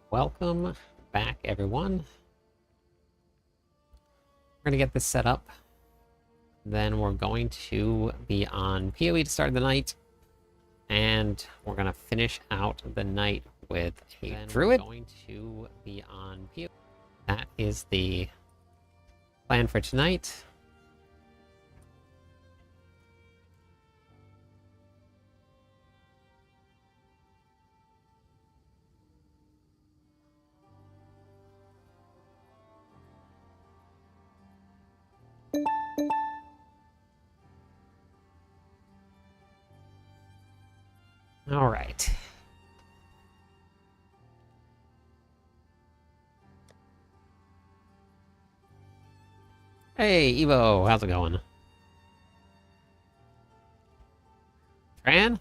Welcome back, everyone. We're going to get this set up. Then we're going to be on PoE to start the night. And we're going to finish out the night with a Druid. We're going to be on PoE. That is the plan for tonight. All right. Hey, Evo, how's it going? Fran?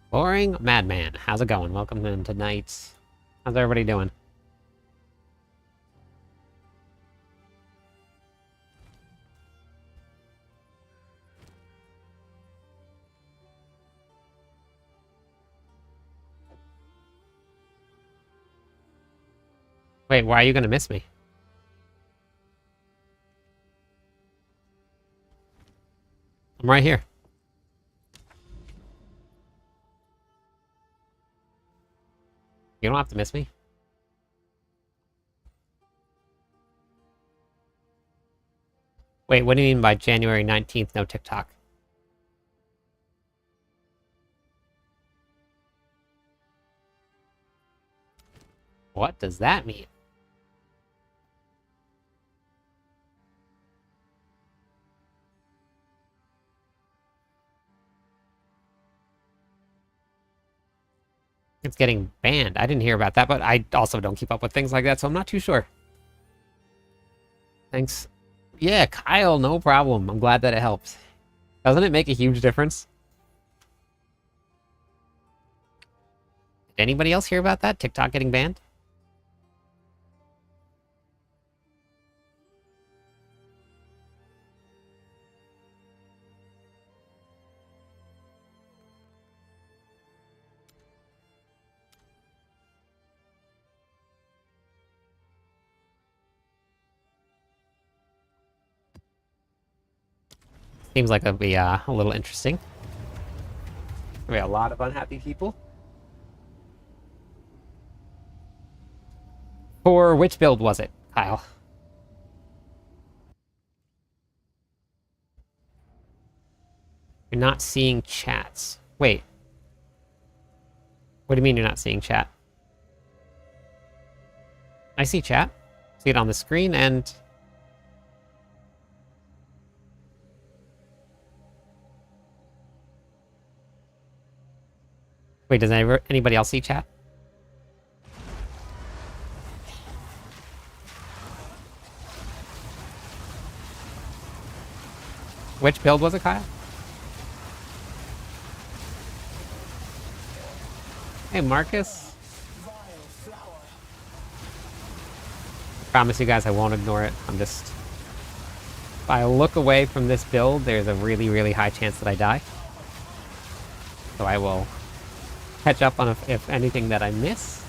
Boring Madman, how's it going? Welcome to tonight's... How's everybody doing? Wait, why are you gonna miss me? I'm right here. You don't have to miss me. Wait, what do you mean by January 19th, no TikTok? What does that mean? It's getting banned. I didn't hear about that, but I also don't keep up with things like that, so I'm not too sure. Thanks. Yeah, Kyle, no problem. I'm glad that it helps. Doesn't it make a huge difference? Did anybody else hear about that? TikTok getting banned? Seems like it'll be a little interesting. There'll be a lot of unhappy people. For which build was it, Kyle? You're not seeing chats. Wait. What do you mean you're not seeing chat? I see chat. See it on the screen and... Wait, does anybody else see chat? Which build was it, Kyle? Hey, Marcus. I promise you guys I won't ignore it. I'm just... If I look away from this build, there's a really, really high chance that I die. So I will catch up on if anything that I miss.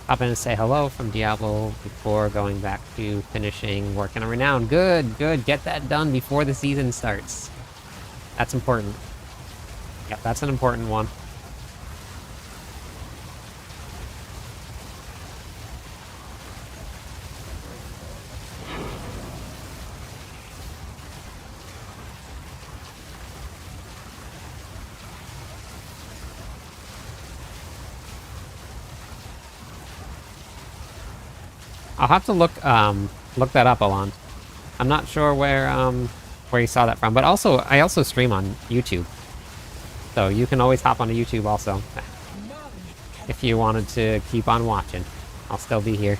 Hop in and say hello from Diablo before going back to finishing working on Renown. Good, good. Get that done before the season starts. That's important. Yep, that's an important one. I'll have to look that up, Alon. I'm not sure where you saw that from, but also I also stream on YouTube, so you can always hop onto YouTube also if you wanted to keep on watching. I'll still be here.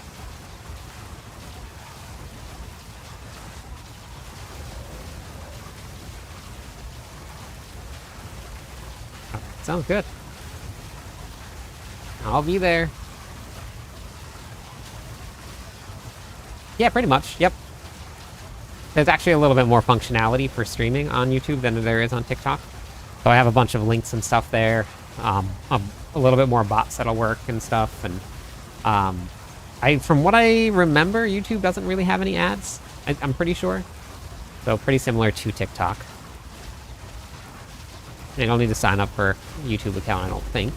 Okay, sounds good. I'll be there. Yeah, pretty much. Yep. there's actually a little bit more functionality for streaming on YouTube than there is on TikTok. So I have a bunch of links and stuff there. A little bit more bots that'll work and stuff. And from what I remember, YouTube doesn't really have any ads. I'm pretty sure. So pretty similar to TikTok. You don't need to sign up for a YouTube account, I don't think.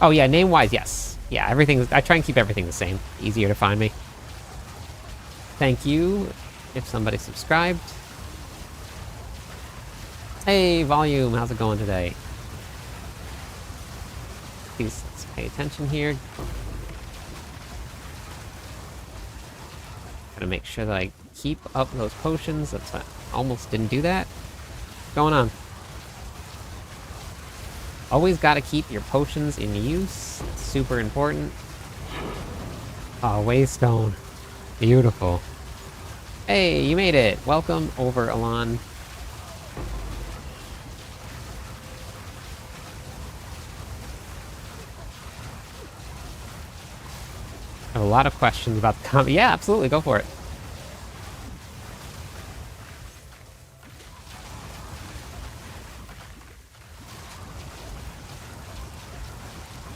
Oh yeah, name-wise, yes. Yeah, I try and keep everything the same. Easier to find me. Thank you if somebody subscribed. Hey, Volume, how's it going today? Please let's pay attention here. Gotta make sure that I keep up those potions. That's I almost didn't do that. What's going on? Always gotta keep your potions in use. It's super important. Oh, Waystone. Beautiful. Hey, you made it! Welcome over, Alon. I have a lot of questions about the combat. Yeah, absolutely, go for it.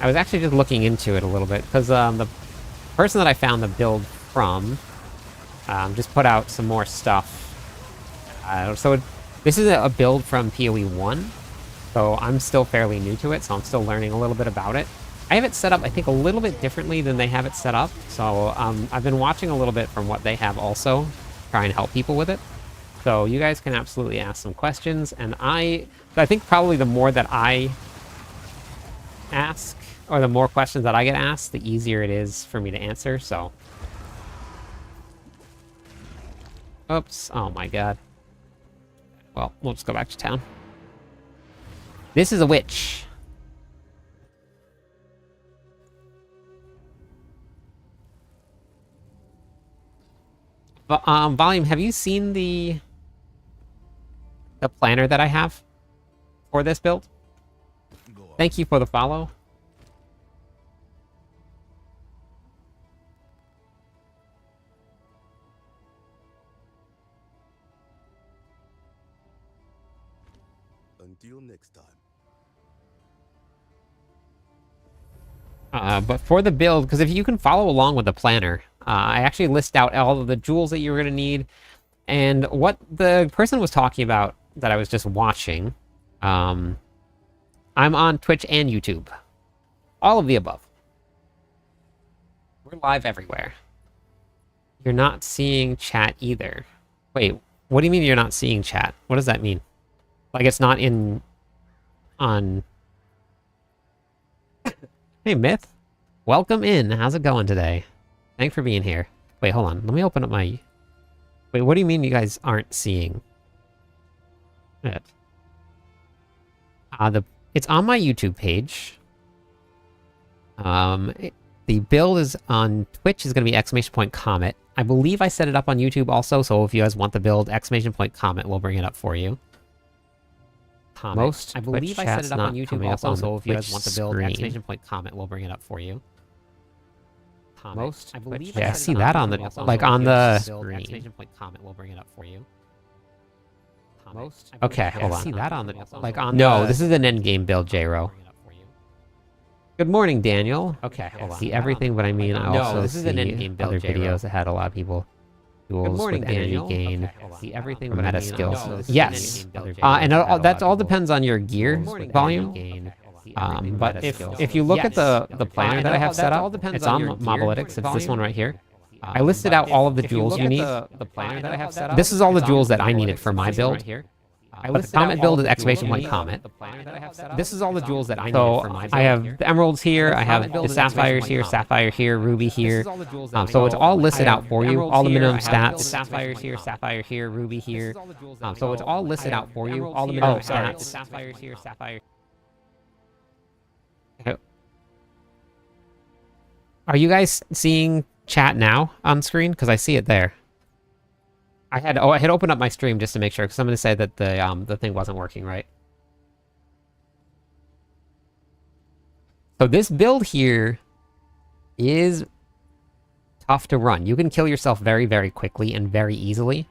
I was actually just looking into it a little bit, because the person that I found the build from just put out some more stuff. This is a build from PoE 1, so I'm still fairly new to it, so I'm still learning a little bit about it. I have it set up, I think, a little bit differently than they have it set up, so I've been watching a little bit from what they have also, try and help people with it. So you guys can absolutely ask some questions, and I think probably the more that I ask, or the more questions that I get asked, the easier it is for me to answer, so. Oops, oh my god. Well, we'll just go back to town. This is a witch. Volume, have you seen the planner that I have for this build? Thank you for the follow. Until next time. But for the build, because if you can follow along with the planner, I actually list out all of the jewels that you're going to need, and what the person was talking about that I was just watching. I'm on Twitch and YouTube. All of the above. We're live everywhere. You're not seeing chat either. Wait, what do you mean you're not seeing chat? What does that mean? Like it's not on... Hey, Myth. Welcome in. How's it going today? Thanks for being here. Wait, hold on. Let me open up my... Wait, what do you mean you guys aren't seeing it? It's on my YouTube page. The build is on Twitch is going to be ! Comet. I believe I set it up on YouTube also, so if you guys want the build, ! Comet, we'll bring it up for you. Most I believe I set it up on YouTube also, so if you guys want the build, ! Comet, we'll bring it up for you. Most I believe I see that on the like on the screen. Comment, we'll bring it up for you. Okay, hold on. See that on the like on no, this is an endgame build, J-Ro. Good morning, Daniel. Okay, hold on. See everything, but I mean, I also this is an endgame build, other videos that had a lot of people. Good morning, Daniel. Gain. See everything, but meta skills. Yes, and that all depends on your gear volume. But if you look at the planner that I have set up, it's on Mobalytics. It's this one right here. I listed out all of the jewels you need. The planner that I have set up. This is all the jewels that I needed for my build. But the Comet build is ! Comet. This is all the jewels that I needed for my build. I have the emeralds here, I have the sapphires here, sapphire here, ruby here. So it's all listed out for you, all the minimum stats. Sapphires here, sapphire here, ruby here. So it's all listed out for you, all the minimum stats. Sapphires here, sapphire. Are you guys seeing chat now on screen? Because I see it there. I had opened up my stream just to make sure, because somebody said that the thing wasn't working right. So this build here is tough to run. You can kill yourself very, very quickly and very easily.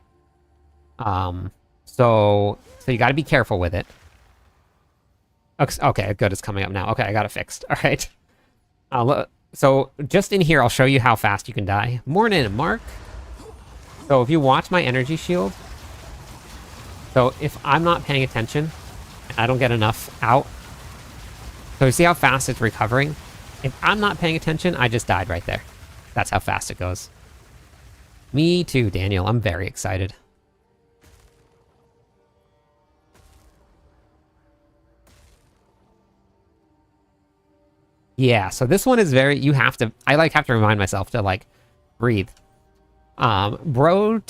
So you gotta be careful with it. Okay, good, it's coming up now. Okay, I got it fixed. All right. So just in here, I'll show you how fast you can die. Morning, Mark. So if you watch my energy shield, so if I'm not paying attention, and I don't get enough out, so you see how fast it's recovering? If I'm not paying attention, I just died right there. That's how fast it goes. Me too, Daniel. I'm very excited. Yeah, so this one is very, you have to, have to remind myself to, breathe. Hybrid.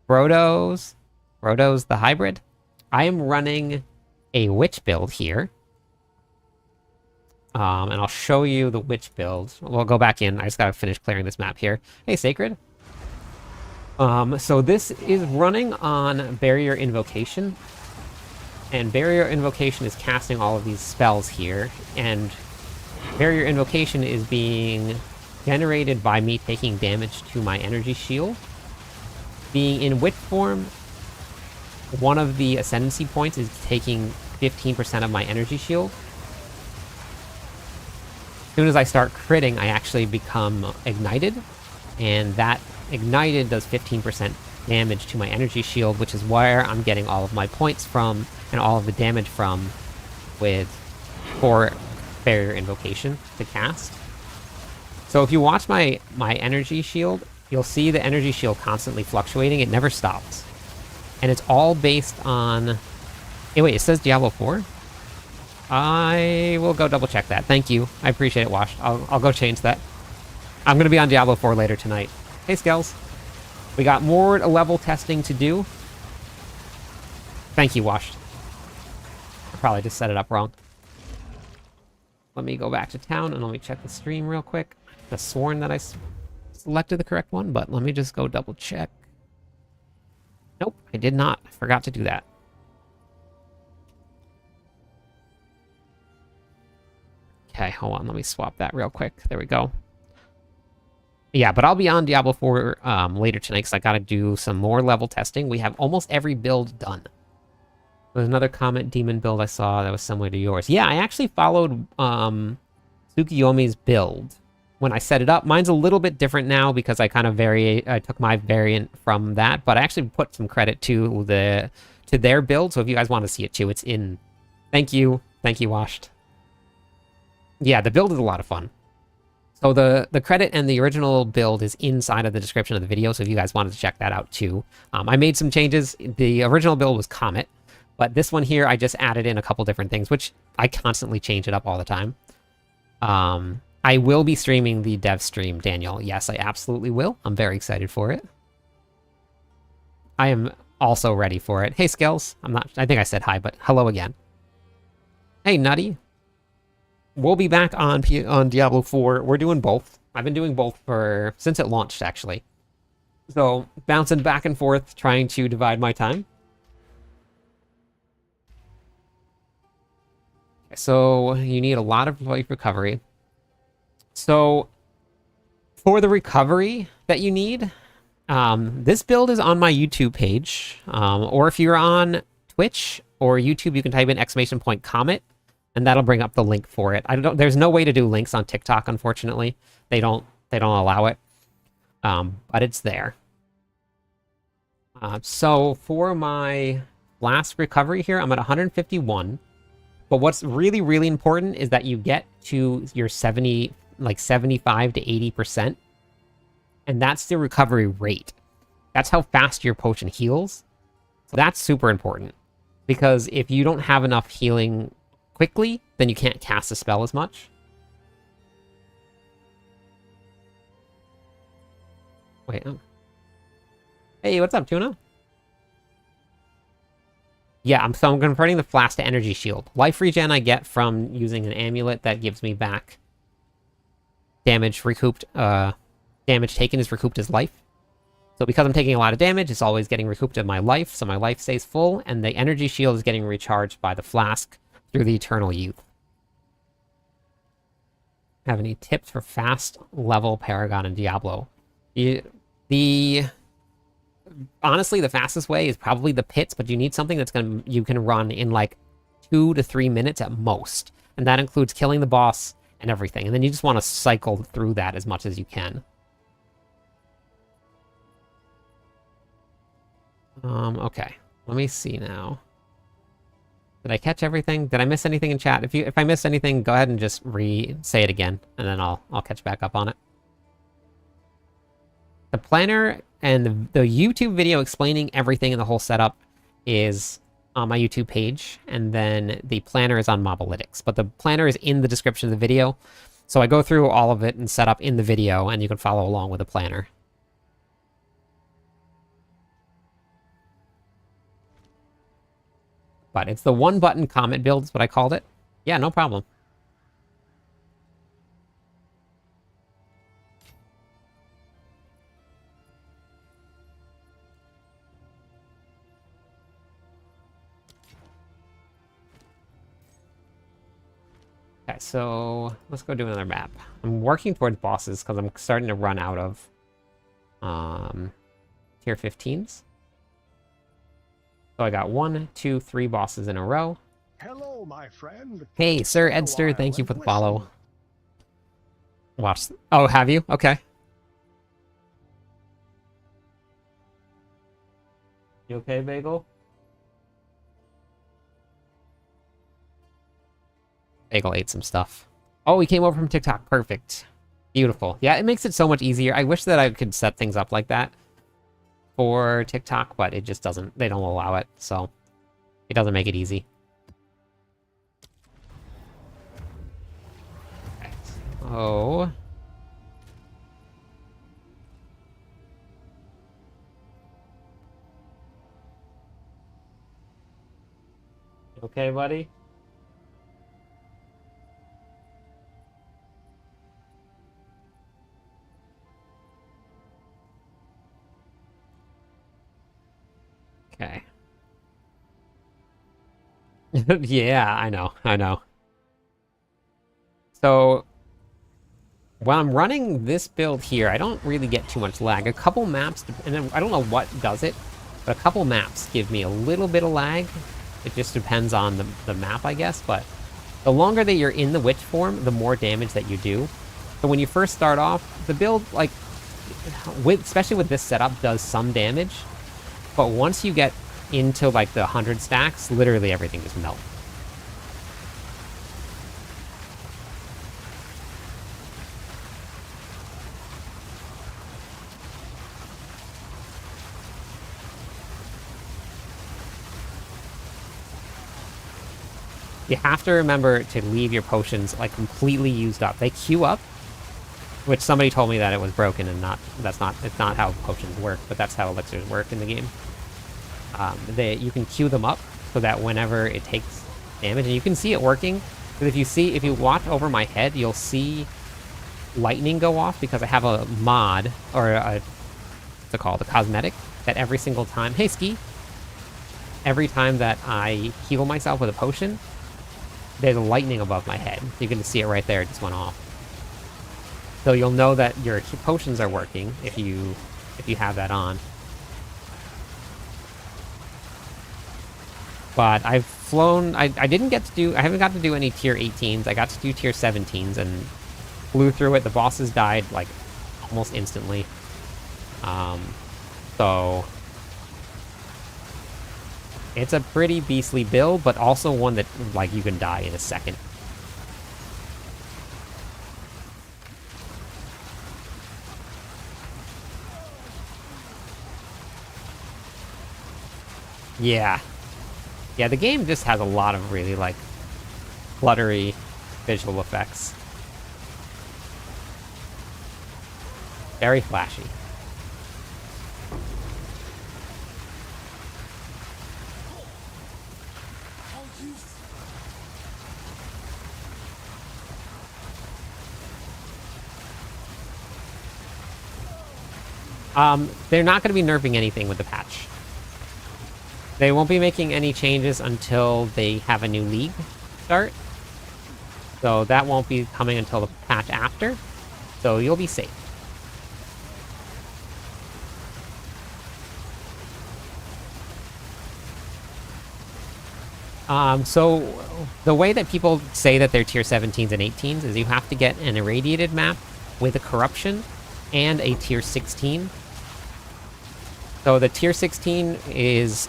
Brodos the hybrid. I am running a witch build here. And I'll show you the witch build. We'll go back in. I just gotta finish clearing this map here. Hey, Sacred. So this is running on Barrier Invocation. And Barrier Invocation is casting all of these spells here. And Barrier Invocation is being generated by me taking damage to my energy shield. Being in witch form, one of the ascendancy points is taking 15% of my energy shield. As soon as I start critting, I actually become ignited, and that ignited does 15% damage to my energy shield, which is where I'm getting all of my points from and all of the damage from for Barrier Invocation to cast. So if you watch my energy shield, you'll see the energy shield constantly fluctuating. It never stops. And it's all based on... Hey, wait, it says Diablo 4? I will go double check that. Thank you. I appreciate it, Washed. I'll go change that. I'm going to be on Diablo 4 later tonight. Hey, Skells. We got more level testing to do. Thank you, Washed. I probably just set it up wrong. Let me go back to town and let me check the stream real quick. I've sworn that I selected the correct one, but let me just go double check. Nope, I did not. I forgot to do that. Okay, hold on. Let me swap that real quick. There we go. Yeah, but I'll be on Diablo 4 later tonight because I got to do some more level testing. We have almost every build done. There's another comment demon build I saw that was similar to yours. Yeah, I actually followed Tsukiyomi's build when I set it up. Mine's a little bit different now because I kind of I took my variant from that, but I actually put some credit to their build. So if you guys want to see it too, it's in. Thank you, Washed. Yeah, the build is a lot of fun. So the credit and the original build is inside of the description of the video, so if you guys wanted to check that out too. I made some changes. The original build was Comet, but this one here, I just added in a couple different things, which I constantly change it up all the time. I will be streaming the dev stream, Daniel. Yes, I absolutely will. I'm very excited for it. I am also ready for it. Hey, Skells. I think I said hi, but hello again. Hey, Nutty. We'll be back on Diablo 4. We're doing both. I've been doing both since it launched, actually. So, bouncing back and forth, trying to divide my time. So, you need a lot of life recovery. So, for the recovery that you need, this build is on my YouTube page. Or if you're on Twitch or YouTube, you can type in !Comet. And that'll bring up the link for it. There's no way to do links on TikTok, unfortunately. They don't allow it. But it's there. So for my last recovery here, I'm at 151. But what's really, really important is that you get to your 75 to 80%. And that's the recovery rate. That's how fast your potion heals. So that's super important. Because if you don't have enough healing quickly, then you can't cast a spell as much. Wait. Oh. Hey, what's up, Tuna? Yeah, I'm converting the flask to energy shield. Life regen I get from using an amulet that gives me back damage recouped. Damage taken is recouped as life. So because I'm taking a lot of damage, it's always getting recouped in my life, so my life stays full, and the energy shield is getting recharged by the flask through the Eternal Youth. Have any tips for fast level Paragon and Diablo? The honestly, the fastest way is probably the pits, but you need something that's you can run in like 2 to 3 minutes at most, and that includes killing the boss and everything. And then you just want to cycle through that as much as you can. Okay. Let me see now. Did I catch everything? Did I miss anything in chat? If I missed anything, go ahead and just say it again, and then I'll catch back up on it. The planner and the YouTube video explaining everything in the whole setup is on my YouTube page, and then the planner is on Mobalytics. But the planner is in the description of the video, so I go through all of it and set up in the video, and you can follow along with the planner. But it's the one-button comment build is what I called it. Yeah, no problem. Okay, so let's go do another map. I'm working towards bosses because I'm starting to run out of tier 15s. So I got 1, 2, 3 bosses in a row. Hello, my friend. Hey, Sir Edster, thank you for the follow. Watch. Oh, have you? Okay. You okay, Bagel? Bagel ate some stuff. Oh, he came over from TikTok. Perfect. Beautiful. Yeah, it makes it so much easier. I wish that I could set things up like that for TikTok, but it just doesn't. They don't allow it, so it doesn't make it easy. Okay. Oh. Okay, buddy? Okay. Yeah, I know. So, when I'm running this build here, I don't really get too much lag. A couple maps, and I don't know what does it, but a couple maps give me a little bit of lag. It just depends on the map, I guess, but the longer that you're in the witch form, the more damage that you do. So when you first start off, the build, like, especially with this setup, does some damage, but once you get into, like, the 100 stacks, literally everything just melts. You have to remember to leave your potions, like, completely used up. They queue up, which somebody told me that it was broken, and it's not how potions work, but that's how elixirs work in the game. You can queue them up so that whenever it takes damage, and you can see it working, because if you watch over my head, you'll see lightning go off, because I have a mod, or what's it called, a cosmetic, that every single time, hey Ski, every time that I heal myself with a potion, there's lightning above my head. You can see it right there, it just went off. So you'll know that your potions are working if you have that on. But I've flown, I haven't got to do any tier 18s, I got to do tier 17s and flew through it. The bosses died, like, almost instantly. So it's a pretty beastly build, but also one that, like, you can die in a second. Yeah. Yeah, the game just has a lot of really, like, cluttery visual effects. Very flashy. They're not going to be nerfing anything with the patch. They won't be making any changes until they have a new league start. So that won't be coming until the patch after. So you'll be safe. So the way that people say that they're tier 17s and 18s is you have to get an irradiated map with a corruption and a tier 16. So the tier 16 is,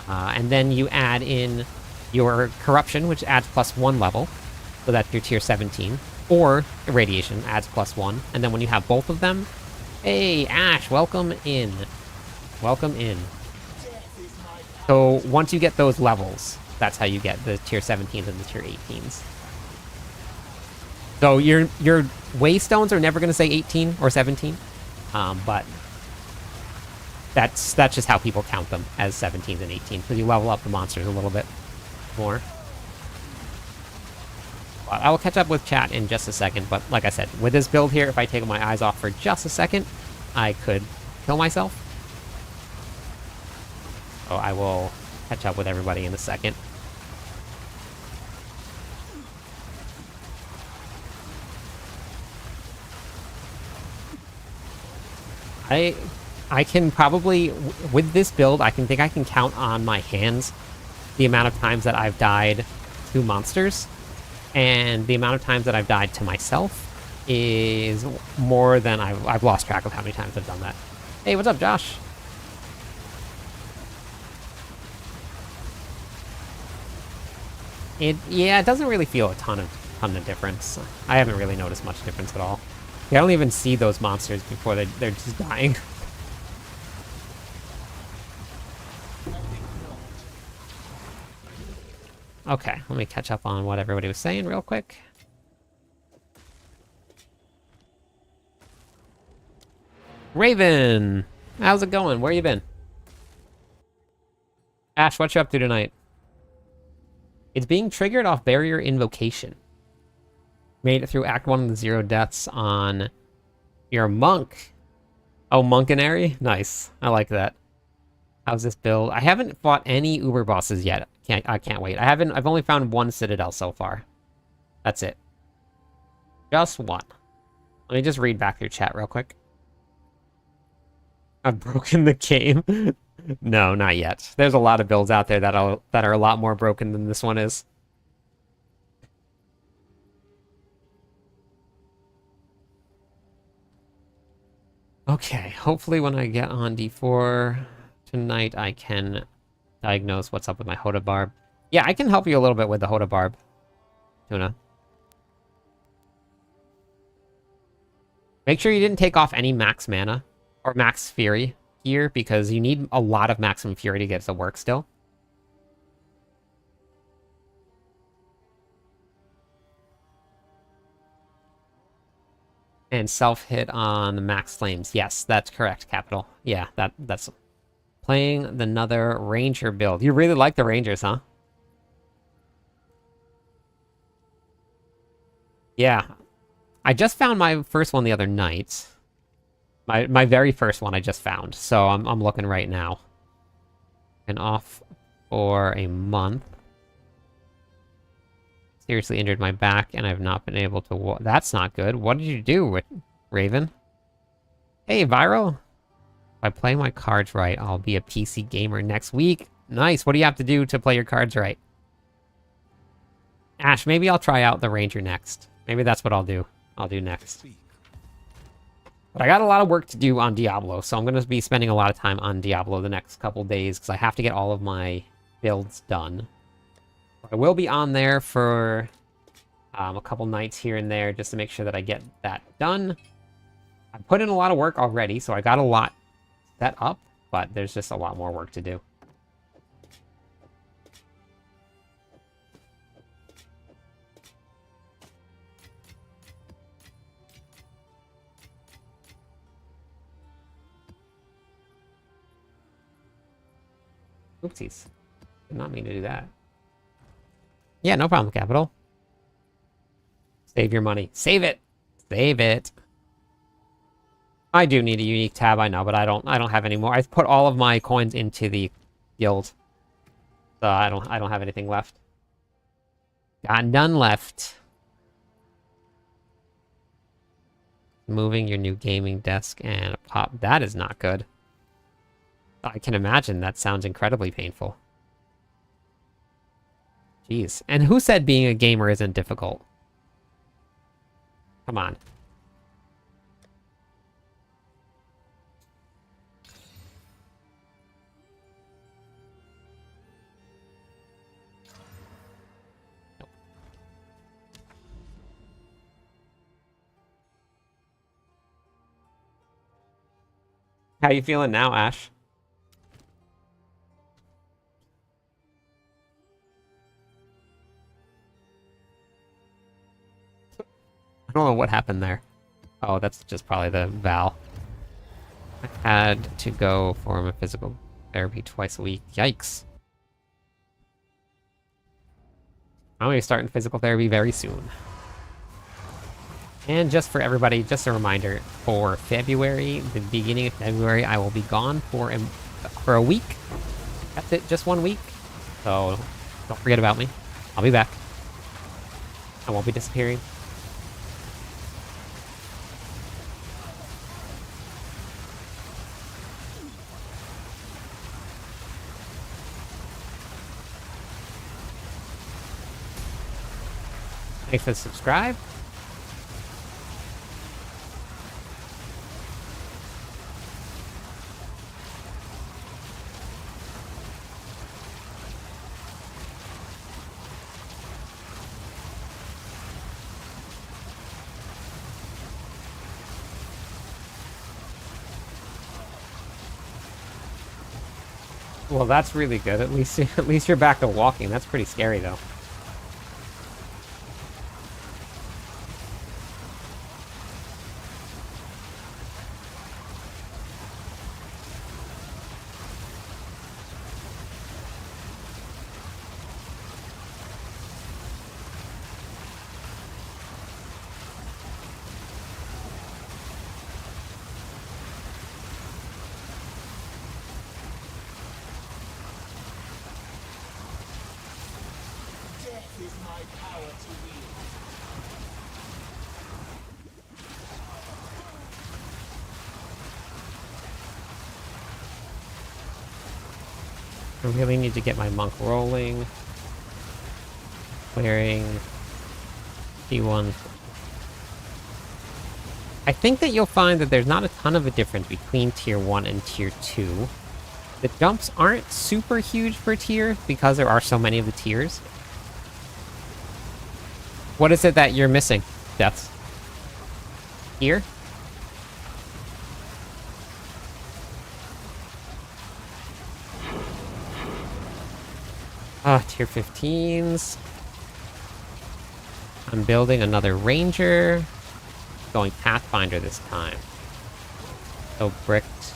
and then you add in your corruption, which adds +1 level. So that's your tier 17. Or irradiation adds +1. And then when you have both of them, hey, Ash, welcome in. Welcome in. So once you get those levels, that's how you get the tier 17s and the tier 18s. So your waystones are never going to say 18 or 17, but that's just how people count them as 17s and 18s, because you level up the monsters a little bit more. But I will catch up with chat in just a second, but like I said, with this build here, if I take my eyes off for just a second, I could kill myself. So I will catch up with everybody in a second. I can probably, with this build, I think I can count on my hands the amount of times that I've died to monsters, and the amount of times that I've died to myself is more than I've lost track of how many times I've done that. Hey, what's up, Josh? Yeah, it doesn't really feel a ton of difference. I haven't really noticed much difference at all. I don't even see those monsters before they're just dying. Okay, let me catch up on what everybody was saying real quick. Raven! How's it going? Where you been? Ash, what you up to tonight? It's being triggered off barrier invocation. Made it through Act 1 of the 0 deaths on your monk. Oh, Monkinary? Nice. I like that. How's this build? I haven't fought any Uber bosses yet. I can't wait. I've only found one Citadel so far. That's it. Just one. Let me just read back your chat real quick. I've broken the game. No, not yet. There's a lot of builds out there that are a lot more broken than this one is. Okay, hopefully when I get on D4 tonight, I can diagnose what's up with my Hoda Barb. Yeah, I can help you a little bit with the Hoda Barb, Tuna. Make sure you didn't take off any max mana or max fury here, because you need a lot of maximum fury to get it to work still. And self-hit on the max flames. Yes, that's correct, Capital. Yeah, that's... Playing another Ranger build. You really like the Rangers, huh? Yeah. I just found my first one the other night. My very first one I just found. So I'm looking right now. Been off for a month. Seriously injured my back, and I've not been able to... That's not good. What did you do, Raven? Hey, Viral. If I play my cards right, I'll be a PC gamer next week. Nice. What do you have to do to play your cards right? Ash, maybe I'll try out the Ranger next. Maybe that's what I'll do. I'll do next. But I got a lot of work to do on Diablo, so I'm going to be spending a lot of time on Diablo the next couple days, because I have to get all of my builds done. I will be on there for a couple nights here and there, just to make sure that I get that done. I put in a lot of work already, so I got a lot set up, but there's just a lot more work to do. Oopsies. Did not mean to do that. Yeah, no problem, Capital. Save your money. Save it! Save it! I do need a unique tab, I know, but I don't have any more. I've put all of my coins into the guild. So I don't have anything left. Got none left. Moving your new gaming desk and pop. That is not good. I can imagine that sounds incredibly painful. Jeez. And who said being a gamer isn't difficult? Come on. How you feeling now, Ash? I don't know what happened there. Oh, that's just probably the Val. I had to go for my physical therapy twice a week. Yikes. I'm going to be starting physical therapy very soon. And just for everybody, just a reminder, for February, the beginning of February, I will be gone for a week. That's it, just 1 week. So don't forget about me. I'll be back. I won't be disappearing. Thanks for subscribe. Well, that's really good. At least you're back to walking. That's pretty scary, though. I really need to get my monk rolling. Clearing T1. I think that you'll find that there's not a ton of a difference between tier 1 and tier 2. The jumps aren't super huge per tier because there are so many of the tiers. What is it that you're missing, Deaths? Here? Tier 15s. I'm building another ranger. Going Pathfinder this time. So bricked.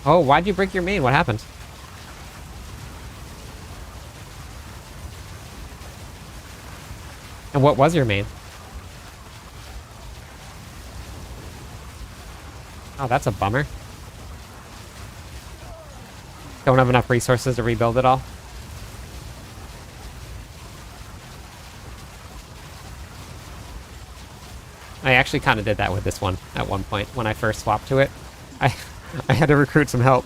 Oh, why'd you break your main? What happened? And what was your main? Oh, that's a bummer. Don't have enough resources to rebuild it all. I actually kind of did that with this one at one point when I first swapped to it. I had to recruit some help.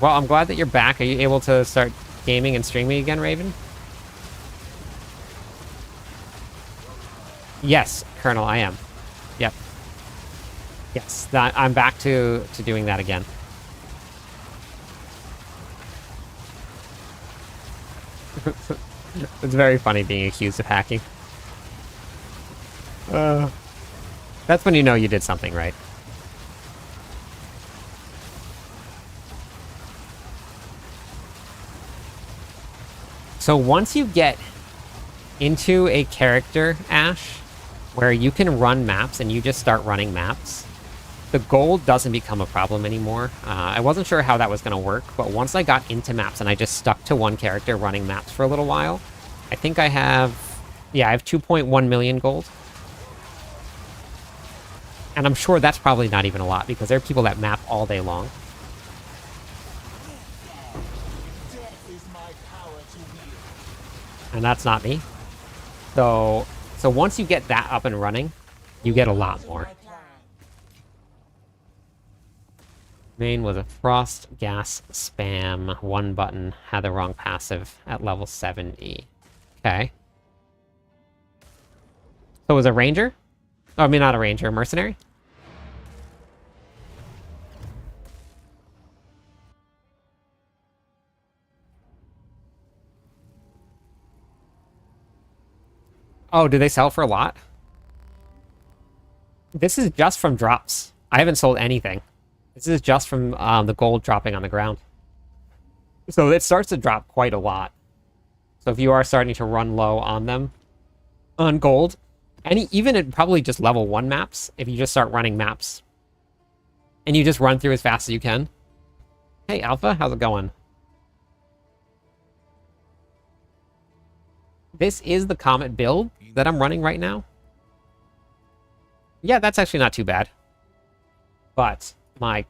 Well, I'm glad that you're back. Are you able to start gaming and streaming again, Raven? Yes, Colonel, I am. Yep. Yes, I'm back to doing that again. It's very funny being accused of hacking. That's when you know you did something right. So once you get into a character, Ash, where you can run maps and you just start running maps, the gold doesn't become a problem anymore. I wasn't sure how that was going to work, but once I got into maps and I just stuck to one character running maps for a little while, I think I have 2.1 million gold. And I'm sure that's probably not even a lot because there are people that map all day long. And that's not me. So once you get that up and running, you get a lot more. Main was a frost gas spam. One button had the wrong passive at level 70. Okay. So it was a ranger? Oh, I mean, not a ranger, a mercenary? Oh, do they sell for a lot? This is just from drops. I haven't sold anything. This is just from the gold dropping on the ground. So it starts to drop quite a lot. So if you are starting to run low on them, on gold, and even at probably just level 1 maps, if you just start running maps, and you just run through as fast as you can. Hey, Alpha, how's it going? This is the Comet build that I'm running right now. Yeah, that's actually not too bad. But I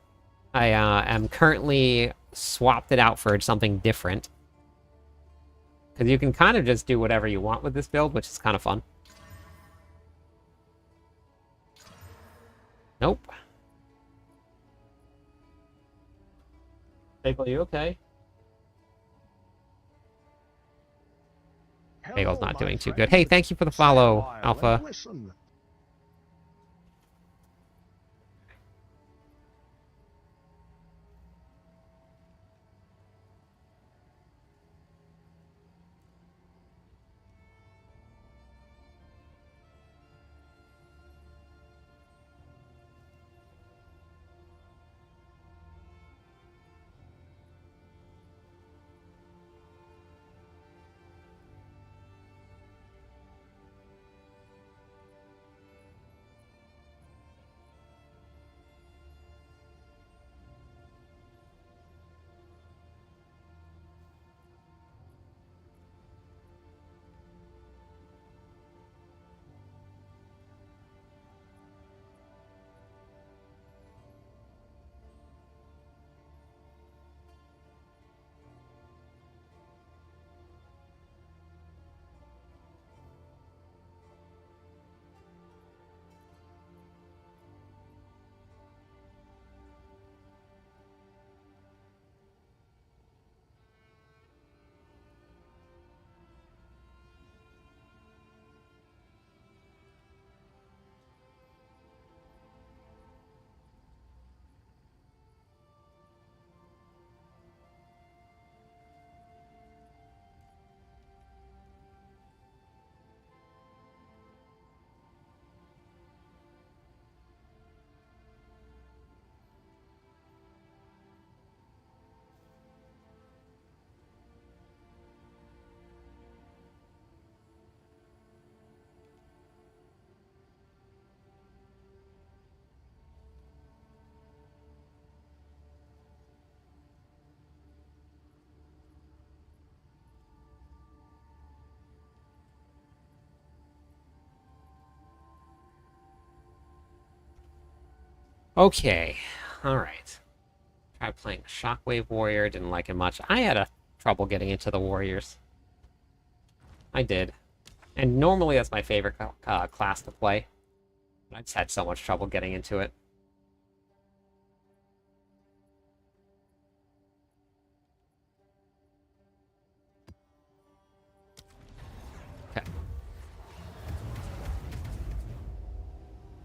am currently swapped it out for something different. Because you can kind of just do whatever you want with this build, which is kind of fun. Nope. Bagel, you okay? Bagel's not doing too good. Hey, thank you for the follow, Alpha. Listen. Okay. Alright. Tried playing Shockwave Warrior, didn't like it much. I had trouble getting into the Warriors. I did. And normally that's my favorite class to play. But I just had so much trouble getting into it. Okay.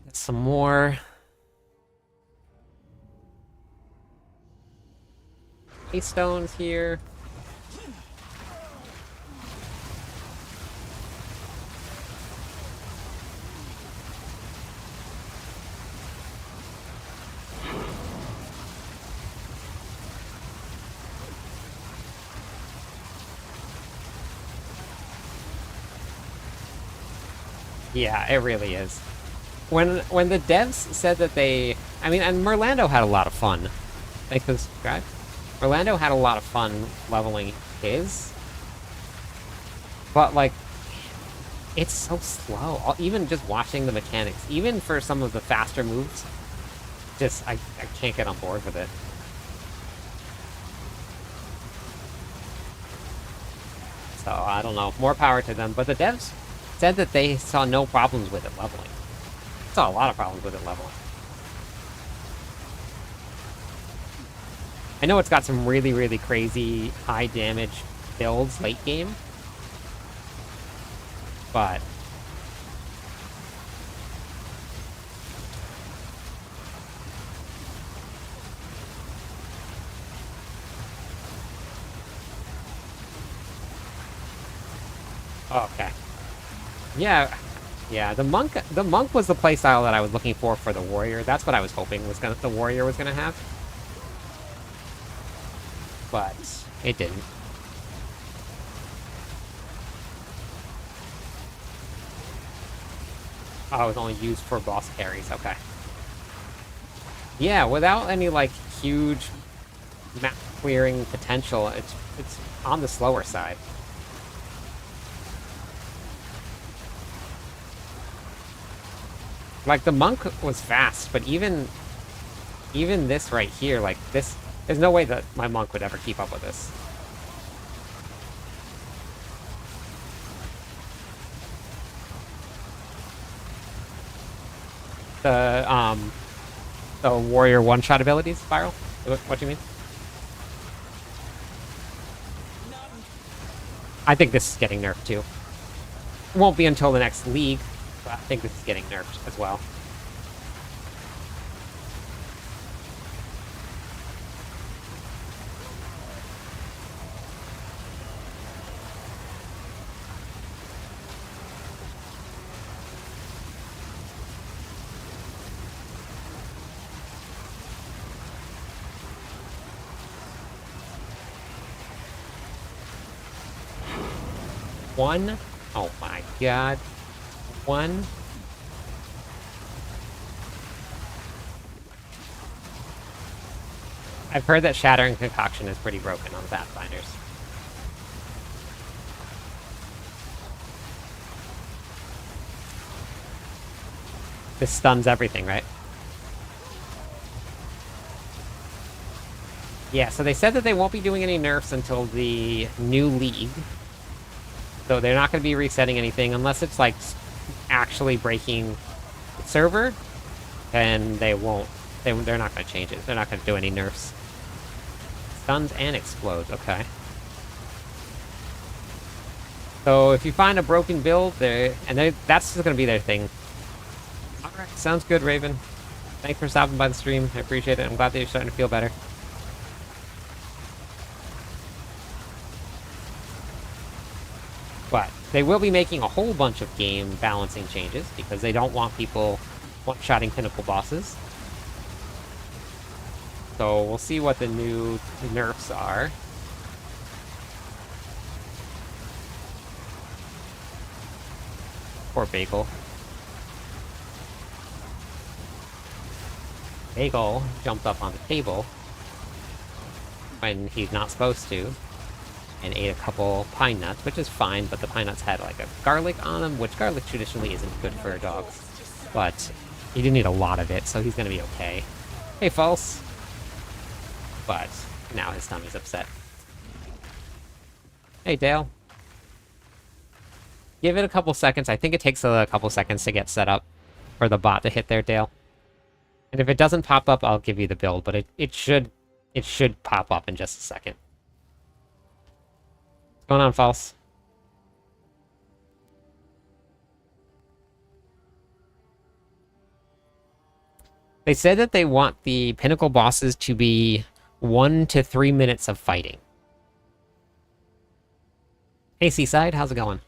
Get some more stones here. Yeah, it really is. When the devs said that I mean, and Merlando had a lot of fun. Thanks for the subscribe. Orlando had a lot of fun leveling his, but, like, it's so slow. Even just watching the mechanics, even for some of the faster moves, I can't get on board with it. So I don't know. More power to them. But the devs said that they saw no problems with it leveling. Saw a lot of problems with it leveling. I know it's got some really, really crazy high damage builds late game. But okay. Yeah, the monk was the playstyle that I was looking for the warrior. That's what I was hoping the warrior was gonna have. But it didn't. Oh, it was only used for boss carries, okay. Yeah, without any like huge map clearing potential, it's on the slower side. Like the monk was fast, but even this right here, like this, there's no way that my monk would ever keep up with this. The warrior one-shot abilities, Spiral? What do you mean? I think this is getting nerfed too. It won't be until the next league, but I think this is getting nerfed as well. One? Oh my god. One? I've heard that Shattering Concoction is pretty broken on Pathfinders. This stuns everything, right? Yeah, so they said that they won't be doing any nerfs until the new league. So they're not going to be resetting anything unless it's like actually breaking the server. Then they won't. They're not going to change it. They're not going to do any nerfs. Stuns and explodes. Okay. So if you find a broken build, that's just going to be their thing. All right, sounds good, Raven. Thanks for stopping by the stream. I appreciate it. I'm glad that you're starting to feel better. But they will be making a whole bunch of game balancing changes because they don't want people one-shotting pinnacle bosses. So we'll see what the new nerfs are. Poor Bagel. Bagel jumped up on the table when he's not supposed to and ate a couple pine nuts, which is fine, but the pine nuts had like a garlic on them, which garlic traditionally isn't good for dogs. But he didn't eat a lot of it, so he's gonna be okay. Hey, False. But now his tummy's upset. Hey, Dale. Give it a couple seconds. I think it takes a couple seconds to get set up for the bot to hit there, Dale. And if it doesn't pop up, I'll give you the build, but it should pop up in just a second. What's going on, False? They said that they want the pinnacle bosses to be 1 to 3 minutes of fighting. Hey, Seaside, how's it going?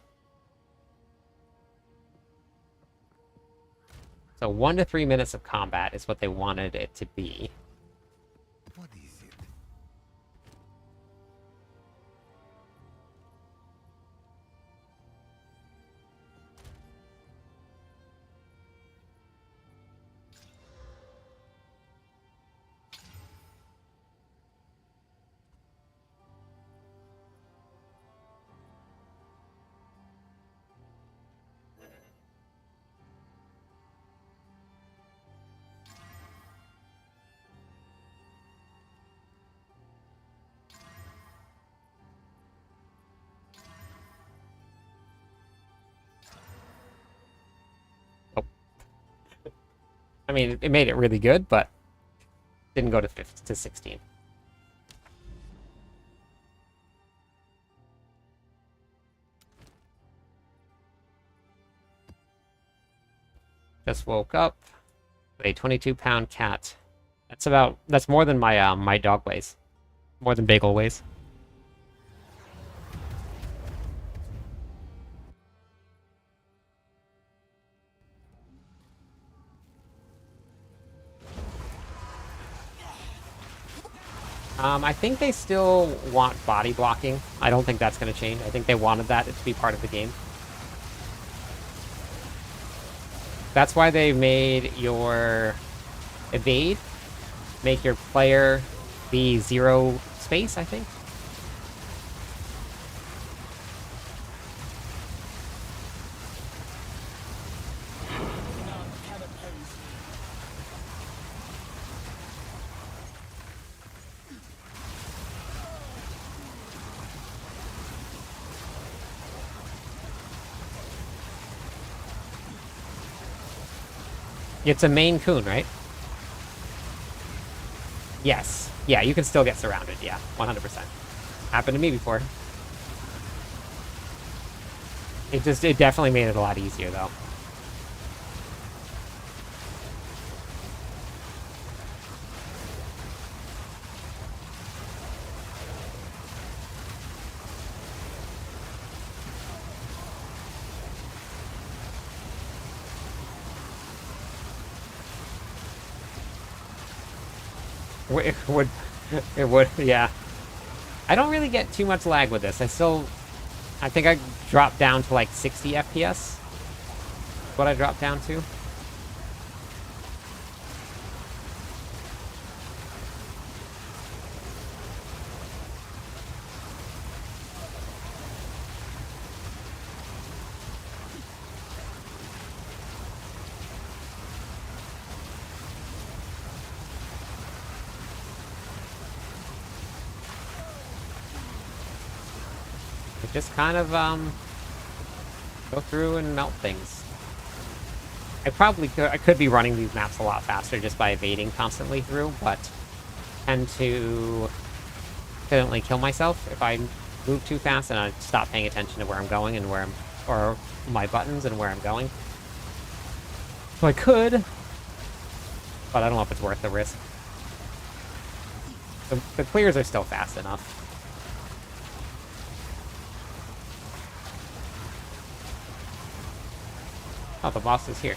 So 1 to 3 minutes of combat is what they wanted it to be. What is it? I mean, it made it really good, but didn't go to 16. Just woke up with a 22-pound cat. That's more than my dog weighs. More than Bagel weighs. I think they still want body blocking. I don't think that's going to change. I think they wanted that to be part of the game. That's why they made your evade make your player be 0 space, I think. It's a main Coon, right? Yes. Yeah, you can still get surrounded. Yeah, 100%. Happened to me before. It definitely made it a lot easier, though. It would, yeah. I don't really get too much lag with this. I think I dropped down to like 60 FPS. What I dropped down to. It just kind of, go through and melt things. I could be running these maps a lot faster just by evading constantly through, but tend to accidentally kill myself if I move too fast and I stop paying attention to where I'm going and or my buttons and where I'm going. So I could, but I don't know if it's worth the risk. The clears are still fast enough. Oh, the boss is here.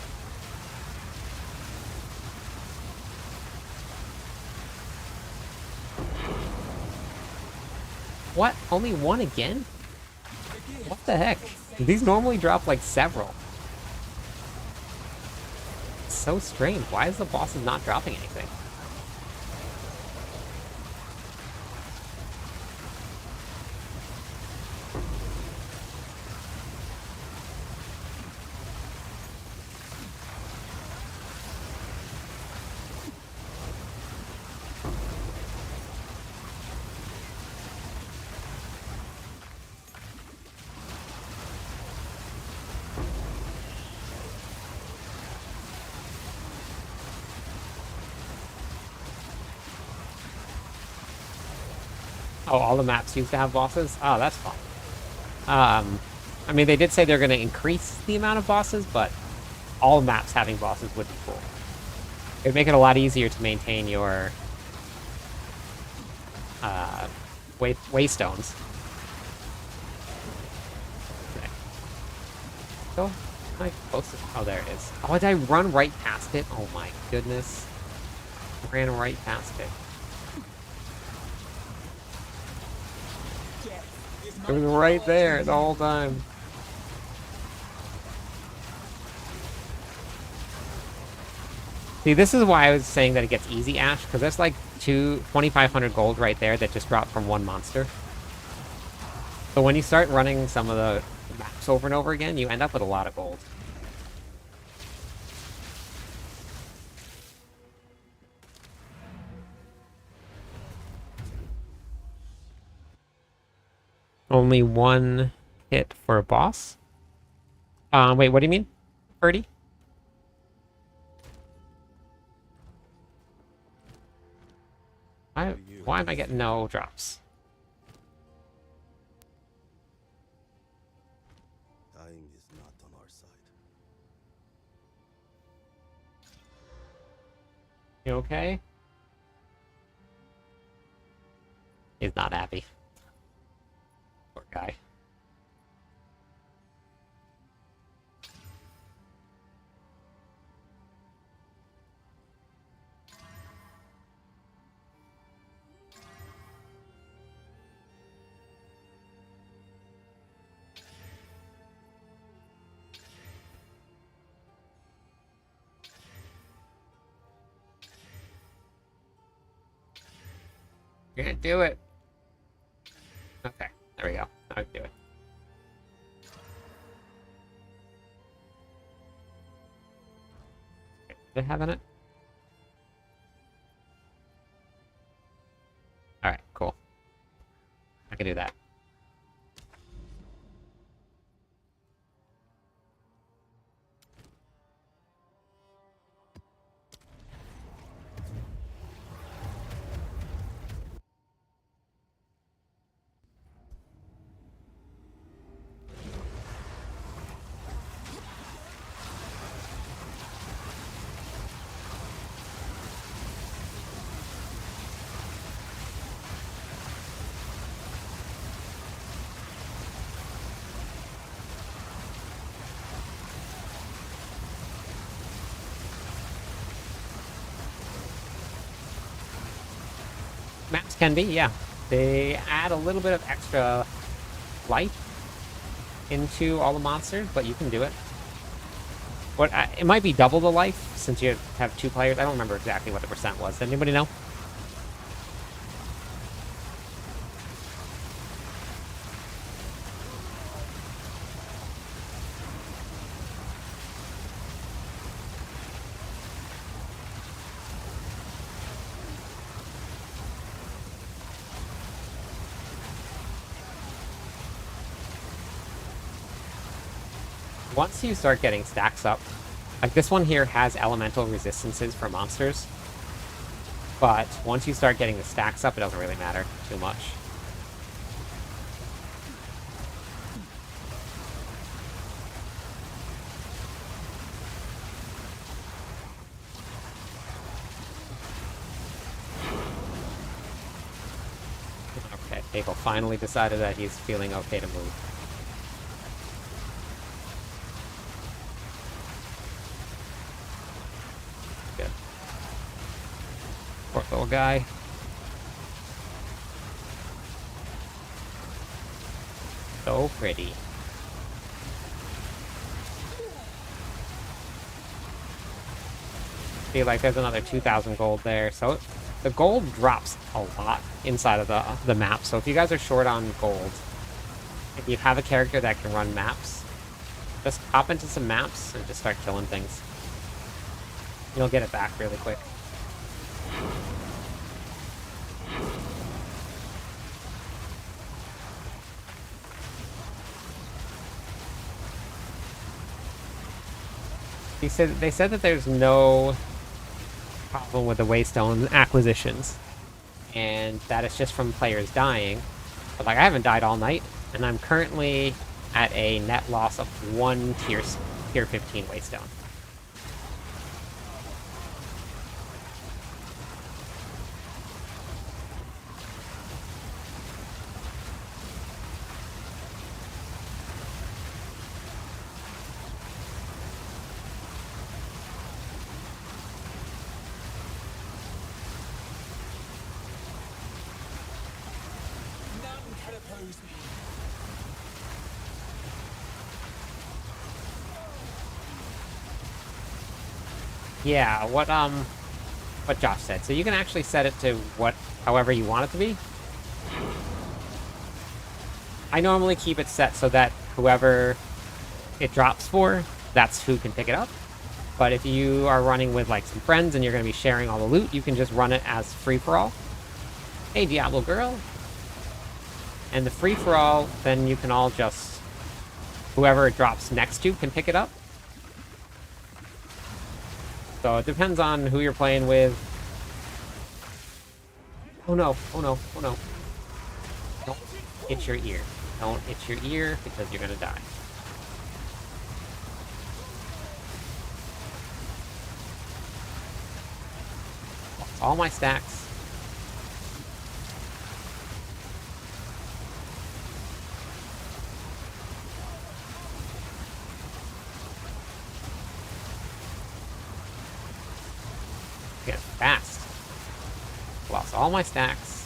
What? Only one again? What the heck? These normally drop like several. It's so strange. Why is the boss not dropping anything? Oh, all the maps used to have bosses? Oh, that's fun. I mean, they did say they're going to increase the amount of bosses, but all maps having bosses would be cool. It would make it a lot easier to maintain your waystones. Okay. Go. Am I close to... Oh, there it is. Oh, did I run right past it? Oh my goodness. I ran right past it. It was right there the whole time. See, this is why I was saying that it gets easy, Ash, because there's like 2,500 gold right there that just dropped from one monster. So when you start running some of the maps over and over again, you end up with a lot of gold. Only one hit for a boss? Wait, what do you mean? 30? Why am I getting no drops? Dying is not on our side. You okay? He's not happy. Poor guy. Can't do it. Okay, there we go. Now I can do it. Okay, did it have in it? Alright, cool. I can do that. Maps can be, yeah. They add a little bit of extra life into all the monsters, but you can do it. It might be double the life since you have 2 players. I don't remember exactly what the percent was. Does anybody know? Once you start getting stacks up, like this one here has elemental resistances for monsters, but once you start getting the stacks up, it doesn't really matter too much. Okay, Hagel finally decided that he's feeling okay to move. Good. Poor little guy. So pretty. See, like, there's another 2,000 gold there. So the gold drops a lot inside of the map. So if you guys are short on gold, if you have a character that can run maps, just hop into some maps and just start killing things. You'll get it back really quick. They said that there's no problem with the Waystone acquisitions, and that it's just from players dying. But like, I haven't died all night, and I'm currently at a net loss of 1 tier 15 Waystone. Yeah, what Josh said. So you can actually set it to however you want it to be. I normally keep it set so that whoever it drops for, that's who can pick it up. But if you are running with like some friends and you're going to be sharing all the loot, you can just run it as free-for-all. Hey, Diablo girl. And the free-for-all, then you can all just... whoever it drops next to can pick it up. So it depends on who you're playing with. Oh no, oh no, oh no. Don't itch your ear. Don't itch your ear because you're gonna die. Lost all my stacks. Get fast. Lost all my stacks.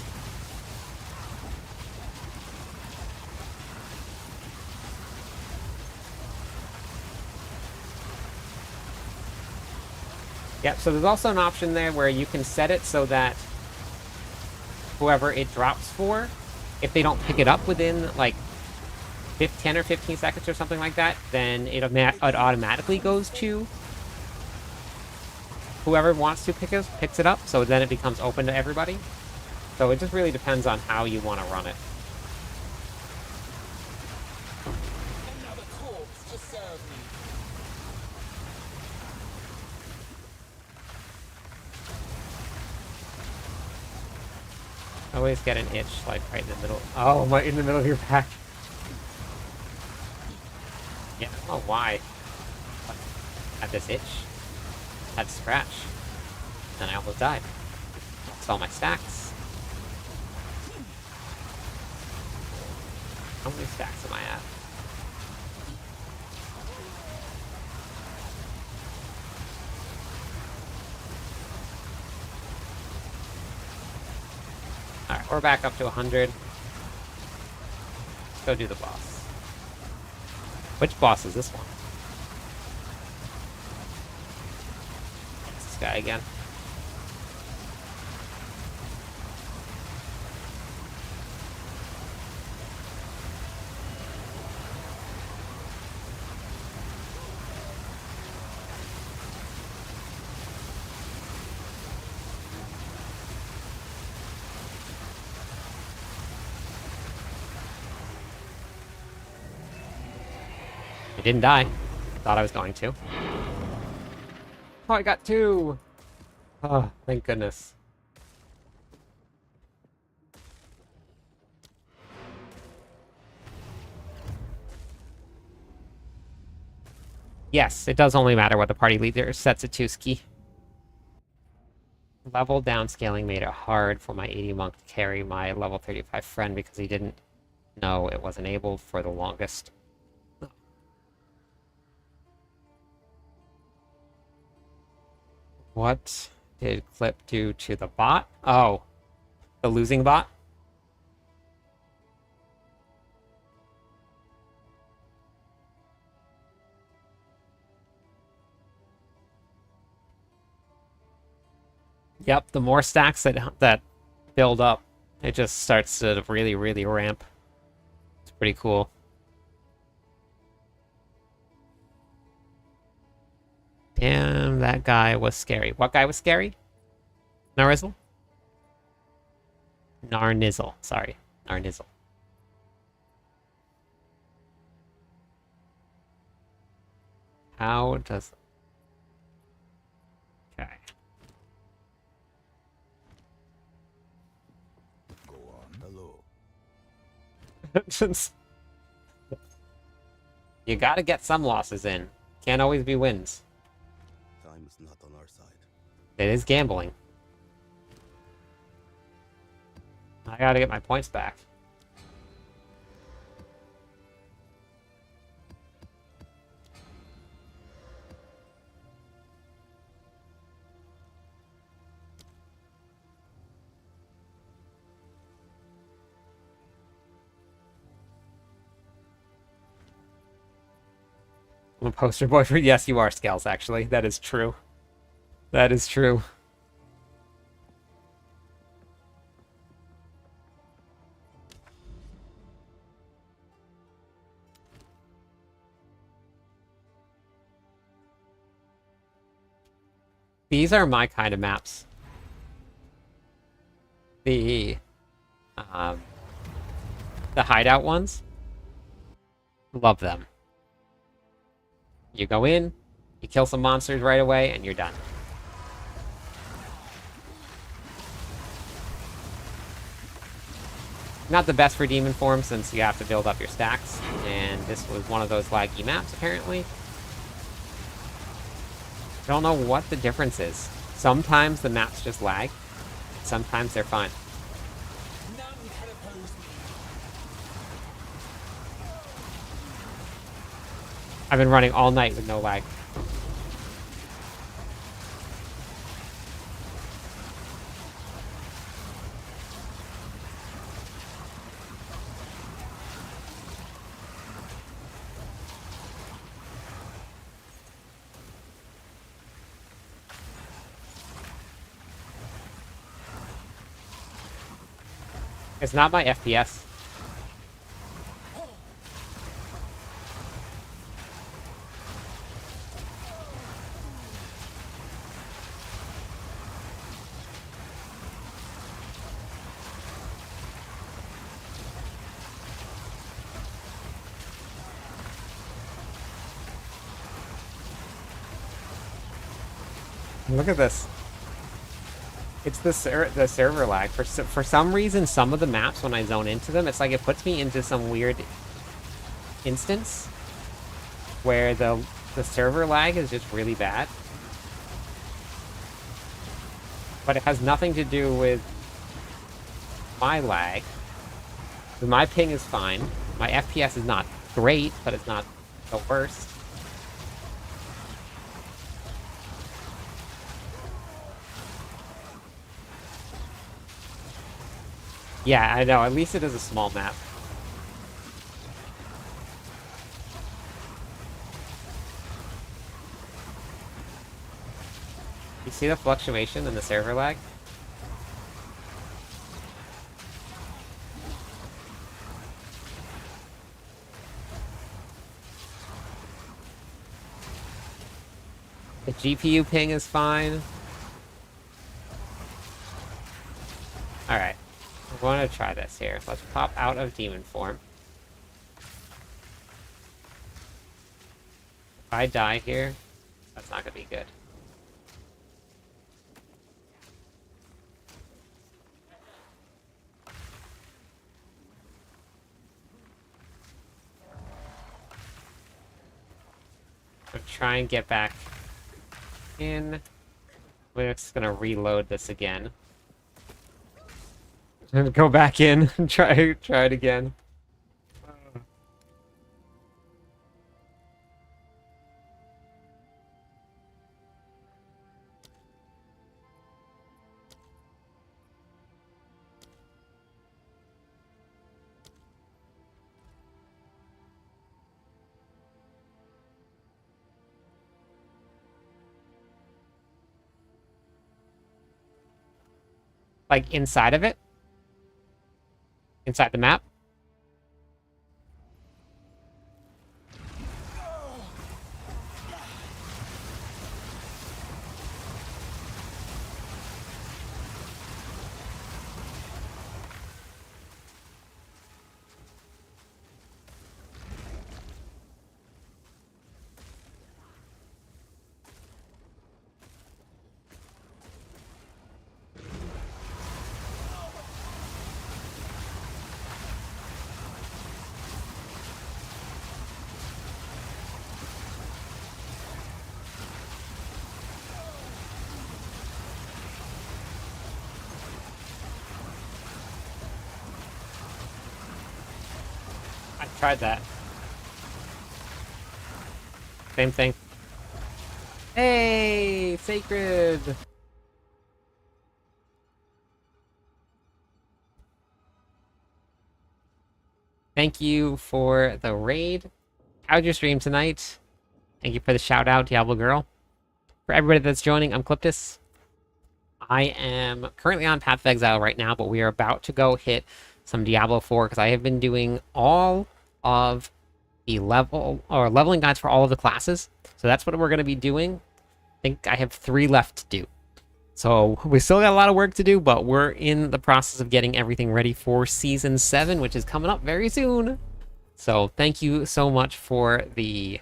Yep, so there's also an option there where you can set it so that whoever it drops for, if they don't pick it up within, like, 10 or 15 seconds or something like that, then it automatically goes to whoever wants to picks it up, so then it becomes open to everybody. So it just really depends on how you want to run it. Another corpse to serve me. I always get an itch, like, right in the middle. Oh, my, in the middle of your back. Yeah, I don't know why. I had this itch. I had to scratch. Then I almost died. Lost all my stacks. How many stacks am I at? Alright, we're back up to 100. Let's go do the boss. Which boss is this one? It's this guy again. I didn't die. Thought I was going to. Oh, I got 2! Oh, thank goodness. Yes, it does only matter what the party leader sets it to, Ski. Level downscaling made it hard for my 80 monk to carry my level 35 friend because he didn't know it was enabled for the longest. What did Clip do to the bot? Oh, the losing bot? Yep, the more stacks that build up, it just starts to really, really ramp. It's pretty cool. Damn, that guy was scary. What guy was scary? Narizzle? Narnizzle, sorry. Narnizzle. How does... Okay. Go on. Hello. You gotta get some losses in. Can't always be wins. Time is not on our side. It is gambling. I gotta get my points back. I'm a poster boy for... Yes, you are, Scales, actually. That is true. That is true. These are my kind of maps. The hideout ones. Love them. You go in, you kill some monsters right away, and you're done. Not the best for demon form since you have to build up your stacks, and this was one of those laggy maps apparently. I don't know what the difference is. Sometimes the maps just lag, sometimes they're fine. None can oppose me. I've been running all night with no lag. It's not my FPS. Look at this. It's the server lag. For some reason, some of the maps, when I zone into them, it's like it puts me into some weird instance where the server lag is just really bad. But it has nothing to do with my lag. My ping is fine. My FPS is not great, but it's not the worst. Yeah, I know. At least it is a small map. You see the fluctuation in the server lag? The GPU ping is fine. Alright. I want to try this here. Let's pop out of demon form. If I die here, that's not going to be good. I'm try and get back in. We're just going to reload this again. And go back in and try it again. Like inside of it? Inside the map? I tried that. Same thing. Hey, Sacred! Thank you for the raid. How'd your stream tonight? Thank you for the shout out, Diablo Girl. For everybody that's joining, I'm Cliptus. I am currently on Path of Exile right now, but we are about to go hit some Diablo 4 because I have been doing all of the leveling guides for all of the classes. So that's what we're going to be doing. I think I have 3 left to do. So we still got a lot of work to do, but we're in the process of getting everything ready for Season 7, which is coming up very soon. So thank you so much for the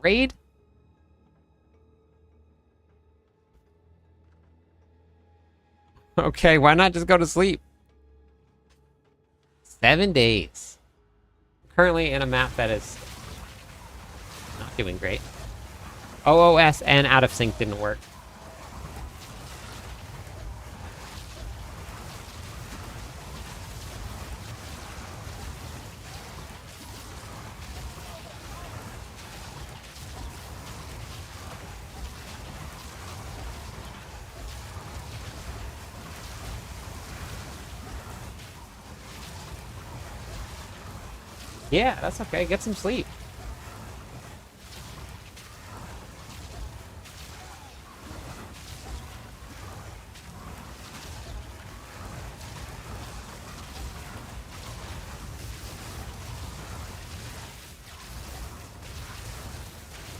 raid. Okay, why not just go to sleep? 7 days. Currently in a map that is not doing great. OOS and out of sync didn't work. Yeah, that's okay. Get some sleep.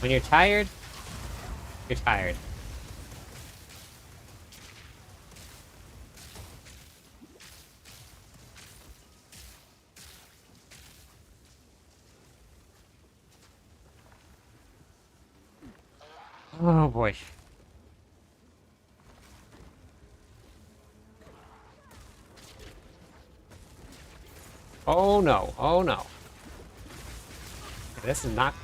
When you're tired, you're tired. Oh boy. Oh no. Oh no. This is not...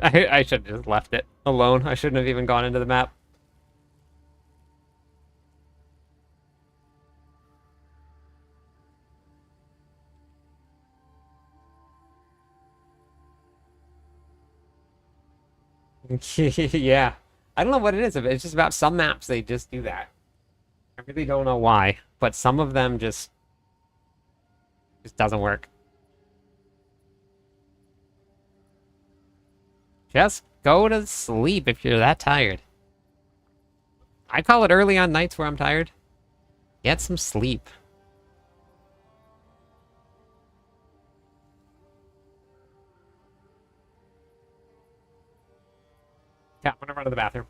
I should have just left it alone. I shouldn't have even gone into the map. Yeah. I don't know what it is. It's just about some maps, they just do that. I really don't know why, but some of them just doesn't work. Just go to sleep if you're that tired. I call it early on nights where I'm tired. Get some sleep. Yeah, I'm gonna run to the bathroom.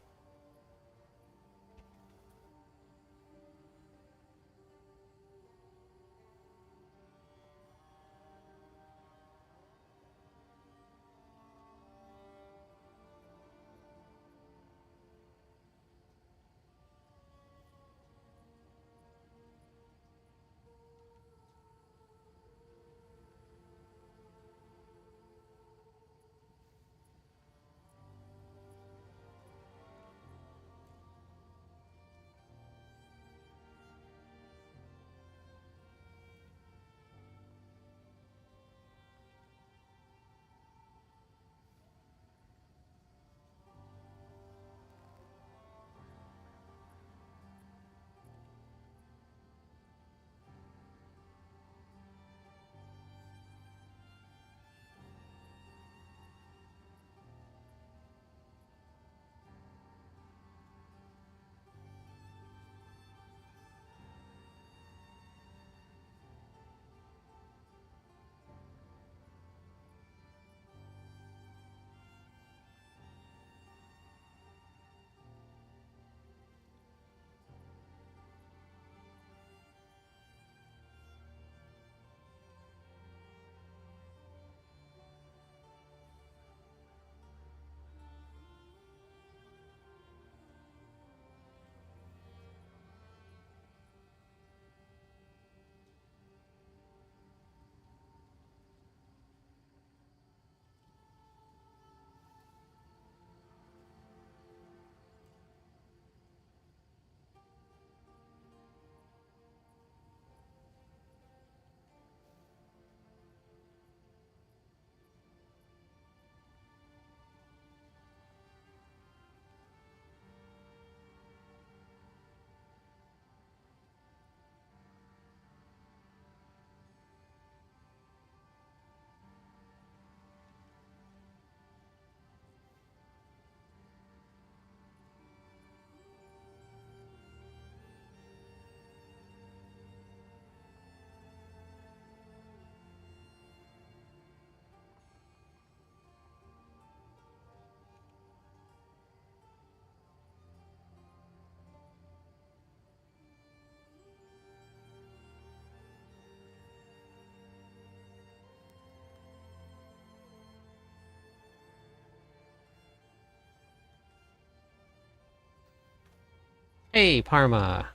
Hey, Parma.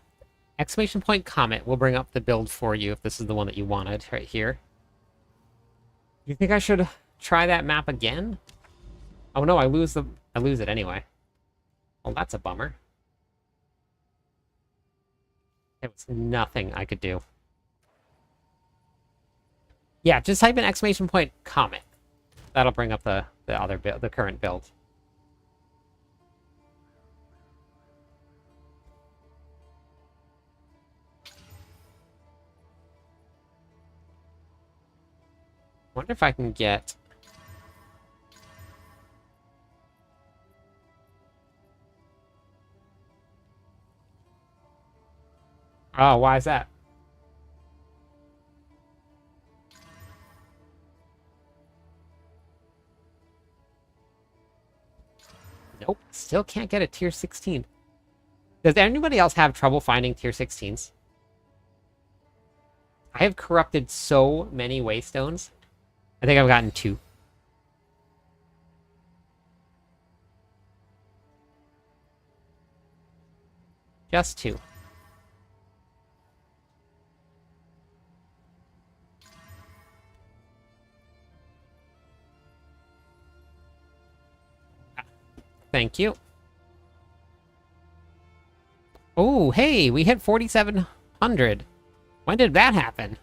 Exclamation point comment will bring up the build for you if this is the one that you wanted right here. You think I should try that map again? Oh no, I lose it anyway. Well, that's a bummer. There was nothing I could do. Yeah, just type in exclamation point comment. That'll bring up the other build, the current build. Wonder if I can get... Oh, why is that? Nope, still can't get a tier 16. Does anybody else have trouble finding tier 16s? I have corrupted so many waystones. I think I've gotten 2. Just 2. Thank you. Oh, hey, we hit 4,700. When did that happen?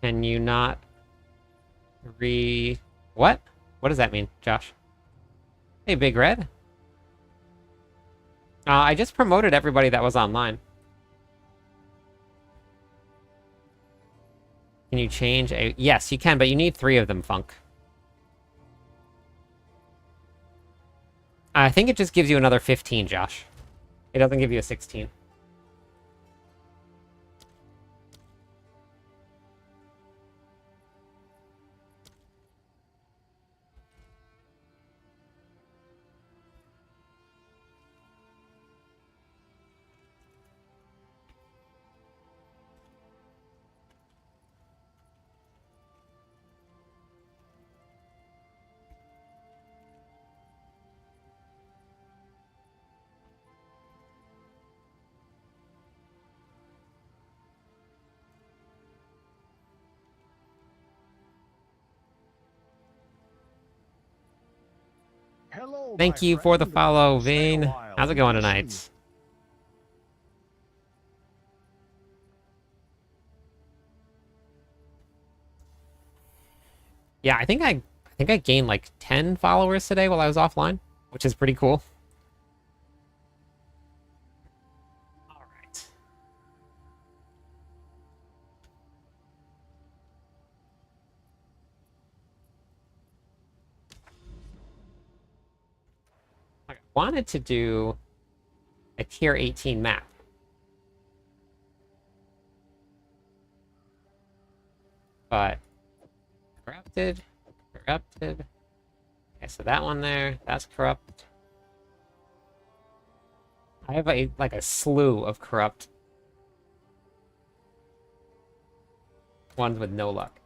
Can you not What? What does that mean, Josh? Hey, Big Red. I just promoted everybody that was online. Can you change a... Yes, you can, but you need 3 of them, Funk. I think it just gives you another 15, Josh. It doesn't give you a 16. Hello, Thank my you for the friend. follow, Stay a Vane. while How's it and going listen. tonight? Yeah, I think I gained like 10 followers today while I was offline, which is pretty cool. All right. I wanted to do a tier 18 map. But corrupted. Okay, so that one there, that's corrupt. I have like a slew of corrupt ones with no luck.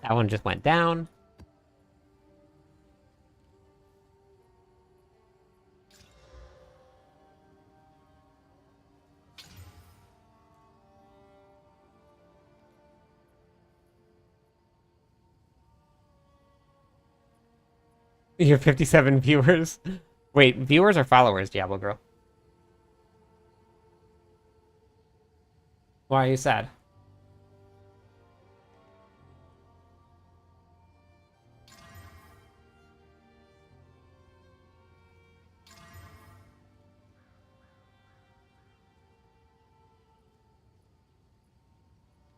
That one just went down. You're 57 viewers. Wait, viewers or followers, Diablo Girl? Why are you sad?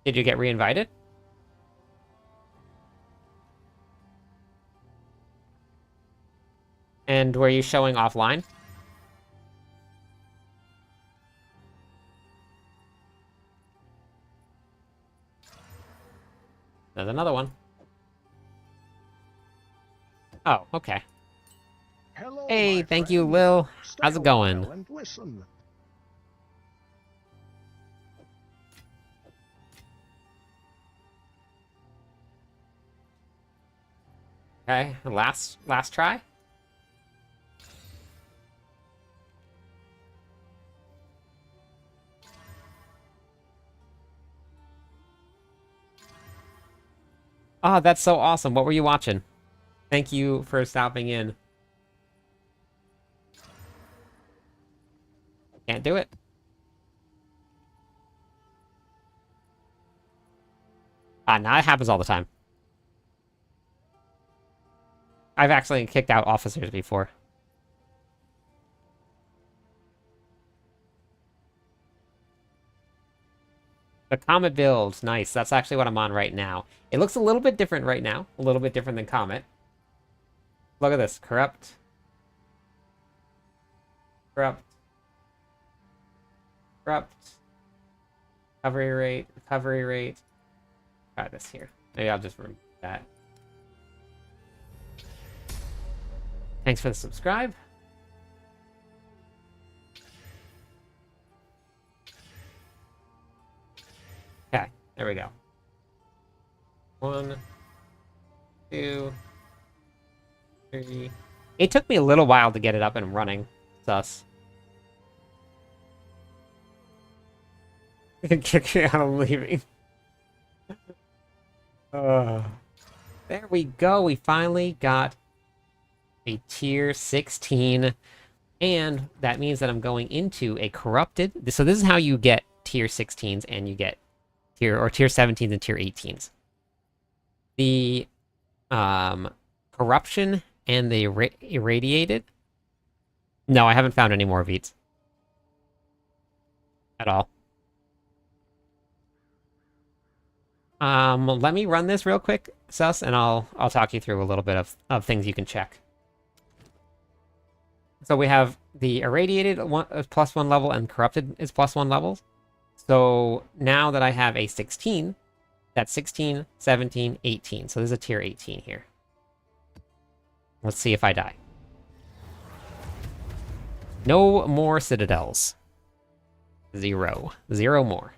Did you get reinvited? And were you showing offline? There's another one. Oh, okay. Hello, Hey, my thank you, friend. Lil. Stay How's a it going? while and listen. Okay, last try. Oh, that's so awesome. What were you watching? Thank you for stopping in. Can't do it. Ah, now it happens all the time. I've actually kicked out officers before. The Comet build, nice. That's actually what I'm on right now. It looks a little bit different right now. A little bit different than Comet. Look at this. Corrupt. Corrupt. Corrupt. Recovery rate. Recovery rate. Try this here. Maybe I'll just remove that. Thanks for the subscribe. Okay, there we go. 1, 2, 3. It took me a little while to get it up and running. Sus. Kick me out, I'm leaving. There we go. We finally got a tier 16. And that means that I'm going into a corrupted. So this is how you get tier 16s and you get tier 17s and tier 18s. The corruption and the irradiated. No, I haven't found any more Veets. At all. Let me run this real quick, Sus, and I'll talk you through a little bit of things you can check. So we have the irradiated +1 level and corrupted is +1 levels. So now that I have a 16, that's 16, 17, 18. So there's a tier 18 here. Let's see if I die. No more citadels. 0. 0 more.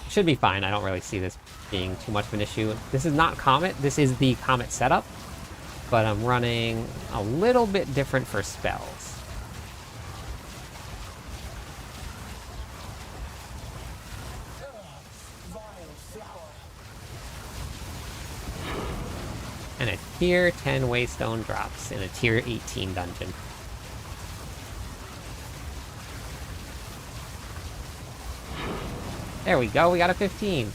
Should be fine. I don't really see this being too much of an issue. This is not Comet. This is the Comet setup. But I'm running a little bit different for spells. And a tier 10 Waystone drops in a tier 18 dungeon. There we go, we got a 15.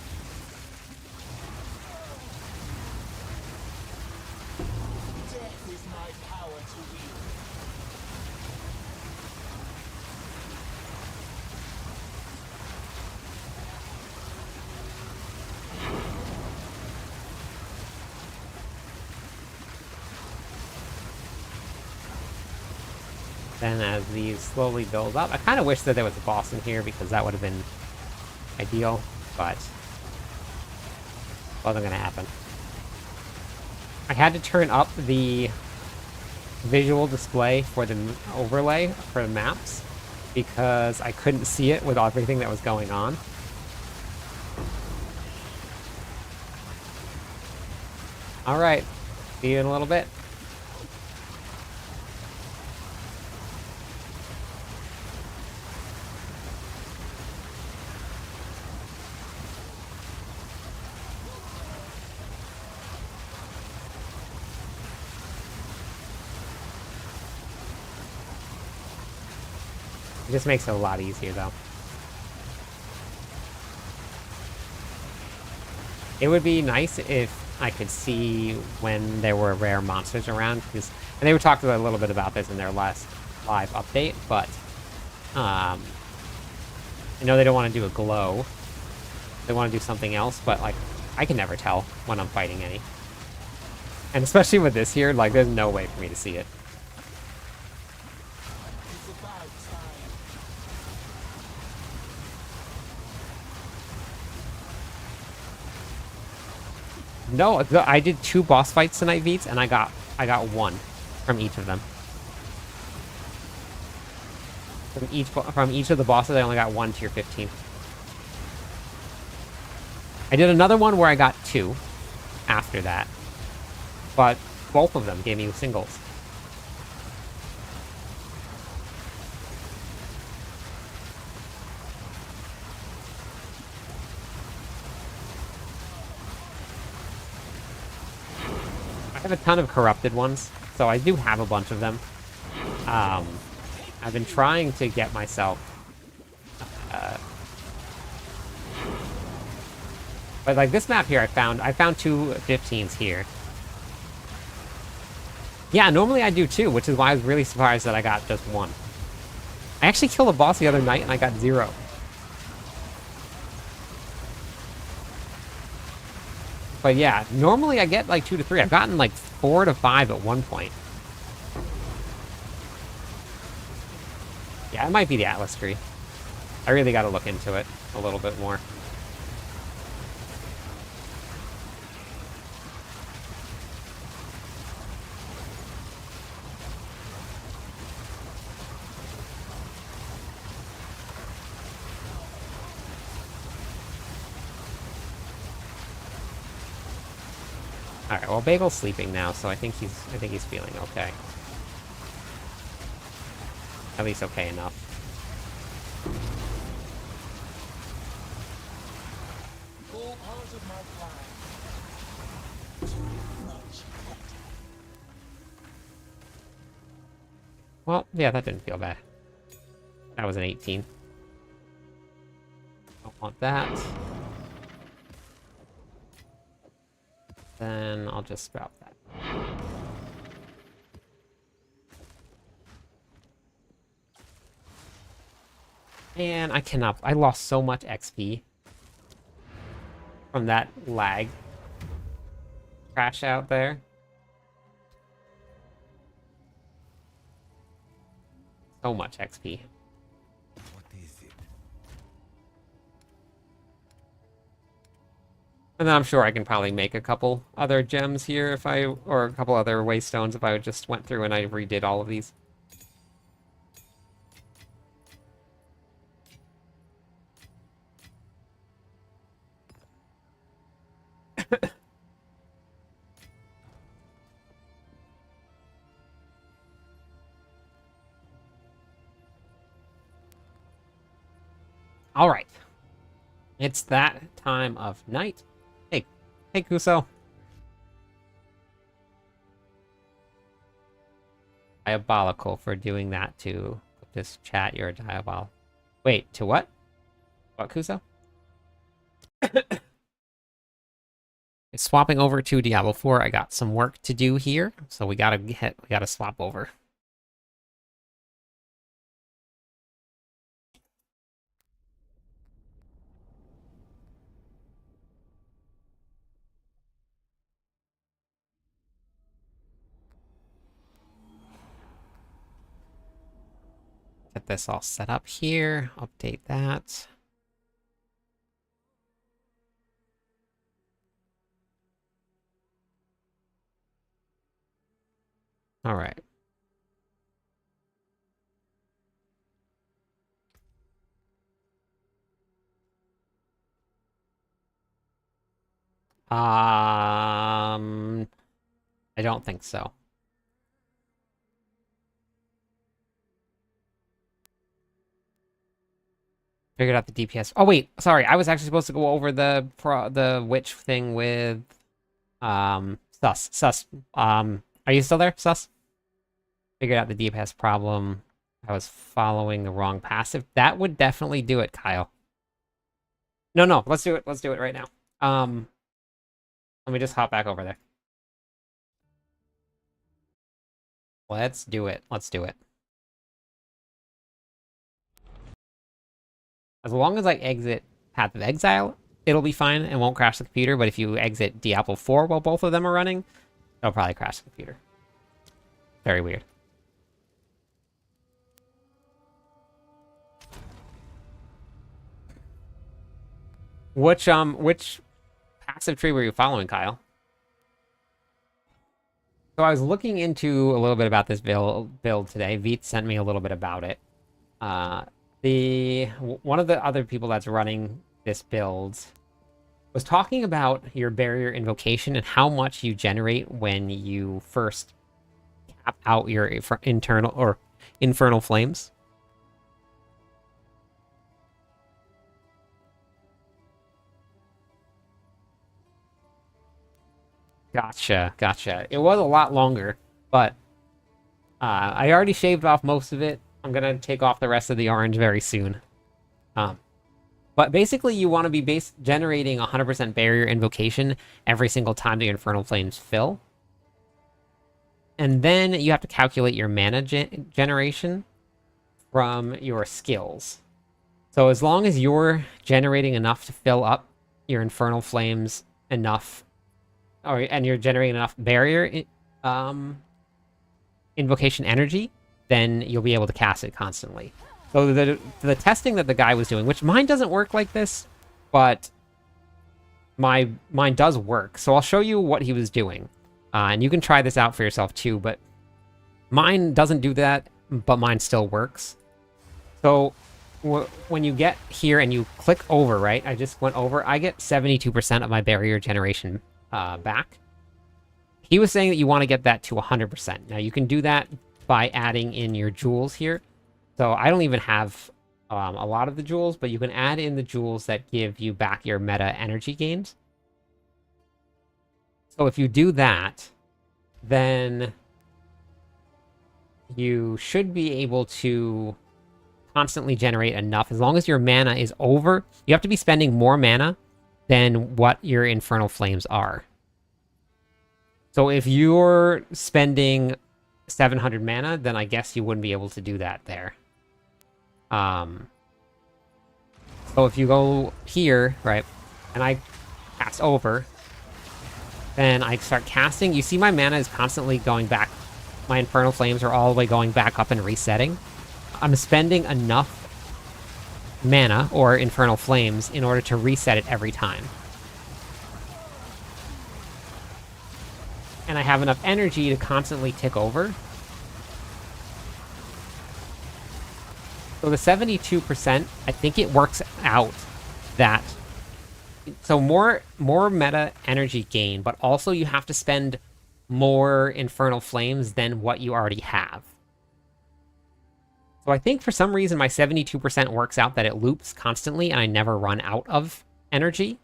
Death is my power to wield. Then as these slowly build up, I kind of wish that there was a boss in here because that would have been ideal, but wasn't gonna happen. I had to turn up the visual display for the overlay for the maps because I couldn't see it with everything that was going on. Alright, see you in a little bit. It just makes it a lot easier, though. It would be nice if I could see when there were rare monsters around, because and they were talking a little bit about this in their last live update, but I know they don't want to do a glow. They want to do something else, but like I can never tell when I'm fighting any. And especially with this here, like there's no way for me to see it. It's about time. No, I did 2 boss fights tonight, Veets, and I got 1 from each of them. From each of the bosses, I only got 1 tier 15. I did another one where I got 2, after that. But both of them gave me singles. I have a ton of corrupted ones, so I do have a bunch of them. I've been trying to get myself... but like this map here, I found two 15s here. Yeah, normally I do too, which is why I was really surprised that I got just one. I actually killed a boss the other night and I got 0. But yeah, normally I get like 2 to 3. I've gotten like 4 to 5 at one point. Yeah, it might be the Atlas tree. I really got to look into it a little bit more. All right, well, Bagel's sleeping now, so I think he's feeling okay. At least okay enough. All part of my plan. Too much better. Well, yeah, that didn't feel bad. That was an 18. Don't want that. Then I'll just scrap that. And I lost so much XP from that lag crash out there. So much XP. What is it? And then I'm sure I can probably make a couple other gems here or a couple other waystones if I just went through and I redid all of these. All right. It's that time of night. Hey, Kuso. Diabolical for doing that to this chat. You're a diabolical. Wait, to what? What, Kuso? Swapping over to Diablo 4. I got some work to do here, so we gotta swap over. Get this all set up here. Update that. All right. I don't think so. Figured out the DPS. Oh wait, sorry. I was actually supposed to go over the witch thing with Sus. Are you still there, Sus? Figured out the DPS problem. I was following the wrong passive. That would definitely do it, Kyle. No, let's do it. Let's do it right now. Let me just hop back over there. Let's do it. Let's do it. As long as I exit Path of Exile, it'll be fine and won't crash the computer, but if you exit Diablo 4 while both of them are running, it'll probably crash the computer. Very weird. Which passive tree were you following, Kyle? So I was looking into a little bit about this build today. Veet sent me a little bit about it. One of the other people that's running this build was talking about your barrier invocation and how much you generate when you first cap out your internal or infernal flames. Gotcha, gotcha. It was a lot longer, but I already shaved off most of it. I'm gonna take off the rest of the orange very soon. But basically, you want to be generating 100% barrier invocation every single time the infernal flames fill. And then you have to calculate your mana generation from your skills. So as long as you're generating enough to fill up your infernal flames enough, and you're generating enough barrier invocation energy, then you'll be able to cast it constantly. So the testing that the guy was doing, which mine doesn't work like this, but mine does work. So I'll show you what he was doing. And you can try this out for yourself too, but mine doesn't do that, but mine still works. So when you get here and you click over, right? I just went over, I get 72% of my barrier generation back. He was saying that you want to get that to 100%. Now you can do that by adding in your jewels here. So I don't even have a lot of the jewels, but you can add in the jewels that give you back your meta energy gains. So if you do that, then you should be able to constantly generate enough. As long as your mana is over, you have to be spending more mana than what your infernal flames are. So if you're spending 700 mana, then I guess you wouldn't be able to do that there. So if you go here, right, and I pass over, then I start casting. You see my mana is constantly going back. My infernal flames are all the way going back up and resetting. I'm spending enough mana or infernal flames in order to reset it every time. And I have enough energy to constantly tick over. So the 72%, I think it works out that... So more meta energy gain, but also you have to spend more infernal flames than what you already have. So I think for some reason my 72% works out that it loops constantly and I never run out of energy.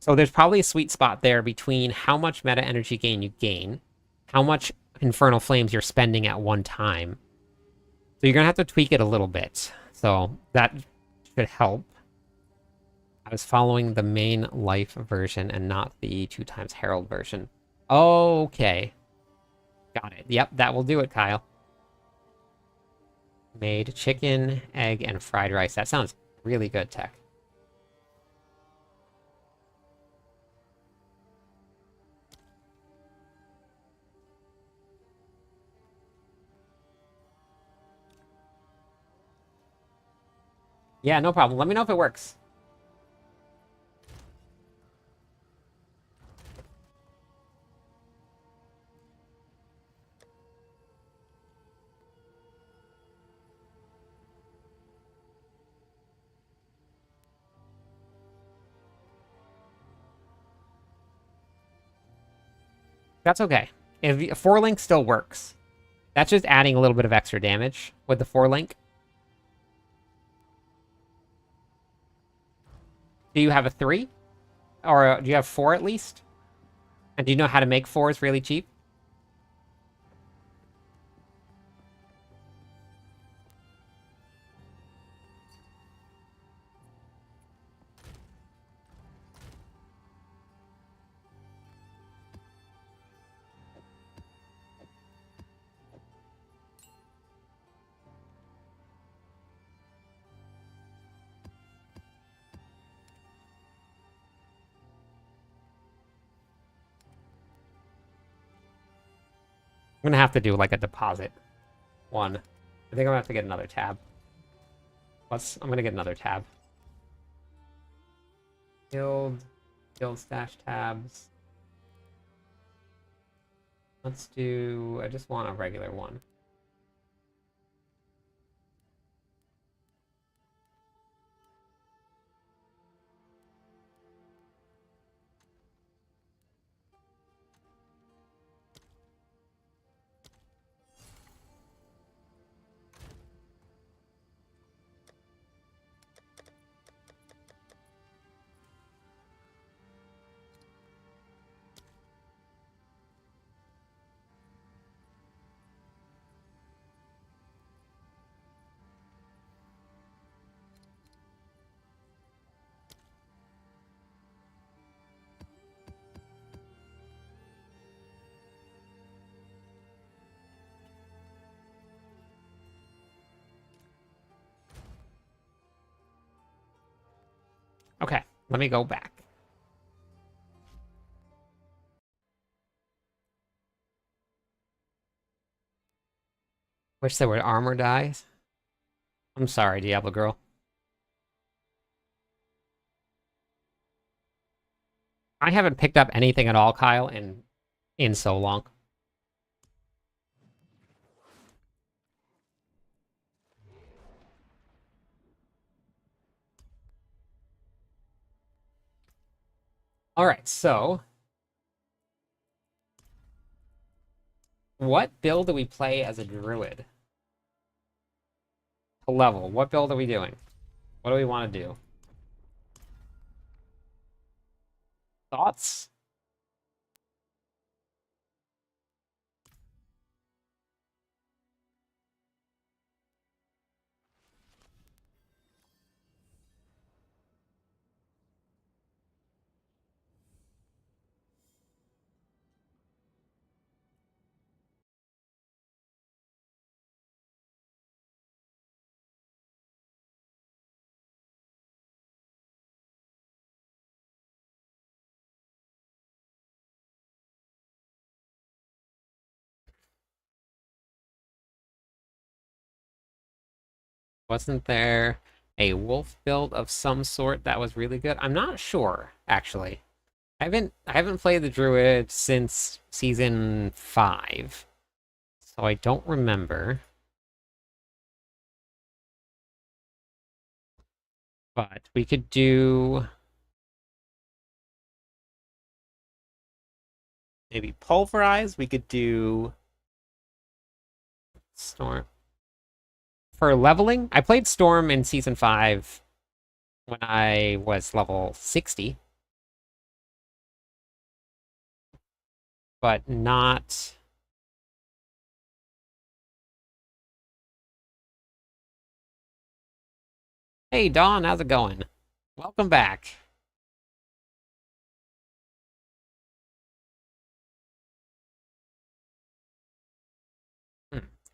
So there's probably a sweet spot there between how much meta energy gain you gain, how much infernal flames you're spending at one time. So you're going to have to tweak it a little bit. So that should help. I was following the main life version and not the 2x Herald version. Okay. Got it. Yep, that will do it, Kyle. Made chicken, egg, and fried rice. That sounds really good, Tech. Yeah, no problem. Let me know if it works. That's okay. If 4-link still works. That's just adding a little bit of extra damage with the 4-link. Do you have a 3? Or do you have 4 at least? And do you know how to make 4s really cheap? I'm gonna have to do like a deposit one. I think I'm gonna have to get another tab. I'm gonna get another tab. Guild stash tabs. Let's do, I just want a regular one. Okay, let me go back. Wish there were armor dies. I'm sorry, Diablo girl. I haven't picked up anything at all, Kyle, in so long. All right, so what build do we play as a druid? To level. What build are we doing? What do we want to do? Thoughts? Wasn't there a wolf build of some sort that was really good? I'm not sure, actually. I haven't played the druid since season 5, so I don't remember. But we could do maybe pulverize. We could do storm. For leveling, I played Storm in Season 5 when I was level 60. But not... Hey, Dawn, how's it going? Welcome back.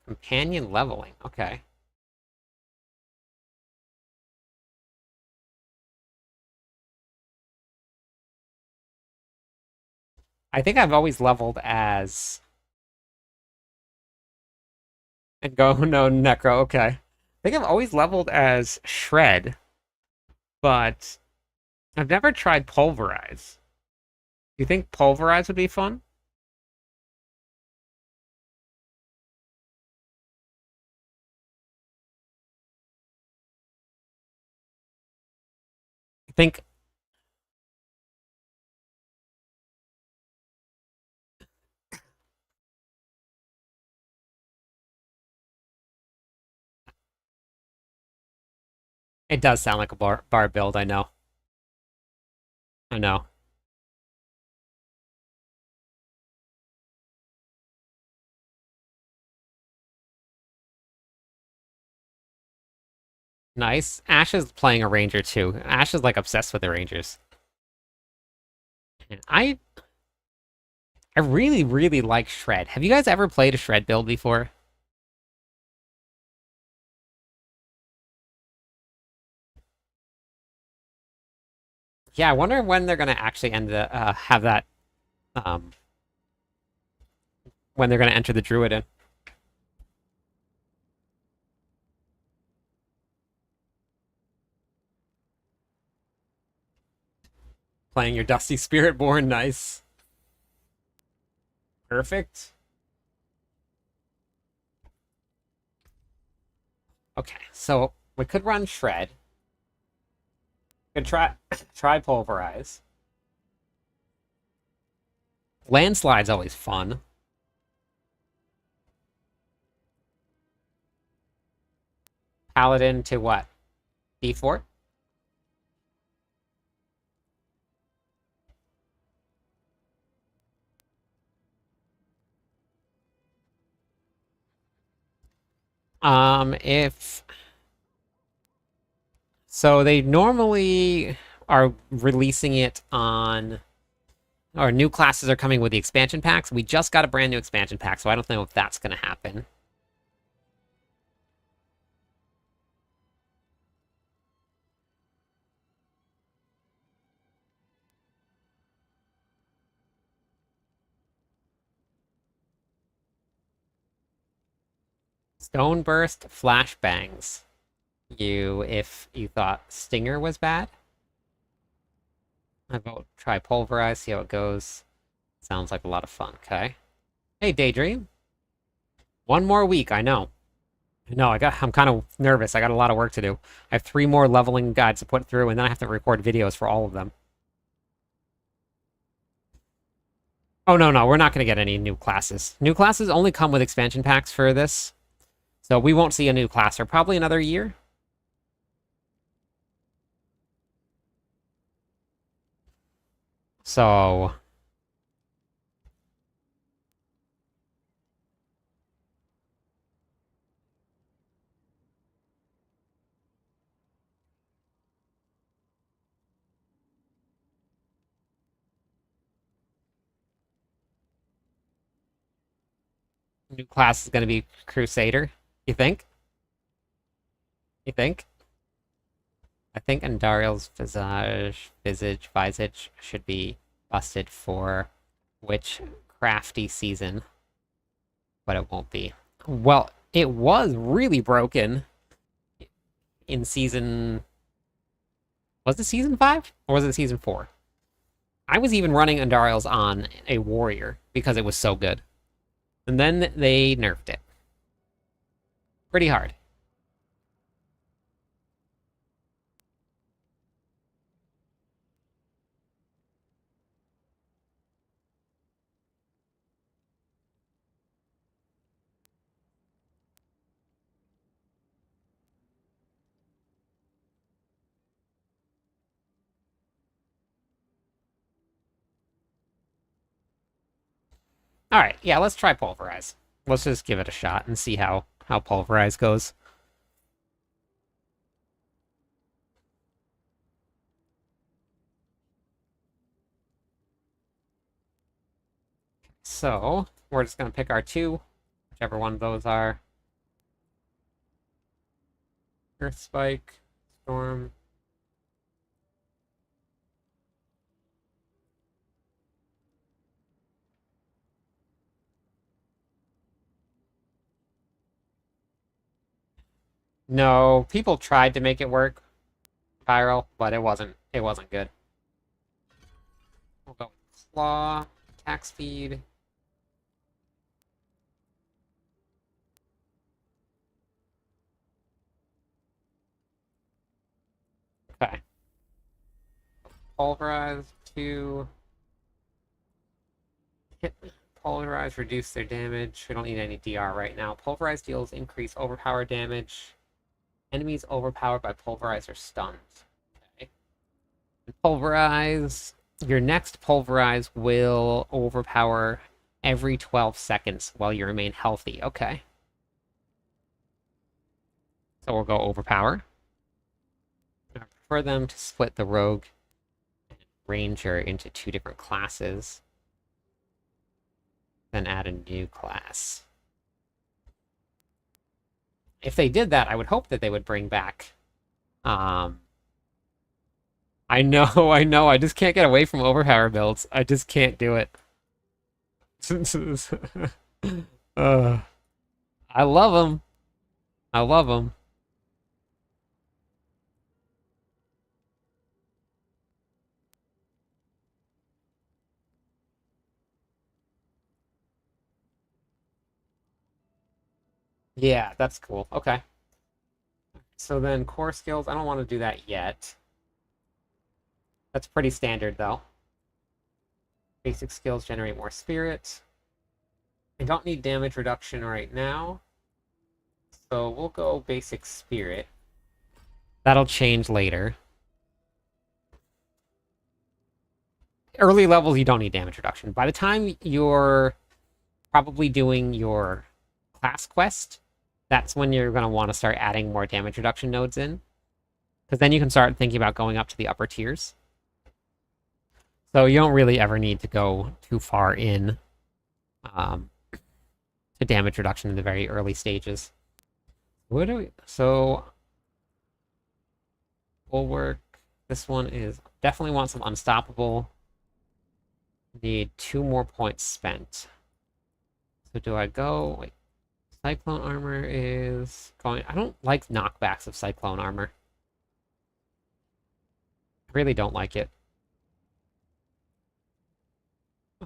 Companion leveling, okay. I think I've always leveled as... And go, no, Necro, okay. I think I've always leveled as Shred, but I've never tried Pulverize. You think Pulverize would be fun? I think it does sound like a bar build, I know. I know. Nice. Ash is playing a ranger too. Ash is like obsessed with the rangers. And I really, really like Shred. Have you guys ever played a Shred build before? Yeah, I wonder when they're gonna actually end the have that um when they're gonna enter the druid in. Playing your Dusty Spiritborn, nice. Perfect. Okay, so we could run Shred. We could try Pulverize. Landslide's always fun. Paladin to what? D4? If so, they normally are releasing it on, or new classes are coming with the expansion packs. We just got a brand new expansion pack, so I don't know if that's going to happen. Stone Burst Flashbangs. If you thought Stinger was bad. I vote try Pulverize, see how it goes. Sounds like a lot of fun, okay? Hey, Daydream. One more week, I know. No, I'm kind of nervous. I got a lot of work to do. I have 3 more leveling guides to put through, and then I have to record videos for all of them. Oh, no, we're not going to get any new classes. New classes only come with expansion packs for this. So we won't see a new class for probably another year. So... new class is going to be Crusader. You think? You think? I think Andariel's Visage should be busted for which crafty season, but it won't be. Well, it was really broken in season... Was it season 5? Or was it season 4? I was even running Andariel's on a warrior because it was so good. And then they nerfed it. Pretty hard. Alright, yeah, let's try Pulverize. Let's just give it a shot and see how Pulverize goes. So, we're just going to pick our 2, whichever one of those are. Earth Spike, Storm. No, people tried to make it work, Viral, but it wasn't good. We'll go with Claw, attack speed. Okay. Pulverize 2. Hit Pulverize, reduce their damage. We don't need any DR right now. Pulverize deals increase overpower damage. Enemies overpowered by Pulverize are stunned. Okay. Pulverize. Your next Pulverize will overpower every 12 seconds while you remain healthy. Okay. So we'll go Overpower. I prefer them to split the Rogue and Ranger into 2 different classes. Then add a new class. If they did that, I would hope that they would bring back... I know, I just can't get away from overpower builds. I just can't do it. I love them. I love them. Yeah, that's cool. Okay. So then core skills, I don't want to do that yet. That's pretty standard, though. Basic skills generate more spirit. I don't need damage reduction right now. So we'll go basic spirit. That'll change later. Early levels, you don't need damage reduction. By the time you're probably doing your class quest, that's when you're going to want to start adding more damage reduction nodes in. Because then you can start thinking about going up to the upper tiers. So you don't really ever need to go too far in to damage reduction in the very early stages. What do we... So... Bulwark. This one is... Definitely want some Unstoppable. Need 2 more points spent. So do I go... Wait. Cyclone armor is going... I don't like knockbacks of Cyclone armor. I really don't like it.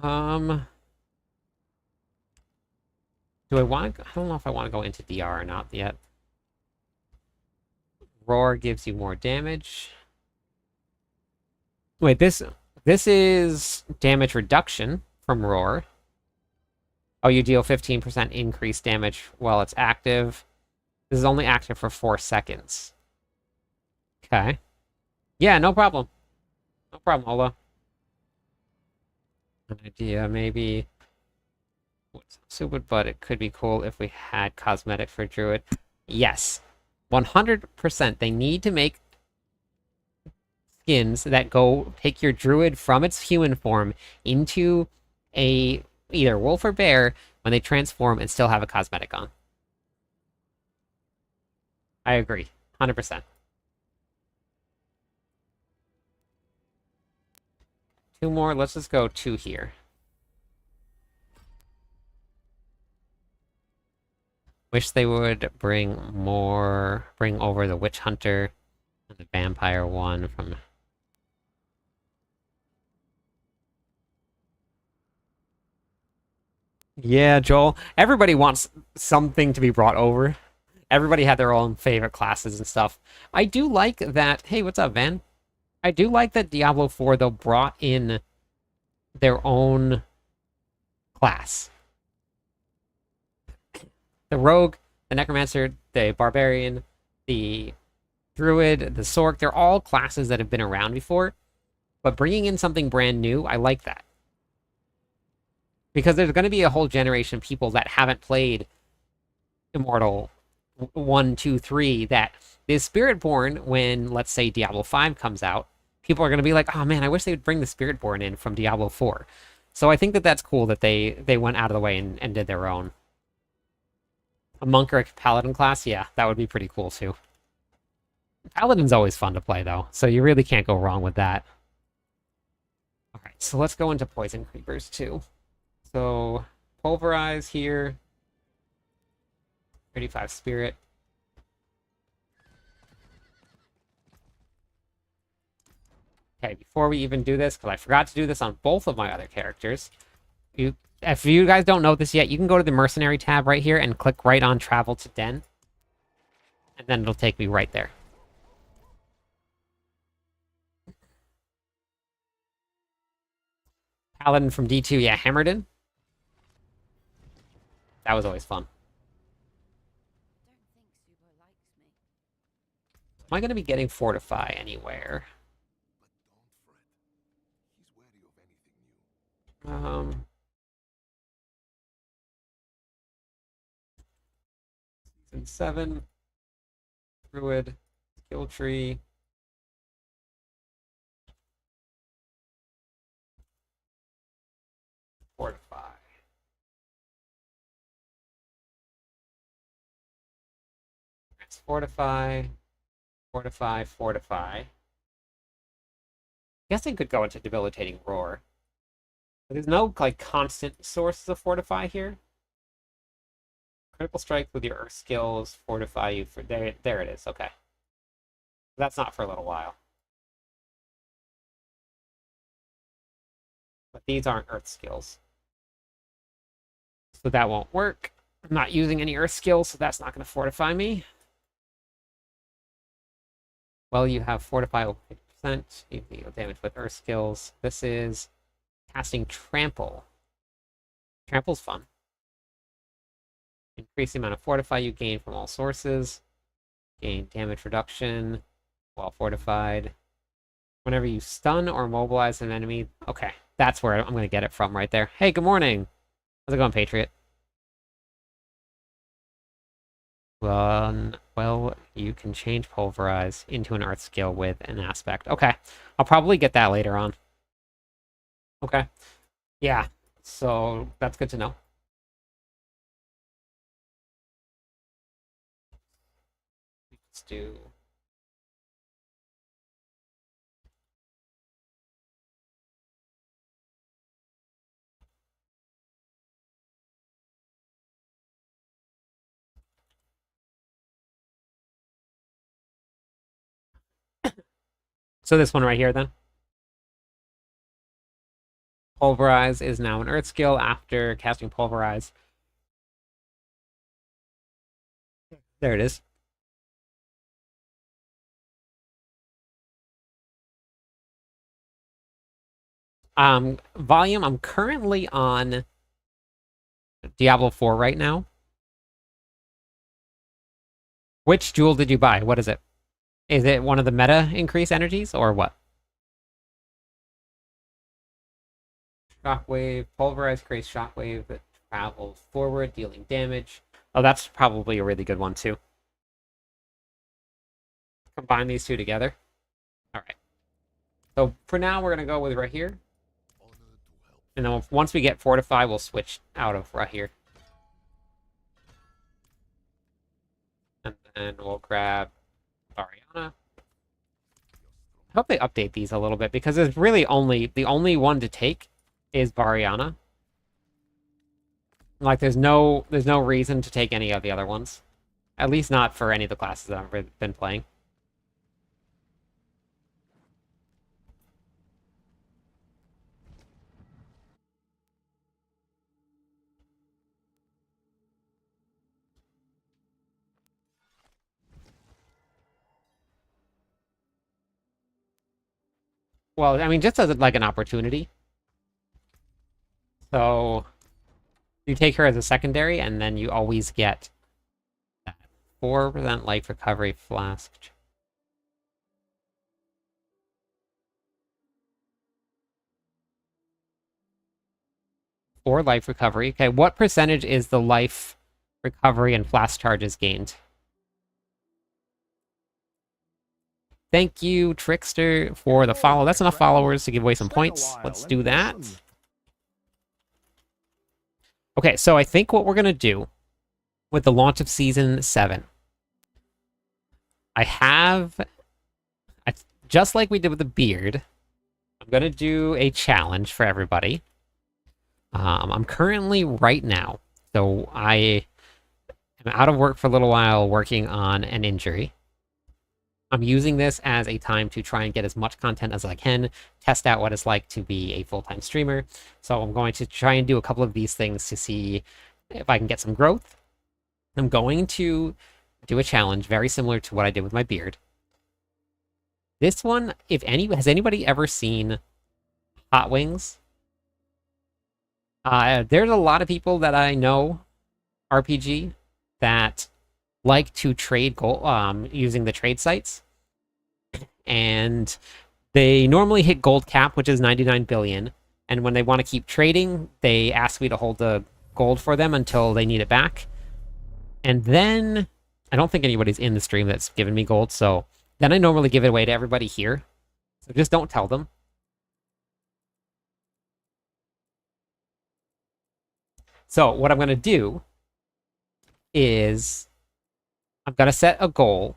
Do I want to... I don't know if I want to go into DR or not yet. Roar gives you more damage. Wait, this is damage reduction from Roar. Oh, you deal 15% increased damage while it's active. This is only active for 4 seconds. Okay. Yeah, no problem. No problem, Ola. An idea, maybe... What's stupid, but it could be cool if we had cosmetic for Druid. Yes. 100%. They need to make skins that go take your Druid from its human form into a either wolf or bear when they transform and still have a cosmetic on. I agree. 100%. 2 more. Let's just go 2 here. Wish they would bring over the Witch Hunter and the Vampire one from... Yeah, Joel. Everybody wants something to be brought over. Everybody had their own favorite classes and stuff. I do like that... Hey, what's up, Van? I do like that Diablo 4, though, brought in their own class. The Rogue, the Necromancer, the Barbarian, the Druid, the Sorc, they're all classes that have been around before. But bringing in something brand new, I like that. Because there's going to be a whole generation of people that haven't played Immortal 1, 2, 3, that is Spiritborn when, let's say, Diablo 5 comes out. People are going to be like, oh man, I wish they would bring the Spiritborn in from Diablo 4. So I think that that's cool that they went out of the way and did their own. A monk or a paladin class? Yeah, that would be pretty cool too. Paladin's always fun to play though, so you really can't go wrong with that. Alright, so let's go into Poison Creepers too. So, Pulverize here. 35 Spirit. Okay, before we even do this, because I forgot to do this on both of my other characters, if you guys don't know this yet, you can go to the Mercenary tab right here and click right on Travel to Den. And then it'll take me right there. Paladin from D2, yeah, Hammerden. That was always fun. Am I going to be getting Fortify anywhere? Season 7. Druid. Skill tree. Fortify. Let's fortify. Fortify, fortify. Guessing could go into Debilitating Roar. But there's no like constant sources of fortify here. Critical strike with your earth skills fortify you for there it is, okay. That's not for a little while. But these aren't earth skills. So that won't work. I'm not using any earth skills, so that's not going to fortify me. Well, you have fortify over 50%. You deal damage with earth skills. This is casting Trample. Trample's fun. Increase the amount of fortify you gain from all sources. Gain damage reduction while fortified. Whenever you stun or mobilize an enemy. Okay, that's where I'm going to get it from right there. Hey, good morning. How's it going, Patriot? Well, you can change Pulverize into an Earth skill with an aspect. Okay, I'll probably get that later on. Okay, yeah, so that's good to know. Let's do... So this one right here, then. Pulverize is now an Earth skill after casting Pulverize. There it is. Volume, I'm currently on Diablo 4 right now. Which jewel did you buy? What is it? Is it one of the meta increase energies or what? Shockwave, Pulverize creates Shockwave that travels forward, dealing damage. Oh, that's probably a really good one too. Combine these two together. Alright. So for now, we're going to go with right here. And then once we get Fortify, we'll switch out of right here. And then we'll grab Ariana. I hope they update these a little bit because there's really the only one to take is Variana. Like there's no reason to take any of the other ones. At least not for any of the classes that I've been playing. Well, I mean, just as like an opportunity. So you take her as a secondary, and then you always get that 4% life recovery flask. Or life recovery. Okay, what percentage is the life recovery and flask charges gained? Thank you, Trickster, for the follow. That's enough followers to give away some points. Let's do that. Okay, so I think what we're going to do with the launch of Season 7, just like we did with the beard, I'm going to do a challenge for everybody. I'm currently, right now, so I am out of work for a little while working on an injury. I'm using this as a time to try and get as much content as I can, test out what it's like to be a full-time streamer. So I'm going to try and do a couple of these things to see if I can get some growth. I'm going to do a challenge very similar to what I did with my beard. This one, has anybody ever seen Hot Wings? There's a lot of people that I know, RPG, that like to trade gold using the trade sites. And they normally hit gold cap, which is 99 billion. And when they want to keep trading, they ask me to hold the gold for them until they need it back. And then, I don't think anybody's in the stream that's given me gold, so then I normally give it away to everybody here. So just don't tell them. So what I'm going to do is I'm going to set a goal.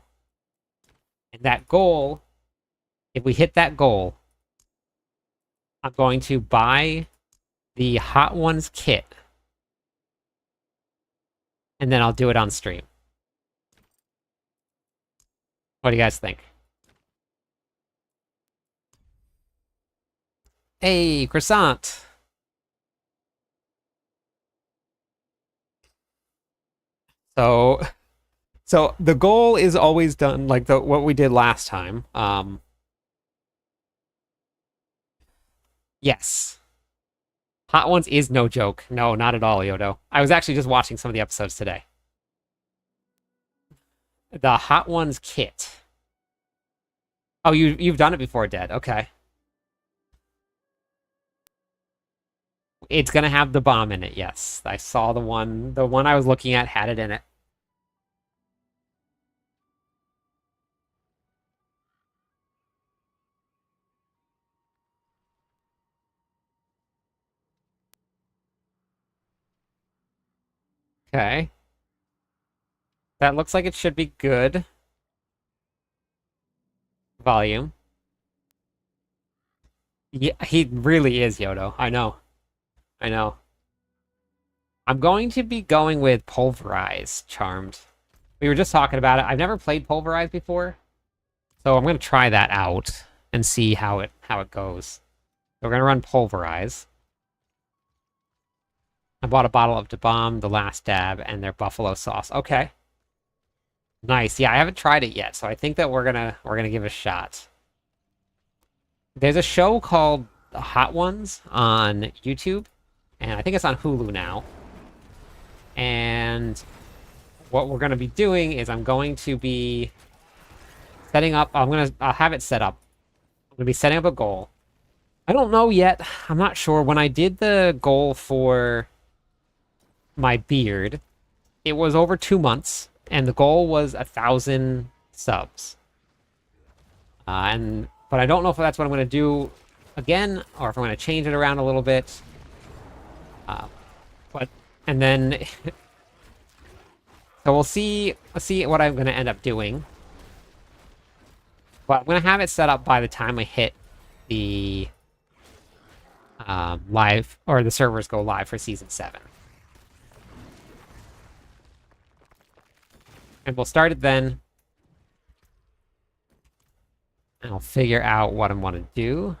And that goal, if we hit that goal, I'm going to buy the Hot Ones kit. And then I'll do it on stream. What do you guys think? Hey, croissant. So the goal is always done like what we did last time. Yes. Hot Ones is no joke. No, not at all, Yodo. I was actually just watching some of the episodes today. The Hot Ones kit. Oh, you've done it before, Dead. Okay. It's gonna have the bomb in it, yes. I saw the one I was looking at had it in it. Okay. That looks like it should be good. Volume. Yeah, he really is, Yodo. I know. I know. I'm going to be going with Pulverize, Charmed. We were just talking about it. I've never played Pulverize before, so I'm going to try that out and see how it goes. So we're gonna run Pulverize. I bought a bottle of Da Bomb, the Last Dab, and their buffalo sauce. Okay. Nice. Yeah, I haven't tried it yet, so I think that we're gonna give it a shot. There's a show called Hot Ones on YouTube, and I think it's on Hulu now. And what we're gonna be doing is I'm going to be setting up. I'll have it set up. I'm gonna be setting up a goal. I don't know yet. I'm not sure. When I did the goal for my beard, it was over 2 months, and the goal was 1,000 subs. But I don't know if that's what I'm going to do again, or if I'm going to change it around a little bit. And then, so we'll see what I'm going to end up doing. But I'm going to have it set up by the time I hit the live, or the servers go live for Season 7. And we'll start it then. And I'll figure out what I want to do.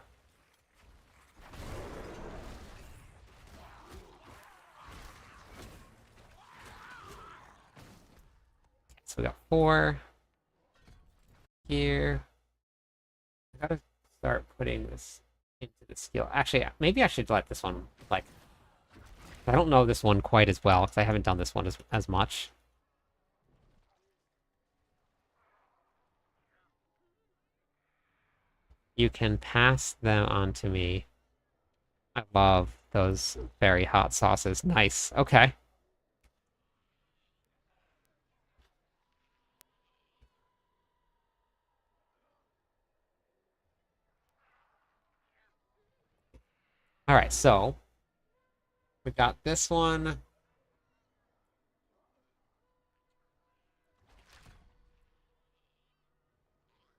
So we got 4 here. I gotta start putting this into the skill. Actually, maybe I should let this one, like, I don't know this one quite as well, because I haven't done this one as much. You can pass them on to me. I love those very hot sauces. Nice. Okay. All right, so we got this one.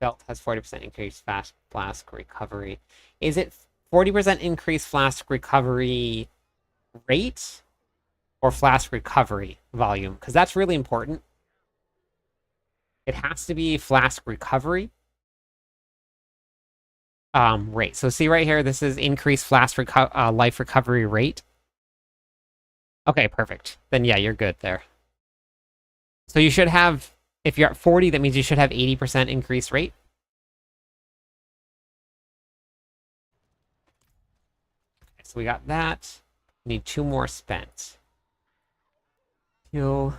Belt has 40% increased flask recovery. Is it 40% increased flask recovery rate or flask recovery volume? Because that's really important. It has to be flask recovery rate. So see right here, this is increased flask life recovery rate. Okay, perfect. Then yeah, you're good there. So you should have, if you're at 40, that means you should have 80% increased rate. Okay, so we got that. Need 2 more spent. Heal.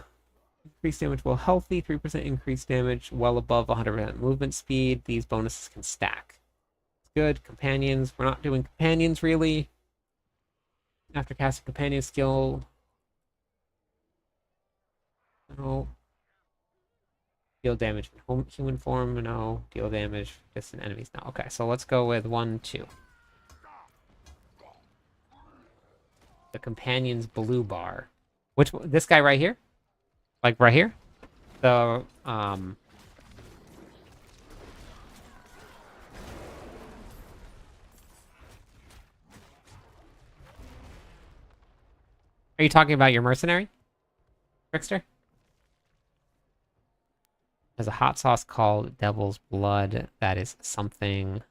Increased damage while healthy. 3% increased damage well above 100% movement speed. These bonuses can stack. It's good. Companions. We're not doing companions really. After casting companion skill. No. Deal damage in human form, no. Deal damage distant enemies, no. Okay, so let's go with 1, 2. The companion's blue bar. This guy right here? Like right here? The, Are you talking about your mercenary? Trickster? There's a hot sauce called Devil's Blood. That is something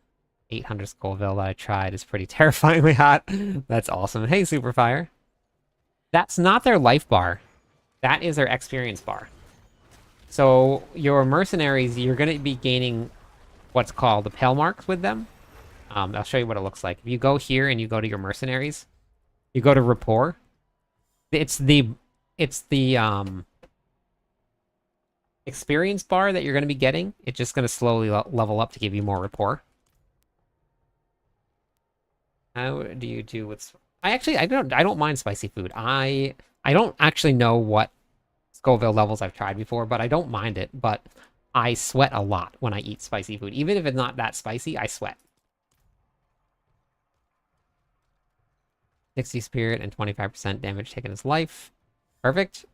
800 Scoville that I tried. Is pretty terrifyingly hot. That's awesome. Hey, Superfire. That's not their life bar. That is their experience bar. So your mercenaries, you're going to be gaining what's called the pale marks with them. I'll show you what it looks like. If you go here and you go to your mercenaries, you go to rapport. It's the experience bar that you're going to be getting. It's just going to slowly level up to give you more rapport. How do you do with... I don't mind spicy food. I don't actually know what Scoville levels I've tried before, but I don't mind it. But I sweat a lot when I eat spicy food. Even if it's not that spicy, I sweat. 60 spirit and 25% damage taken as life. Perfect.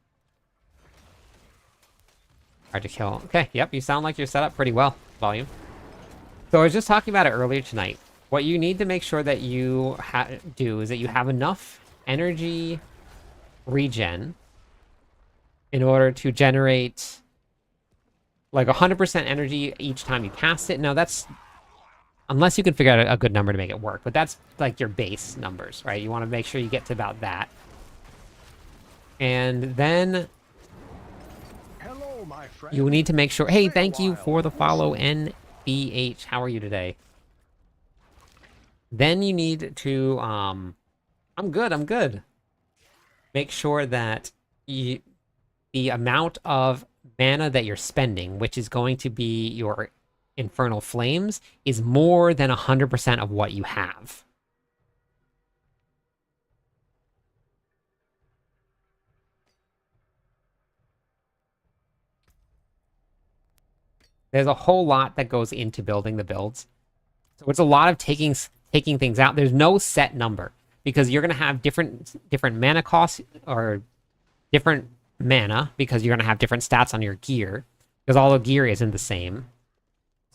Hard to kill. Okay, yep, you sound like you're set up pretty well, Volume. So I was just talking about it earlier tonight. What you need to make sure that you do is that you have enough energy regen in order to generate like 100% energy each time you cast it. Now that's Unless you can figure out a good number to make it work. But that's like your base numbers, right? You want to make sure you get to about that. And then Hello, my friend. you need to make sure... Hey, Stay a thank you while for the and follow, listen. NBH. How are you today? Then you need to... I'm good. Make sure that the amount of mana that you're spending, which is going to be your Infernal Flames, is more than 100% of what you have. There's a whole lot that goes into building the builds. So it's a lot of taking things out. There's no set number because you're going to have different mana costs or different mana because you're going to have different stats on your gear because all the gear isn't the same.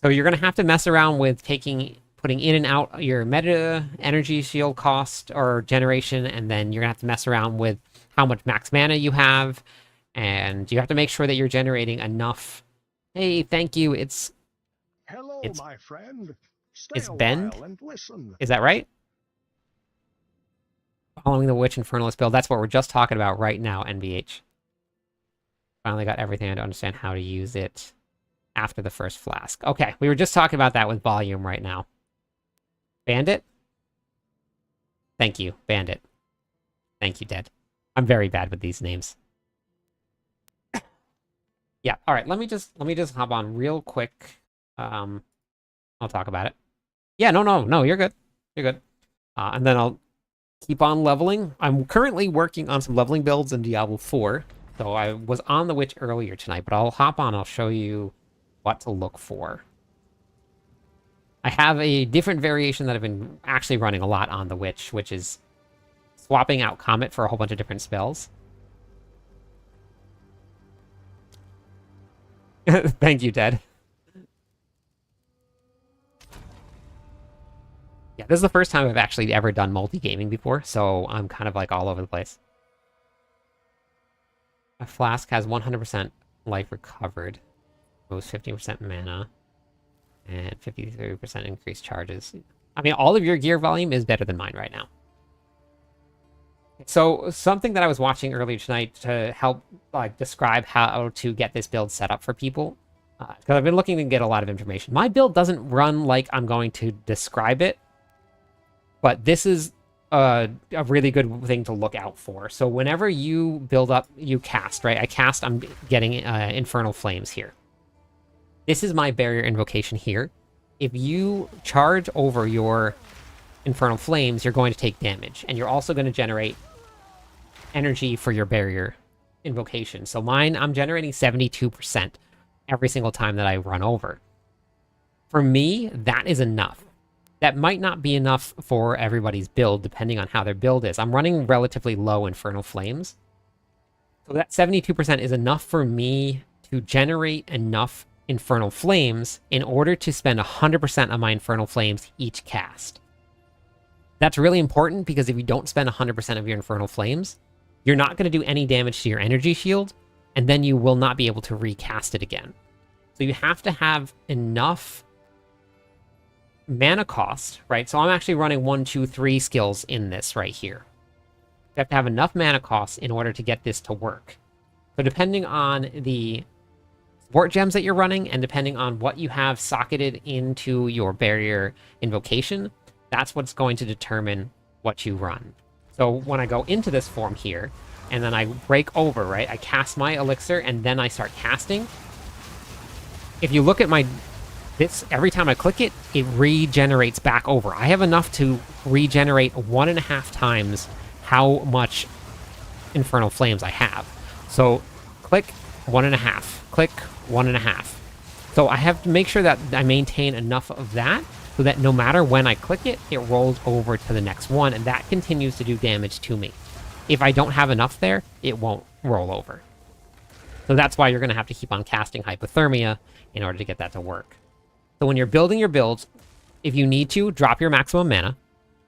So you're going to have to mess around with putting in and out your meta energy shield cost or generation, and then you're going to have to mess around with how much max mana you have, and you have to make sure that you're generating enough. Hey, thank you. Hello, It's- my friend. Stay it's a Bend? while and listen. Is that right? Following the Witch Infernalist build. That's what we're just talking about right now, NBH. Finally got everything. I don't understand how to use it after the first flask. Okay, we were just talking about that with volume right now. Bandit? Thank you, Bandit. Thank you, Dead. I'm very bad with these names. Yeah, all right, let me just hop on real quick. I'll talk about it. Yeah, no, you're good. You're good. And then I'll keep on leveling. I'm currently working on some leveling builds in Diablo 4. So I was on the Witch earlier tonight, but I'll hop on. I'll show you what to look for. I have a different variation that I've been actually running a lot on the Witch, which is swapping out Comet for a whole bunch of different spells. Thank you, Ted. Yeah, this is the first time I've actually ever done multi-gaming before, so I'm kind of like all over the place. A flask has 100% life recovered, moves 15% mana, and 53% increased charges. I mean, all of your gear volume is better than mine right now. So something that I was watching earlier tonight to help describe how to get this build set up for people, because I've been looking to get a lot of information. My build doesn't run like I'm going to describe it, but this is a really good thing to look out for. So whenever you build up, you cast, right? I cast, I'm getting Infernal Flames here. This is my barrier invocation here. If you charge over your Infernal Flames, you're going to take damage, and you're also going to generate energy for your barrier invocation. So mine, I'm generating 72% every single time that I run over. For me, that is enough. That might not be enough for everybody's build, depending on how their build is. I'm running relatively low Infernal Flames. So that 72% is enough for me to generate enough Infernal Flames in order to spend 100% of my Infernal Flames each cast. That's really important because if you don't spend 100% of your Infernal Flames, you're not going to do any damage to your energy shield, and then you will not be able to recast it again. So you have to have enough mana cost, right? So I'm actually running 1, 2, 3 skills in this right here. You have to have enough mana costs in order to get this to work. So depending on the support gems that you're running, and depending on what you have socketed into your barrier invocation, that's what's going to determine what you run. So when I go into this form here, and then I break over, right? I cast my elixir, and then I start casting. If you look at this, every time I click it, it regenerates back over. I have enough to regenerate 1.5 times how much Infernal Flames I have. So click 1.5, click 1.5. So I have to make sure that I maintain enough of that so that no matter when I click it, it rolls over to the next one, and that continues to do damage to me. If I don't have enough there, it won't roll over. So that's why you're going to have to keep on casting Hypothermia in order to get that to work. So when you're building your builds, if you need to, drop your maximum mana.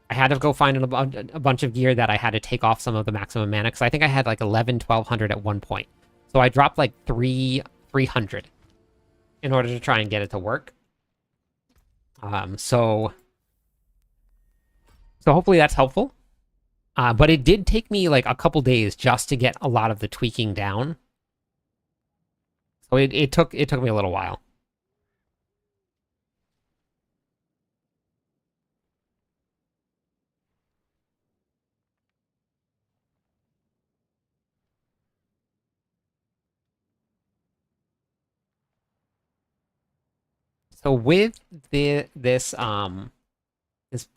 I had to go find a bunch of gear that I had to take off some of the maximum mana, because I think I had like 1,100 at one point. So I dropped like 300 in order to try and get it to work. So hopefully that's helpful. But it did take me like a couple days just to get a lot of the tweaking down. So it took me a little while. So with this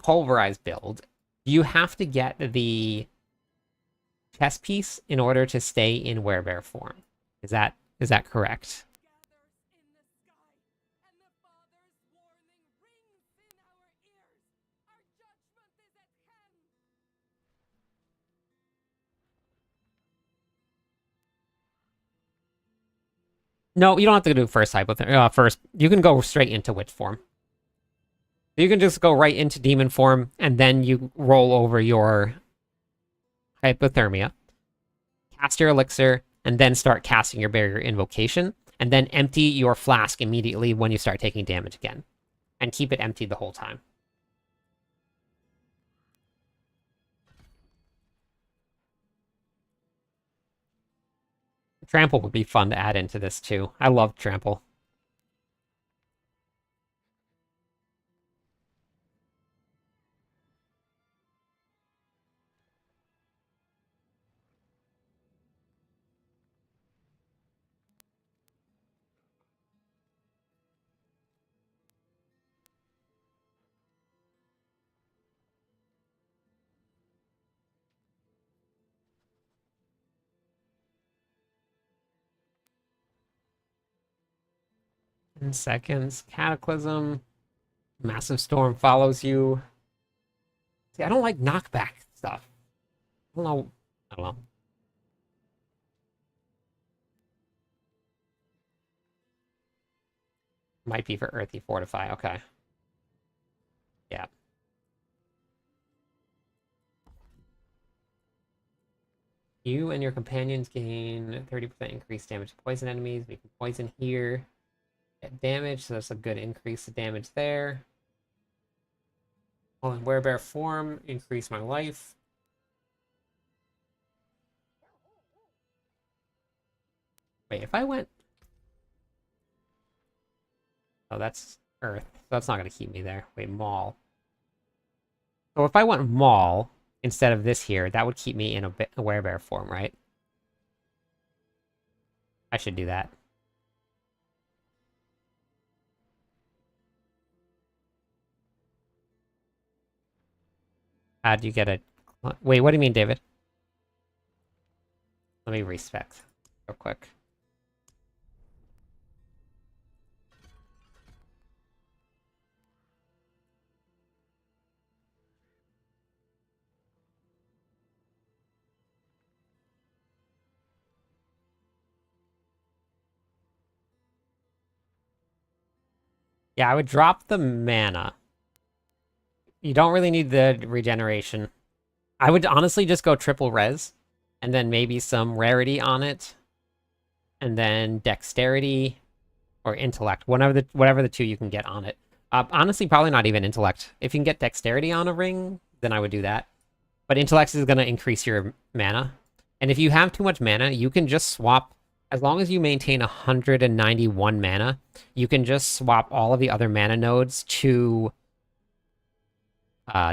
pulverized build, you have to get the chess piece in order to stay in werebear form. Is that correct? No, you don't have to do first hypothermia. First, you can go straight into witch form. You can just go right into demon form, and then you roll over your hypothermia, cast your elixir, and then start casting your barrier invocation, and then empty your flask immediately when you start taking damage again, and keep it emptied the whole time. Trample would be fun to add into this too. I love trample. In seconds, Cataclysm, Massive Storm follows you. See, I don't like knockback stuff. I don't know. I don't know. Might be for Earthy Fortify. Okay. Yeah. You and your companions gain 30% increased damage to poison enemies. We can poison here. Get damage, so that's a good increase of damage there. Well, in werebear form, increase my life. Wait, if I went... Oh, that's Earth. So that's not going to keep me there. Wait, Maul. So if I went Maul instead of this here, that would keep me in a werebear form, right? I should do that. How do you get a... Wait, what do you mean, David? Let me respec real quick. Yeah, I would drop the mana. You don't really need the regeneration. I would honestly just go triple res, and then maybe some rarity on it, and then dexterity or intellect, whatever the two you can get on it. Honestly, probably not even intellect. If you can get dexterity on a ring, then I would do that. But intellect is going to increase your mana, and if you have too much mana, you can just swap. As long as you maintain 191 mana, you can just swap all of the other mana nodes to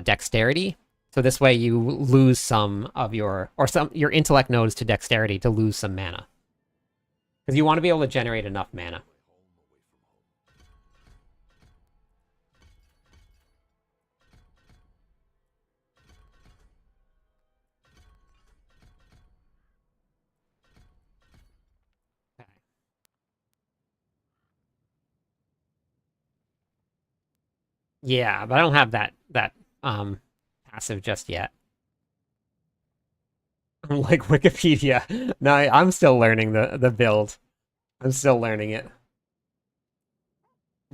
dexterity. So this way you lose some of your intellect nodes to dexterity to lose some mana. Because you want to be able to generate enough mana. Okay. Yeah, but I don't have that passive just yet. I'm like Wikipedia. No, I'm still learning the build. I'm still learning it.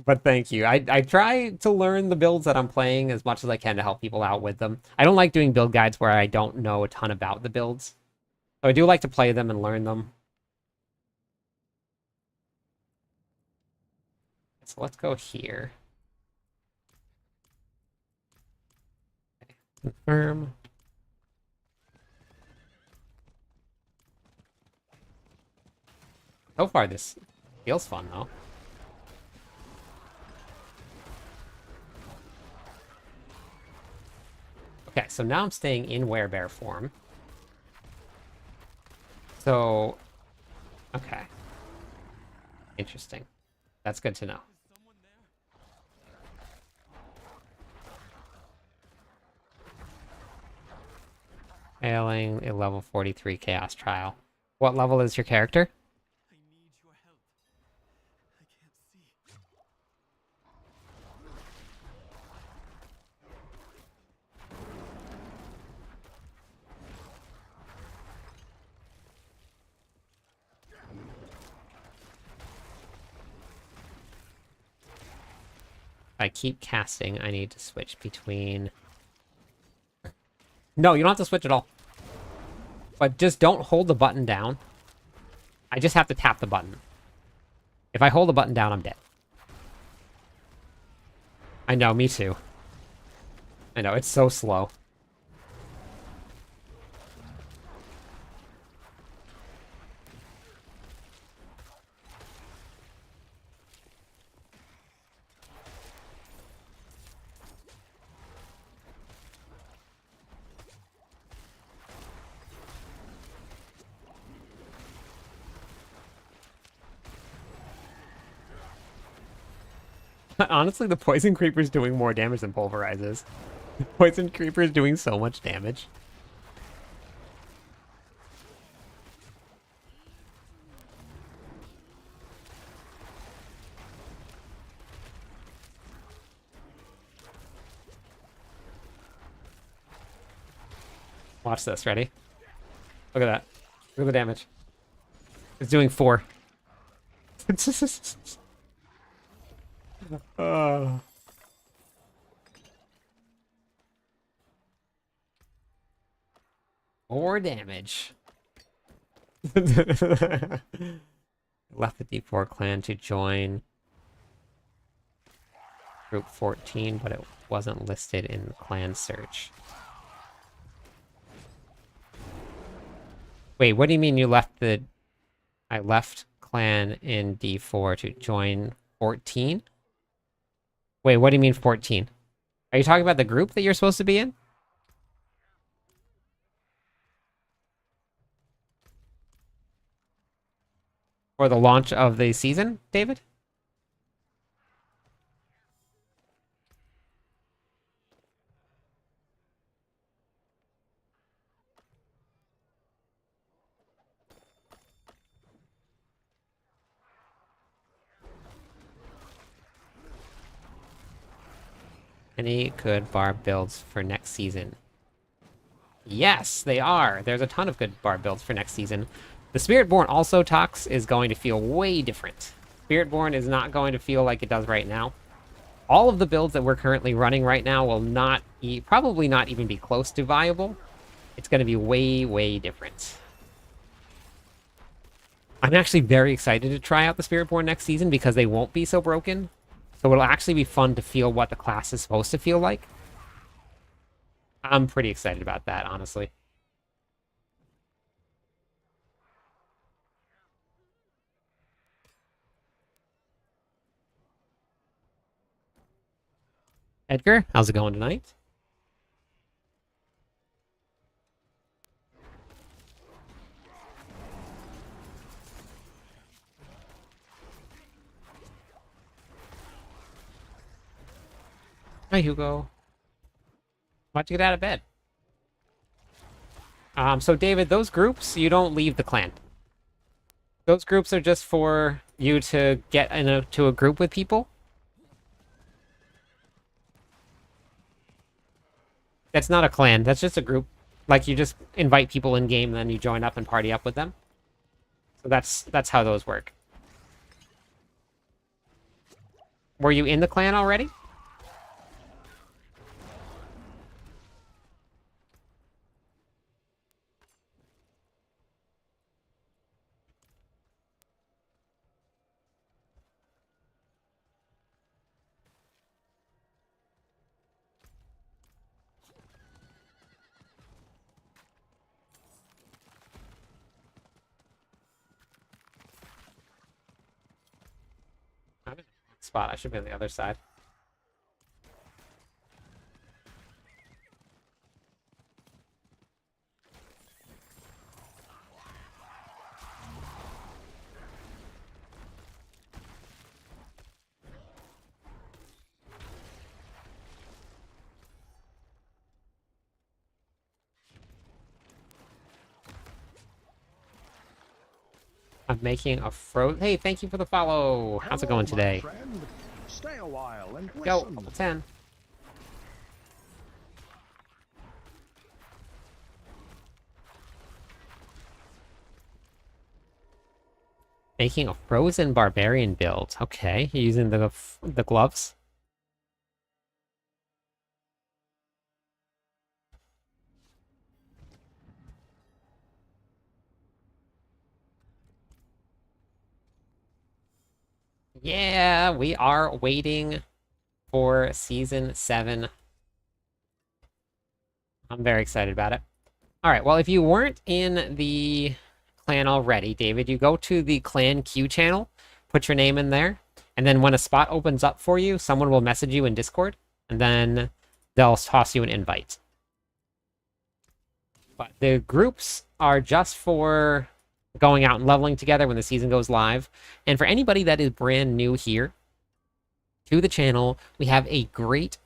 But thank you. I try to learn the builds that I'm playing as much as I can to help people out with them. I don't like doing build guides where I don't know a ton about the builds. So I do like to play them and learn them. So let's go here. Confirm. So far, this feels fun, though. Okay, so now I'm staying in werebear form. So, okay. Interesting. That's good to know. Failing a level 43 Chaos Trial. What level is your character? I need your help. I can't see. If I keep casting, I need to switch between... No, you don't have to switch at all. But just don't hold the button down. I just have to tap the button. If I hold the button down, I'm dead. I know, me too. I know, it's so slow. Honestly, the Poison Creeper's doing more damage than Pulverizes. The Poison Creeper's doing so much damage. Watch this, ready? Look at that. Look at the damage. It's doing 4. uh... More damage. Left the D4 clan to join group 14, but it wasn't listed in the clan search. Wait, what do you mean you left the... I left clan in D4 to join 14? Wait, what do you mean 14? Are you talking about the group that you're supposed to be in? For the launch of the season, David? Any good barb builds for next season? Yes, they are. There's a ton of good barb builds for next season. The Spiritborn also Tox is going to feel way different. Spiritborn is not going to feel like it does right now. All of the builds that we're currently running right now will not probably not even be close to viable. It's going to be way, way different. I'm actually very excited to try out the Spiritborn next season because they won't be so broken. So it'll actually be fun to feel what the class is supposed to feel like. I'm pretty excited about that, honestly. Edgar, how's it going tonight? Hi, Hugo. Why'd you get out of bed? So David, those groups, you don't leave the clan. Those groups are just for you to get to a group with people. That's not a clan, that's just a group. Like, you just invite people in game, then you join up and party up with them. So that's how those work. Were you in the clan already? spot. I should be on the other side. I'm making a Hey, thank you for the follow. How's it Hello, going my today? friend. Stay a while and Go, listen. level 10. Making a frozen barbarian build. Okay, you're using the gloves. Yeah, we are waiting for season 7. I'm very excited about it. All right, well, if you weren't in the clan already, David, you go to the clan Q channel, put your name in there, and then when a spot opens up for you, someone will message you in Discord, and then they'll toss you an invite. But the groups are just for going out and leveling together when the season goes live. And for anybody that is brand new here to the channel, we have a great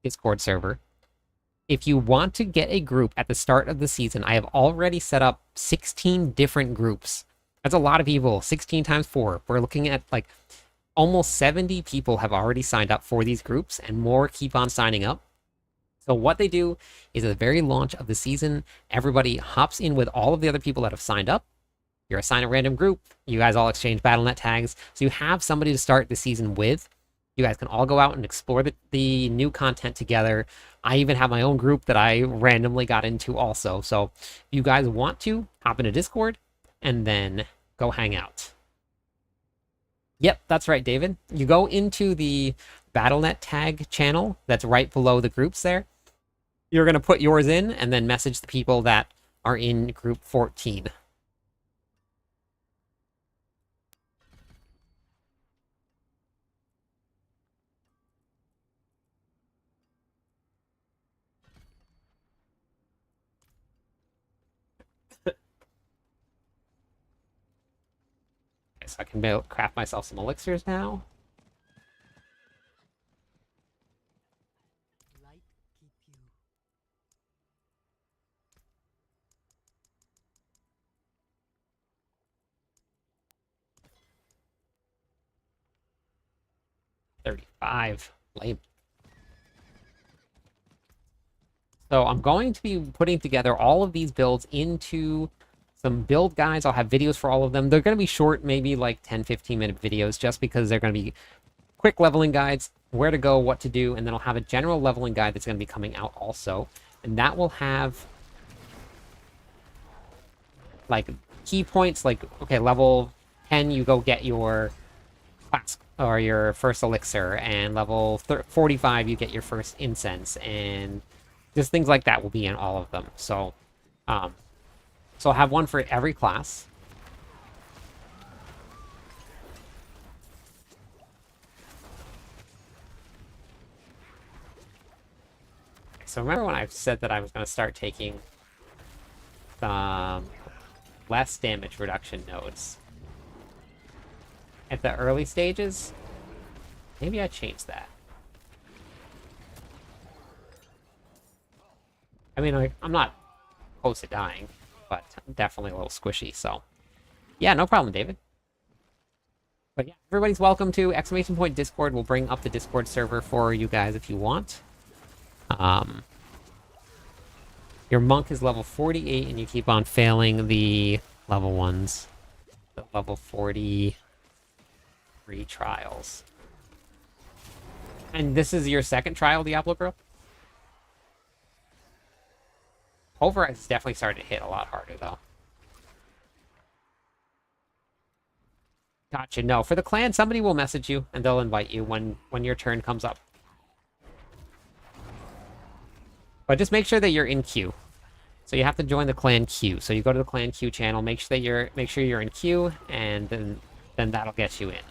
Discord server. If you want to get a group at the start of the season, I have already set up 16 different groups. That's a lot of people. 16 times 4. We're looking at like almost 70 people have already signed up for these groups, and more keep on signing up. So what they do is at the very launch of the season, everybody hops in with all of the other people that have signed up. You're assigned a random group. You guys all exchange BattleNet tags. So you have somebody to start the season with. You guys can all go out and explore the new content together. I even have my own group that I randomly got into also. So if you guys want to, hop into Discord and then go hang out. Yep, that's right, David. You go into the BattleNet tag channel that's right below the groups there. You're going to put yours in and then message the people that are in group 14. So I can craft myself some elixirs now. Light keep you. 35. Lame. So I'm going to be putting together all of these builds into some build guides. I'll have videos for all of them. They're going to be short, maybe like 10-15 minute videos, just because they're going to be quick leveling guides, where to go, what to do, and then I'll have a general leveling guide that's going to be coming out also. And that will have like key points, like, okay, level 10, you go get your class or your first elixir, and level 45, you get your first incense, and just things like that will be in all of them. So, so I'll have one for every class. So remember when I said that I was going to start taking some less damage reduction nodes at the early stages? Maybe I changed that. I mean, I'm not close to dying, but I'm definitely a little squishy, so... Yeah, no problem, David. But yeah, everybody's welcome to ! Discord. We'll bring up the Discord server for you guys if you want. Your monk is level 48, and you keep on failing the level ones. The level 43 trials. And this is your second trial, Diablo Girl? Pulverize is definitely starting to hit a lot harder, though. Gotcha. No, for the clan, somebody will message you, and they'll invite you when your turn comes up. But just make sure that you're in queue. So you have to join the clan queue. So you go to the clan queue channel, make sure you're in queue, and then that'll get you in.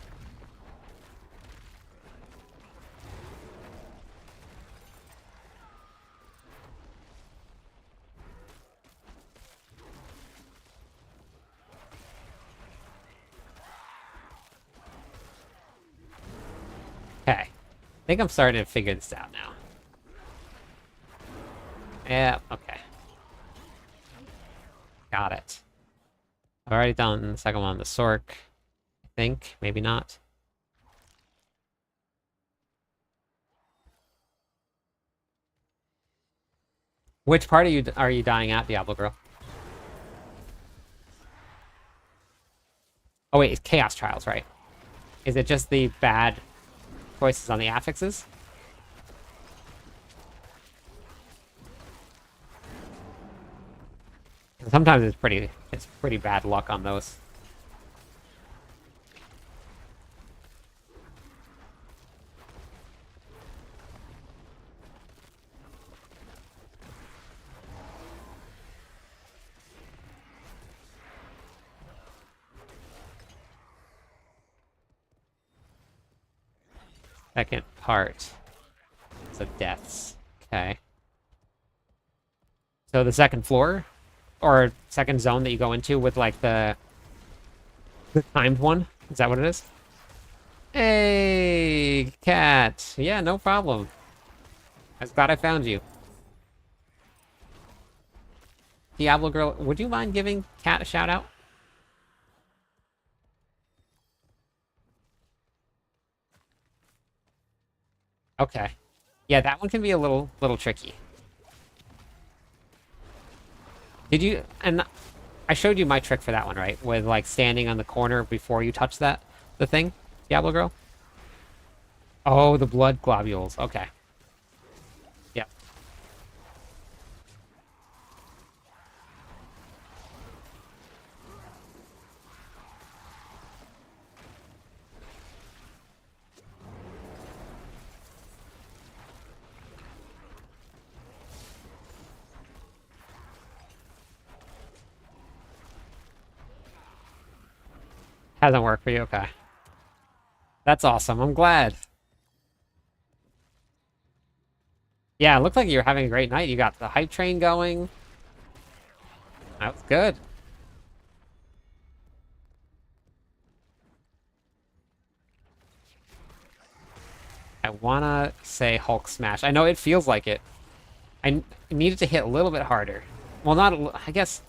think I'm starting to figure this out now. Yeah, okay. Got it. I've already done the second one on the Sork. I think. Maybe not. Which part are you dying at, Diablo Girl? Oh wait, it's Chaos Trials, right? Is it just the bad choices on the affixes? Sometimes it's pretty bad luck on those. Second part. So deaths. Okay. So the second floor? Or second zone that you go into with like the timed one? Is that what it is? Hey, cat. Yeah, no problem. I was glad I found you. Diablo Girl, would you mind giving Cat a shout out? Okay. Yeah, that one can be a little tricky. Did you... And I showed you my trick for that one, right? With, like, standing on the corner before you touch the thing? Diablo Girl? Oh, the blood globules. Okay. Yeah. Hasn't worked for you? Okay. That's awesome. I'm glad. Yeah, it looked like you were having a great night. You got the hype train going. That was good. I wanna say Hulk Smash. I know it feels like it. I need it to hit a little bit harder. Well, not I guess...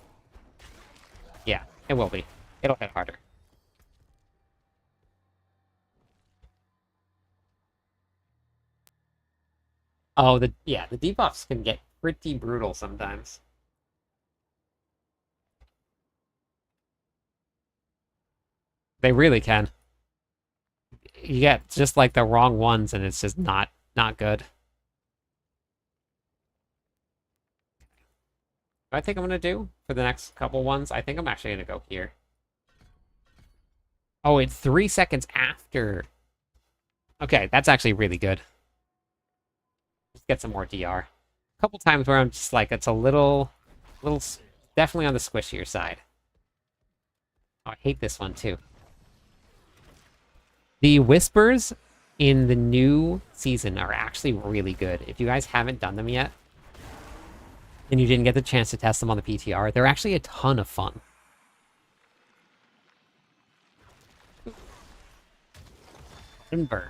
Yeah, it will be. It'll hit harder. Oh, the debuffs can get pretty brutal sometimes. They really can. You get just like the wrong ones and it's just not good. What I think I'm gonna do for the next couple ones, I think I'm actually gonna go here. Oh, it's 3 seconds after. Okay, that's actually really good. Just get some more DR. A couple times where I'm just like, it's a little, definitely on the squishier side. Oh, I hate this one too. The whispers in the new season are actually really good. If you guys haven't done them yet, and you didn't get the chance to test them on the PTR, they're actually a ton of fun. And burn.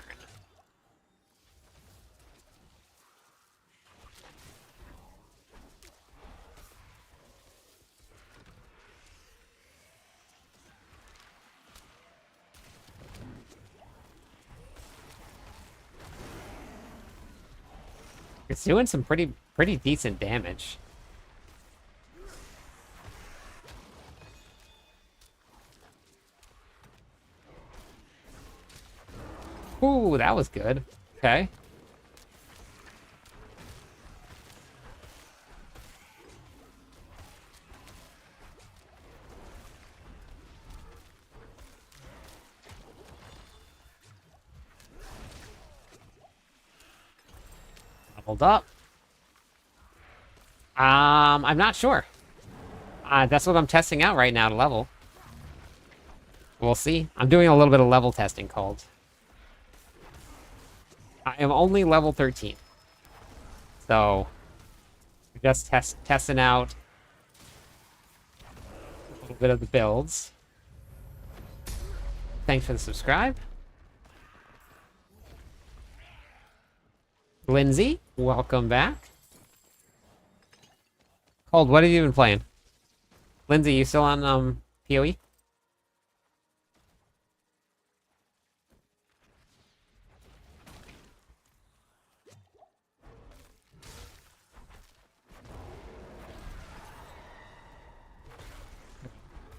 It's doing some pretty decent damage. Ooh, that was good. Okay. Leveled up. I'm not sure. That's what I'm testing out right now to level. We'll see. I'm doing a little bit of level testing called. I am only level 13. So, just testing out a little bit of the builds. Thanks for the subscribe. Lindsay, welcome back. Cold, what have you been playing? Lindsay, you still on PoE?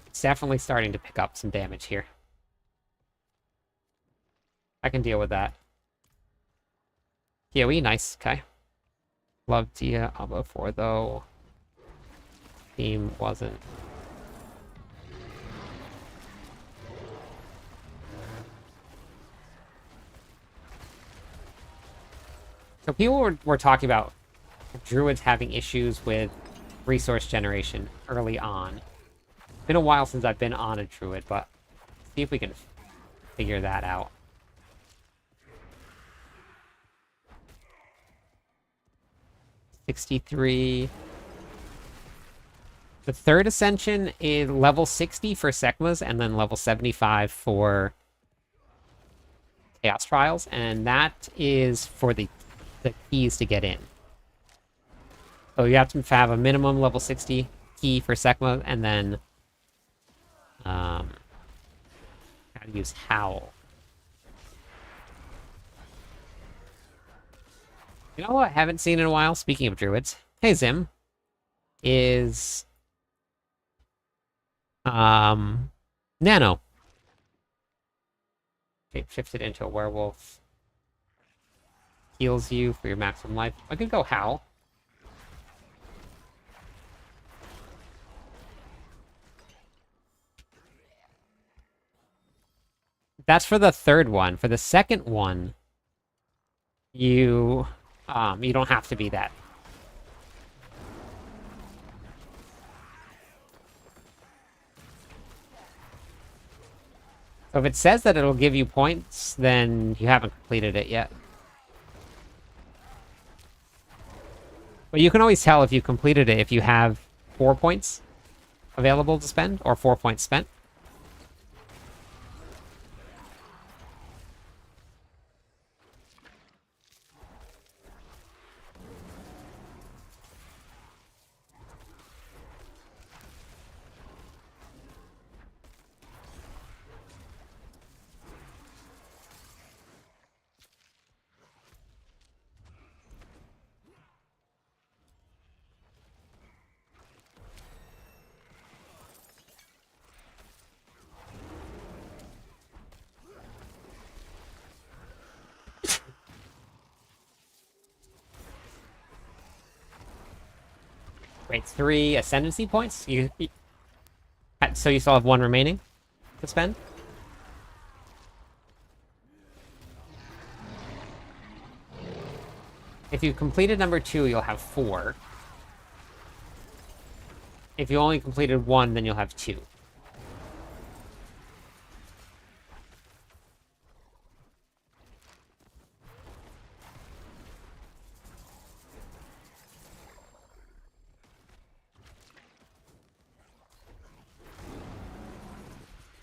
It's definitely starting to pick up some damage here. I can deal with that. PoE, nice, okay. Love Diablo 4 though. Team wasn't. So people were talking about Druids having issues with resource generation early on. It's been a while since I've been on a Druid, but see if we can figure that out. $63. The third ascension is level 60 for Sekmas, and then level 75 for Chaos Trials, and that is for the keys to get in. So you have to have a minimum level 60 key for Sekma, and then how to use Howl. You know what I haven't seen in a while, speaking of Druids? Hey Zim. Is Nano. Shape shifted into a werewolf. Heals you for your maximum life. I could go Howl. That's for the third one. For the second one, you don't have to be that. So if it says that it'll give you points, then you haven't completed it yet. But you can always tell if you completed it if you have 4 points available to spend, or 4 points spent. Wait, 3 ascendancy points? So you still have 1 remaining to spend? If you completed number 2, you'll have 4. If you only completed 1, then you'll have 2.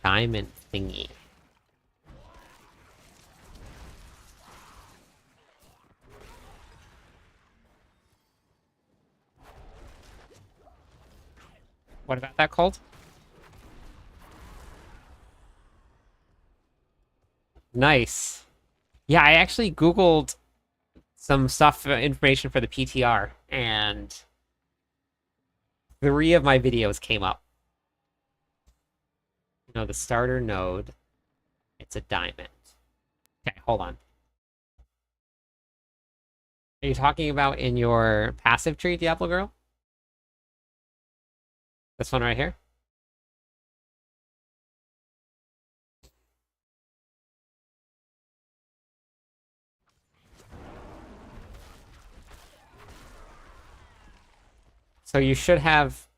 Diamond thingy. What about that, Colt? Nice. Yeah, I actually Googled some stuff, information for the PTR, and 3 of my videos came up. No, the starter node. It's a diamond. Okay, hold on. Are you talking about in your passive tree, Diablo Girl? This one right here? So you should have...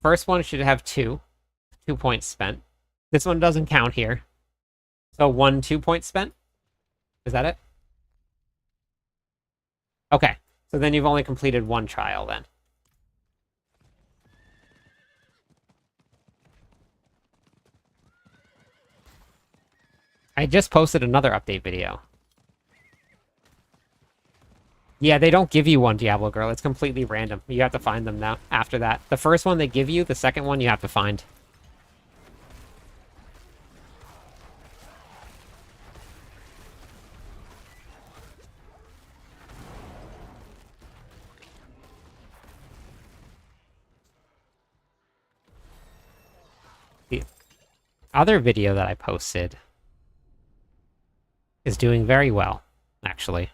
First one should have 2. 2 points spent. This one doesn't count here. So 1, 2 points spent? Is that it? Okay. So then you've only completed 1 trial then. I just posted another update video. Yeah, they don't give you one, Diablo Girl. It's completely random. You have to find them now after that. The first one they give you, the second one you have to find. The other video that I posted is doing very well, actually.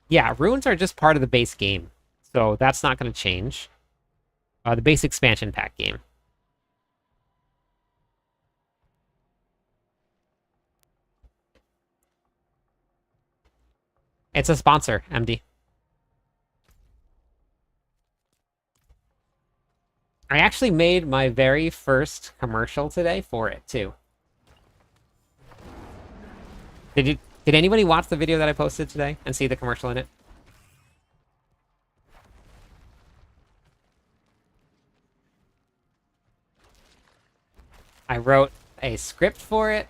Yeah, runes are just part of the base game, so that's not going to change. The base expansion pack game. It's a sponsor, MD. I actually made my very first commercial today for it, too. Did anybody watch the video that I posted today and see the commercial in it? I wrote a script for it.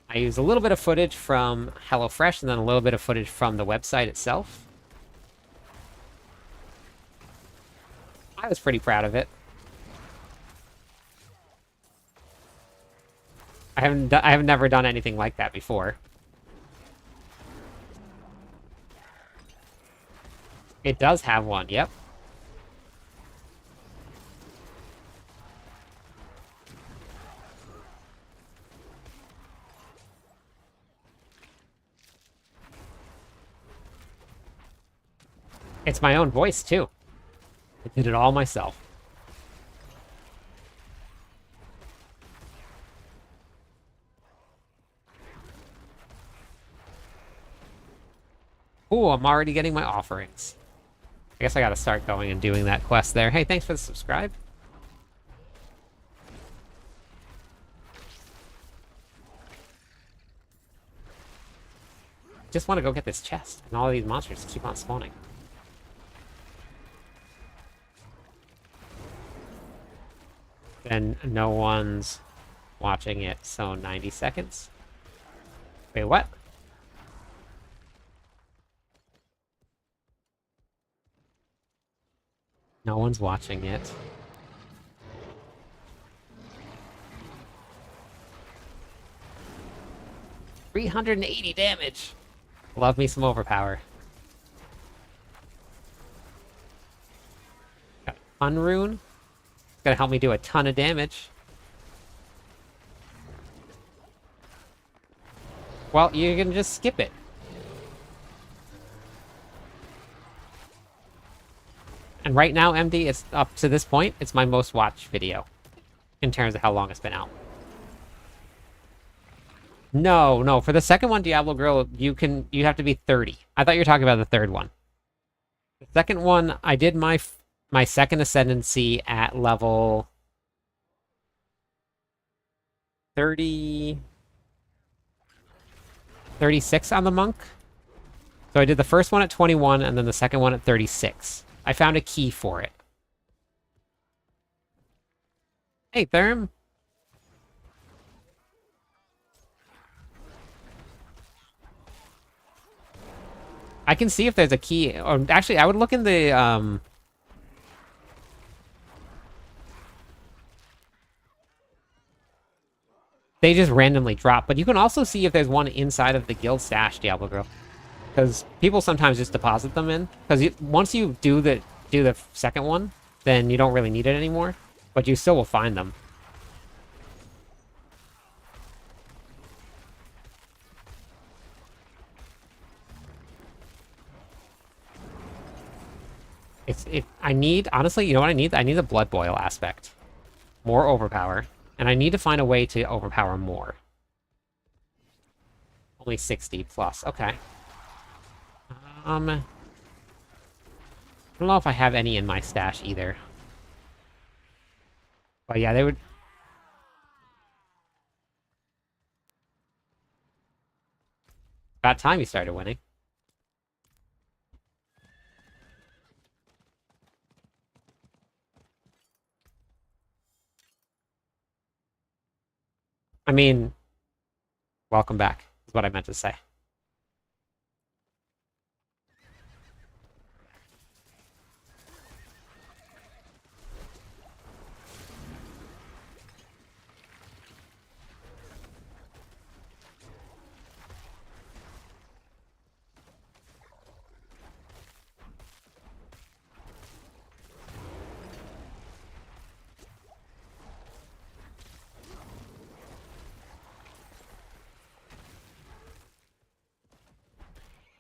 I used a little bit of footage from HelloFresh and then a little bit of footage from the website itself. I was pretty proud of it. I have never done anything like that before. It does have one, yep. It's my own voice, too. I did it all myself. Ooh, I'm already getting my offerings. I guess I gotta start going and doing that quest there. Hey, thanks for the subscribe. Just want to go get this chest, and all of these monsters keep on spawning. And no one's watching it, so 90 seconds. Wait, what? No one's watching it. $380 damage! Love me some overpower. Got Unrune. It's gonna help me do a ton of damage. Well, you can just skip it. And right now, MD, it's up to this point, it's my most watched video. In terms of how long it's been out. No, for the second one, Diablo Girl, you have to be 30. I thought you were talking about the third one. The second one, I did my second ascendancy at level 36 on the monk. So I did the first one at 21 and then the second one at 36. I found a key for it. Hey, Therm. I can see if there's a key. Or actually, I would look in the they just randomly drop, but you can also see if there's one inside of the guild stash, Diablo Girl. Because people sometimes just deposit them in. Because once you do the second one, then you don't really need it anymore. But you still will find them. Honestly, you know what I need? I need a blood boil aspect. More overpower. And I need to find a way to overpower more. Only 60 plus. Okay. I don't know if I have any in my stash either. But yeah, they would... About time you started winning. I mean, welcome back, is what I meant to say.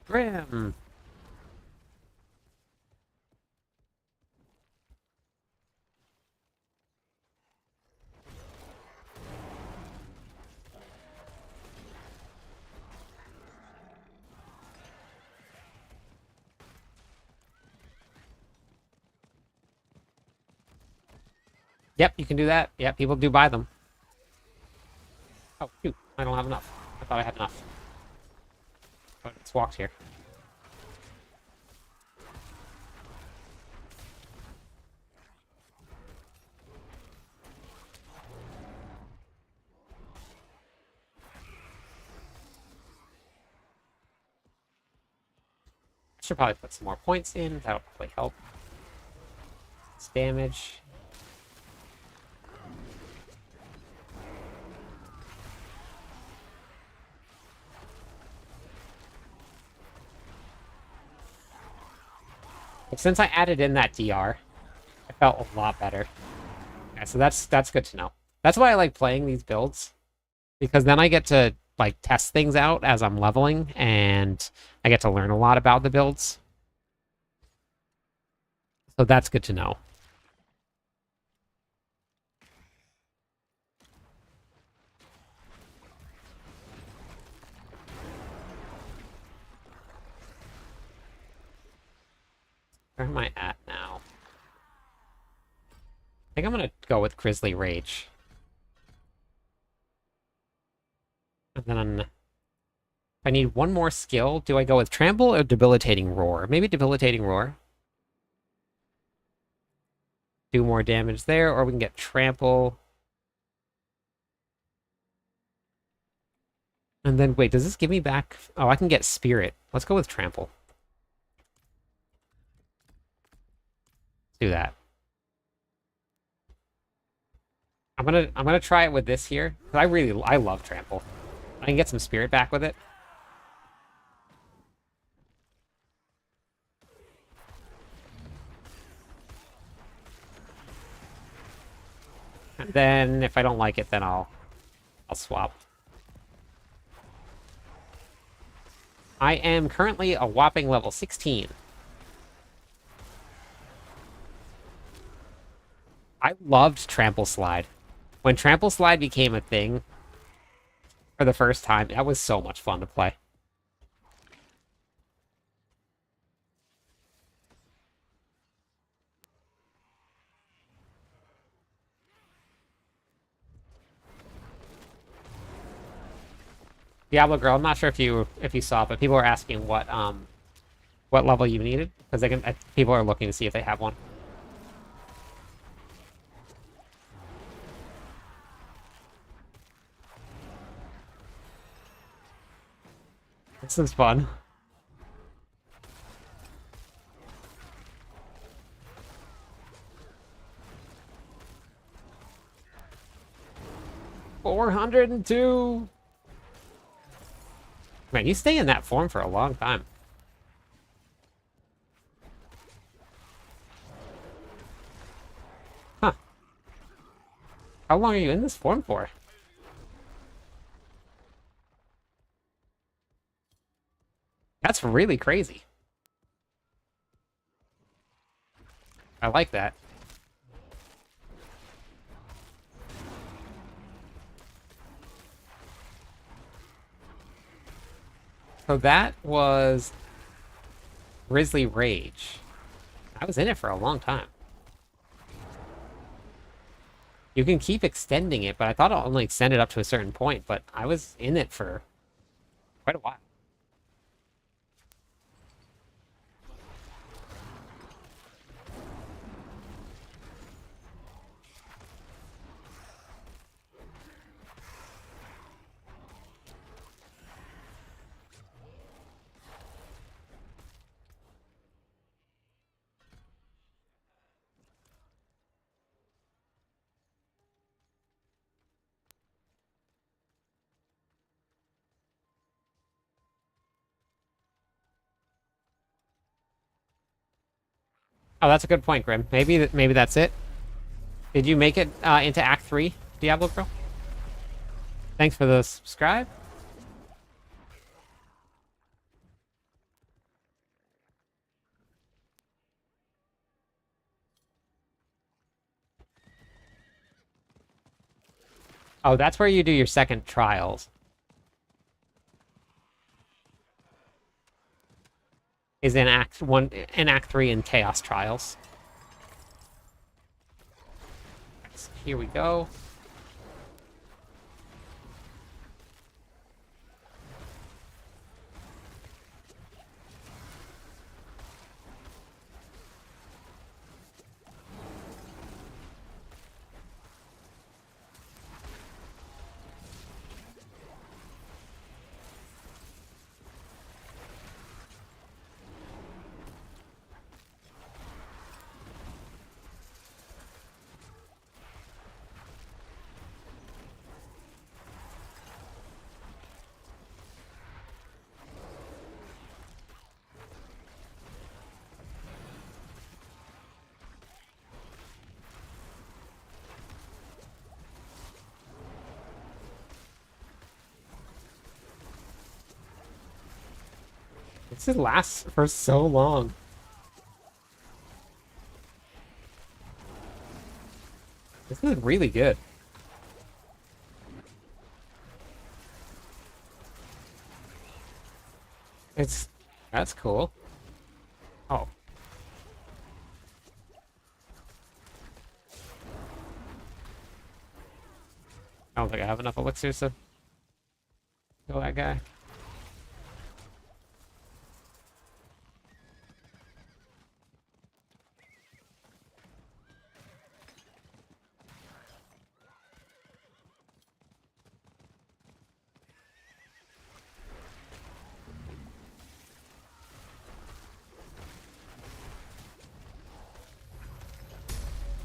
Grim. Yep, you can do that. Yep, people do buy them. Oh, shoot. I don't have enough. I thought I had enough. But it's walked here. Should probably put some more points in. That'll probably help. It's damage. But since I added in that DR, I felt a lot better. Yeah, so that's good to know. That's why I like playing these builds, because then I get to like test things out as I'm leveling, and I get to learn a lot about the builds. So that's good to know. Where am I at now? I think I'm gonna go with Grizzly Rage. And then if I need one more skill, do I go with Trample or Debilitating Roar? Maybe Debilitating Roar. Do more damage there, or we can get Trample. And then, wait, does this give me back? Oh, I can get Spirit. Let's go with Trample. Let's do that. I'm gonna try it with this here. I love Trample. I can get some Spirit back with it. And then if I don't like it, then I'll swap. I am currently a whopping level 16. I loved Trample Slide. When Trample Slide became a thing for the first time, that was so much fun to play. Diablo Girl, I'm not sure if you saw, but people are asking what level you needed, because people are looking to see if they have one. This is fun. $402. Man, you stay in that form for a long time. Huh. How long are you in this form for? That's really crazy. I like that. So that was Grizzly Rage. I was in it for a long time. You can keep extending it, but I thought I'll only extend it up to a certain point, but I was in it for quite a while. Oh, that's a good point, Grim. Maybe that's it. Did you make it into Act 3, Diablo Girl? Thanks for the subscribe. Oh, that's where you do your second trials. Is in Act 1 and Act 3 in Chaos Trials. So here we go. This lasts for so long. This is really good. That's cool. Oh. I don't think I have enough elixirs to kill that guy.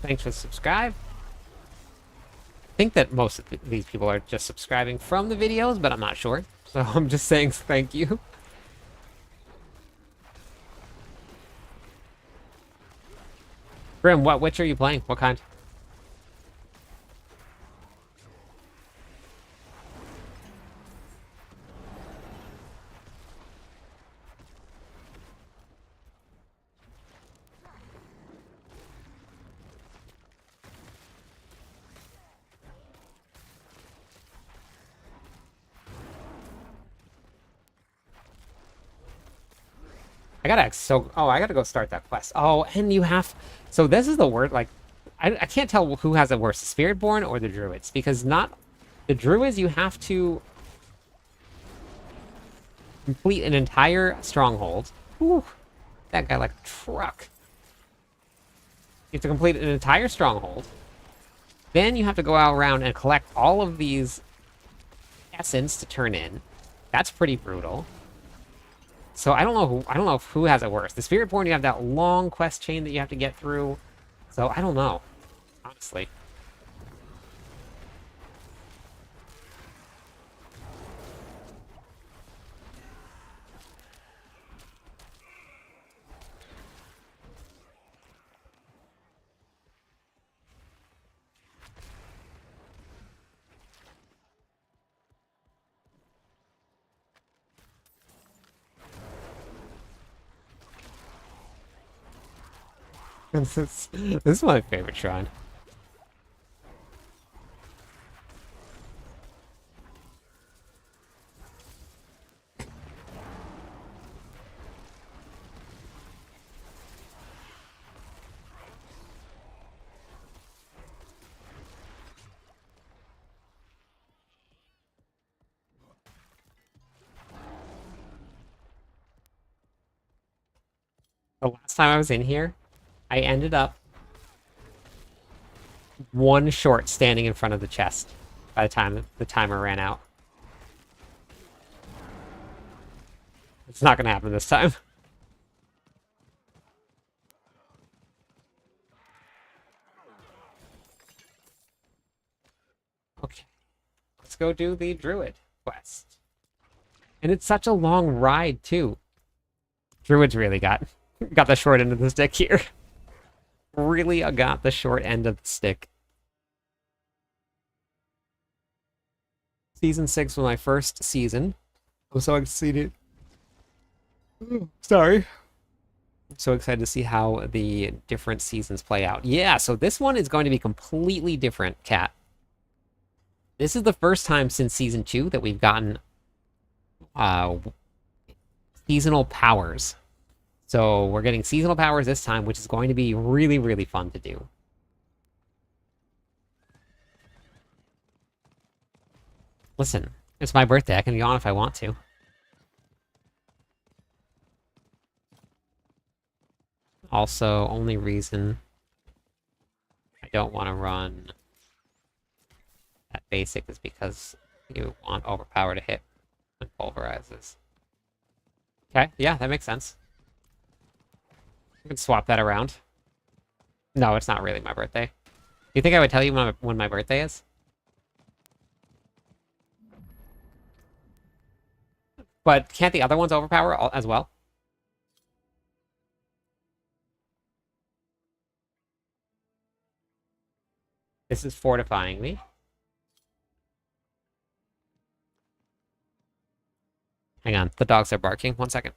Thanks for subscribe. I think that most of these people are just subscribing from the videos, but I'm not sure. So I'm just saying thank you. Grim, what witch are you playing? What kind? I gotta go start that quest. Oh, and you have, so this is the word, like, I can't tell who has it worse, the Spiritborn or the Druids, because not, the Druids you have to complete an entire stronghold. Whew, that guy like a truck. You have to complete an entire stronghold. Then you have to go out around and collect all of these essence to turn in. That's pretty brutal. So I don't know who has it worse. The Spiritborn, you have that long quest chain that you have to get through. So I don't know, honestly. This is my favorite shrine. The last time I was in here, I ended up one short standing in front of the chest by the time the timer ran out. It's not gonna happen this time. Okay. Let's go do the Druid quest. And it's such a long ride, too. Druid's really got the short end of the stick here. Really, I got the short end of the stick. Season 6 was my first season. I'm so excited. Sorry. So excited to see how the different seasons play out. Yeah, so this one is going to be completely different, Cat. This is the first time since season 2 that we've gotten uh, seasonal powers. So we're getting seasonal powers this time, which is going to be really, really fun to do. Listen, it's my birthday. I can yawn if I want to. Also, only reason I don't want to run that basic is because you want overpower to hit when pulverizes. Okay, yeah, that makes sense. You can swap that around. No, it's not really my birthday. You think I would tell you when my birthday is? But can't the other ones overpower as well? This is fortifying me. Hang on, the dogs are barking. 1 second.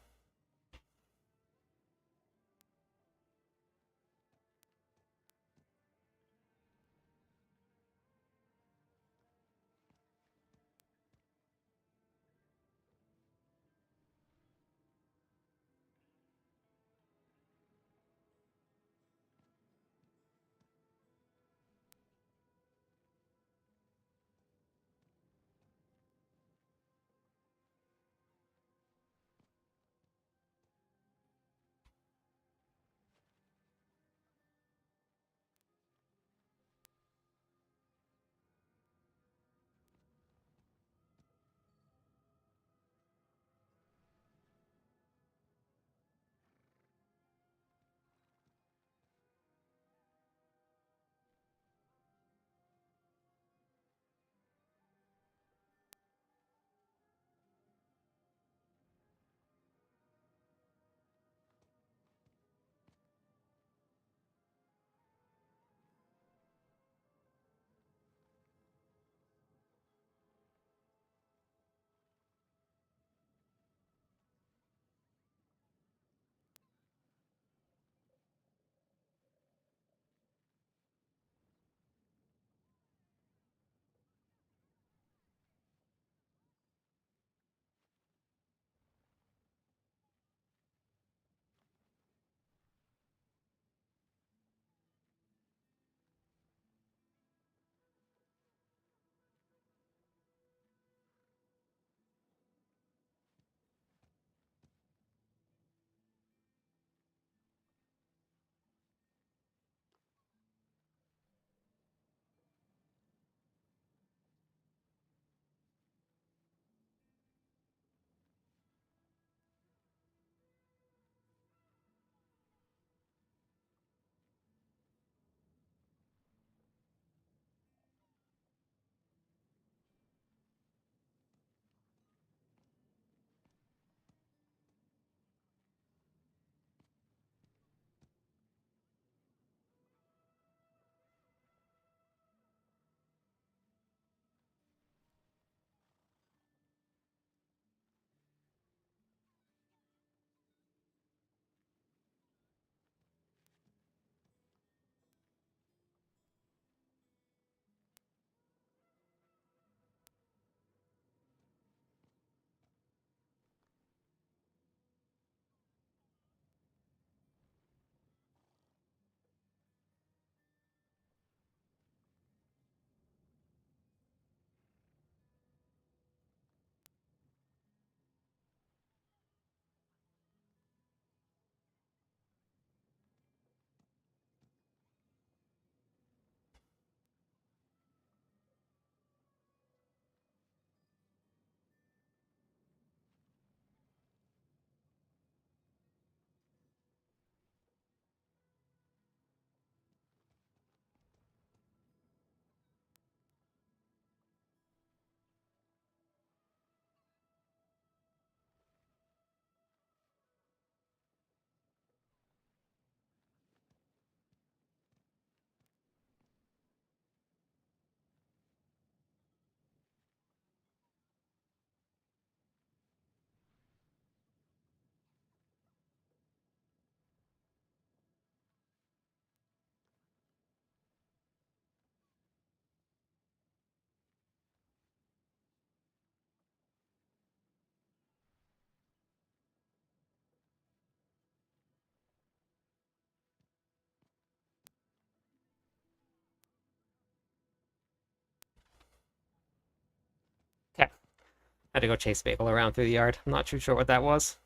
Had to go chase Bagel around through the yard. I'm not too sure what that was.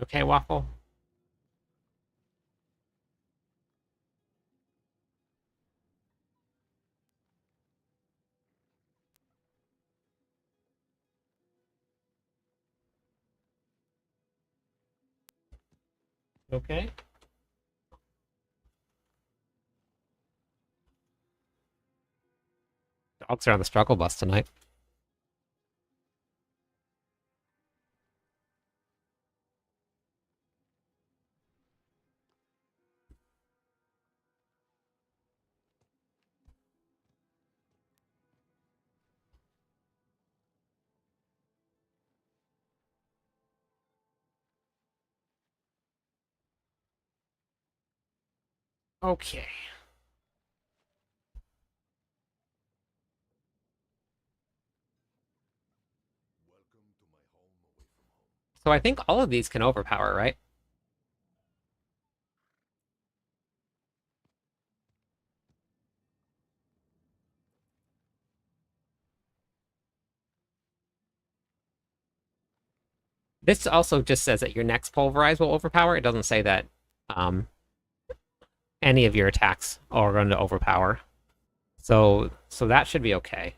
Okay, Waffle? Okay. Dogs are on the struggle bus tonight. Okay. So I think all of these can overpower, right? This also just says that your next pulverize will overpower. It doesn't say that um, any of your attacks are going to overpower. So that should be okay.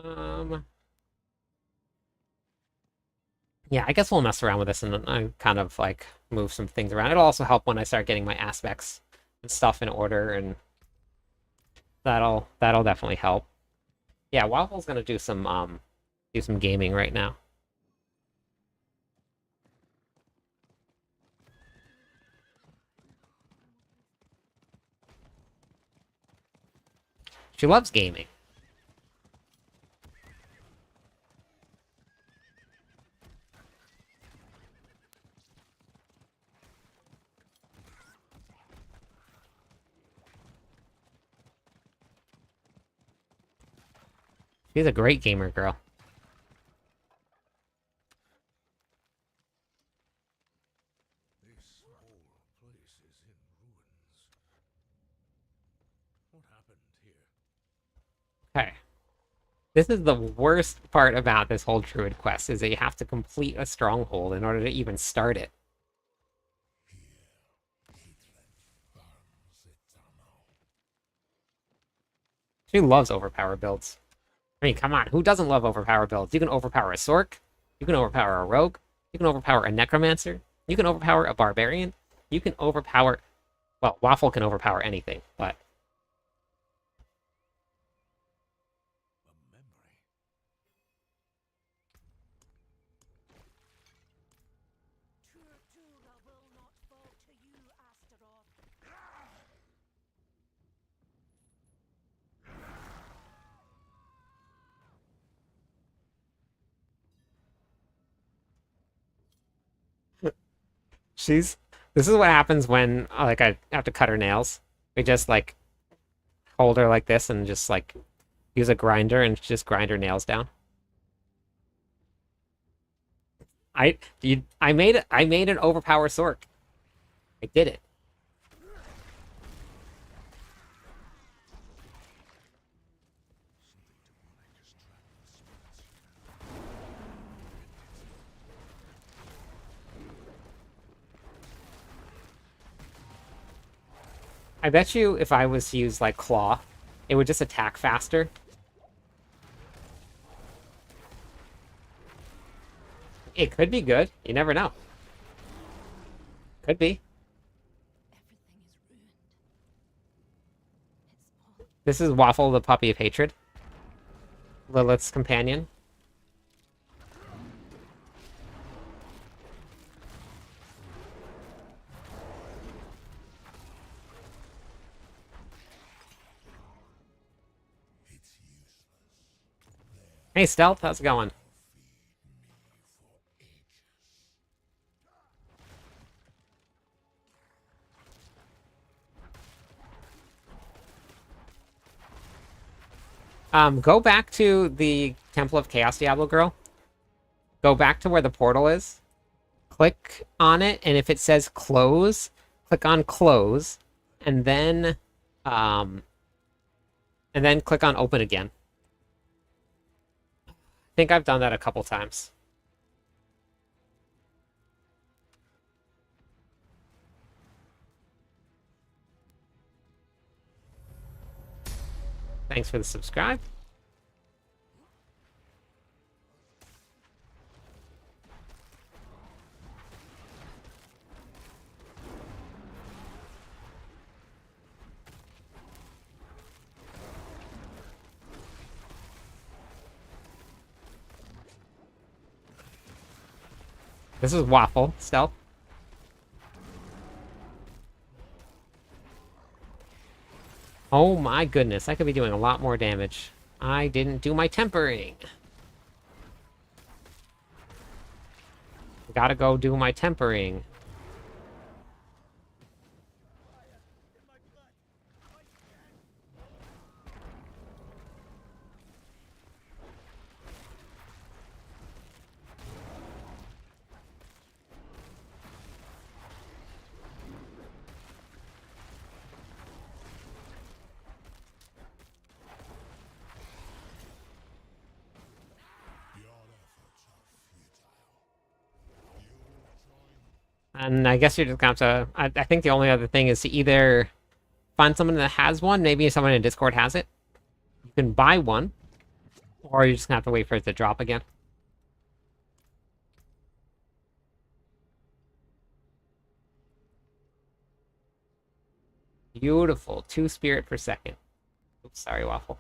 Um, yeah, I guess we'll mess around with this and kind of like move some things around. It'll also help when I start getting my aspects and stuff in order, and that'll definitely help. Yeah, Waffle's gonna do some gaming right now. She loves gaming. She's a great gamer girl. This whole place is in ruins. What happened here? Okay. This is the worst part about this whole Druid quest, is that you have to complete a stronghold in order to even start it. She loves overpower builds. I mean, come on, who doesn't love overpower builds? You can overpower a Sork, you can overpower a Rogue, you can overpower a Necromancer, you can overpower a Barbarian, you can overpower... Well, Waffle can overpower anything, but... A memory. Tortura will not fall to you, Astaroth. She's... This is what happens when, like, I have to cut her nails. We just, like, hold her like this and just, like, use a grinder and just grind her nails down. I made an overpower Sork. I did it. I bet you if I was to use like Claw, it would just attack faster. It could be good. You never know. Could be. This is Waffle, the puppy of hatred. Lilith's companion. Hey, Stealth, how's it going? Go back to the Temple of Chaos Diablo girl. Go back to where the portal is. Click on it, and if it says close, click on close, and then click on open again. I think I've done that a couple times. Thanks for the subscribe. This is Waffle, Stealth. Oh my goodness, I could be doing a lot more damage. I didn't do my tempering. Gotta go do my tempering. And I guess you're just gonna have to. I think the only other thing is to either find someone that has one. Maybe someone in Discord has it. You can buy one, or you're just gonna have to wait for it to drop again. Beautiful. 2 spirit per second. Oops, sorry, Waffle.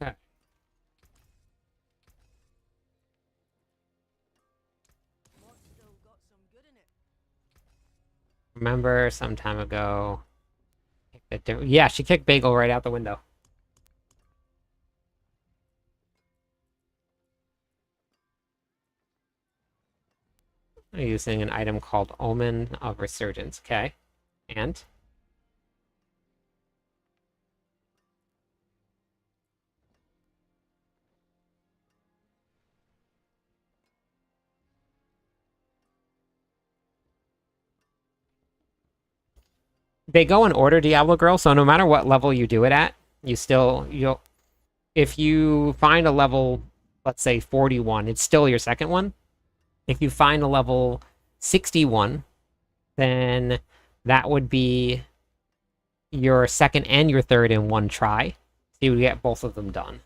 Okay. Remember some time ago. Yeah, she kicked Bagel right out the window. Using an item called Omen of Resurgence. Okay. And? They go in order, Diablo Girl, so no matter what level you do it at, you'll if you find a level, let's say 41, it's still your second one. If you find a level 61, then that would be your second and your third in one try. So you would get both of them done.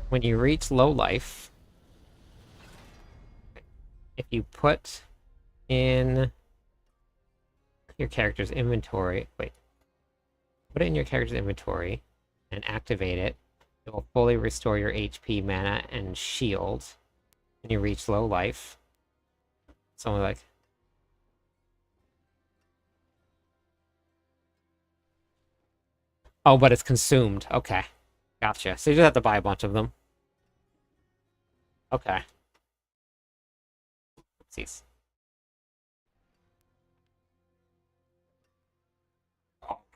When you reach low life, if you put in your character's inventory, put it in your character's inventory and activate it, it will fully restore your HP, mana, and shield when you reach low life. So like, Oh, but it's consumed. Okay. Gotcha. So you just have to buy a bunch of them. Okay. Let's see.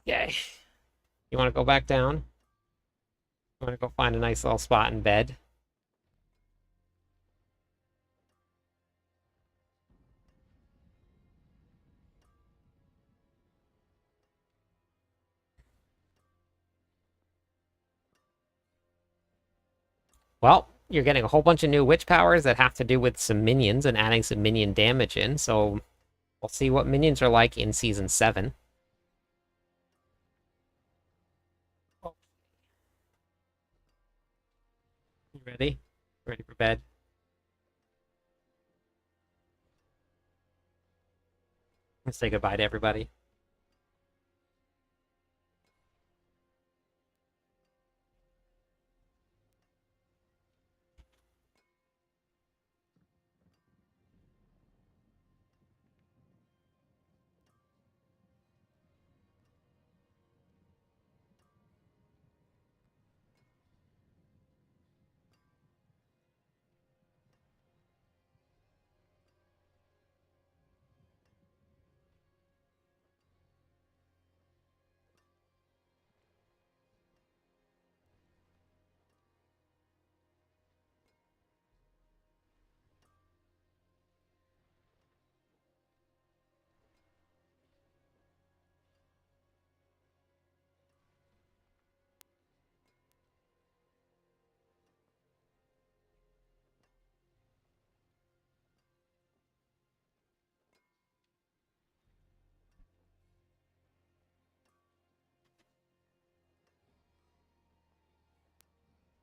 Okay. You want to go back down? You want to go find a nice little spot in bed? Well, you're getting a whole bunch of new witch powers that have to do with some minions and adding some minion damage in, so we'll see what minions are like in Season 7. You ready? Ready for bed? Let's say goodbye to everybody.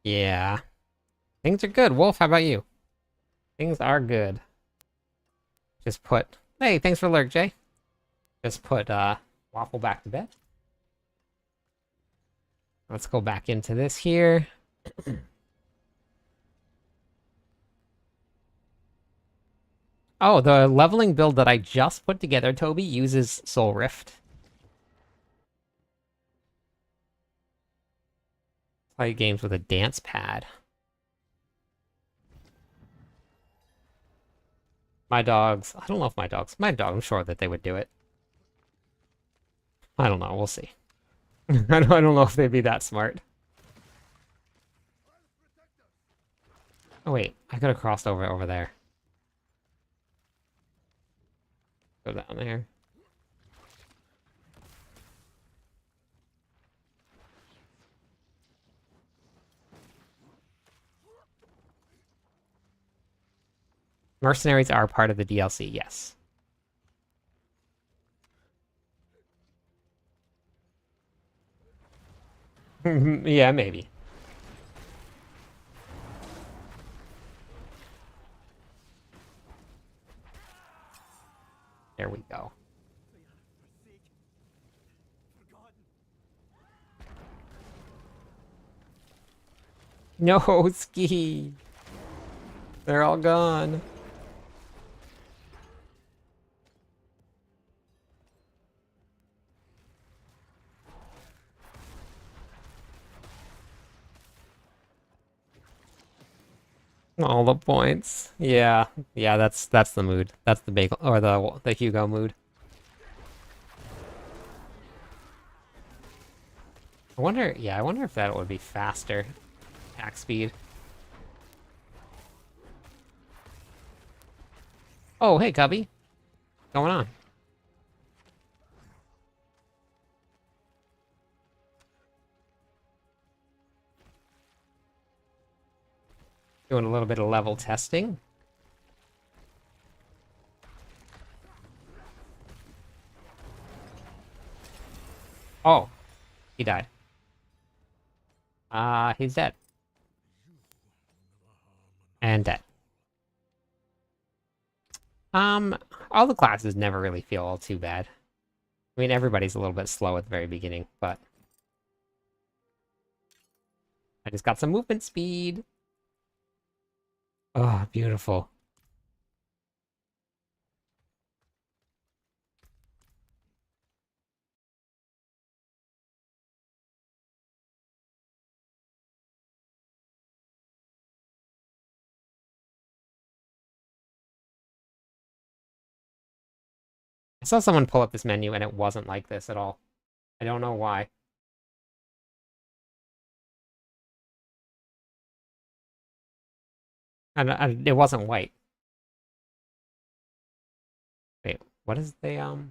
Yeah. Things are good. Wolf, how about you? Things are good. Just put... Hey, thanks for lurk, Jay. Just put, Waffle back to bed. Let's go back into this here. Oh, the leveling build that I just put together, Toby, uses Soul Rift. Play games with a dance pad. My dogs... I don't know if my dogs... My dog, I'm sure that they would do it. I don't know, we'll see. I don't know if they'd be that smart. Oh wait, I could have crossed over there. Go down there. Mercenaries are part of the DLC, yes. Yeah, maybe. There we go. No, Ski! They're all gone. All the points. Yeah, yeah, that's the mood. That's the bagel or the Hugo mood. I wonder if that would be faster attack speed. Oh, hey, Cubby. What's going on? Doing a little bit of level testing. Oh, he died. He's dead. And dead. All the classes never really feel all too bad. I mean, everybody's a little bit slow at the very beginning, but I just got some movement speed. Oh, beautiful. I saw someone pull up this menu and it wasn't like this at all. I don't know why. And it wasn't white. Wait, what is the?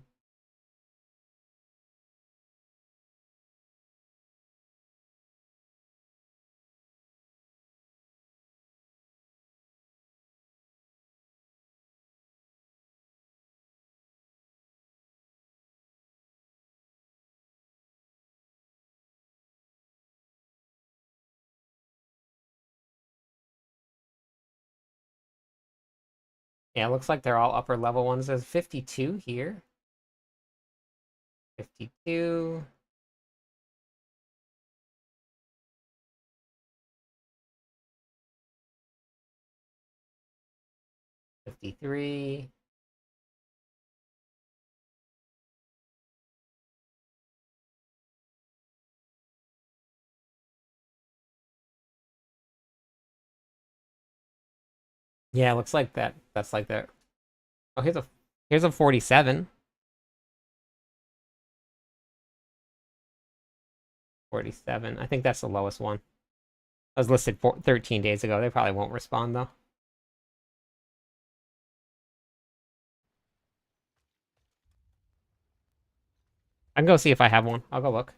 Yeah, it looks like they're all upper level ones. There's 52 here. 52. 53. Yeah, it looks like that. That's like that. Oh, here's a 47. 47. I think that's the lowest one. I was listed 13 days ago. They probably won't respond though. I can go see if I have one. I'll go look.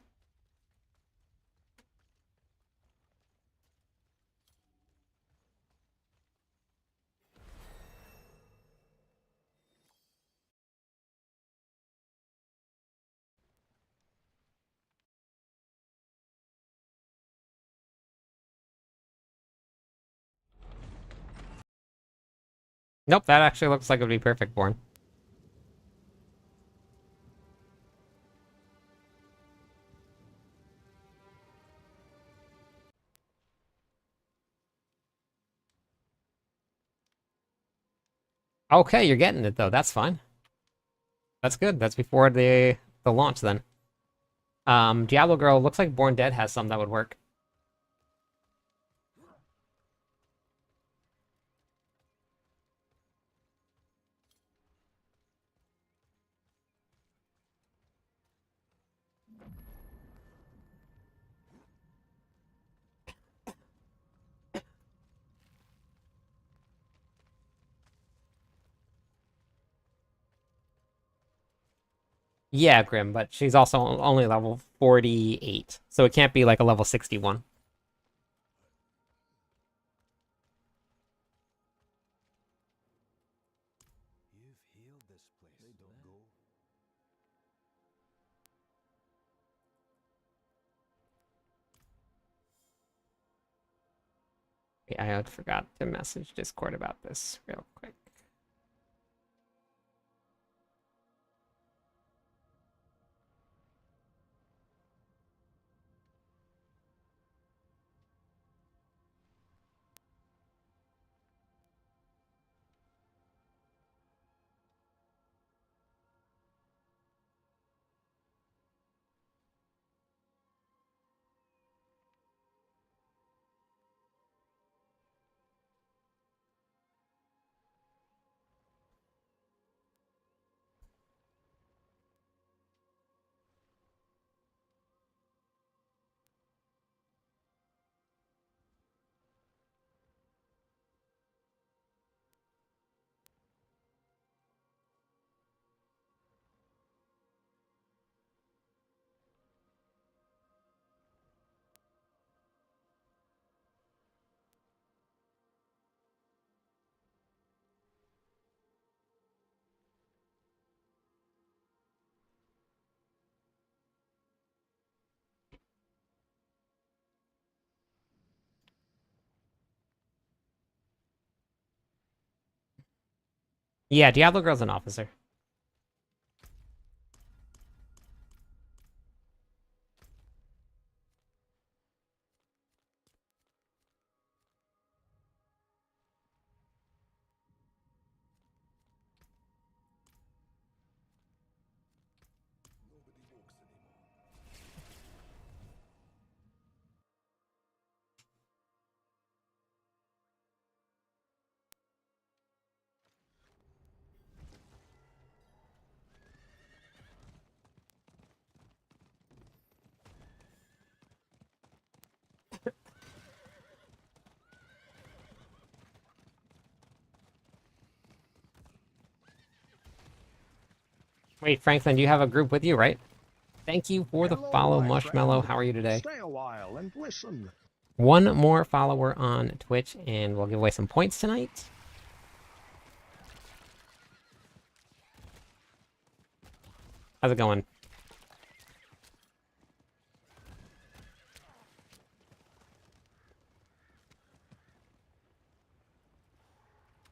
Nope, that actually looks like it would be perfect for him. Okay, you're getting it though. That's fine. That's good. That's before the launch then. Diablo Girl looks like Born Dead has some that would work. Yeah, Grim, but she's also only level 48, so it can't be like a level 61. You've healed this place. They don't go. Yeah, I had forgot to message Discord about this real quick. Yeah, Diablo Girl's an officer. Wait, Franklin, do you have a group with you, right? Thank you for the Hello, follow, my Mushmallow. friend. How are you today? Stay a while and listen. One more follower on Twitch, and we'll give away some points tonight. How's it going?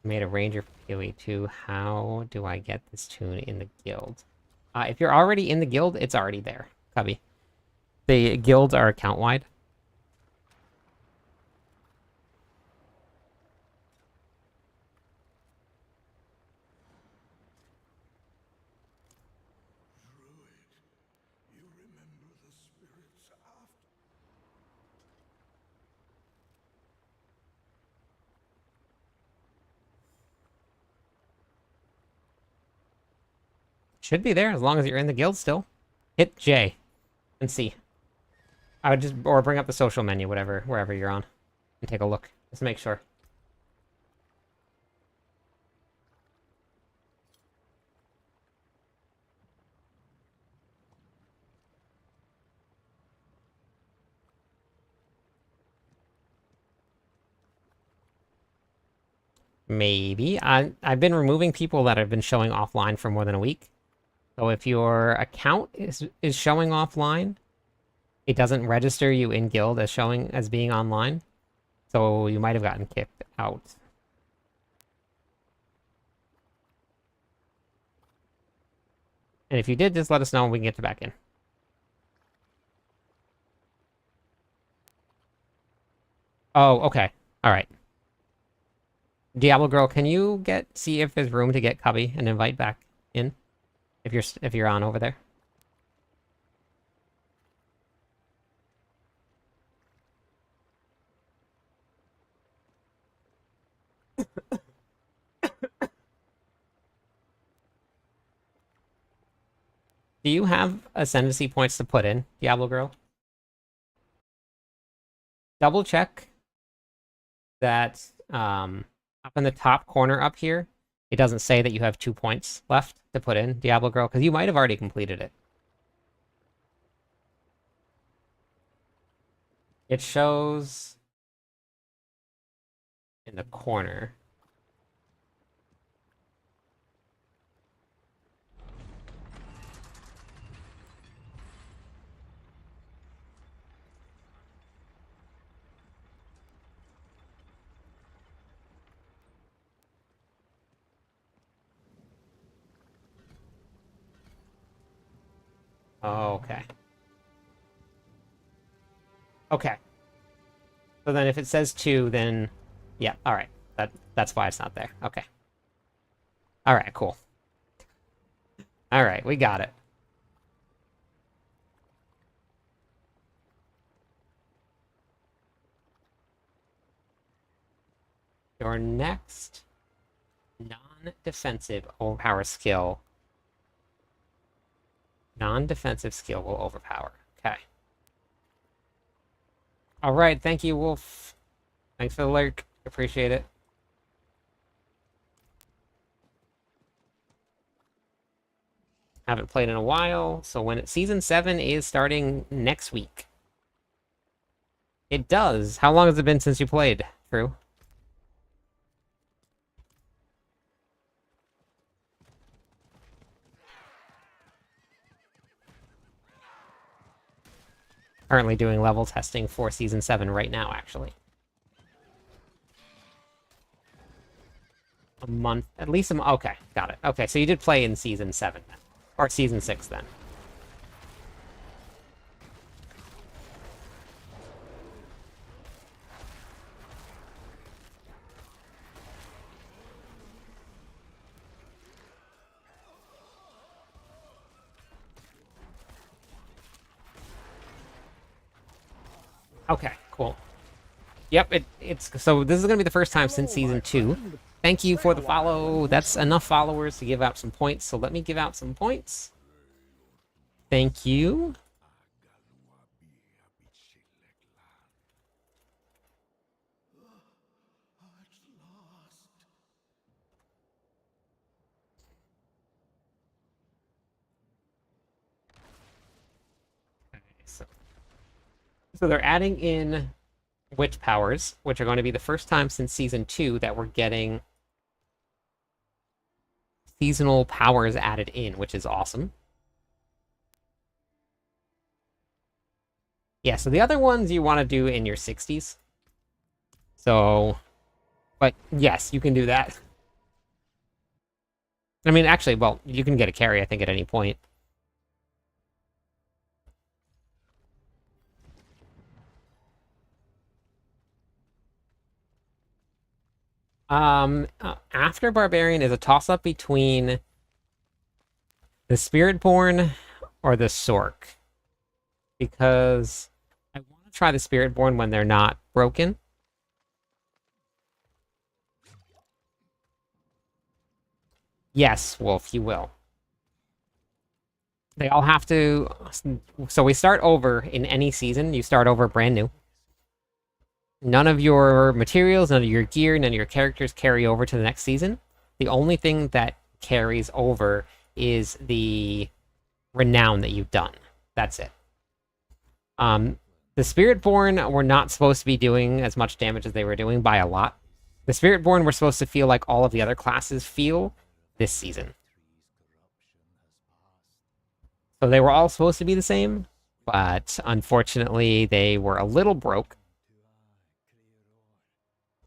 Made a ranger for PoE 2. How do I get this tune in the guild? If you're already in the guild, it's already there, Cubby. The guilds are account-wide. Druid, you remember the spirits after. Should be there as long as you're in the guild still. Hit J and C. I would just, or bring up the social menu, whatever, wherever you're on, and take a look. Just to make sure. Maybe. I've been removing people that have been showing offline for more than a week. So if your account is showing offline, it doesn't register you in guild as showing as being online. So you might have gotten kicked out. And if you did, just let us know and we can get you back in. Oh, okay. All right. Diablo girl, can you see if there's room to get Cubby and invite back in if you're on over there? Do you have ascendancy points to put in, Diablo girl? Double check that up in the top corner up here, it doesn't say that you have 2 points left to put in, Diablo girl, because you might have already completed it. It shows in the corner. Okay. Okay. So then if it says 2, then yeah, all right. That's why it's not there. Okay. All right, cool. All right, we got it. Your next non-defensive overpower skill. Non-defensive skill will overpower. Okay. All right, thank you, Wolf. Thanks for the lurk. Appreciate it. Haven't played in a while, so Season 7 is starting next week. It does. How long has it been since you played, True? Currently doing level testing for Season 7 right now, actually. A month, at least a month. Okay, got it. Okay, so you did play in Season 7 then. Or Season 6 then. Okay, cool. Yep, it's so this is gonna be the first time since Hello, my Season 2. friend. Thank you Stay for a the while follow. and That's listen. enough followers to give out some points, so let me give out some points. Thank you. So they're adding in witch powers, which are going to be the first time since season 2 that we're getting seasonal powers added in, which is awesome. Yeah, so the other ones you want to do in your 60s. So, but yes, you can do that. I mean, actually, well, you can get a carry, I think, at any point. After Barbarian is a toss-up between the Spiritborn or the Sork. Because I want to try the Spiritborn when they're not broken. Yes, Wolf, you will. They all have to... So we start over in any season. You start over brand new. None of your materials, none of your gear, none of your characters carry over to the next season. The only thing that carries over is the renown that you've done. That's it. The Spiritborn were not supposed to be doing as much damage as they were doing by a lot. The Spiritborn were supposed to feel like all of the other classes feel this season. So they were all supposed to be the same, but unfortunately they were a little broke.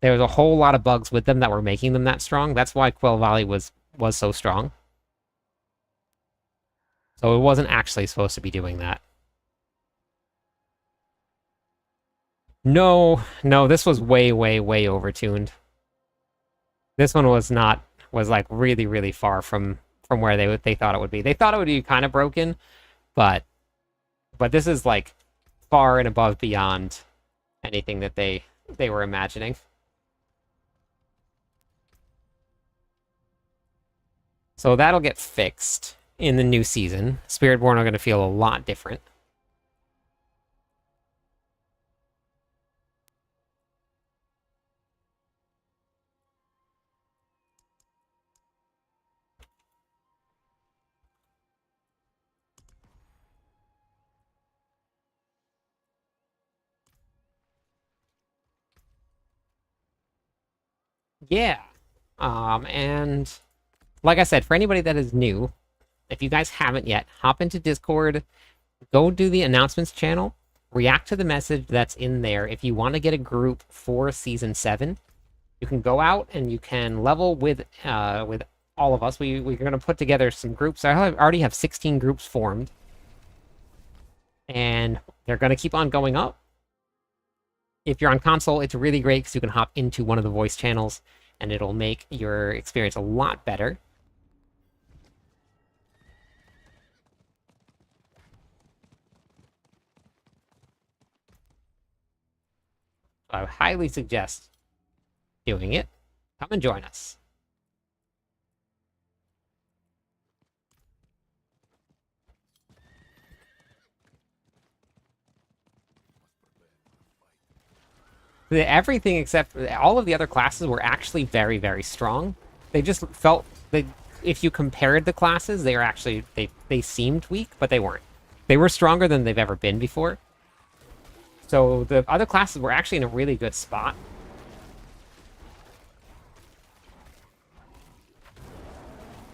There was a whole lot of bugs with them that were making them that strong. That's why Quill Valley was so strong. So it wasn't actually supposed to be doing that. No, this was way, way, way overtuned. This one was like really, really far from where they thought it would be. They thought it would be kind of broken, but this is like far and above beyond anything that they were imagining. So that'll get fixed in the new season. Spiritborn are going to feel a lot different. Yeah. And like I said, for anybody that is new, if you guys haven't yet, hop into Discord, go do the announcements channel, react to the message that's in there. If you want to get a group for Season 7, you can go out and you can level with all of us. We're going to put together some groups. I already have 16 groups formed. And they're going to keep on going up. If you're on console, it's really great because you can hop into one of the voice channels and it'll make your experience a lot better. I highly suggest doing it. Come and join us. Everything except all of the other classes were actually very, very strong. They just felt that if you compared the classes, they were actually they seemed weak, but they weren't. They were stronger than they've ever been before. So the other classes were actually in a really good spot.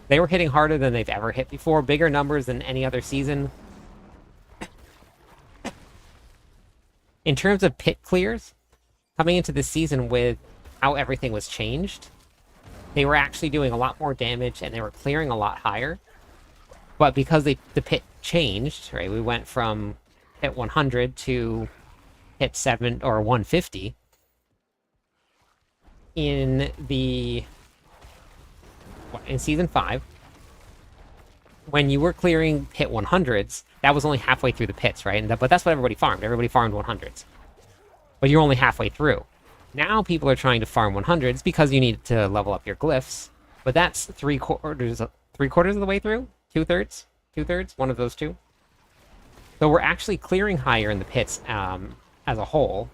They were hitting harder than they've ever hit before, bigger numbers than any other season. In terms of pit clears, coming into this season with how everything was changed, they were actually doing a lot more damage and they were clearing a lot higher. But because the pit changed, right, we went from hit 100 to hit 7 or 150 in season 5. When you were clearing hit 100s, that was only halfway through the pits, right? But that's what everybody farmed. Everybody farmed 100s. But you're only halfway through. Now people are trying to farm 100s because you need to level up your glyphs. But that's three quarters of the way through? Two-thirds? Two-thirds? One of those two? So we're actually clearing higher in the pits as a whole.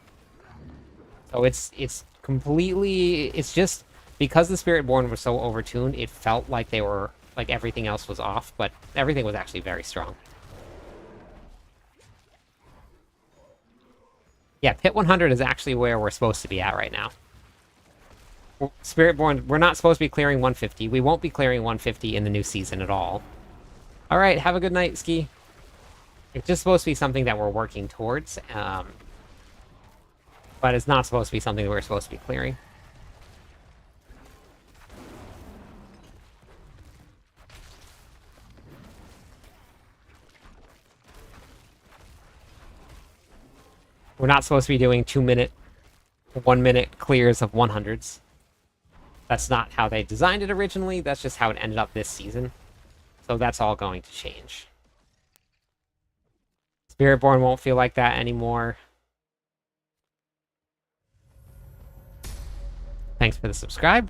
So it's completely... It's just... Because the Spiritborn was so overtuned, it felt like they were... Like everything else was off, but everything was actually very strong. Yeah, Pit 100 is actually where we're supposed to be at right now. Spiritborn, we're not supposed to be clearing 150. We won't be clearing 150 in the new season at all. All right, have a good night, Ski. It's just supposed to be something that we're working towards, but it's not supposed to be something that we're supposed to be clearing. We're not supposed to be doing 2-minute, 1-minute clears of 100s. That's not how they designed it originally. That's just how it ended up this season. So that's all going to change. Spiritborn won't feel like that anymore. Thanks for the subscribe.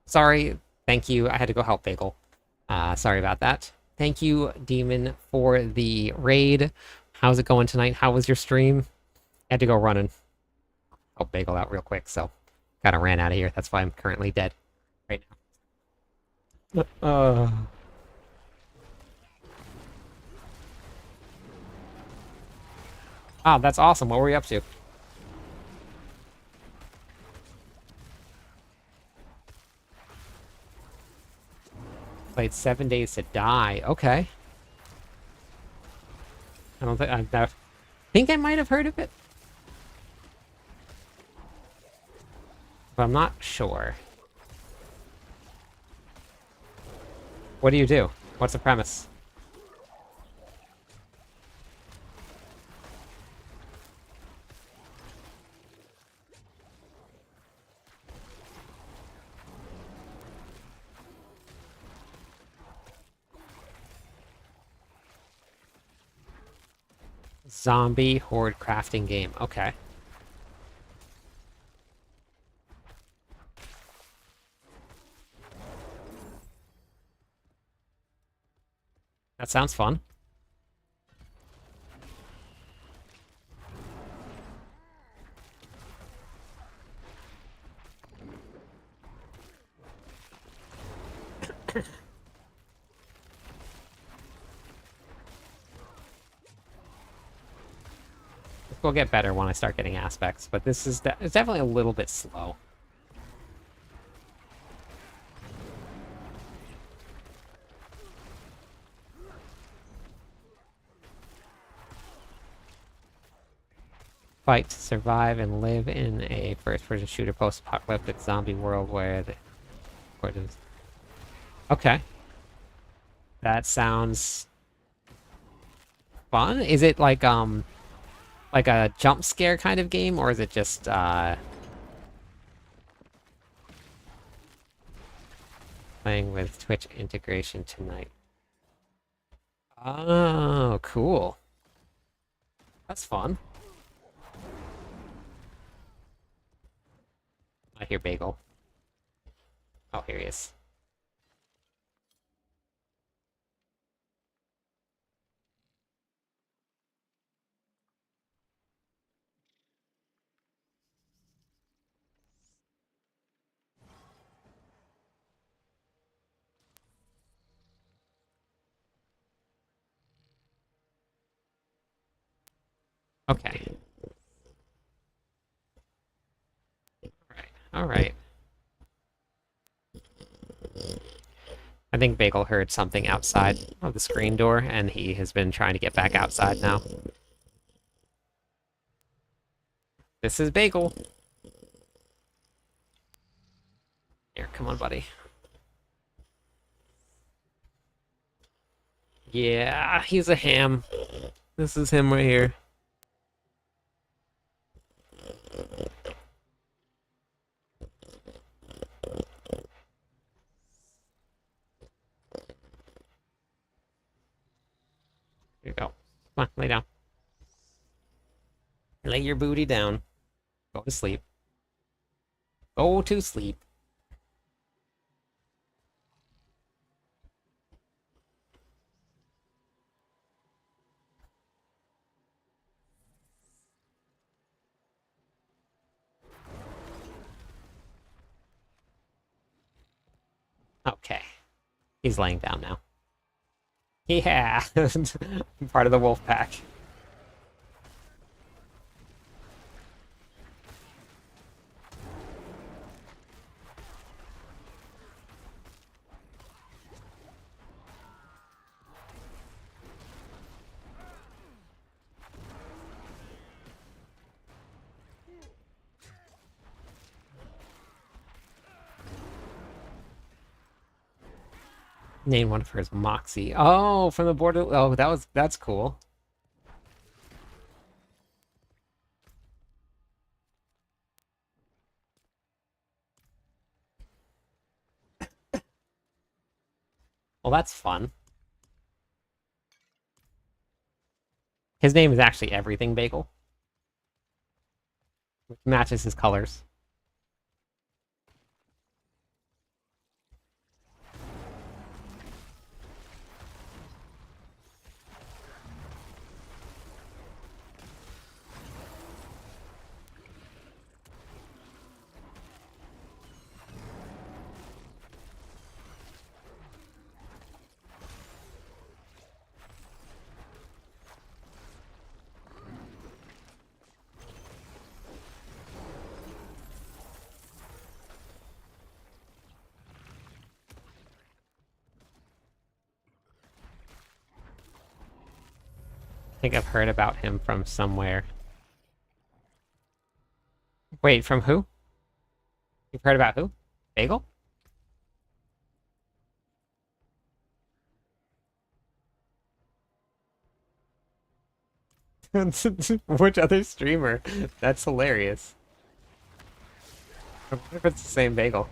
Sorry. Thank you. I had to go help Bagel. Sorry about that. Thank you, Demon, for the raid. How's it going tonight? How was your stream? I had to go running. Help Bagel out real quick, so kind of ran out of here. That's why I'm currently dead right now. Wow, that's awesome. What were you up to? Played 7 Days to Die. Okay. I don't think I think I might have heard of it, but I'm not sure. What do you do? What's the premise? Zombie horde crafting game. Okay. That sounds fun. will get better when I start getting aspects, but this is it's definitely a little bit slow. Fight to survive and live in a first-person shooter post-apocalyptic zombie world where the... Okay. That sounds fun. Is it like a jump scare kind of game, or is it just playing with Twitch integration tonight? Oh, cool. That's fun. I hear Bagel. Oh, here he is. Okay. All right. I think Bagel heard something outside of the screen door, and he has been trying to get back outside now. This is Bagel. Here, come on, buddy. Yeah, he's a ham. This is him right here. Here you go. Come on, lay down. Lay your booty down. Go to sleep. Go to sleep. Okay. He's laying down now. Yeah! Part of the wolf pack. Name one of hers Moxie. Oh, from the border. Oh, that's cool. Well, that's fun. His name is actually Everything Bagel, which matches his colors. I think I've heard about him from somewhere. Wait, from who? You've heard about who? Bagel? Which other streamer? That's hilarious. I wonder if it's the same Bagel.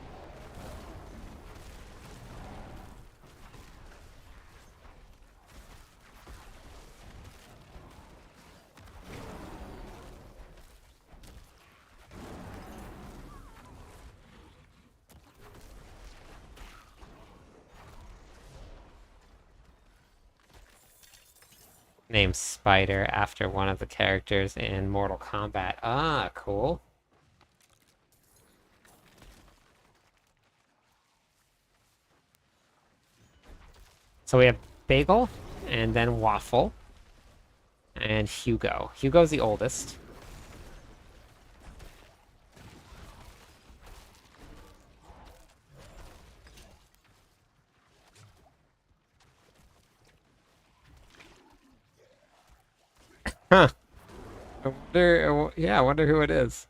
Named Spider after one of the characters in Mortal Kombat. Ah, cool. So we have Bagel, and then Waffle, and and Hugo. Hugo's the oldest. Huh. I wonder who it is.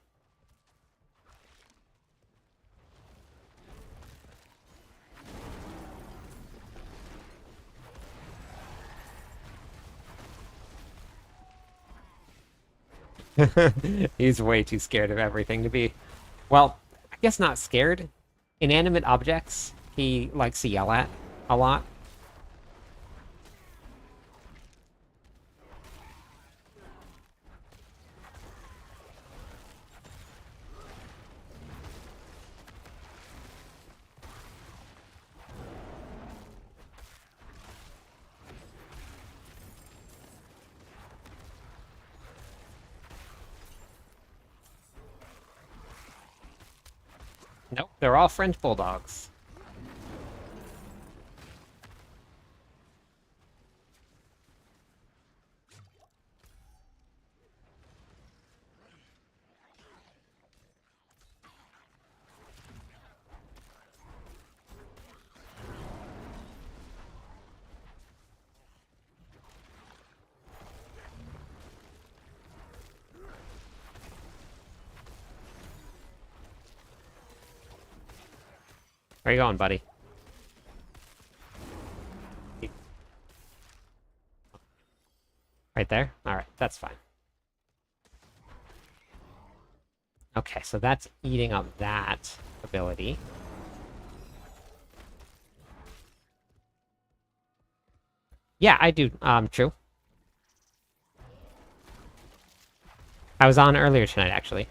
He's way too scared of everything to be. Well, I guess not scared. Inanimate objects, he likes to yell at a lot. Nope, they're all French bulldogs. Where you going, buddy? Right there? Alright, that's fine. Okay, so that's eating up that ability. Yeah, I do. True. I was on earlier tonight, actually.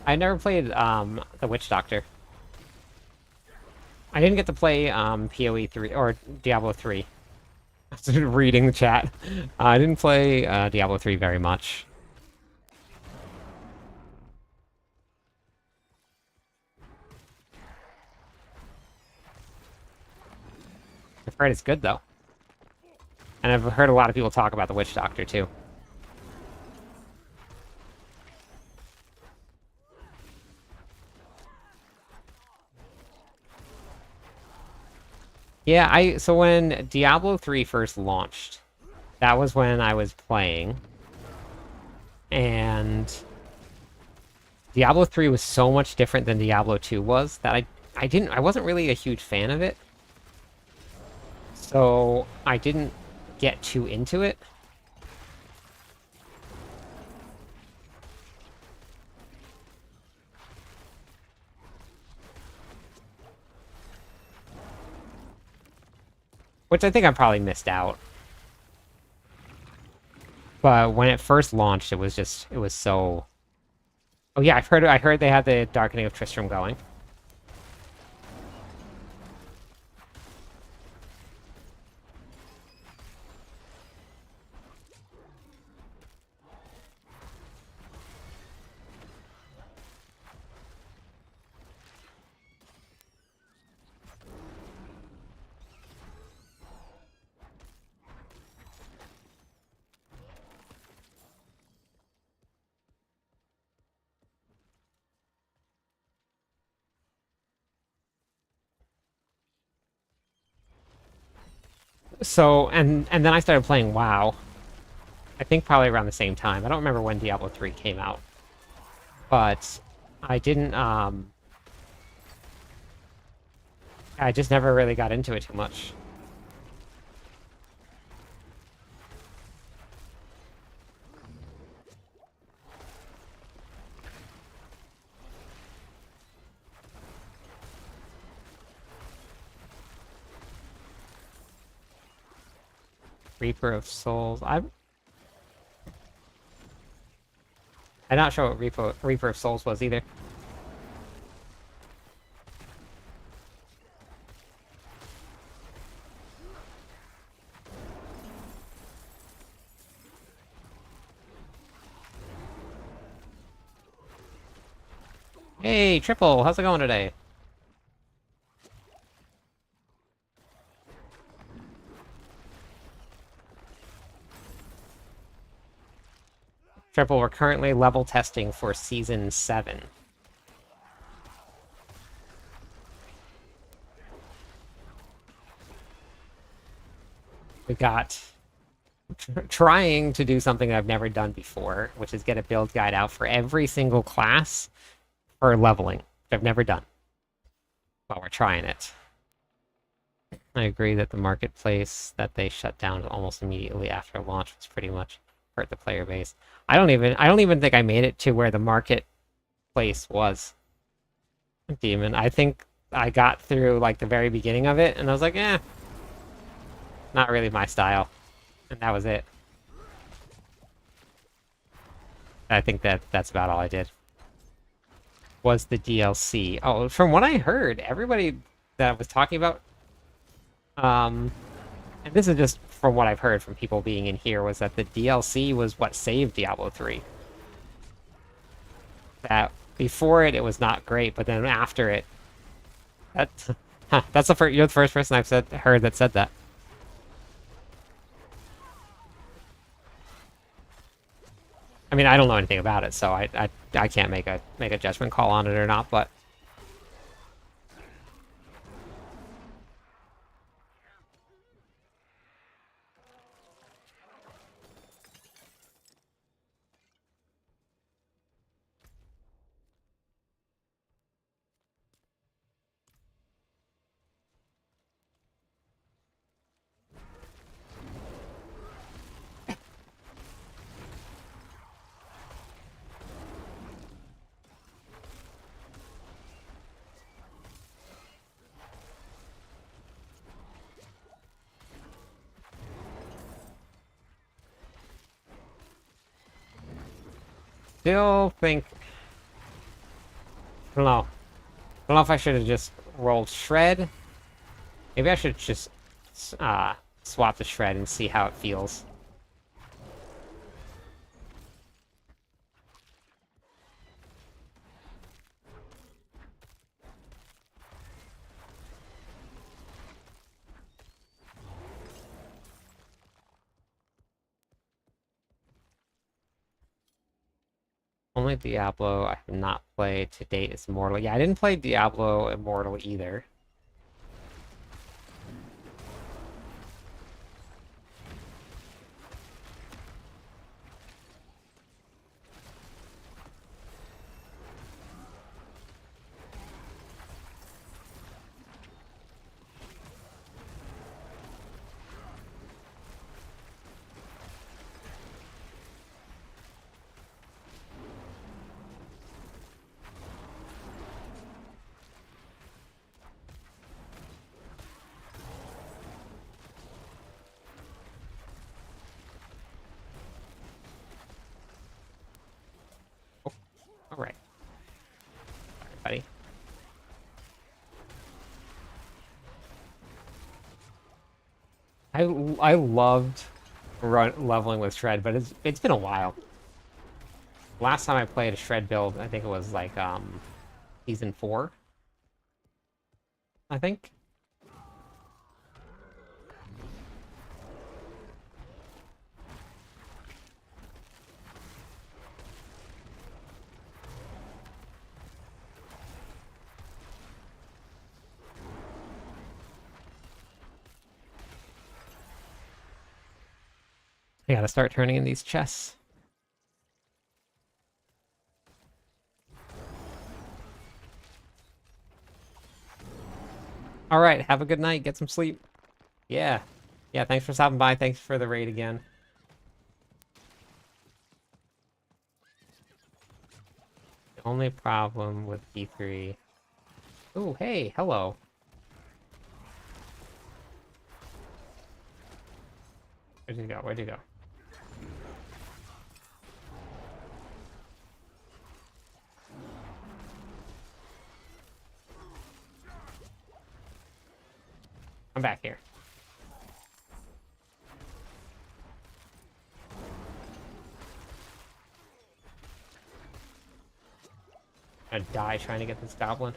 I never played, the Witch Doctor. I didn't get to play, PoE 3, or Diablo 3. I was reading the chat. I didn't play, Diablo 3 very much. I've heard it's good, though. And I've heard a lot of people talk about the Witch Doctor, too. Yeah, so when Diablo 3 first launched, that was when I was playing. And Diablo 3 was so much different than Diablo 2 was that I wasn't really a huge fan of it. So I didn't get too into it. Which I think I probably missed out. But when it first launched, it was so... Oh yeah, I heard they had the Darkening of Tristram going. So, and then I started playing WoW. I think probably around the same time. I don't remember when Diablo 3 came out. But I didn't, I just never really got into it too much. Reaper of Souls. I'm not sure what Reaper of Souls was either. Hey, Triple, how's it going today? Triple, we're currently level testing for Season 7. We got trying to do something that I've never done before, which is get a build guide out for every single class for leveling, which I've never done. But we're trying it. I agree that the marketplace that they shut down almost immediately after launch was pretty much hurt the player base. I don't even think I made it to where the marketplace was. Demon. I think I got through like the very beginning of it and I was like, not really my style. And that was it. I think that's about all I did. Was the DLC. Oh, from what I heard, everybody that was talking about and this is just from what I've heard from people being in here, was that the DLC was what saved Diablo 3. That before it was not great, but then after it, that's you're the first person I've heard that said that. I mean, I don't know anything about it, so I can't make a judgment call on it or not, but still think I don't know. I don't know if I should have just rolled Shred. Maybe I should just swap the Shred and see how it feels. Only Diablo I have not played to date is Immortal. Yeah, I didn't play Diablo Immortal either. All right. Sorry, buddy. I loved leveling with Shred, but it's been a while. Last time I played a Shred build, I think it was like season 4. I think. I gotta start turning in these chests. All right, have a good night. Get some sleep. Yeah. Yeah, thanks for stopping by. Thanks for the raid again. The only problem with E3... Oh, hey, hello. Where'd you go? Where'd you go? I'm back here. I'm gonna die trying to get this goblin.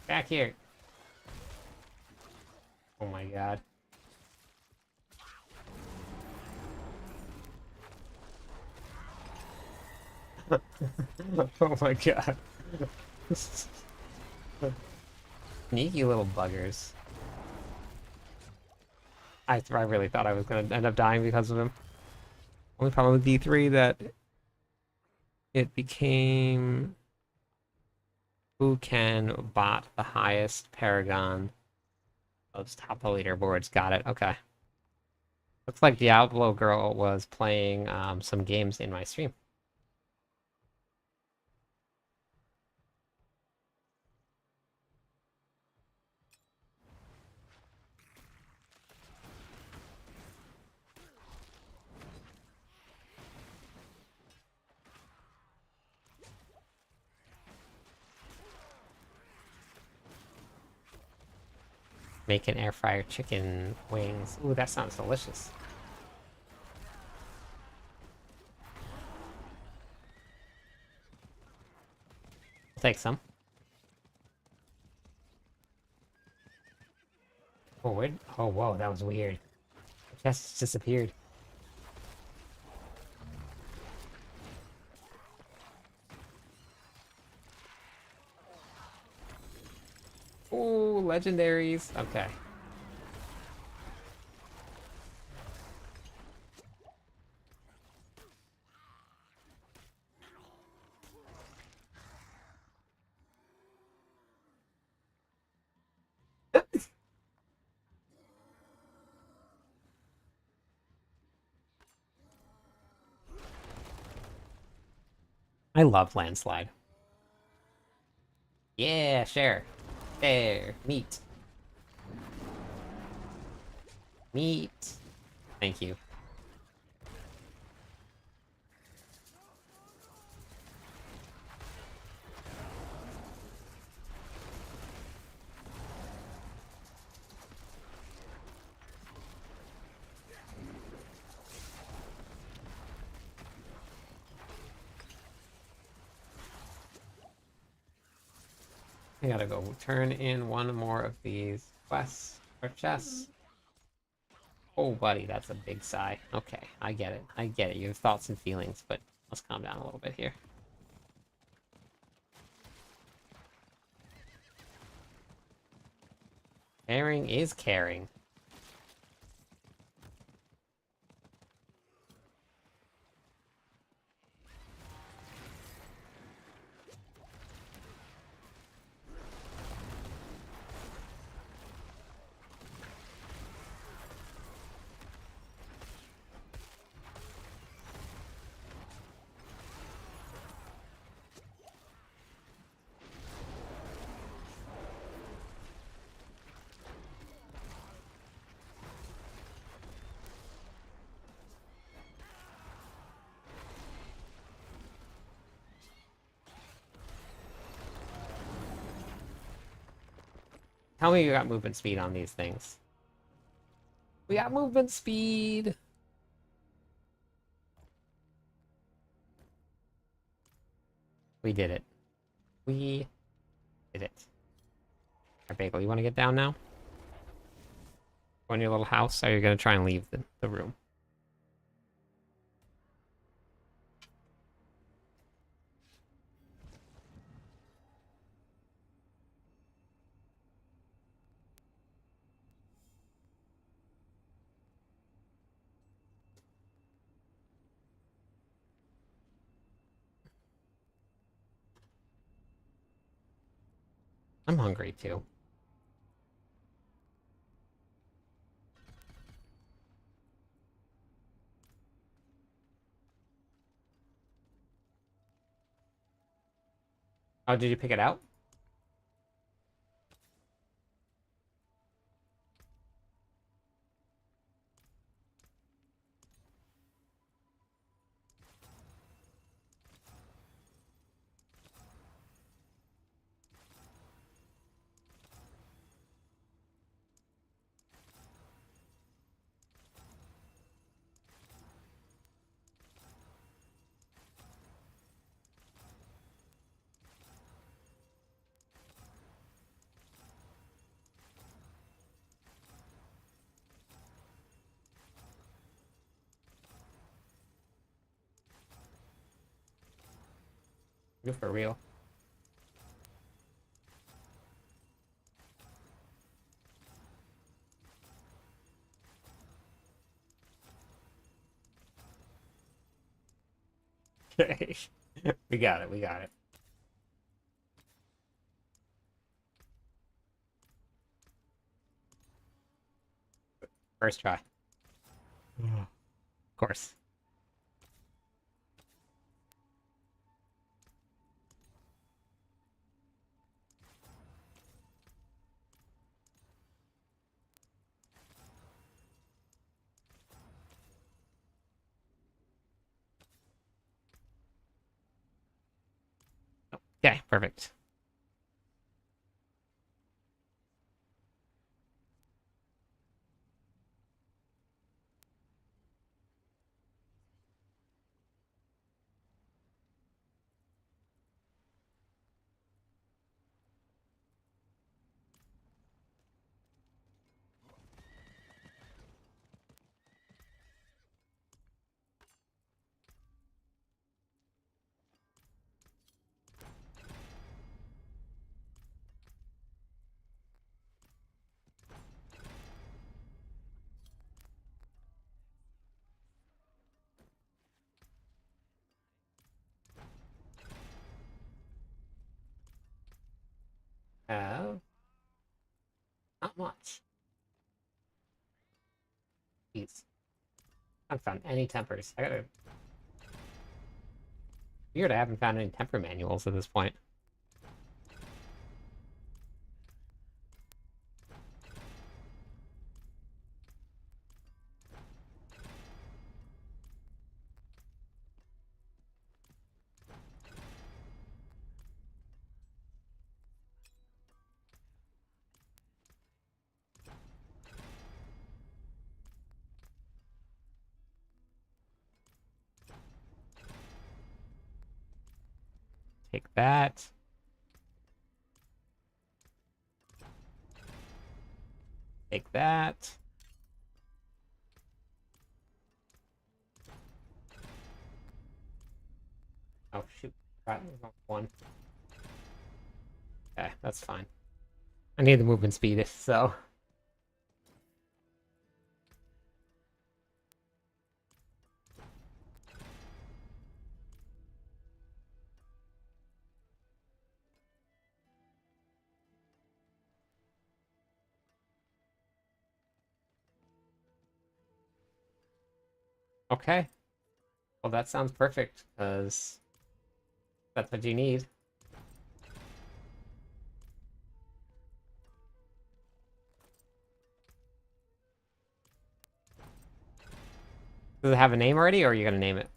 Back here. Oh my god. Oh my god. Sneaky little buggers. I really thought I was gonna end up dying because of him. Only problem with D3 that it became who can bot the highest Paragon of top the leaderboards. Got it. Okay. Looks like Diablo Girl was playing some games in my stream. Making air fryer chicken wings. Ooh, that sounds delicious. I'll take some. Oh, where? Oh, whoa, that was weird. The chest just disappeared. Ooh, legendaries. Okay. I love landslide. Yeah, share. Share. Meat. Meat. Thank you. I gotta go turn in one more of these quests or chests. Oh, buddy, that's a big sigh. Okay, I get it. I get it. You have thoughts and feelings, but let's calm down a little bit here. Caring is caring. Tell me you got movement speed on these things. We got movement speed. We did it. We did it. Alright, Bagel, you want to get down now? Go in your little house, or are you going to try and leave the room? I'm hungry too. Oh, did you pick it out? You for real. Okay. We got it, we got it. First try. Of course. Okay, perfect. Uh, Not much. Jeez. I haven't found any tempers. I gotta... Weird, I haven't found any temper manuals at this point. Take that. Take that. Oh, shoot. Got one. Okay, that's fine. I need the movement speed, so... Okay. Well, that sounds perfect, because that's what you need. Does it have a name already, or are you gonna name it?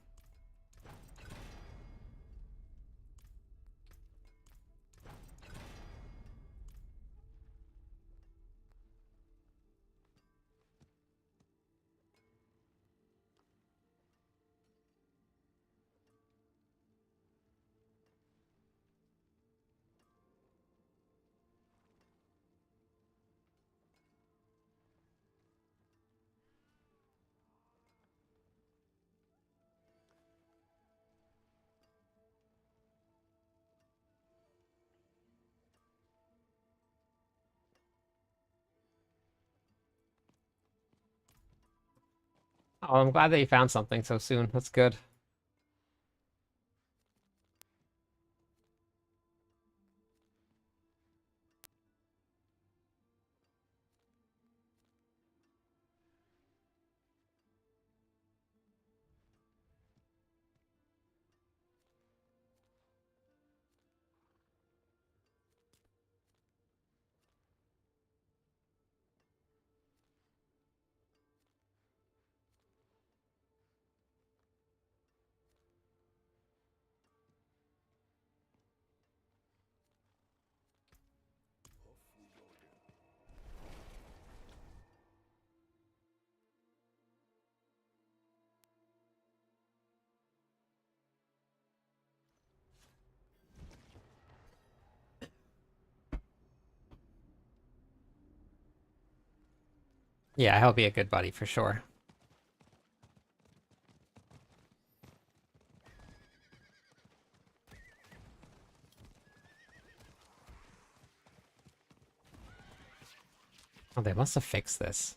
Oh, I'm glad that you found something so soon. That's good. Yeah, he'll be a good buddy for sure. Oh, they must have fixed this.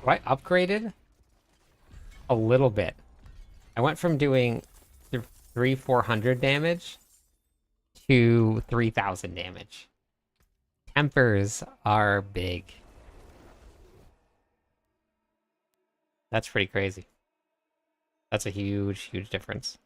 I upgraded a little bit. I went from doing 400 damage to 3,000 damage. Tempers are big. That's pretty crazy. That's a huge, huge difference.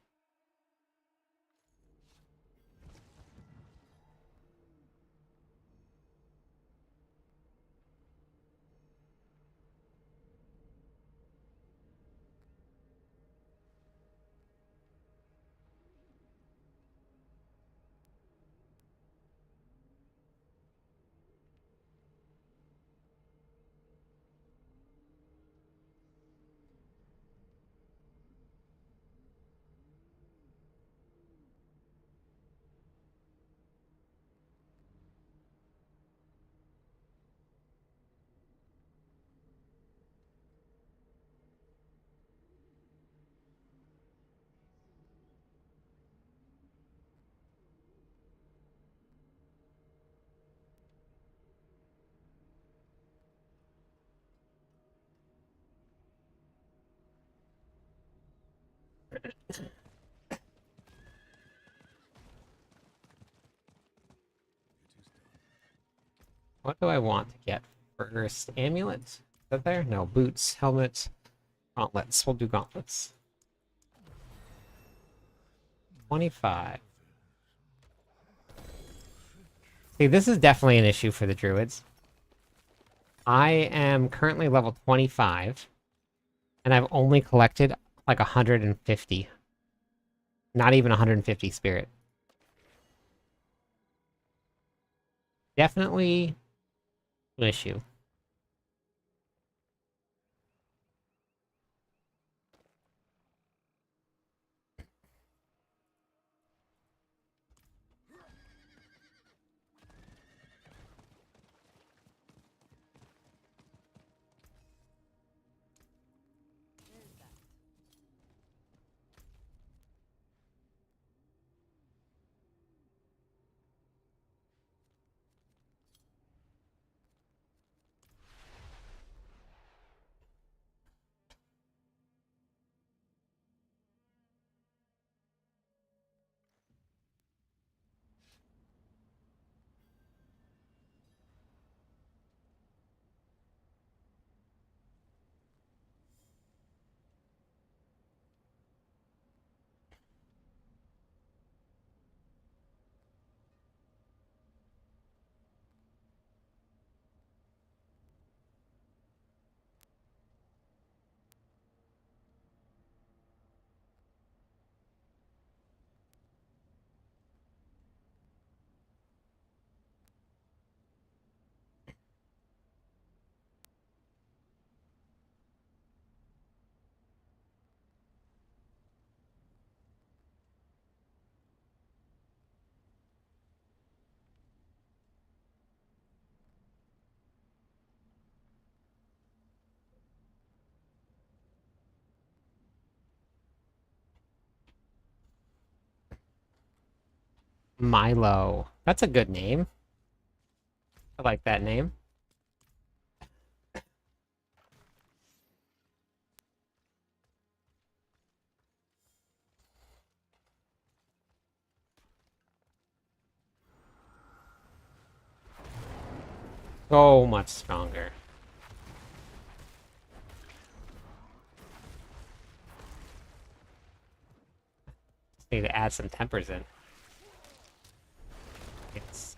What do I want to get first? Amulet? Is that there? No, boots, helmet, gauntlets. We'll do gauntlets. 25. See, this is definitely an issue for the druids. I am currently level 25, and I've only collected like 150. Not even 150 spirit. Definitely an issue. Milo. That's a good name. I like that name. So much stronger. Just need to add some tempers in. It's...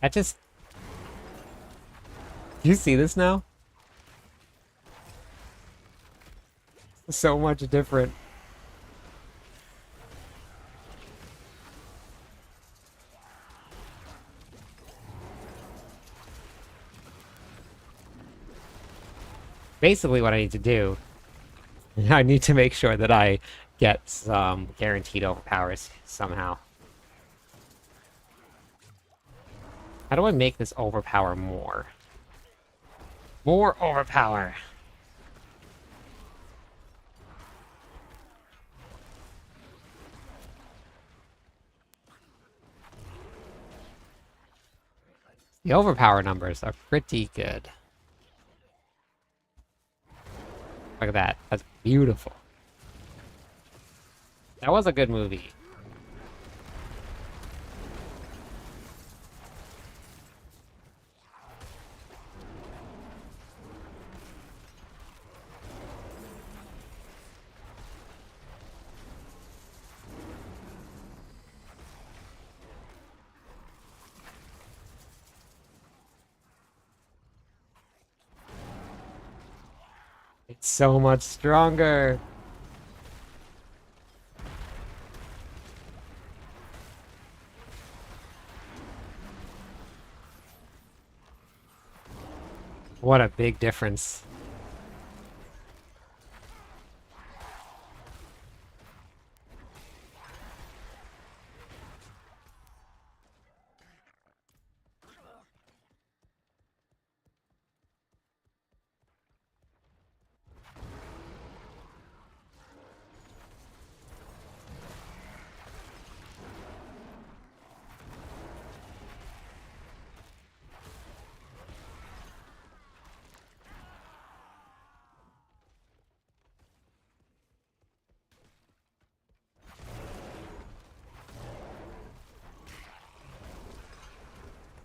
That just... Do you see this now? So much different. Basically what I need to do, I need to make sure that I get some guaranteed overpowers somehow. How do I make this overpower more? More overpower! The overpower numbers are pretty good. Look at that. That's beautiful. That was a good movie. It's so much stronger. What a big difference.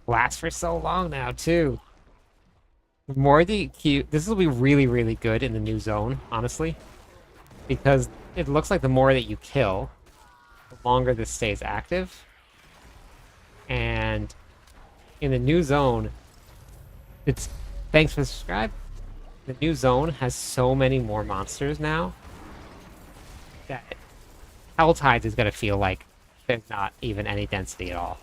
Lasts for so long now, too. The more the Q... This will be really, really good in the new zone, honestly. Because it looks like the more that you kill, the longer this stays active. And in the new zone, it's... Thanks for subscribe. The new zone has so many more monsters now that Helltides is going to feel like there's not even any density at all.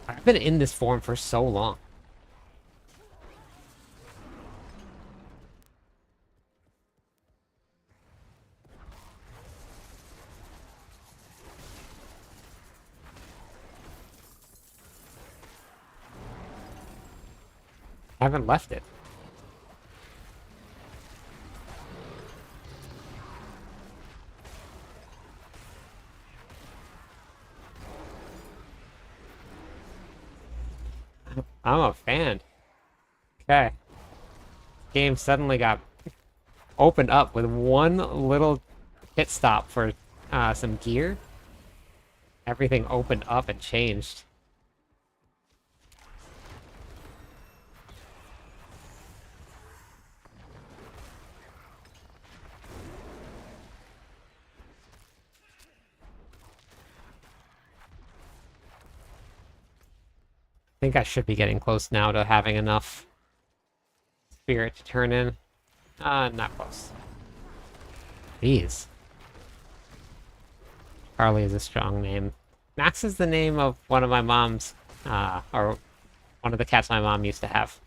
I've been in this form for so long. I haven't left it. I'm a fan. Okay. Game suddenly got opened up with one little pit stop for some gear. Everything opened up and changed. I think I should be getting close now to having enough spirit to turn in. Not close. Jeez. Carly is a strong name. Max is the name of one of my mom's, or one of the cats my mom used to have.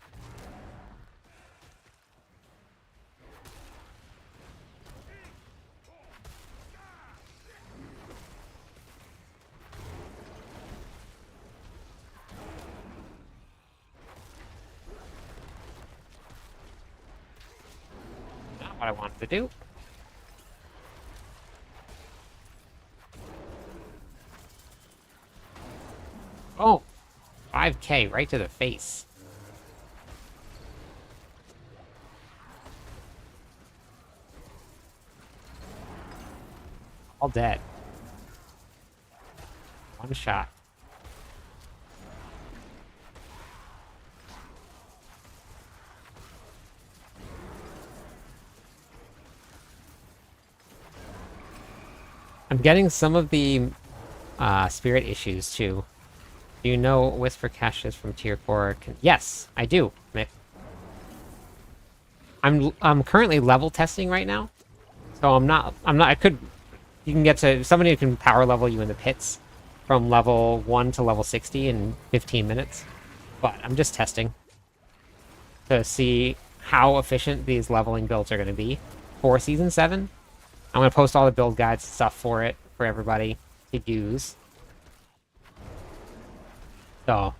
Not what I wanted to do. Oh, 5K right to the face. All dead. One shot. I'm getting some of the spirit issues too. Do you know Whisper caches from tier 4? Yes, I do, Mick. I'm currently level testing right now. So I could you can get to somebody who can power level you in the pits from level 1 to level 60 in 15 minutes. But I'm just testing to see how efficient these leveling builds are going to be for Season 7. I'm going to post all the build guides and stuff for it for everybody to use. So,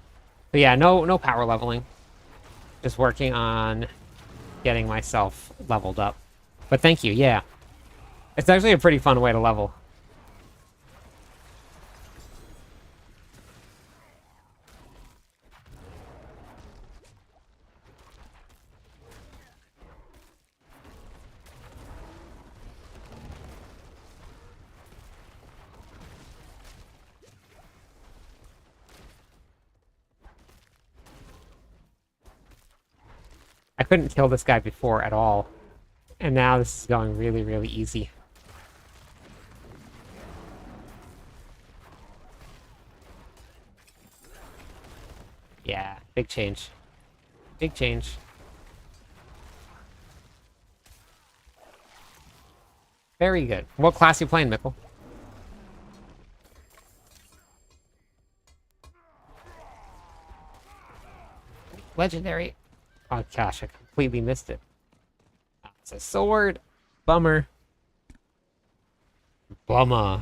but yeah, no power leveling. Just working on getting myself leveled up. But thank you, yeah. It's actually a pretty fun way to level. I couldn't kill this guy before at all. And now this is going really, really easy. Yeah, big change. Big change. Very good. What class you playing, Mickle? Legendary. Oh gosh, I completely missed it. It's a sword. Bummer. Bummer.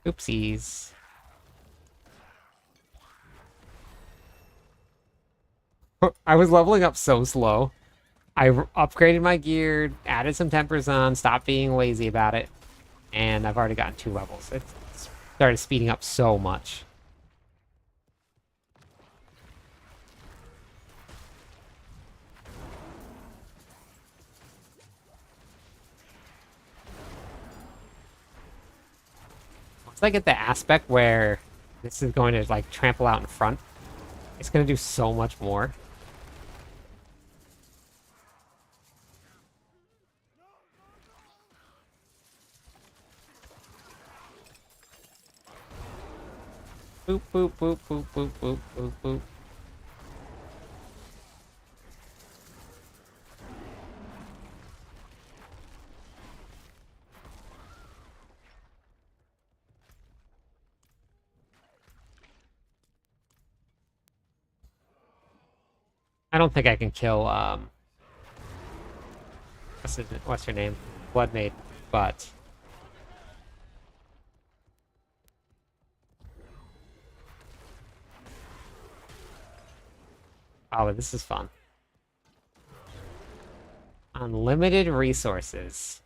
Oopsies. I was leveling up so slow. Upgraded my gear, added some tempers on, stopped being lazy about it, and I've already gotten 2 levels. It started speeding up so much. Once I get the aspect where this is going to like trample out in front, it's going to do so much more. Boop, boop, boop, boop, boop, boop, boop, boop. I don't think I can kill, what's her name? Bloodmaid, but... Oh, this is fun. Unlimited resources.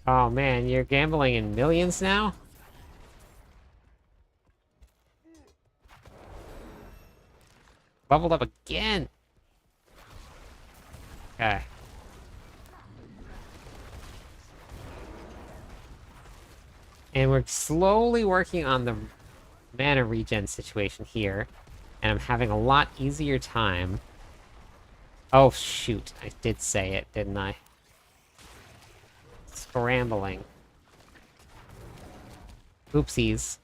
Oh man, you're gambling in millions now? Leveled up again! Okay. And we're slowly working on the mana regen situation here. And I'm having a lot easier time. Oh shoot, I did say it, didn't I? Scrambling. Oopsies.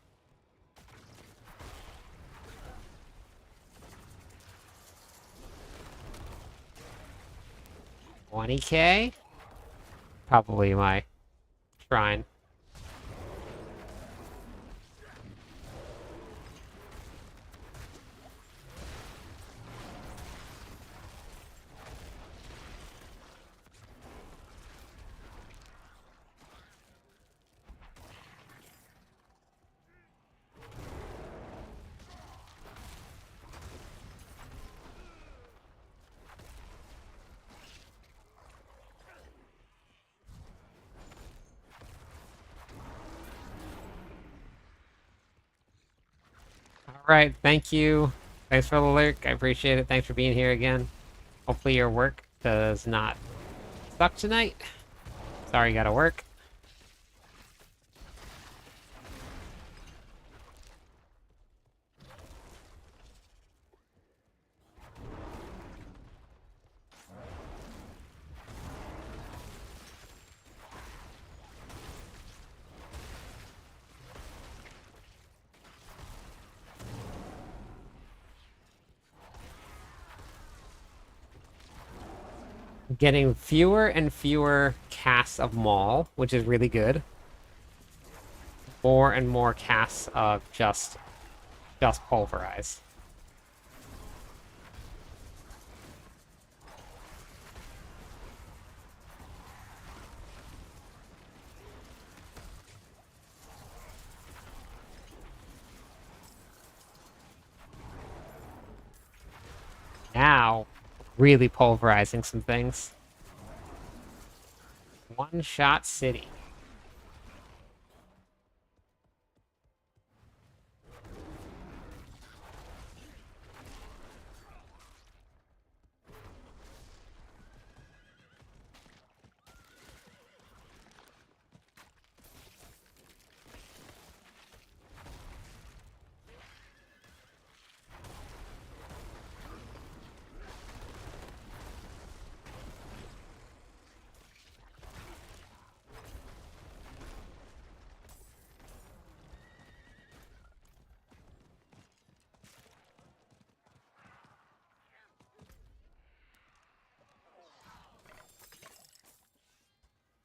$20K? Probably my shrine. Alright, thank you. Thanks for the lurk. I appreciate it. Thanks for being here again. Hopefully your work does not suck tonight. Sorry you gotta work. getting fewer and fewer casts of Maul, which is really good. More and more casts of just Pulverize. Now, really pulverizing some things. One-shot city.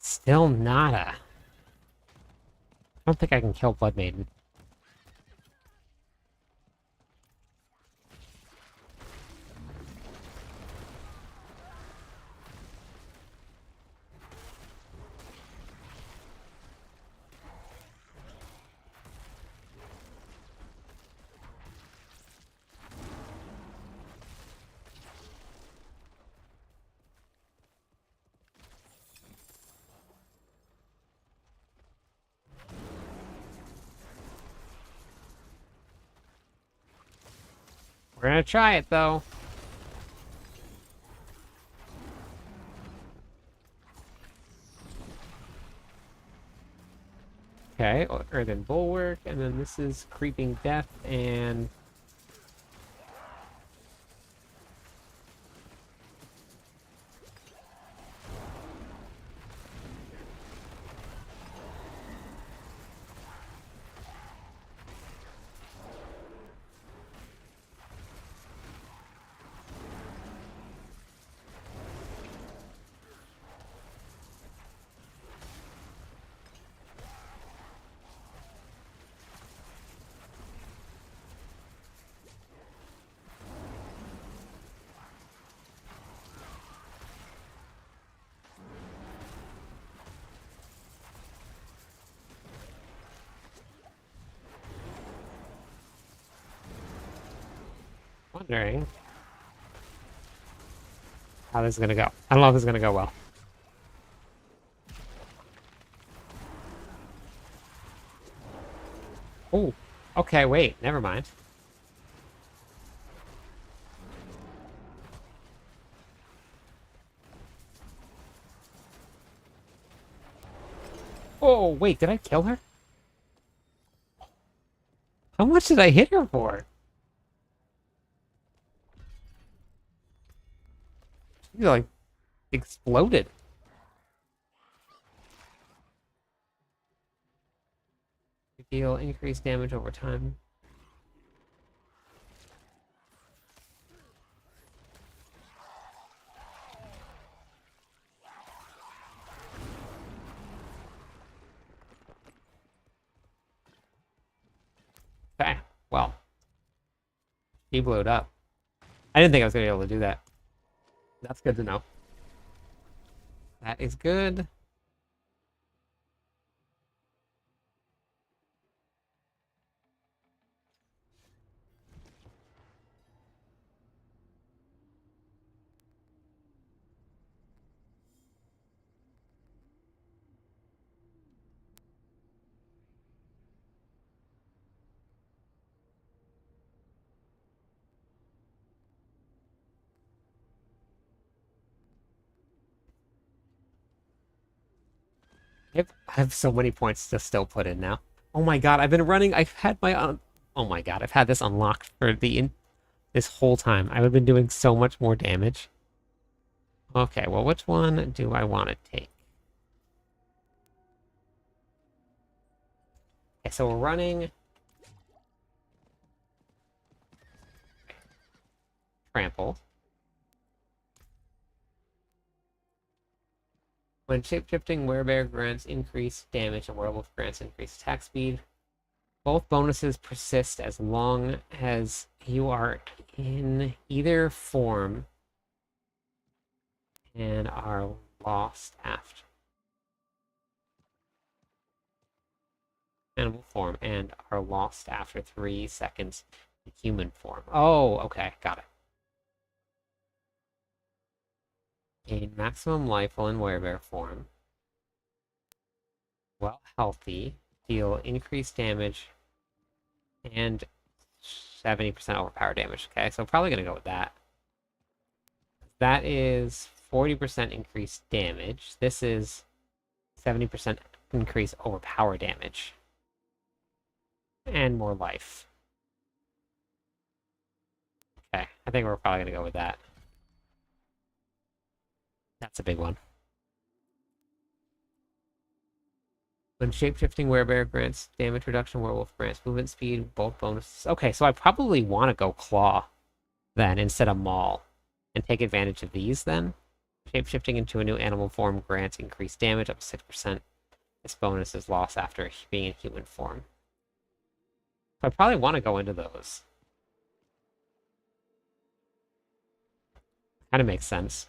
Still nada. I don't think I can kill Blood Maiden. We're gonna try it, though. Okay, Earthen Bulwark, and then this is Creeping Death, and... wondering how this is gonna go. I don't know if this is gonna go well. Oh, okay, wait, never mind. Oh, wait, did I kill her? How much did I hit her for? She, like, exploded. Deal increased damage over time. Okay, well. He blew it up. I didn't think I was going to be able to do that. That's good to know. That is good. I have so many points to still put in now. Oh my god, I've been running. I've had my oh my god, I've had this unlocked for this whole time. I've been doing so much more damage. Okay, well, which one do I want to take? Okay, so we're running Trample. When shapeshifting, Werebear grants increased damage and Werewolf grants increased attack speed. Both bonuses persist as long as you are in either form and are lost after. Animal form and are lost after 3 seconds in human form. Oh, okay, got it. Gain maximum life while in werebear form. While healthy, deal increased damage and 70% overpower damage. Okay, so probably gonna go with that. That is 40% increased damage. This is 70% increased overpower damage. And more life. Okay, I think we're probably gonna go with that. That's a big one. When shapeshifting, werebear grants damage reduction, werewolf grants movement speed, both bonuses. Okay, so I probably want to go claw then instead of maul and take advantage of these then. Shapeshifting into a new animal form grants increased damage up to 6%. This bonus is lost after being in human form. So I probably want to go into those. Kind of makes sense.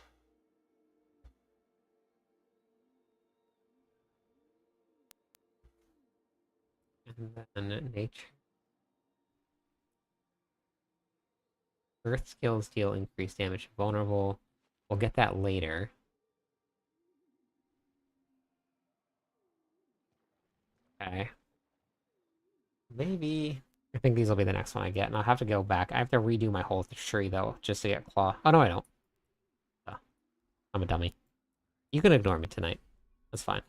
And then nature. Earth skills deal increased damage to vulnerable. We'll get that later. Okay. Maybe. I think these will be the next one I get, and I'll have to go back. I have to redo my whole tree, though, just to get claw. Oh, no, I don't. Oh, I'm a dummy. You can ignore me tonight. That's fine.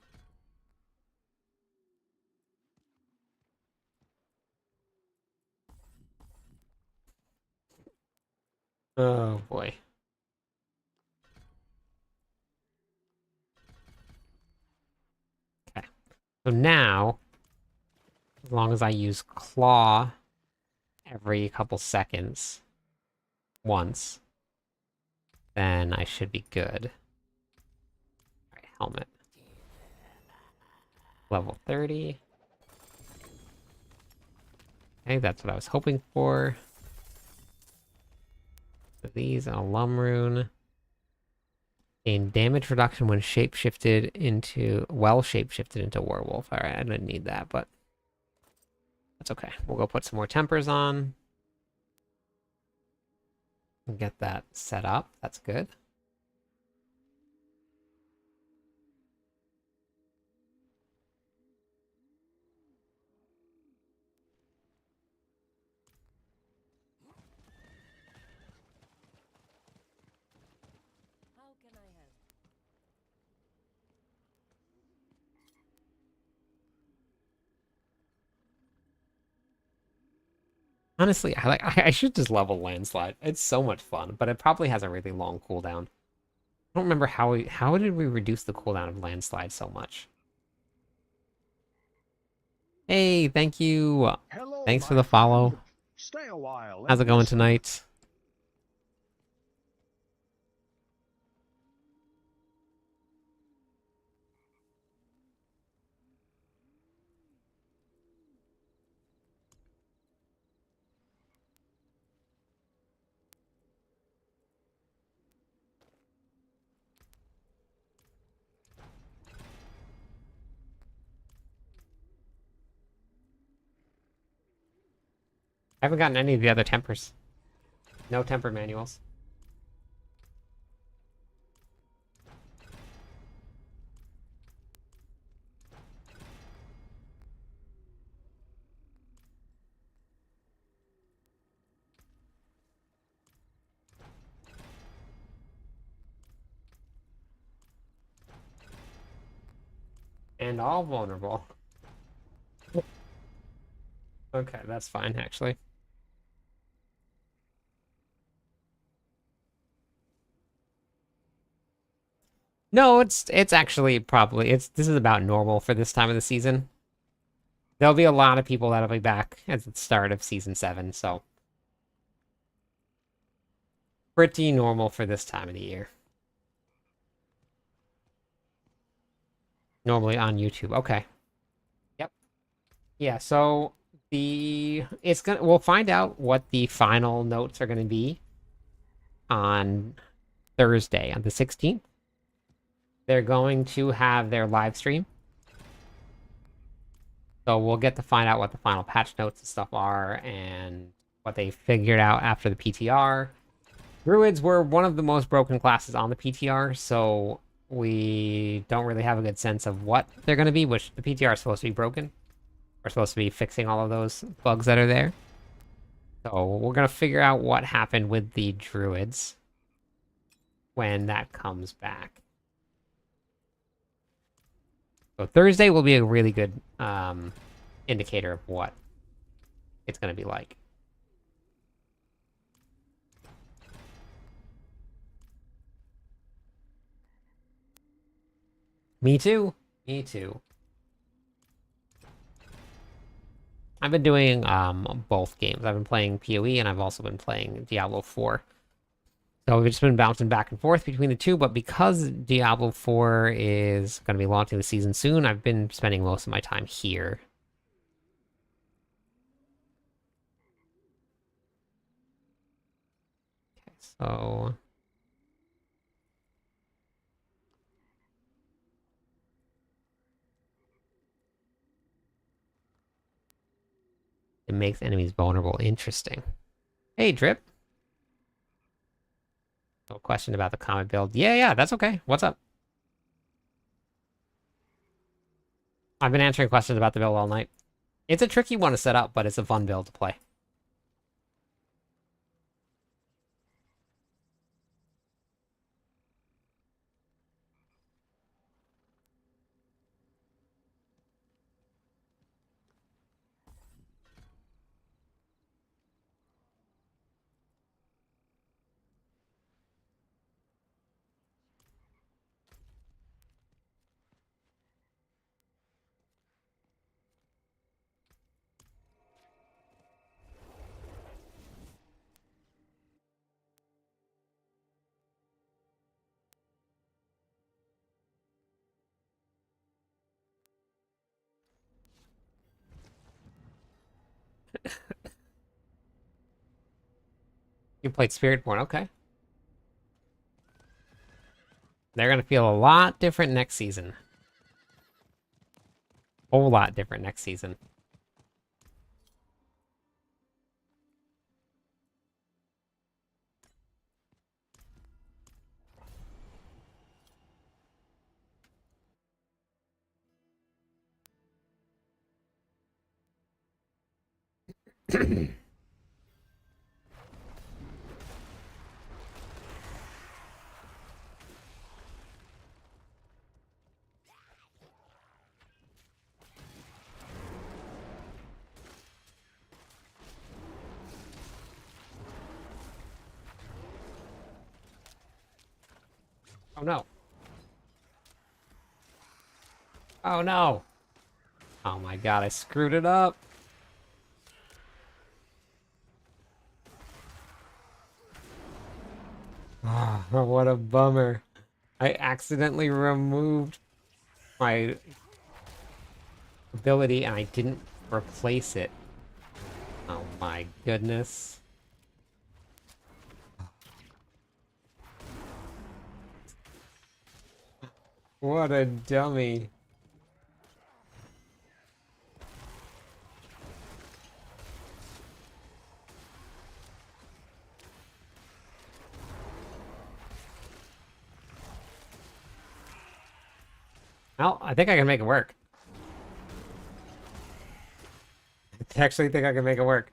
Oh, boy. Okay. So now, as long as I use claw every couple seconds once, then I should be good. Alright, helmet. Level 30. Okay, that's what I was hoping for. So these, an alum rune. Gain damage reduction when shapeshifted into... Well, shapeshifted into werewolf. Alright, I didn't need that, but... That's okay. We'll go put some more tempers on. And get that set up. That's good. How can I help? Honestly, I should just level landslide. It's so much fun, but it probably has a really long cooldown. I don't remember how did we reduce the cooldown of landslide so much? Hey, thank you. Hello, Thanks for my the follow. friend. Stay a while How's and it going listen. tonight? I haven't gotten any of the other tempers. No temper manuals. And all vulnerable. Okay, that's fine, actually. No, it's actually probably this is about normal for this time of the season. There'll be a lot of people that'll be back at the start of season 7, so pretty normal for this time of the year. Normally on YouTube. Okay. Yep. Yeah, so we'll find out what the final notes are gonna be on Thursday, on the 16th. They're going to have their live stream. So we'll get to find out what the final patch notes and stuff are and what they figured out after the PTR. Druids were one of the most broken classes on the PTR, so we don't really have a good sense of what they're going to be, which the PTR is supposed to be broken. We're supposed to be fixing all of those bugs that are there. So we're going to figure out what happened with the Druids when that comes back. So Thursday will be a really good indicator of what it's going to be like. Me too. Me too. I've been doing both games. I've been playing PoE and I've also been playing Diablo 4. So we've just been bouncing back and forth between the two, but because Diablo 4 is going to be launching the season soon, I've been spending most of my time here. Okay, so... it makes enemies vulnerable. Interesting. Hey, Drip. No question about the comet build. Yeah, that's okay. What's up? I've been answering questions about the build all night. It's a tricky one to set up, but it's a fun build to play. You played Spiritborn, okay. They're gonna feel a lot different next season. Whole lot different next season. Oh no. Oh no. Oh my god, I screwed it up. Oh, what a bummer. I accidentally removed my ability and I didn't replace it. Oh my goodness. What a dummy. Well, I think I can make it work. I actually think I can make it work.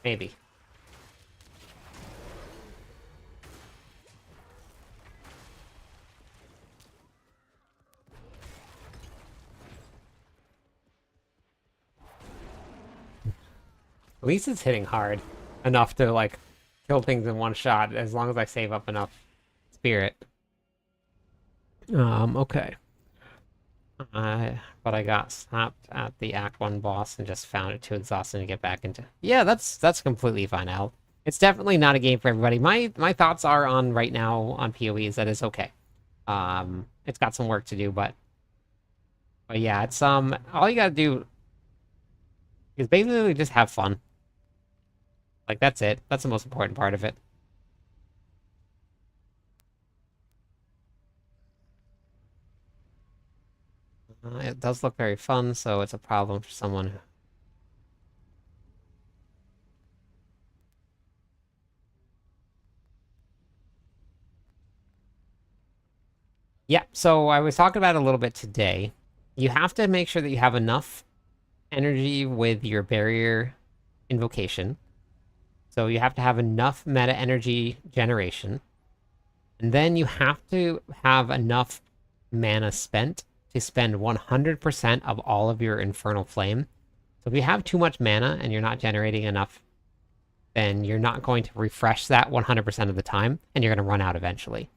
Maybe. At least it's hitting hard enough to, like, kill things in one shot, as long as I save up enough spirit. Okay. But I got stopped at the Act 1 boss and just found it too exhausting to get back into. Yeah, that's completely fine, Al. It's definitely not a game for everybody. My thoughts are on right now on PoE is that it's okay. It's got some work to do, but yeah, it's all you gotta do is basically just have fun. Like that's it. That's the most important part of it. It does look very fun, so it's a problem for someone who... Yeah, so I was talking about it a little bit today. You have to make sure that you have enough energy with your barrier invocation. So you have to have enough meta energy generation. And then you have to have enough mana spent to spend 100% of all of your Infernal Flame. So if you have too much mana and you're not generating enough, then you're not going to refresh that 100% of the time, and you're going to run out eventually.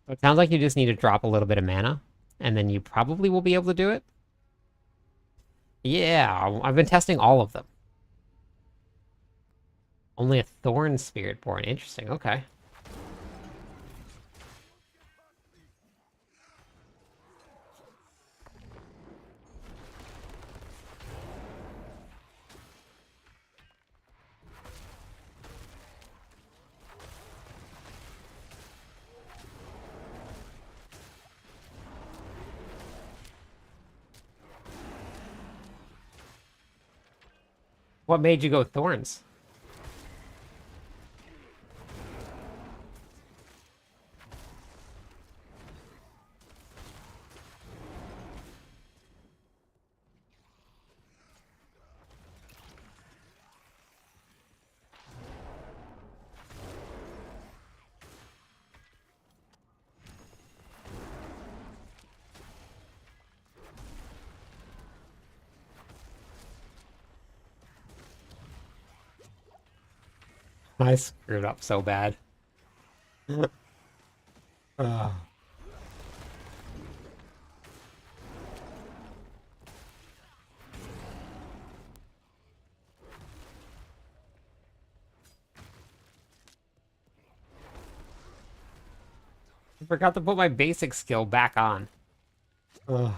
So it sounds like you just need to drop a little bit of mana, and then you probably will be able to do it. Yeah, I've been testing all of them. Only a Thorn Spirit Born. Interesting, okay. What made you go Thorns? I screwed up so bad. Ugh. I forgot to put my basic skill back on. Ugh.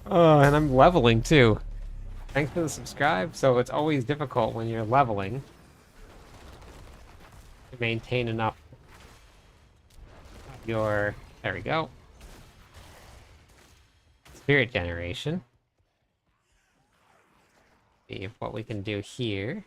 Oh, and I'm leveling too. Thanks for the subscribe. So it's always difficult when you're leveling to maintain enough of your... There we go. Spirit generation. See what we can do here.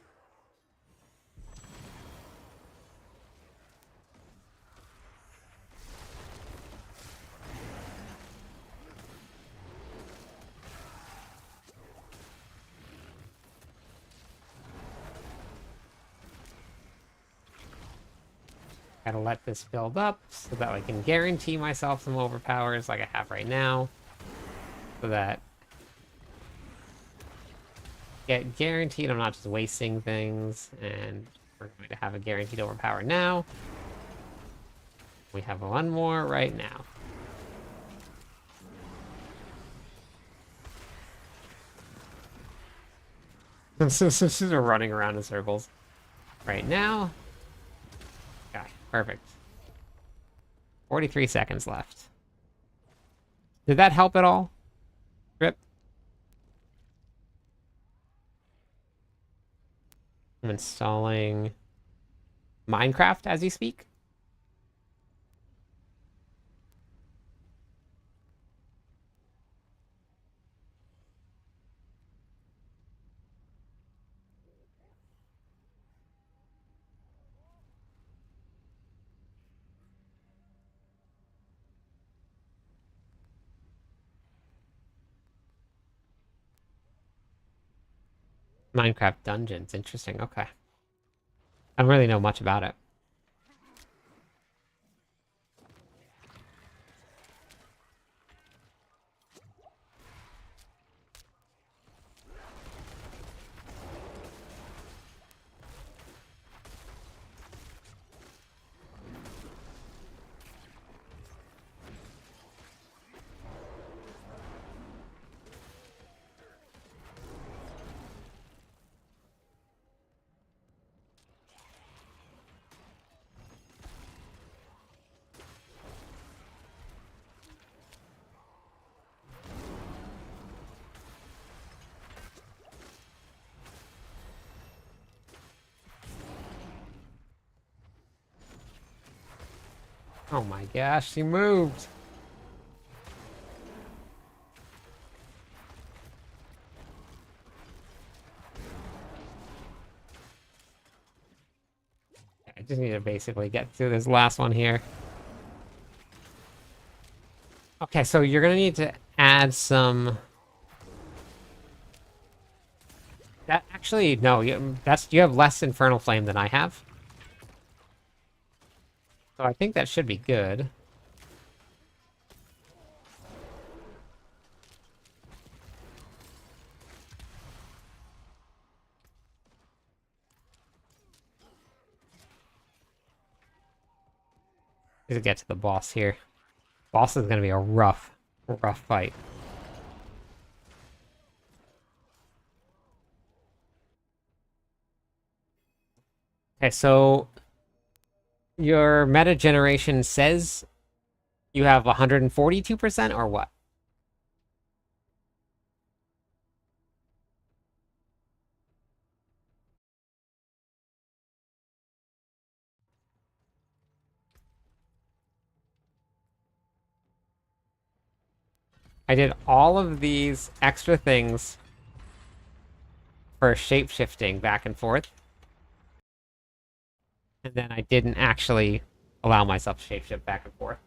Gotta let this build up so that I can guarantee myself some overpowers like I have right now. So that get guaranteed I'm not just wasting things, and we're going to have a guaranteed overpower now. We have one more right now. We're running around in circles right now. Okay, perfect. 43 seconds left. Did that help at all? Rip. I'm installing Minecraft as you speak. Minecraft Dungeons. Interesting. Okay. I don't really know much about it. Oh my gosh, she moved. I just need to basically get through this last one here. Okay, so you're gonna need to add some. That actually no, you have less Infernal Flame than I have, so I think that should be good. To get to the boss here. Boss is gonna be a rough fight. Okay, so your meta generation says you have 142% or what? I did all of these extra things for shape-shifting back and forth. And then I didn't actually allow myself to shapeshift back and forth.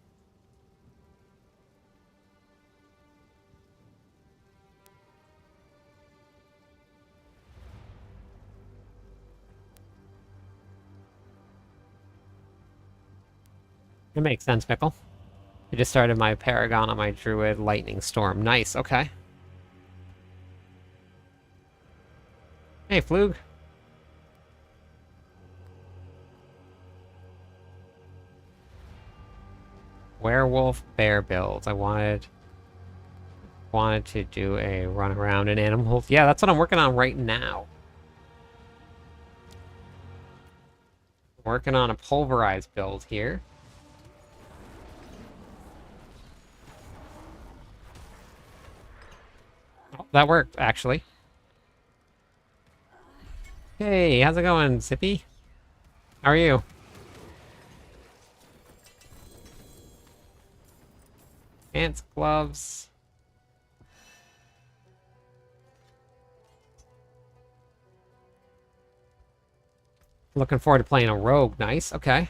It makes sense, Mickle. I just started my Paragon on my Druid Lightning Storm. Nice, okay. Hey, Flug. Werewolf bear builds. I wanted to do a run around in animals. Yeah, that's what I'm working on right now. Working on a pulverized build here. Oh, that worked, actually. Hey, how's it going, Zippy? How are you? Pants, gloves. Looking forward to playing a rogue. Nice, okay.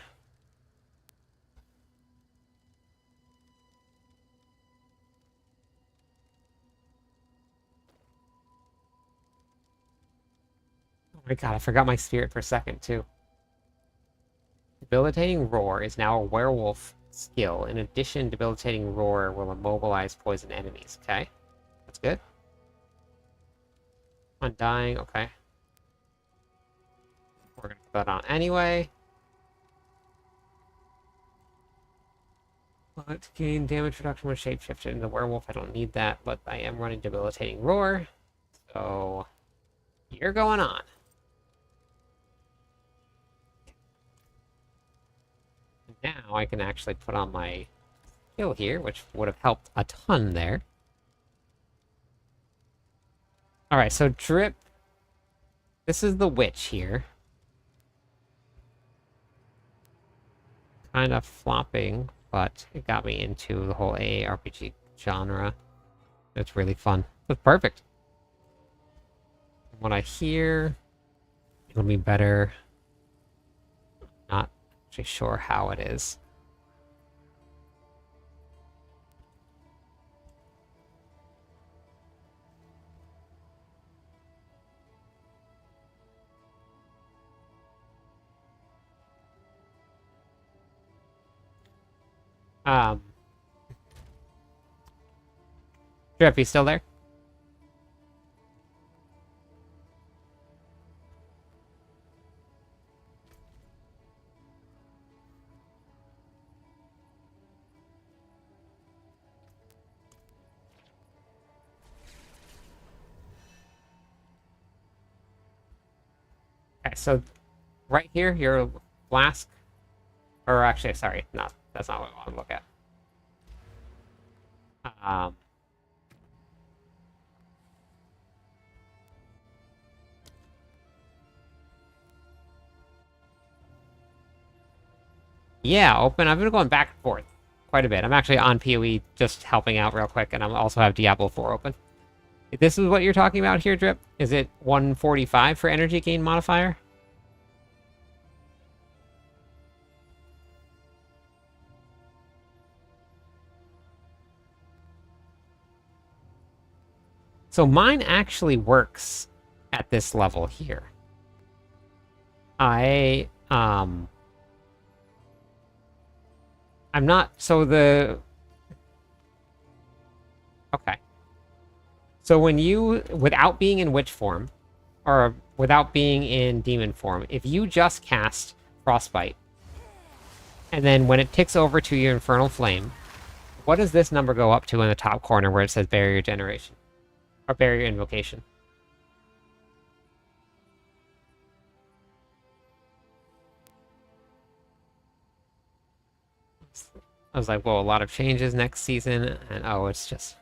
Oh my god, I forgot my spirit for a second, too. Debilitating Roar is now a werewolf skill. In addition, Debilitating Roar will immobilize poison enemies. Okay, that's good. Undying, okay. We're gonna put that on anyway. But gain damage reduction when shapeshifted into werewolf. I don't need that, but I am running Debilitating Roar. So, you're going on. Now I can actually put on my skill here, which would have helped a ton there. Alright, so Drip. This is the witch here. Kind of flopping, but it got me into the whole AARPG genre. It's really fun. It's perfect. From what I hear, it'll be better. Not actually sure how it is. Um, Drip, you still there? Okay, so right here, your flask, or actually, sorry, not that's not what I want to look at. Um, yeah, open. I've been going back and forth quite a bit. I'm actually on PoE just helping out real quick, and I also have Diablo 4 open. This is what you're talking about here, Drip? Is it 145 for energy gain modifier? So mine actually works at this level here. I'm not, so the, okay. So when you, without being in witch form, or without being in demon form, if you just cast Frostbite, and then when it ticks over to your Infernal Flame, what does this number go up to in the top corner where it says Barrier Generation? Or Barrier Invocation? I was like, whoa, a lot of changes next season, and oh, it's just...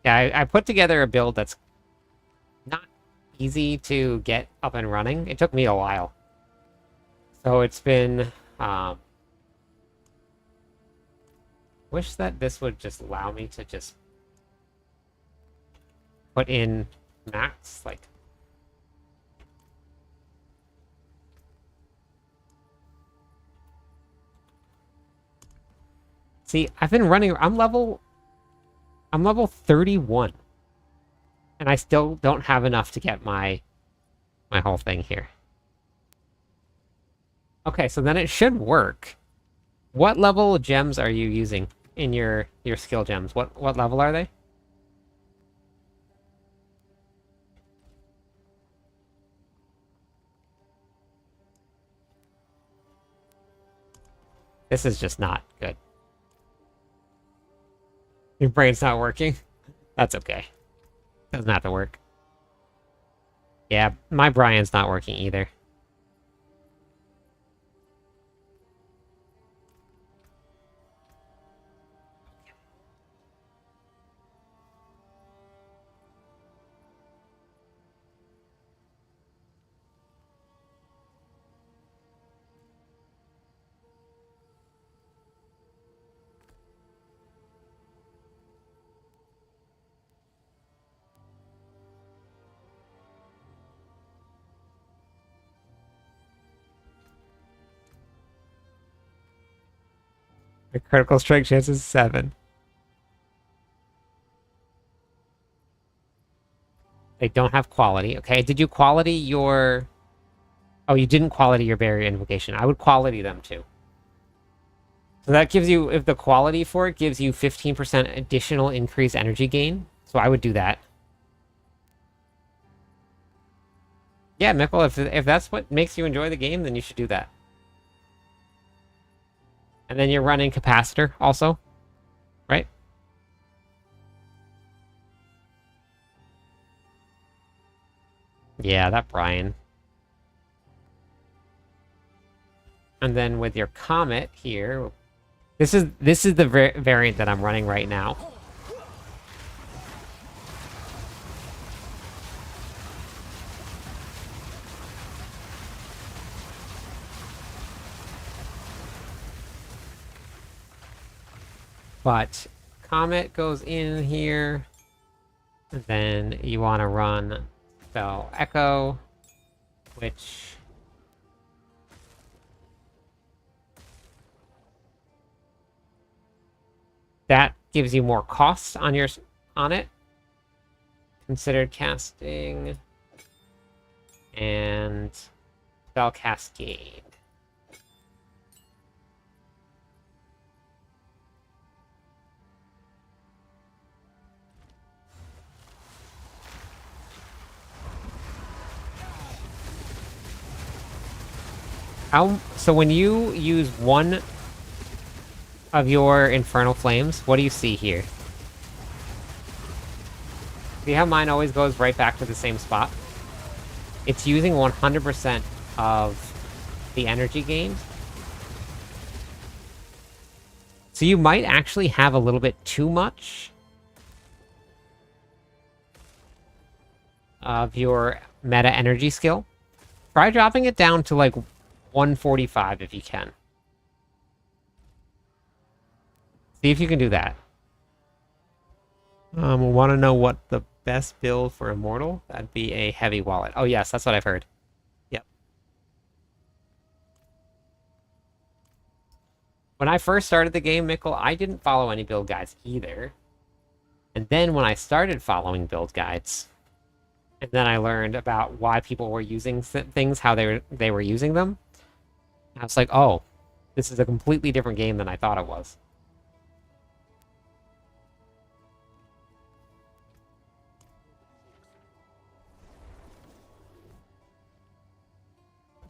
Yeah, I put together a build that's not easy to get up and running. It took me a while. So it's been... wish that this would just allow me to just put in max, like... See, I've been running... I'm level 31. And I still don't have enough to get my whole thing here. Okay, so then it should work. What level gems are you using in your skill gems? What level are they? This is just not good. Your brain's not working? That's okay. Doesn't have to work. Yeah, my Brian's not working either. The critical strike chance is 7. They don't have quality. Okay, did you quality your... Oh, you didn't quality your barrier invocation. I would quality them too. So that gives you, if the quality for it gives you 15% additional increased energy gain. So I would do that. Yeah, Mikkel, if that's what makes you enjoy the game, then you should do that. And then you're running capacitor also, right? Yeah, that Brian. And then with your comet here, this is the variant that I'm running right now. But comet goes in here. And then you want to run spell echo, which that gives you more cost on it. Considered casting. And spell cascade. So when you use one of your infernal flames, what do you see here? See how mine always goes right back to the same spot? It's using 100% of the energy gained. So you might actually have a little bit too much of your meta energy skill. Try dropping it down to like 145 if you can. See if you can do that. Want to know what the best build for Immortal? That'd be a heavy wallet. Oh yes, that's what I've heard. Yep. When I first started the game, Mikkel, I didn't follow any build guides either. And then when I started following build guides, and then I learned about why people were using things, how they were using them, I was like, oh, this is a completely different game than I thought it was.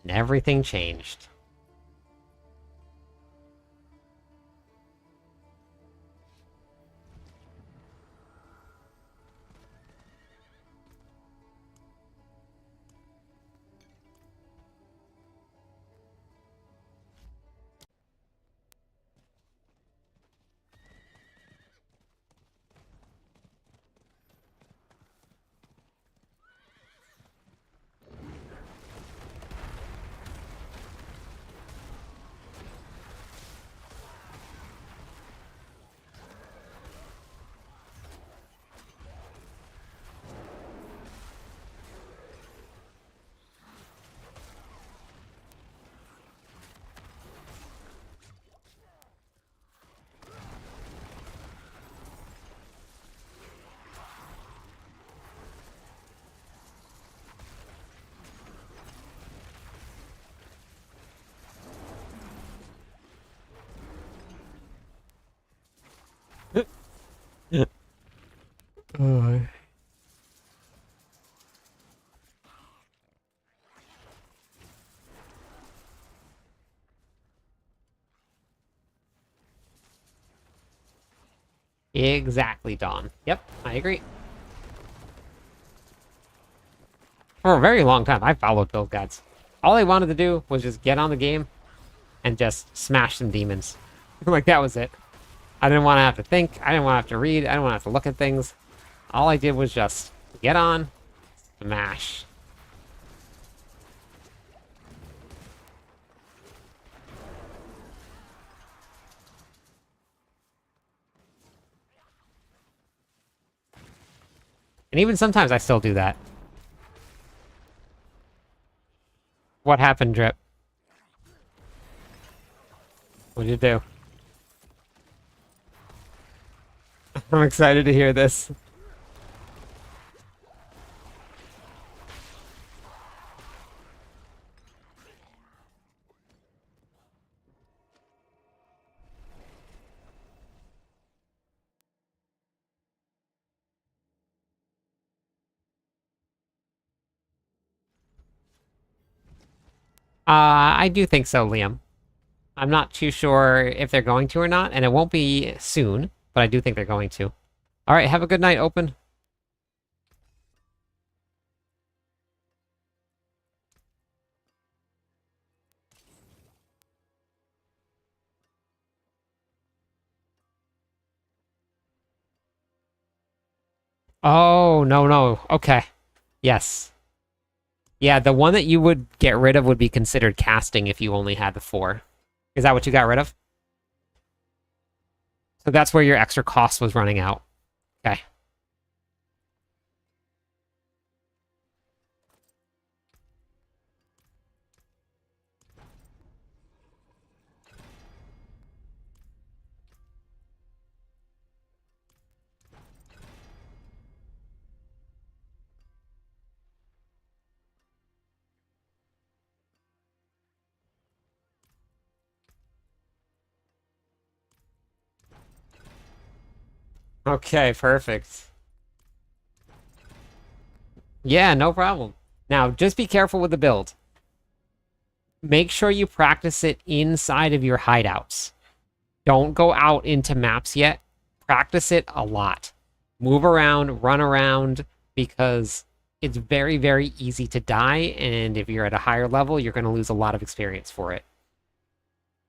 And everything changed. Oh. Exactly, Dawn. Yep, I agree. For a very long time, I followed build guides. All I wanted to do was just get on the game and just smash some demons. Like, that was it. I didn't want to have to think. I didn't want to have to read. I didn't want to have to look at things. All I did was just get on, smash. And even sometimes I still do that. What happened, Drip? What'd you do? I'm excited to hear this. I do think so, Liam. I'm not too sure if they're going to or not, and it won't be soon, but I do think they're going to. All right, have a good night, Open. Oh, no, no. Okay. Yes. Yeah, the one that you would get rid of would be considered casting if you only had the 4. Is that what you got rid of? So that's where your extra cost was running out. Okay. Okay, perfect. Yeah, no problem. Now, just be careful with the build. Make sure you practice it inside of your hideouts. Don't go out into maps yet. Practice it a lot. Move around, run around, because it's very, very easy to die. And if you're at a higher level, you're going to lose a lot of experience for it.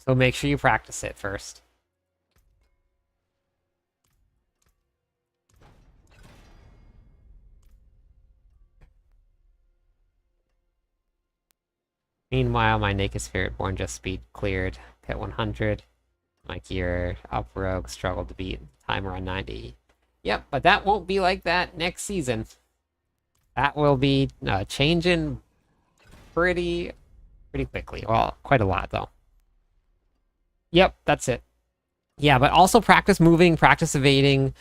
So make sure you practice it first. Meanwhile, my Naked Spiritborn just speed cleared at 100. My gear up rogue struggled to beat timer on 90. Yep, but that won't be like that next season. That will be changing pretty quickly. Well, quite a lot though. Yep, that's it. Yeah, but also practice moving, practice evading.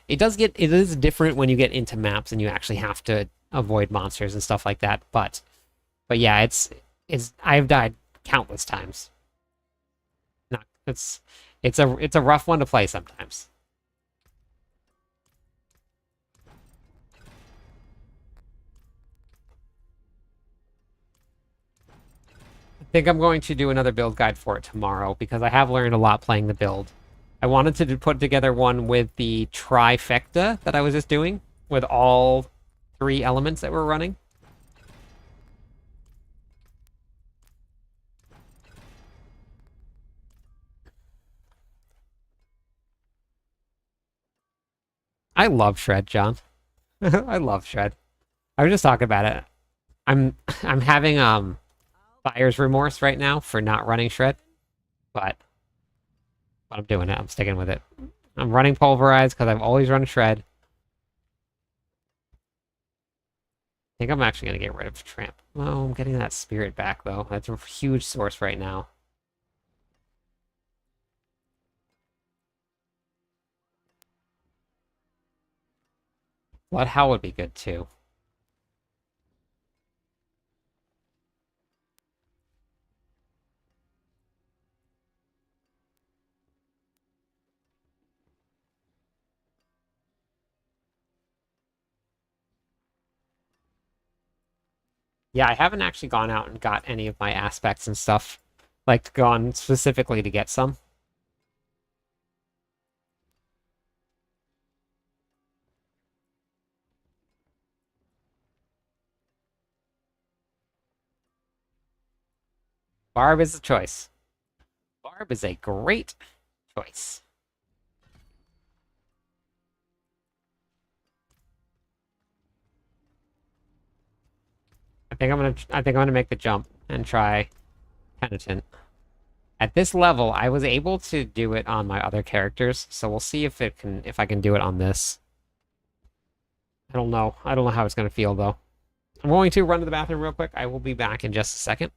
It is different when you get into maps and you actually have to avoid monsters and stuff like that. But yeah, it's I've died countless times. Not it's a rough one to play sometimes. I think I'm going to do another build guide for it tomorrow because I have learned a lot playing the build. I wanted to put together one with the trifecta that I was just doing, with all three elements that we're running. I love Shred, John. I love Shred. I was just talking about it. I'm I'm having buyer's remorse right now for not running Shred, but I'm doing it. I'm sticking with it. I'm running Pulverize because I've always run Shred. I think I'm actually gonna get rid of Tramp. Oh, I'm getting that spirit back though. That's a huge source right now. Bloodhowl would be good too. Yeah, I haven't actually gone out and got any of my aspects and stuff. Like, gone specifically to get some. Barb is a choice. Barb is a great choice. I think I'm gonna make the jump and try Penitent. At this level, I was able to do it on my other characters, so we'll see if I can do it on this. I don't know. I don't know how it's gonna feel though. I'm going to run to the bathroom real quick. I will be back in just a second.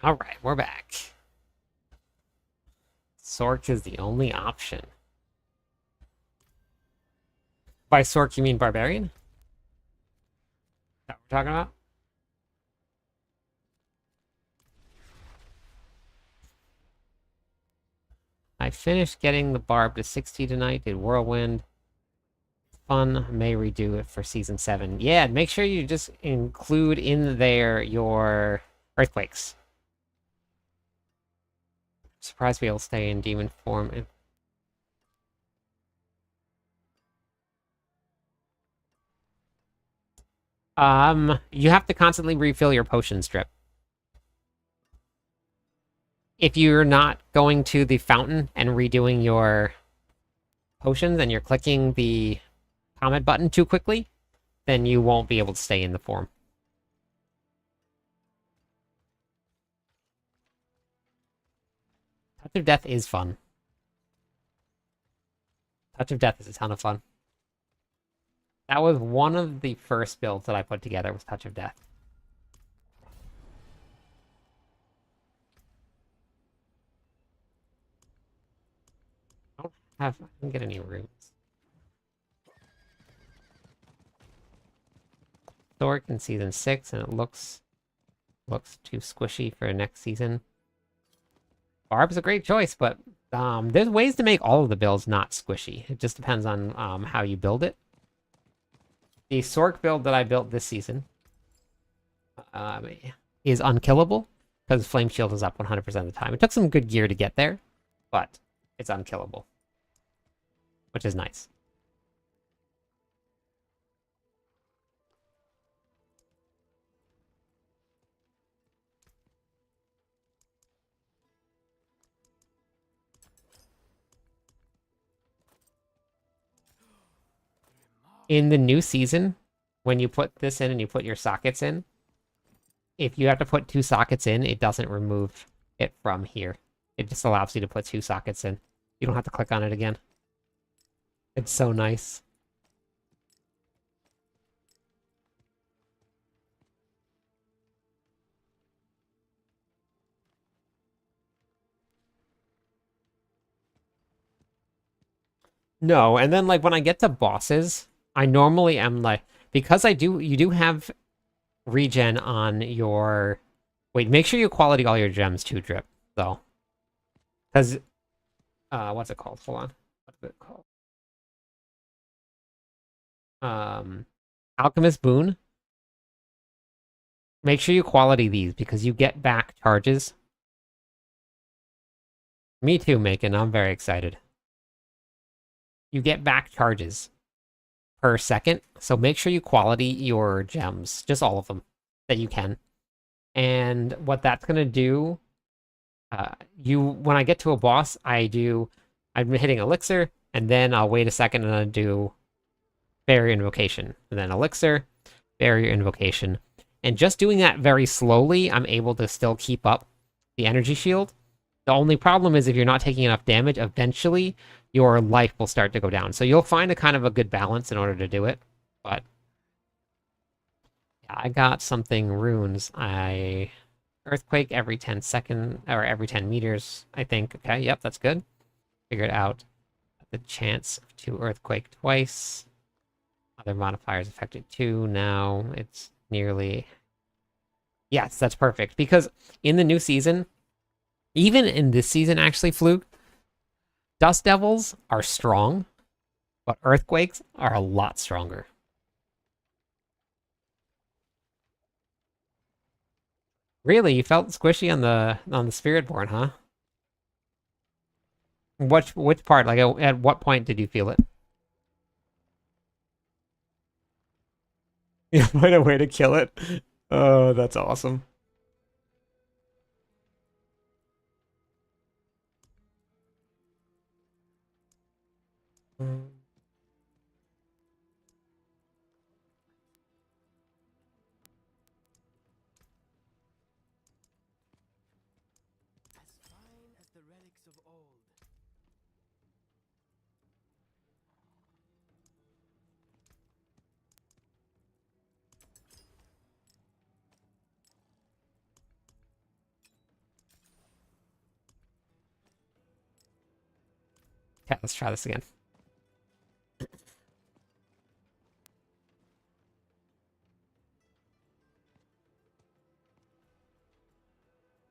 Alright, we're back. Sork is the only option. By Sork, you mean Barbarian? Is that what we're talking about? I finished getting the Barb to 60 tonight, did Whirlwind. Fun, may redo it for Season 7. Yeah, make sure you just include in there your Earthquakes. Surprised we'll stay in Demon form. You have to constantly refill your potion strip. If you're not going to the fountain and redoing your potions and you're clicking the comment button too quickly, then you won't be able to stay in the form. Touch of Death is fun. Touch of Death is a ton of fun. That was one of the first builds that I put together, was Touch of Death. I didn't get any runes. Thork in Season 6, and it looks too squishy for next season. Barb's a great choice, but there's ways to make all of the builds not squishy. It just depends on how you build it. The Sork build that I built this season is unkillable, because Flame Shield is up 100% of the time. It took some good gear to get there, but it's unkillable, which is nice. In the new season, when you put this in and you put your sockets in, if you have to put 2 sockets in, it doesn't remove it from here. It just allows you to put 2 sockets in. You don't have to click on it again. It's so nice. No, and then like when I get to bosses, I normally am like, because you do have regen on your, wait, make sure you quality all your gems too, Drip, though. Because, what's it called? Hold on. What's it called? Alchemist Boon. Make sure you quality these, because you get back charges. Me too, Macon. I'm very excited. You get back charges per second, so make sure you quality your gems, just all of them that you can. And what that's gonna do, when I get to a boss, I'm hitting Elixir, and then I'll wait a second and I'll do Barrier Invocation, and then Elixir, Barrier Invocation. And just doing that very slowly, I'm able to still keep up the energy shield. The only problem is if you're not taking enough damage, eventually your life will start to go down. So you'll find a kind of a good balance in order to do it. But yeah, I got something runes. Earthquake every 10 seconds, or every 10 meters, I think. Okay, yep, that's good. Figured out the chance to earthquake twice. Other modifiers affected too. Now it's nearly... Yes, that's perfect. Because in the new season, even in this season, actually, Fluke, Dust Devils are strong, but Earthquakes are a lot stronger. Really, you felt squishy on the Spiritborn, huh? Which part? Like, at what point did you feel it? You find a way to kill it. Oh, that's awesome. As fine as the relics of old. Okay, let's try this again.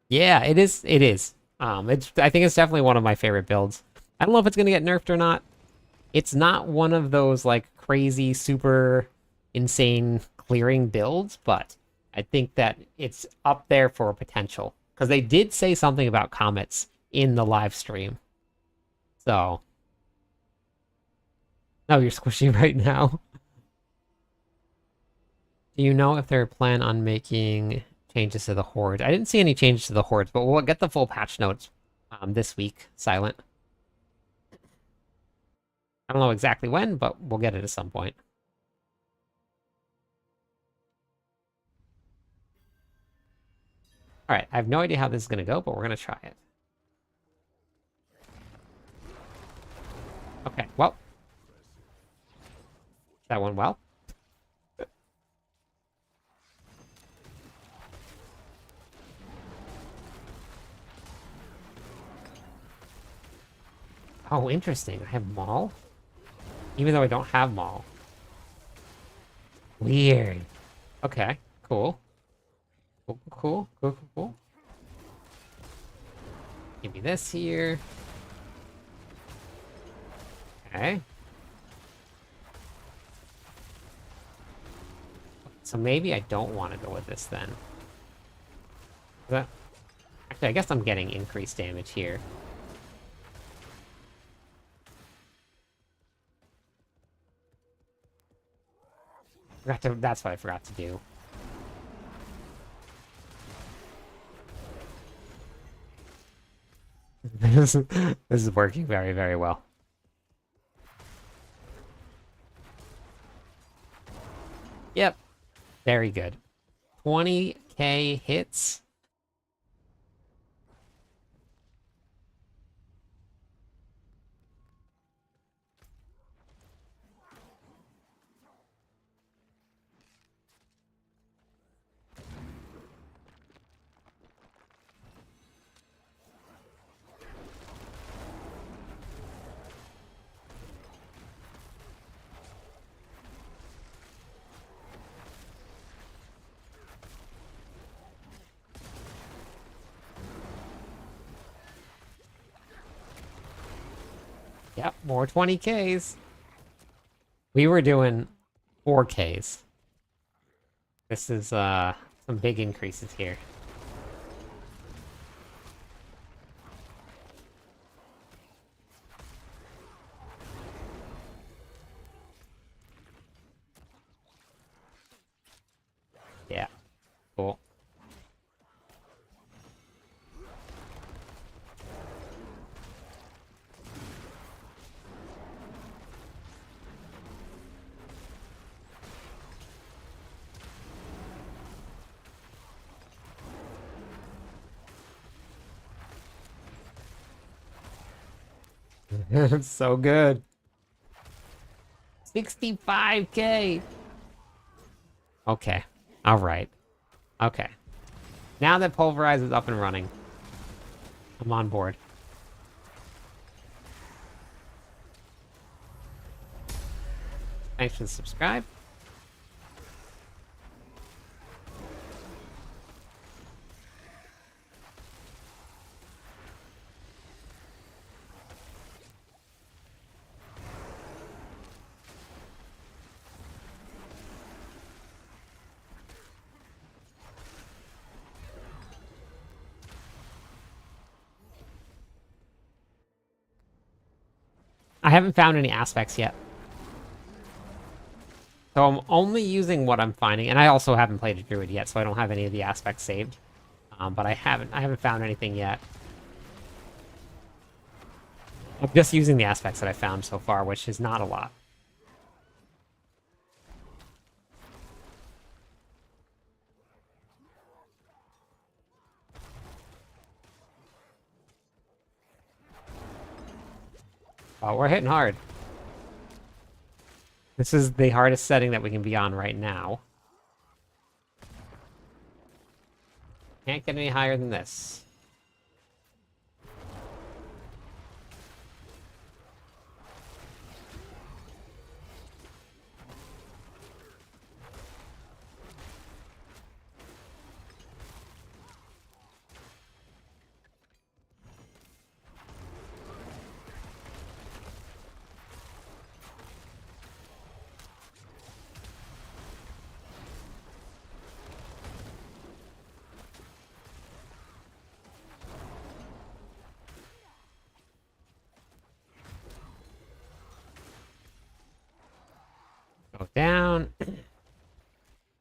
Yeah, it is. It is. I think it's definitely one of my favorite builds. I don't know if it's gonna get nerfed or not. It's not one of those like crazy, super insane clearing builds, but I think that it's up there for potential because they did say something about comets in the live stream. So, no, you're squishy right now. Do you know if they're plan on making changes to the horde? I didn't see any changes to the hordes, but we'll get the full patch notes this week. Silent. I don't know exactly when, but we'll get it at some point. All right, I have no idea how this is going to go, but we're going to try it. Okay, well. That went well. Oh, interesting. I have Maul? Even though I don't have Maul. Weird. Okay, cool. Cool. Give me this here. Okay. So maybe I don't want to go with this then. Actually, I guess I'm getting increased damage here. That's what I forgot to do. This is working very, very well. Yep. Very good. 20k hits. Yep, more 20ks. We were doing 4ks. This is some big increases here. Yeah, cool. It's so good. 65k. Okay. All right. Okay. Now that Pulverize is up and running, I'm on board. Thanks for the subscribe. I haven't found any aspects yet. So I'm only using what I'm finding, and I also haven't played a Druid yet, so I don't have any of the aspects saved. But I haven't found anything yet. I'm just using the aspects that I found so far, which is not a lot. Oh, we're hitting hard. This is the hardest setting that we can be on right now. Can't get any higher than this. Go down.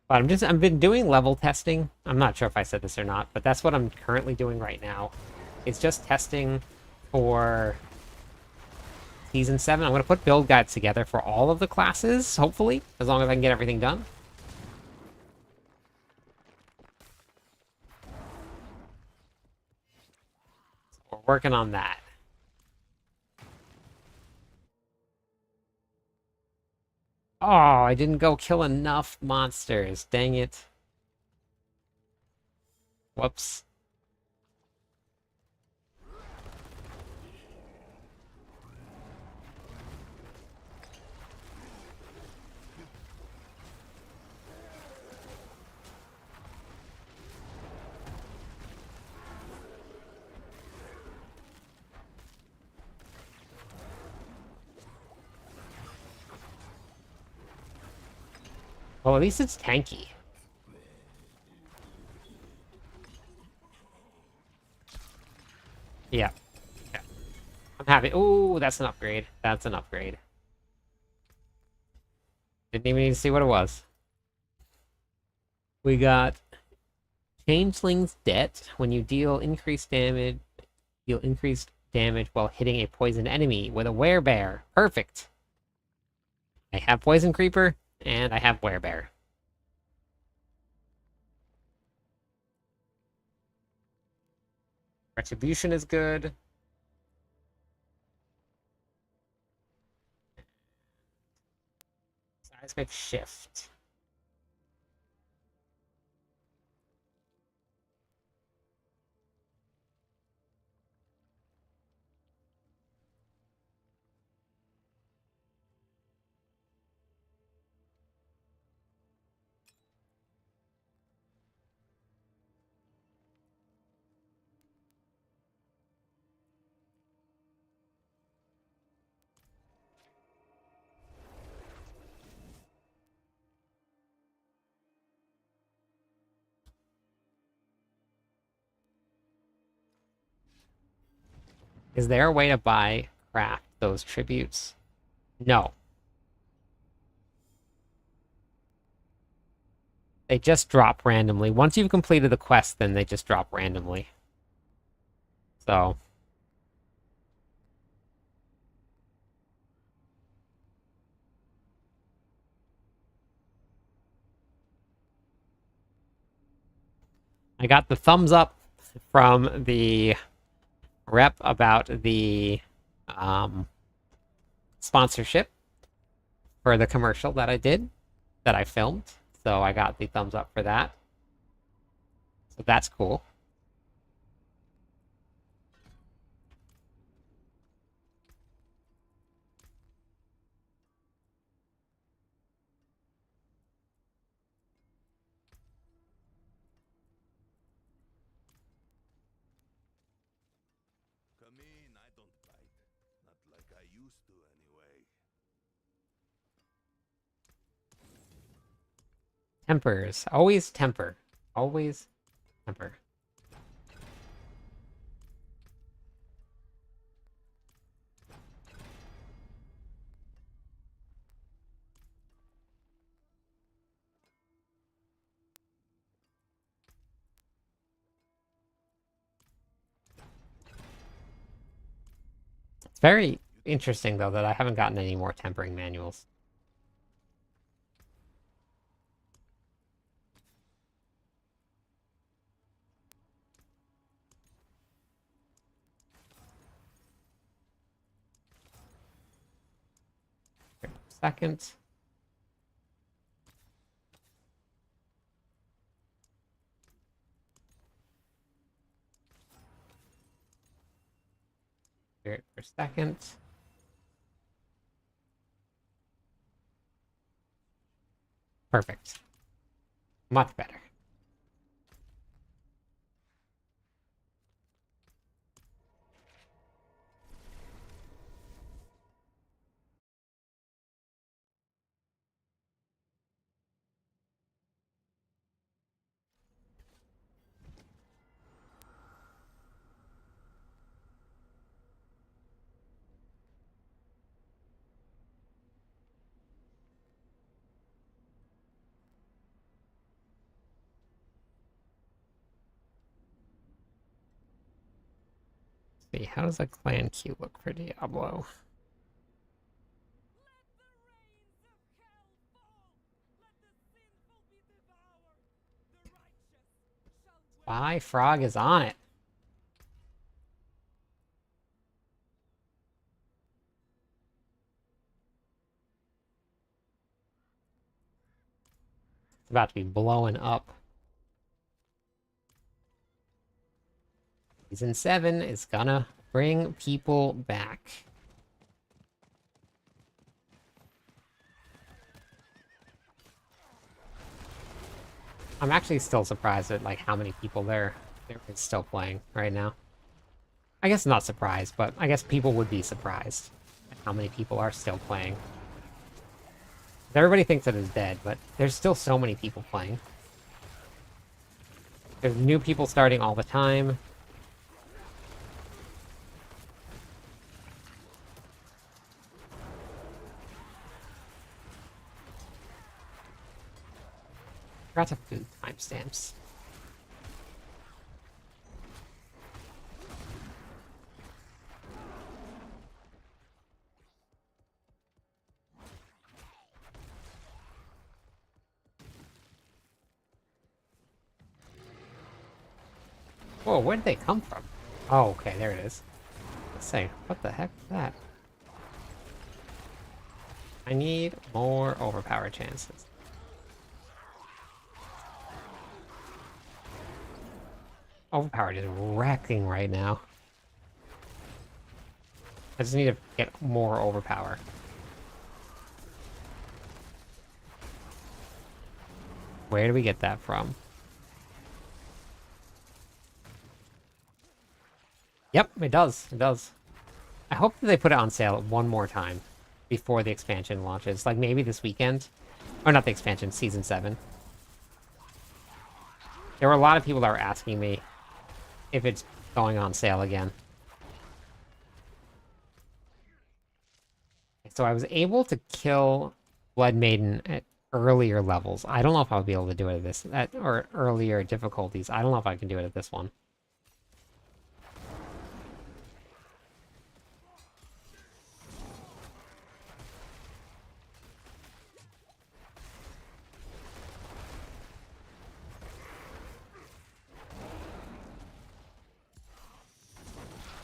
But I've been doing level testing. I'm not sure if I said this or not, but that's what I'm currently doing right now. It's just testing for Season 7. I'm going to put build guides together for all of the classes, hopefully, as long as I can get everything done. So we're working on that. Oh, I didn't go kill enough monsters. Dang it. Whoops. Well, at least it's tanky. Yeah. Yeah. I'm happy. Ooh, that's an upgrade. That's an upgrade. Didn't even need to see what it was. We got Changeling's Debt. When you deal increased damage, you'll increase damage while hitting a poisoned enemy with a werebear. Perfect. I have Poison Creeper, and I have werebear. Retribution is good. Seismic Shift. Is there a way to craft those tributes? No. They just drop randomly. Once you've completed the quest, then they just drop randomly. So. I got the thumbs up from the rep about the sponsorship for the commercial that I filmed. So I got the thumbs up for that. So that's cool. Come in, I don't bite. Not like I used to, anyway. Tempers. Always temper. Always temper. It's very interesting, though, that I haven't gotten any more tempering manuals. Second. Spirit for second. Perfect. Much better. See, how does a clan queue look for Diablo? Why Frog is on it? It's about to be blowing up. Season 7 is gonna bring people back. I'm actually still surprised at like how many people there is still playing right now. I guess not surprised, but I guess people would be surprised at how many people are still playing. Everybody thinks that it's dead, but there's still so many people playing. There's new people starting all the time. Forgot to food timestamps. Whoa, where did they come from? Oh, okay, there it is. Let's say, what the heck is that? I need more overpower chances. Overpowered is wrecking right now. I just need to get more overpower. Where do we get that from? Yep, it does. It does. I hope that they put it on sale one more time before the expansion launches. Like maybe this weekend. Or not the expansion, Season 7. There were a lot of people that were asking me if it's going on sale again. So I was able to kill Blood Maiden at earlier levels. I don't know if I'll be able to do it or earlier difficulties. I don't know if I can do it at this one.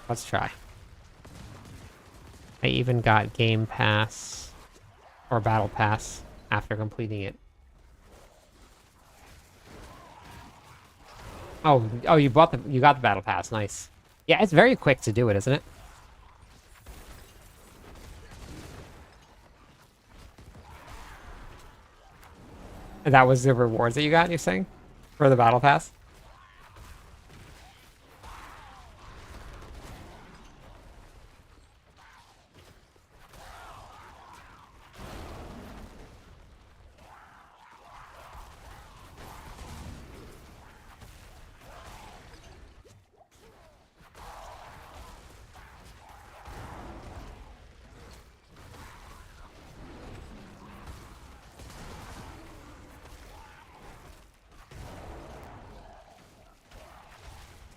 Let's try. I even got Game Pass or Battle Pass after completing it. Oh, you got the Battle Pass. Nice. Yeah, it's very quick to do it, isn't it? And that was the rewards that you got, you're saying? For the Battle Pass?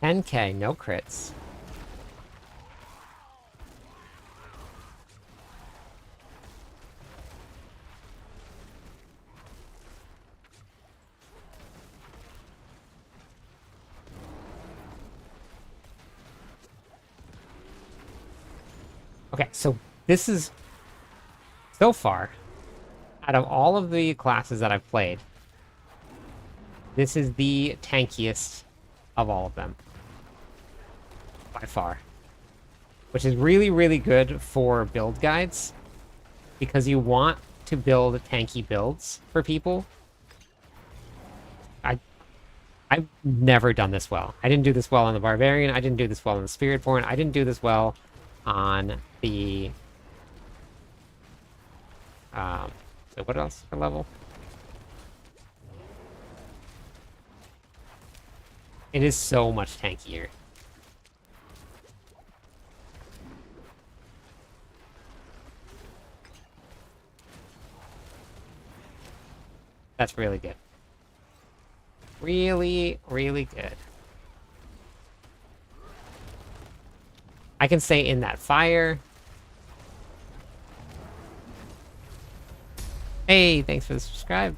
$10K, no crits. Okay, so this is, so far, out of all of the classes that I've played, this is the tankiest of all of them. By far. Which is really, really good for build guides, because you want to build tanky builds for people. I've never done this well. I didn't do this well on the Barbarian, I didn't do this well on the Spiritborn, I didn't do this well on the... so what else for level? It is so much tankier. That's really good. Really, really good. I can stay in that fire. Hey, thanks for the subscribe.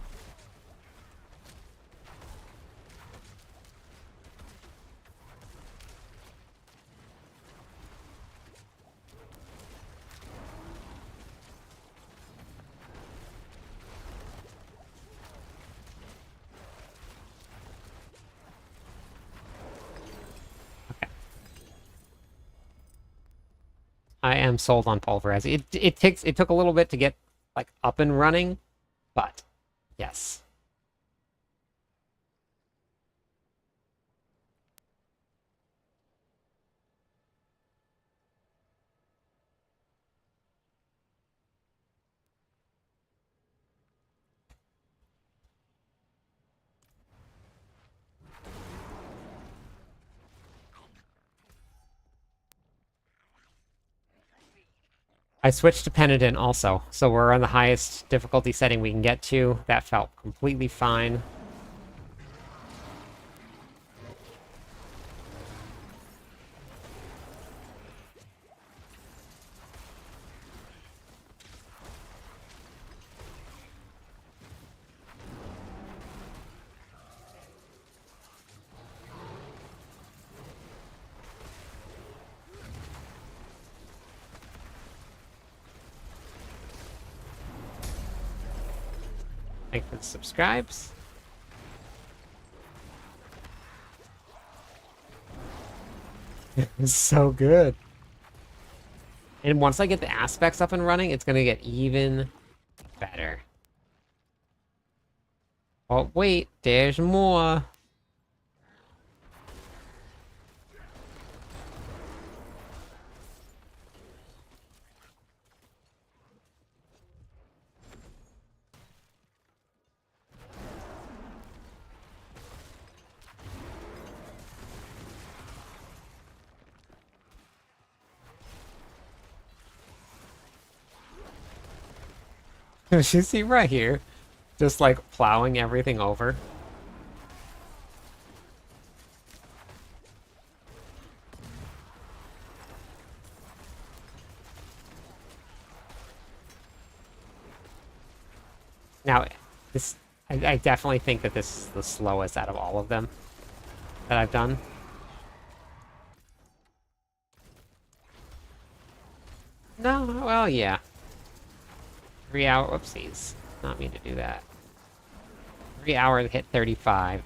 I am sold on pulverize. It took a little bit to get like up and running, but yes. I switched to Penitent also, so we're on the highest difficulty setting we can get to. That felt completely fine. Thanks for the subscribes. It's so good. And once I get the aspects up and running, it's gonna get even better. Oh, wait, there's more. You see right here, just like plowing everything over. Now, I definitely think that this is the slowest out of all of them that I've done. No, well, yeah. 3 hour, whoopsies. Not mean to do that. 3 hour hit 35. I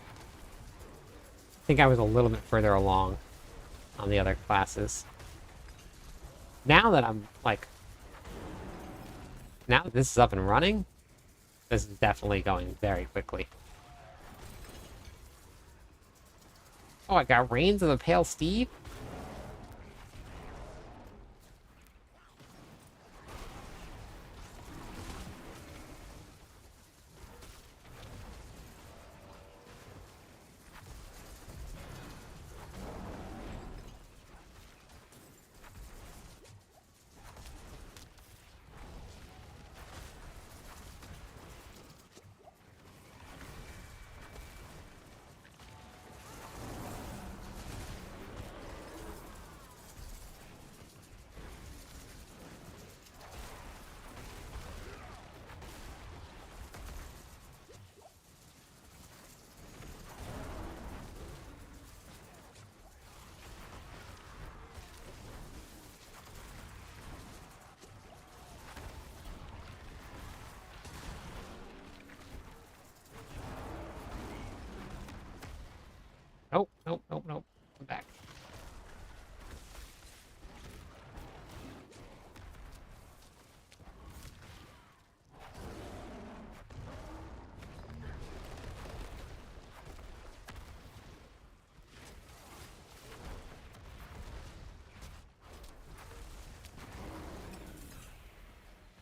think I was a little bit further along on the other classes. Now that I'm like, now that this is up and running, this is definitely going very quickly. Oh, I got Reigns of the Pale Steed? Nope, nope, nope, nope. I'm back.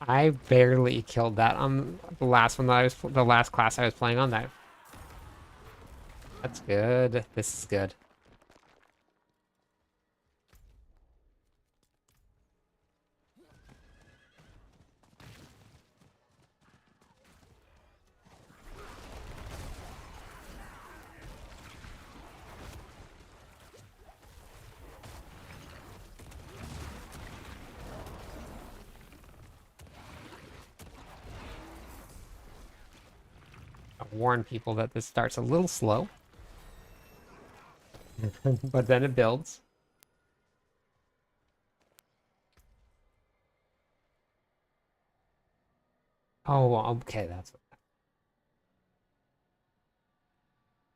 I barely killed that on the last one that the last class I was playing on that. That's good. This is good. I warn people that this starts a little slow, but then it builds. Oh, okay, that's what. I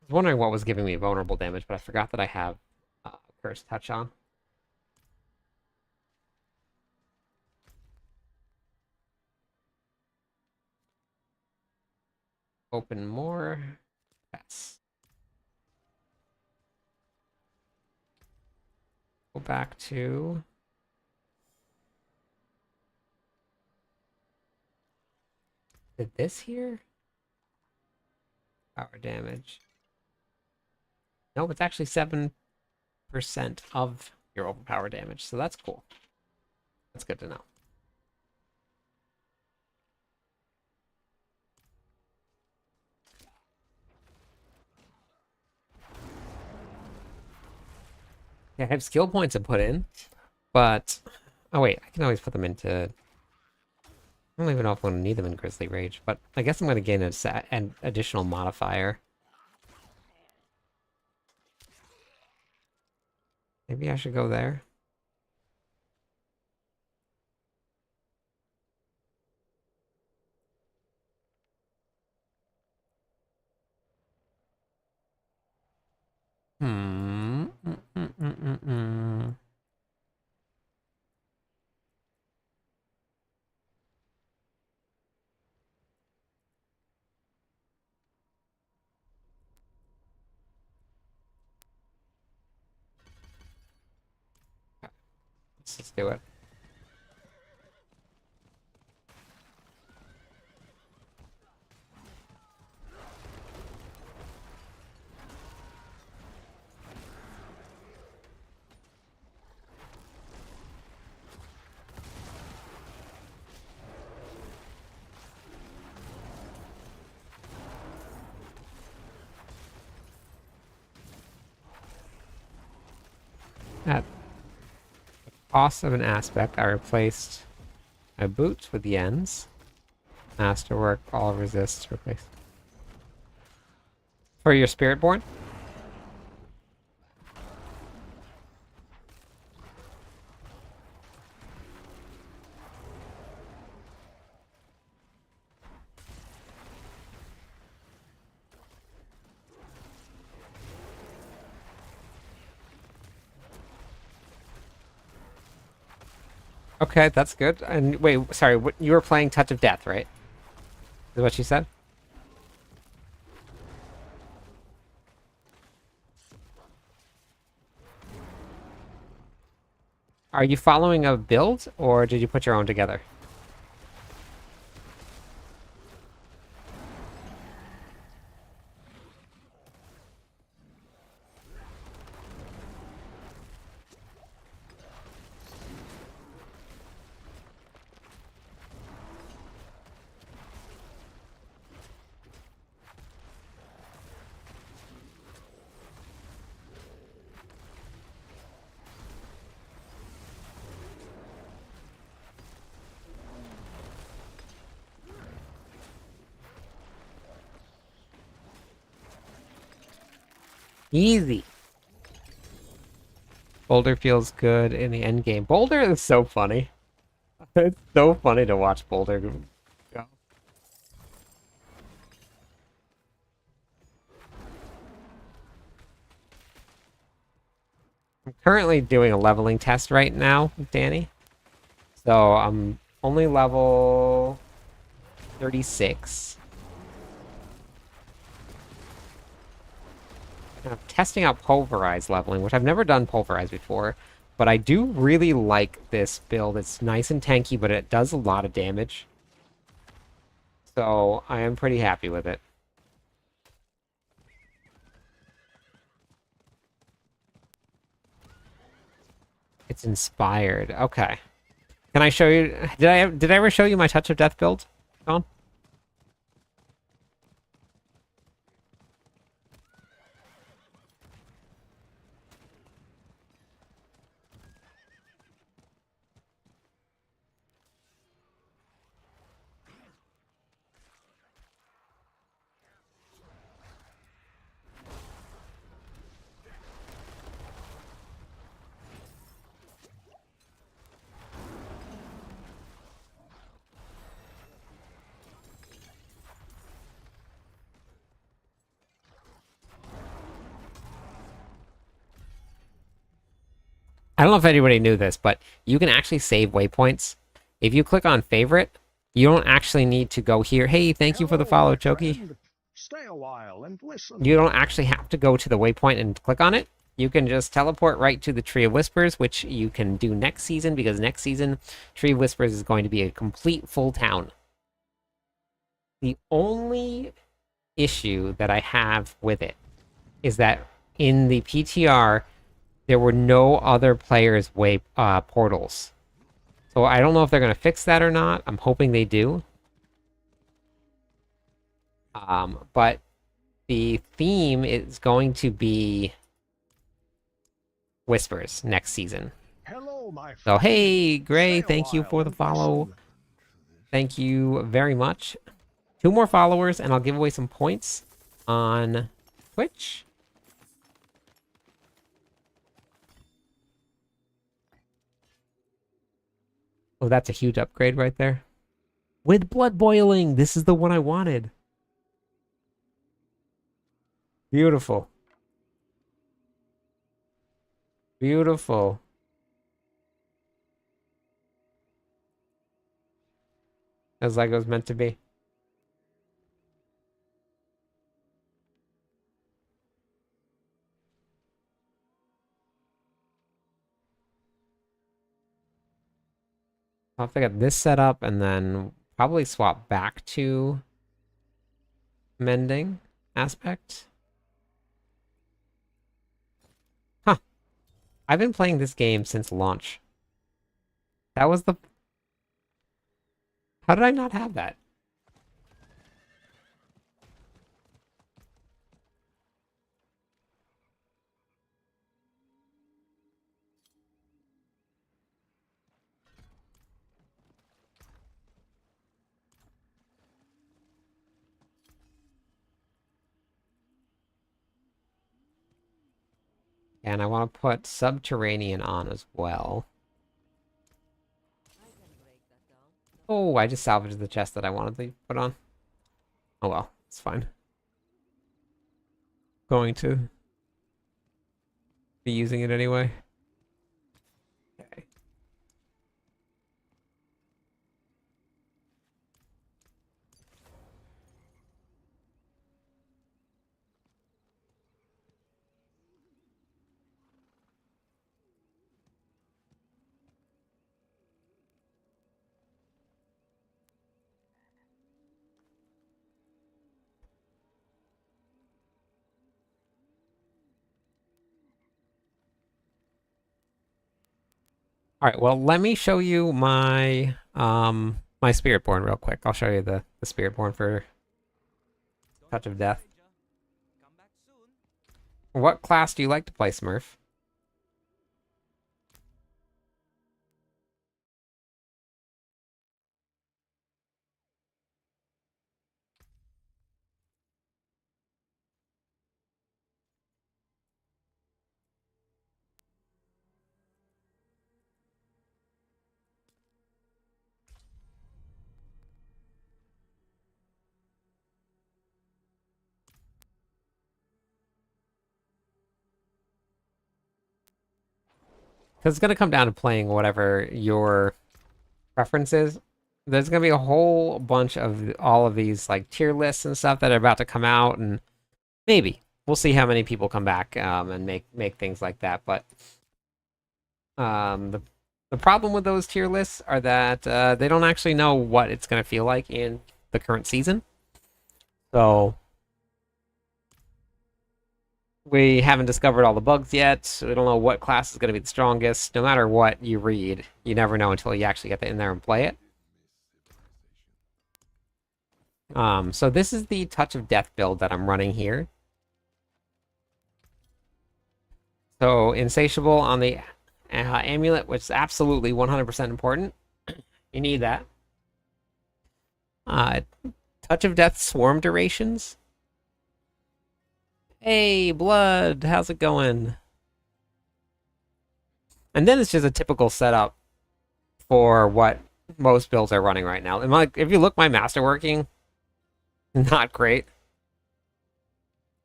was wondering what was giving me vulnerable damage, but I forgot that I have Curse Touch on. Open more. Yes. Go back to... Did this here? Power damage. Nope, it's actually 7% of your overpower damage, so that's cool. That's good to know. Yeah, I have skill points to put in, but... Oh wait, I can always put them into... I don't even know if I'm going to need them in Grizzly Rage, but I guess I'm going to gain an additional modifier. Maybe I should go there. Hmm. Let's just do it. At the cost of an aspect, I replaced my boots with the ends. Masterwork, all resists, replace. For your Spiritborn? Okay, that's good. And wait, sorry, you were playing Touch of Death, right? Is what you said? Are you following a build, or did you put your own together? Easy. Boulder feels good in the end game. Boulder is so funny. It's so funny to watch Boulder go. I'm currently doing a leveling test right now, Danny. So I'm only level 36. And I'm testing out pulverized leveling, which I've never done pulverized before. But I do really like this build. It's nice and tanky, but it does a lot of damage. So I am pretty happy with it. It's inspired. Okay. Can I show you? Did I ever show you my Touch of Death build, Sean? I don't know if anybody knew this, but you can actually save waypoints. If you click on favorite, you don't actually need to go here. Hey, thank you for the Hello, follow, my Choki. friend. Stay a while and listen. You don't actually have to go to the waypoint and click on it. You can just teleport right to the Tree of Whispers, which you can do next season, because next season, Tree of Whispers is going to be a complete full town. The only issue that I have with it is that in the PTR, there were no other players' portals. So I don't know if they're going to fix that or not. I'm hoping they do. But the theme is going to be Whispers next season. Hello, my friend. So hey, Gray, Stay a thank you while for the and follow. listen. Thank you very much. 2 more followers, and I'll give away some points on Twitch. Oh, that's a huge upgrade right there. With blood boiling, this is the one I wanted. Beautiful. Beautiful. As like it was meant to be. I'll have to get this set up and then probably swap back to mending aspect. Huh. I've been playing this game since launch. That was the... How did I not have that? And I want to put Subterranean on as well. Oh, I just salvaged the chest that I wanted to put on. Oh well, it's fine. Going to be using it anyway. Okay. All right, well, let me show you my my Spiritborn real quick. I'll show you the Spiritborn for Touch of Death. Come back soon. What class do you like to play, Smurf? Because it's going to come down to playing whatever your preference is. There's going to be a whole bunch of all of these like tier lists and stuff that are about to come out, and maybe we'll see how many people come back and make things like that. But the problem with those tier lists are that they don't actually know what it's going to feel like in the current season. So we haven't discovered all the bugs yet. We don't know what class is going to be the strongest. No matter what you read, you never know until you actually get in there and play it. So this is the Touch of Death build that I'm running here. So Insatiable on the amulet, which is absolutely 100% important. You need that. Touch of Death swarm durations. Hey, Blood, how's it going? And then it's just a typical setup for what most builds are running right now. And like, if you look my masterworking, not great.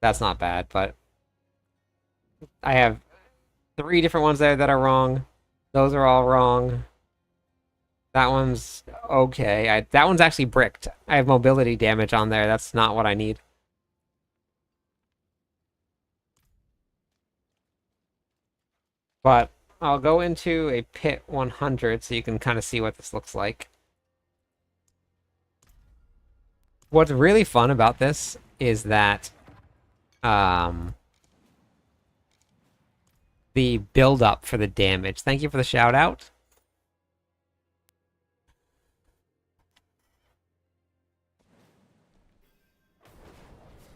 That's not bad, but I have 3 different ones there that are wrong. Those are all wrong. That one's okay. That one's actually bricked. I have mobility damage on there. That's not what I need. But I'll go into a pit 100 so you can kind of see what this looks like. What's really fun about this is that the build up for the damage. Thank you for the shout out.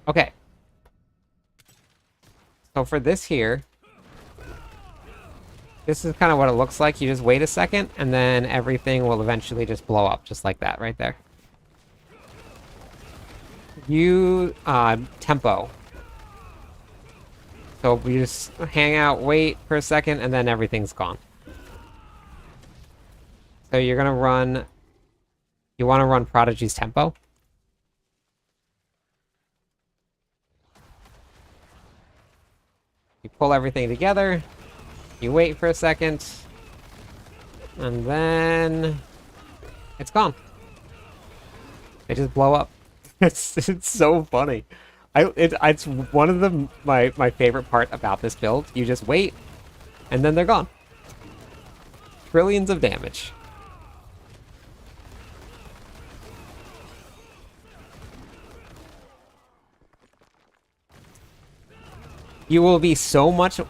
Okay. So for this here, this is kind of what it looks like. You just wait a second, and then everything will eventually just blow up, just like that right there. You, tempo. So you just hang out, wait for a second, and then everything's gone. So you're gonna run... You want to run Prodigy's tempo. You pull everything together, you wait for a second, and then it's gone. They just blow up. It's so funny. It's one of my favorite part about this build. You just wait, and then they're gone. Trillions of damage. You will be so much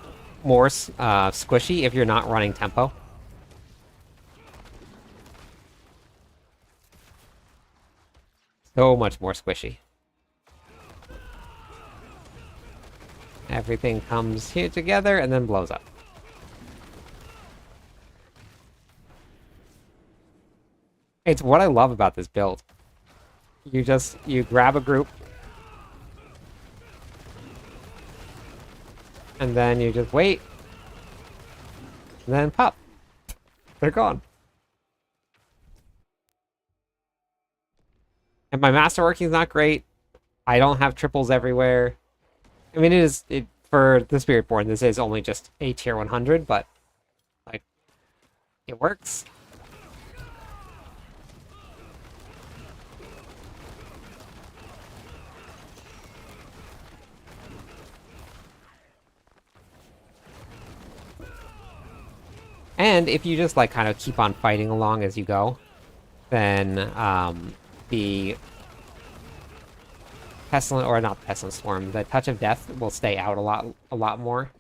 more squishy if you're not running tempo. So much more squishy. Everything comes here together and then blows up. It's what I love about this build. You grab a group, and then you just wait, and then pop. They're gone. And my masterworking is not great. I don't have triples everywhere. I mean, for the Spiritborn, this is only just a tier 100, but like, it works. And if you just like kind of keep on fighting along as you go, then the pestilent, or not pestilent swarm, the touch of death will stay out a lot more.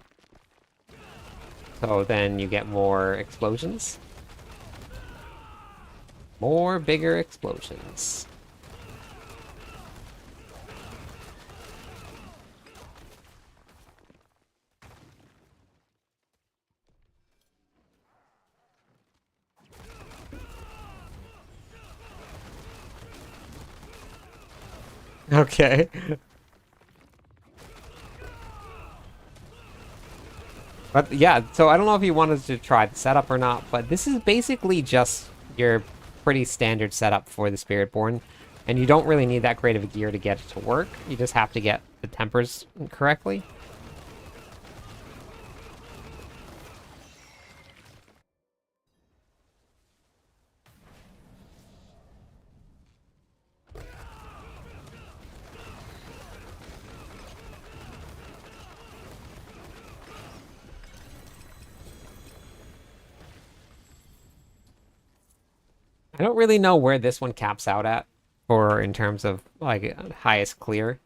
So then you get more explosions. More bigger explosions. Okay. But yeah, so I don't know if you wanted to try the setup or not, but this is basically just your pretty standard setup for the Spiritborn. And you don't really need that great of a gear to get it to work. You just have to get the tempers correctly. I don't really know where this one caps out at, or in terms of like highest clear.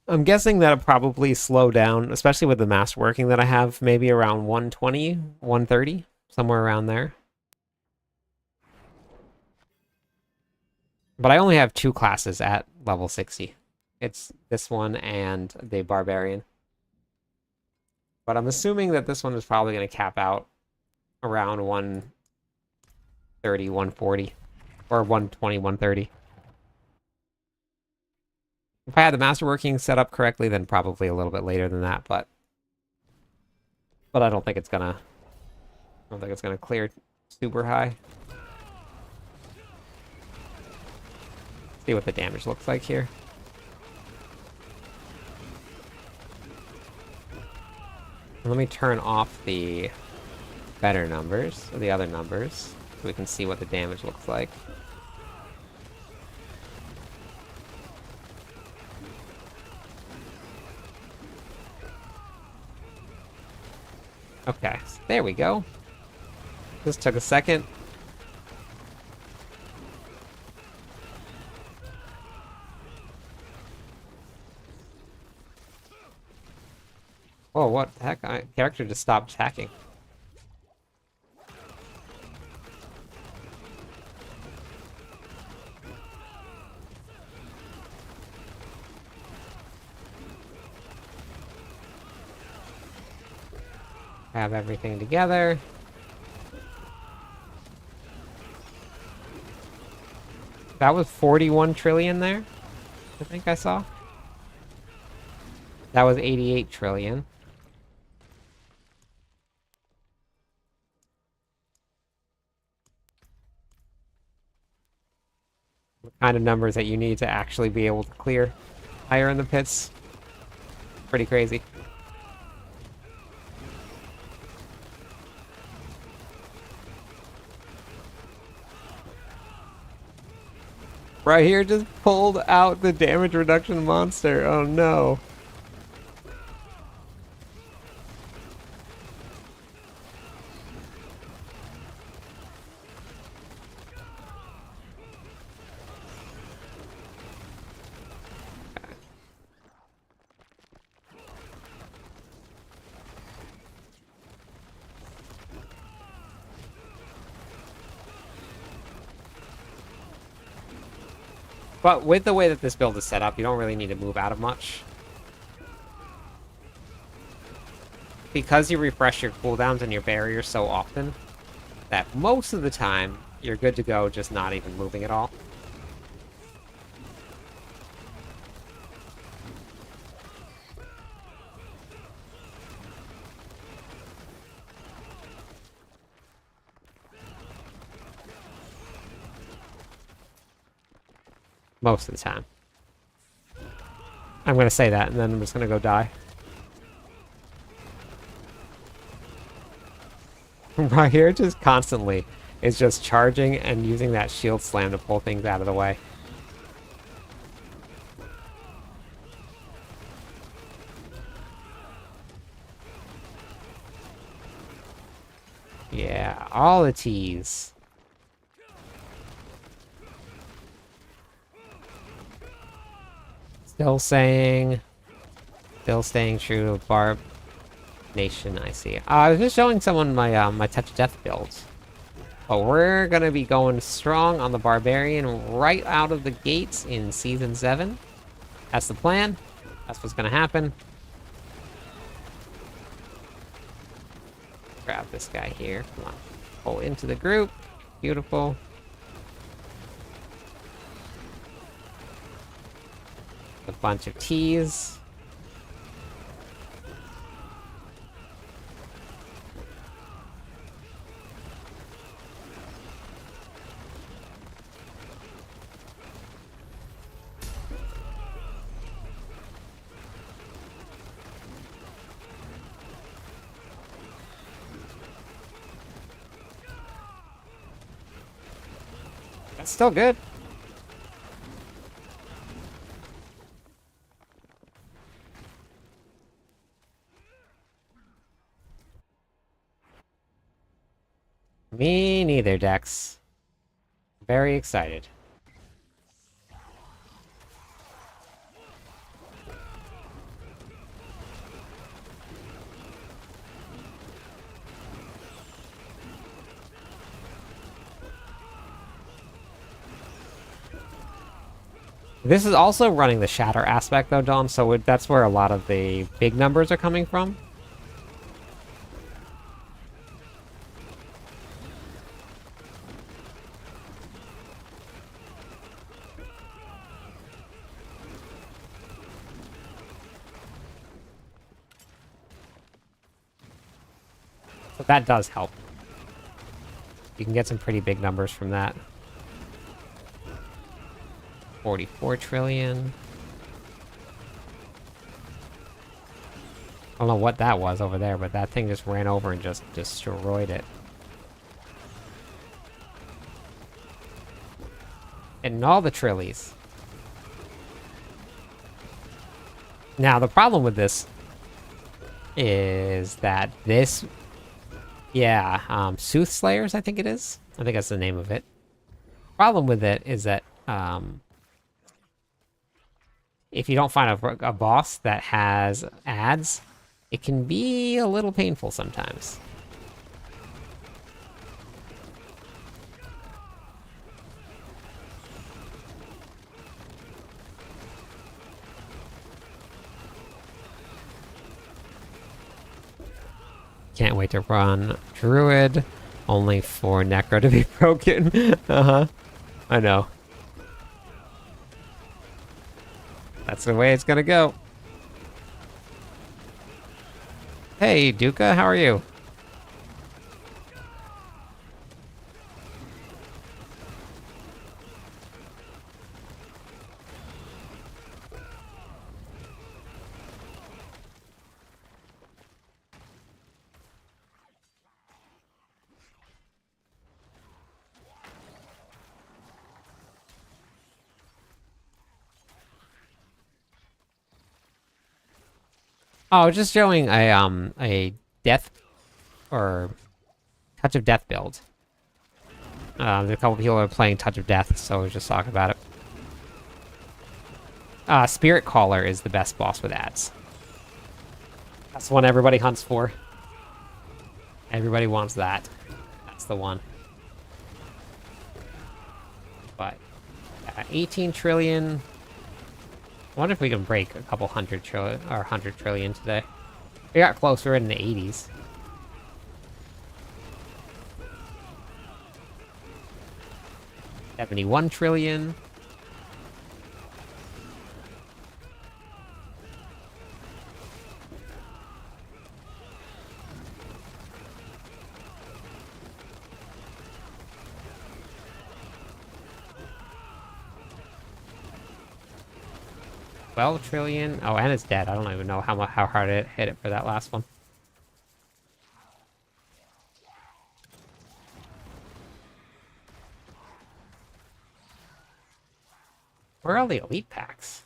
I'm guessing that'll probably slow down, especially with the masterworking that I have, maybe around 120, 130, somewhere around there. But I only have 2 classes at level 60. It's this one and the Barbarian. But I'm assuming that this one is probably going to cap out around 130, 140, or 120, 130. If I had the masterworking set up correctly, then probably a little bit later than that, but I don't think it's gonna clear super high. See what the damage looks like here. Let me turn off the better numbers, or the other numbers, so we can see what the damage looks like. Okay, so there we go. This took a second. Whoa, what the heck? My character just stopped attacking. Have everything together. That was 41 trillion there, I think I saw. That was 88 trillion. The kind of numbers that you need to actually be able to clear higher in the pits. Pretty crazy. Right here just pulled out the damage reduction monster. Oh no. But with the way that this build is set up, you don't really need to move out of much. Because you refresh your cooldowns and your barriers so often, that most of the time, you're good to go just not even moving at all. Most of the time. I'm gonna say that, and then I'm just gonna go die. Right here, just constantly, is just charging and using that shield slam to pull things out of the way. Yeah, all the T's. Still staying true to Barb Nation, I see. I was just showing someone my my Touch of Death builds. But we're gonna be going strong on the Barbarian right out of the gates in Season 7. That's the plan. That's what's gonna happen. Grab this guy here. Come on. Pull into the group. Beautiful. A bunch of T's. That's still good. Me neither, Dex. Very excited. This is also running the shatter aspect though, Dom, so that's where a lot of the big numbers are coming from. So that does help. You can get some pretty big numbers from that. 44 trillion. I don't know what that was over there, but that thing just ran over and just destroyed it. And all the trillies. Now, the problem with this is that this... Yeah, Soothslayers, I think it is. I think that's the name of it. Problem with it is that if you don't find a boss that has ads, it can be a little painful sometimes. Can't wait to run Druid, only for Necro to be broken. I know. That's the way it's gonna go. Hey, Duca, how are you? Oh, just showing a death or touch of death build. There's a couple people are playing Touch of Death, so I was just talking about it. Spirit Caller is the best boss with ads. That's the one everybody hunts for. Everybody wants that. That's the one. But 18 trillion. I wonder if we can break a couple 100 trillion or 100 trillion today. We got closer in the 80s. $71 trillion. $12 trillion. Oh, and it's dead. I don't even know how hard it hit it for that last one. Where are all the elite packs?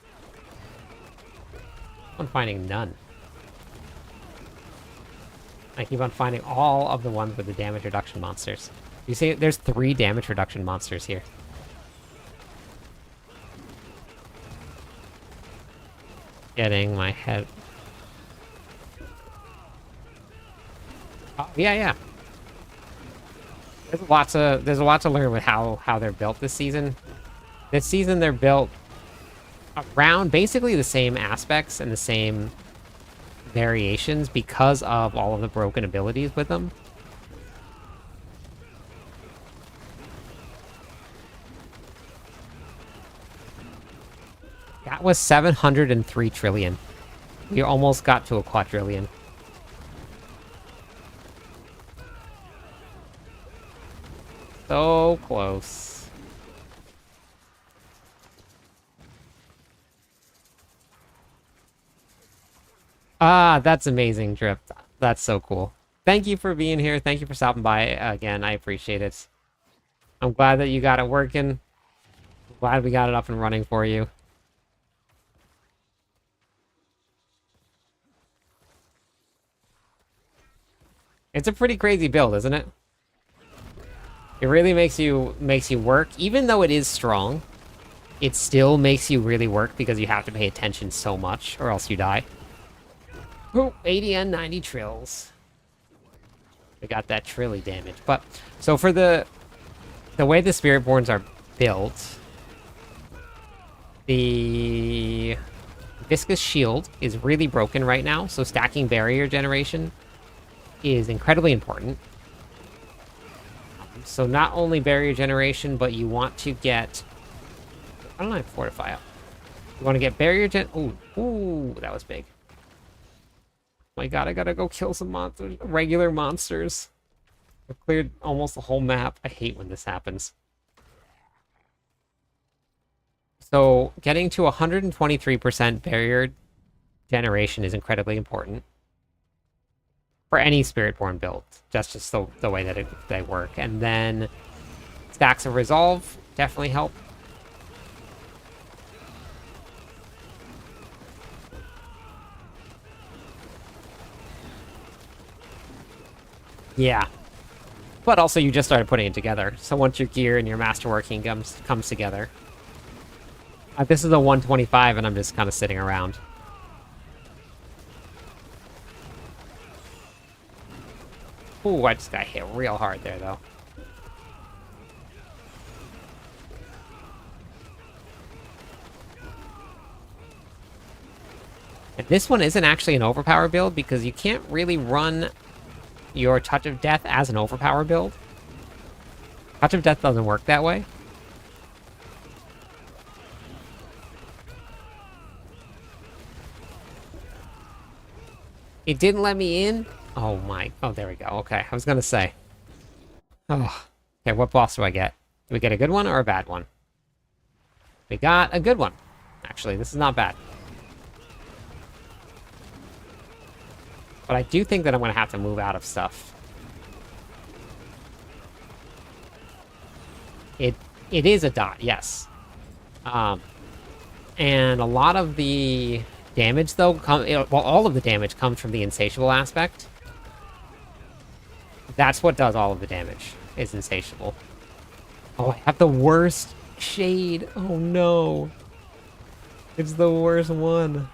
I'm finding none. I keep on finding all of the ones with the damage reduction monsters. You see, there's 3 damage reduction monsters here. Getting my head. Oh, yeah. There's a lot to learn with how they're built this season. This season they're built around basically the same aspects and the same variations because of all of the broken abilities with them. That was 703 trillion. We almost got to a quadrillion. So close. Ah, that's amazing, Drip. That's so cool. Thank you for being here. Thank you for stopping by again. I appreciate it. I'm glad that you got it working. Glad we got it up and running for you. It's a pretty crazy build, isn't it? It really makes you work. Even though it is strong, it still makes you really work because you have to pay attention so much or else you die. Ooh, 80 and 90 trills. We got that trilly damage. But so for the way the Spiritborns are built, the Viscous Shield is really broken right now, so stacking barrier generation is incredibly important. So not only barrier generation, but you want to get... I don't know, fortify up. You want to get barrier gen... Ooh, that was big. My god, I gotta go kill some monsters. Regular monsters. I've cleared almost the whole map. I hate when this happens. So, getting to 123% barrier generation is incredibly important. for any Spiritborn build. That's just the way that they work. And then stacks of Resolve definitely help. Yeah. But also you just started putting it together. So once your gear and your masterworking comes together. This is a 125 and I'm just kind of sitting around. Ooh, I just got hit real hard there, though. And this one isn't actually an overpower build because you can't really run your Touch of Death as an overpower build. Touch of Death doesn't work that way. It didn't let me in? Oh my... Oh, there we go. Okay, I was gonna say. Oh. Okay, what boss do I get? Do we get a good one or a bad one? We got a good one. Actually, this is not bad. But I do think that I'm gonna have to move out of stuff. It is a dot, yes. And a lot of the damage, though, well, all of the damage comes from the insatiable aspect. That's what does all of the damage, is insatiable. Oh, I have the worst shade. Oh, no. It's the worst one.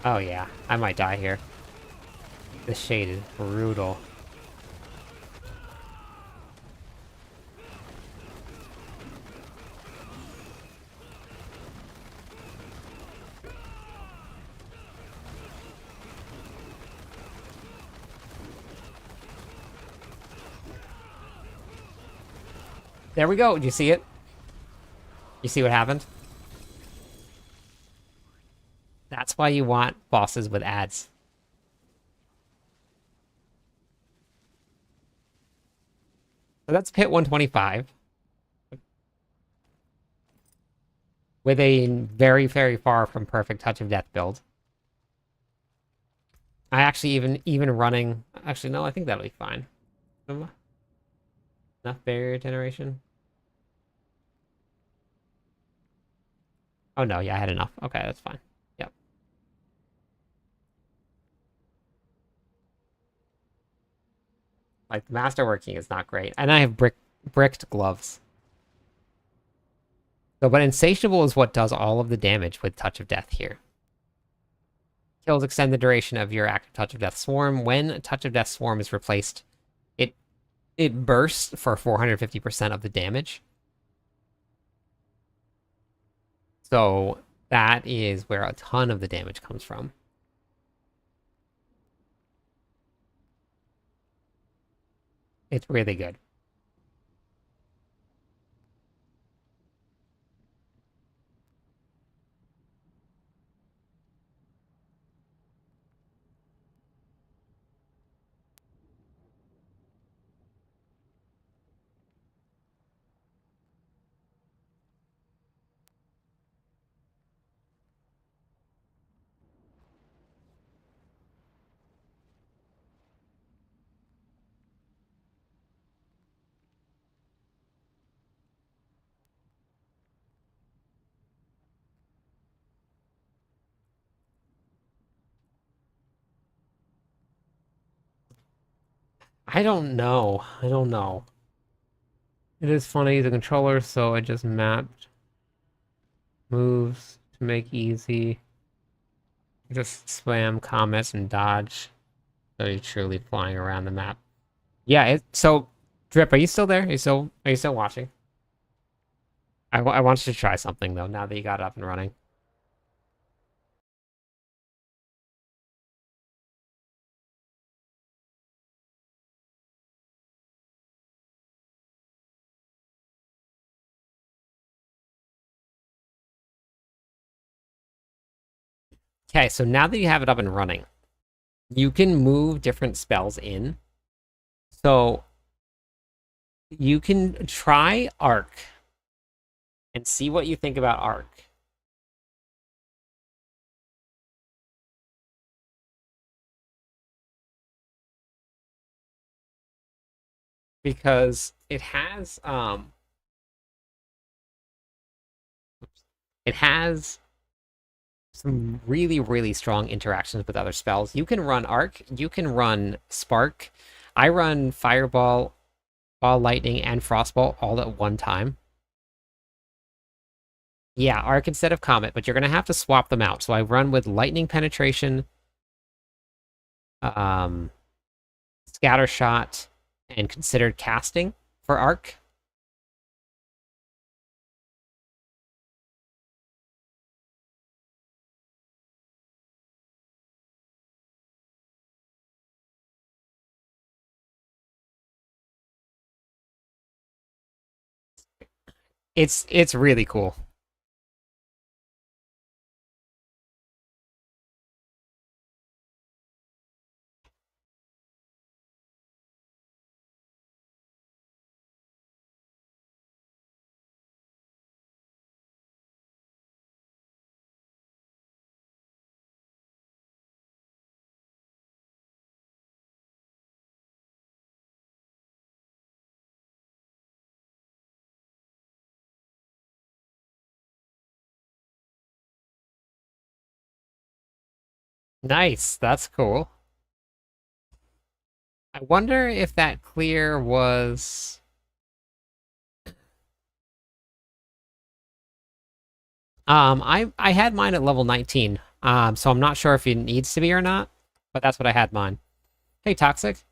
Oh, yeah. I might die here. This shade is brutal. There we go. Do you see it? You see what happened? That's why you want bosses with ads. So that's pit 125. With a very, very far from perfect Touch of Death build. I actually even running... Actually, no, I think that'll be fine. Enough barrier generation. Oh, no, yeah, I had enough. Okay, that's fine. Yep. Like, the masterworking is not great. And I have bricked gloves. So, but Insatiable is what does all of the damage with Touch of Death here. Kills extend the duration of your active Touch of Death Swarm. When Touch of Death Swarm is replaced, it bursts for 450% of the damage. So that is where a ton of the damage comes from. It's really good. I don't know. I don't know. It is funny, the controller, so I just mapped moves to make easy. Just spam comments and dodge. So you're truly flying around the map. Yeah, so Drip, are you still there? Are you still watching? I want you to try something though, now that you got it up and running. Okay, so now that you have it up and running, you can move different spells in. So you can try Arc and see what you think about Arc. Because it has some really, really strong interactions with other spells. You can run Arc, you can run Spark. I run Fireball, Ball Lightning, and Frostball all at one time. Yeah, Arc instead of Comet, but you're gonna have to swap them out. So I run with Lightning Penetration, um, Scatter Shot, and Considered Casting for Arc. It's really cool. Nice, that's cool. I wonder if that clear was. I had mine at level 19. So I'm not sure if it needs to be or not, but that's what I had mine. Hey, Toxic.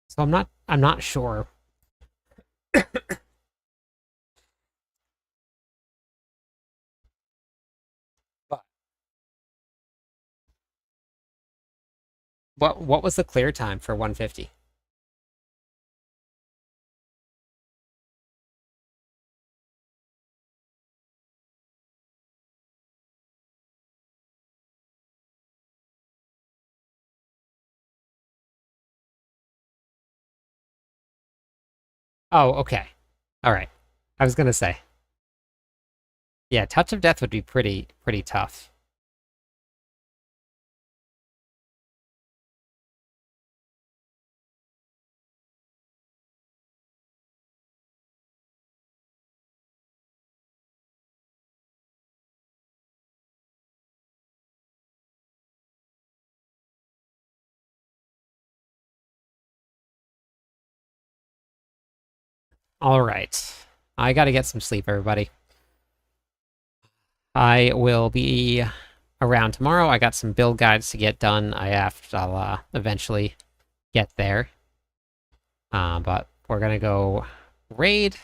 So I'm not sure. But what was the clear time for 150? Oh, okay. All right. I was gonna say. Yeah, Touch of Death would be pretty tough. All right. I gotta get some sleep, everybody. I will be around tomorrow. I got some build guides to get done. I'll eventually get there. But we're gonna go raid.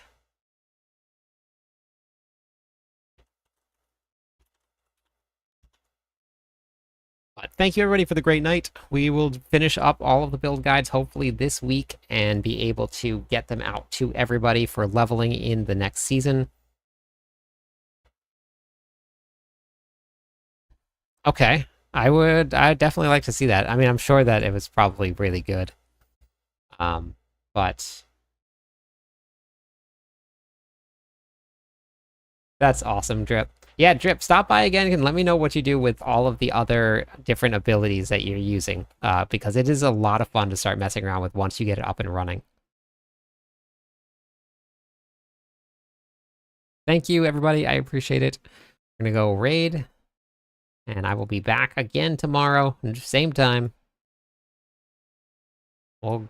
But thank you everybody for the great night. We will finish up all of the build guides hopefully this week and be able to get them out to everybody for leveling in the next season. Okay. I'd definitely like to see that. I mean, I'm sure that it was probably really good. But that's awesome, Drip. Yeah, Drip, stop by again and let me know what you do with all of the other different abilities that you're using. Because it is a lot of fun to start messing around with once you get it up and running. Thank you, everybody. I appreciate it. I'm gonna go raid, and I will be back again tomorrow, same time. We'll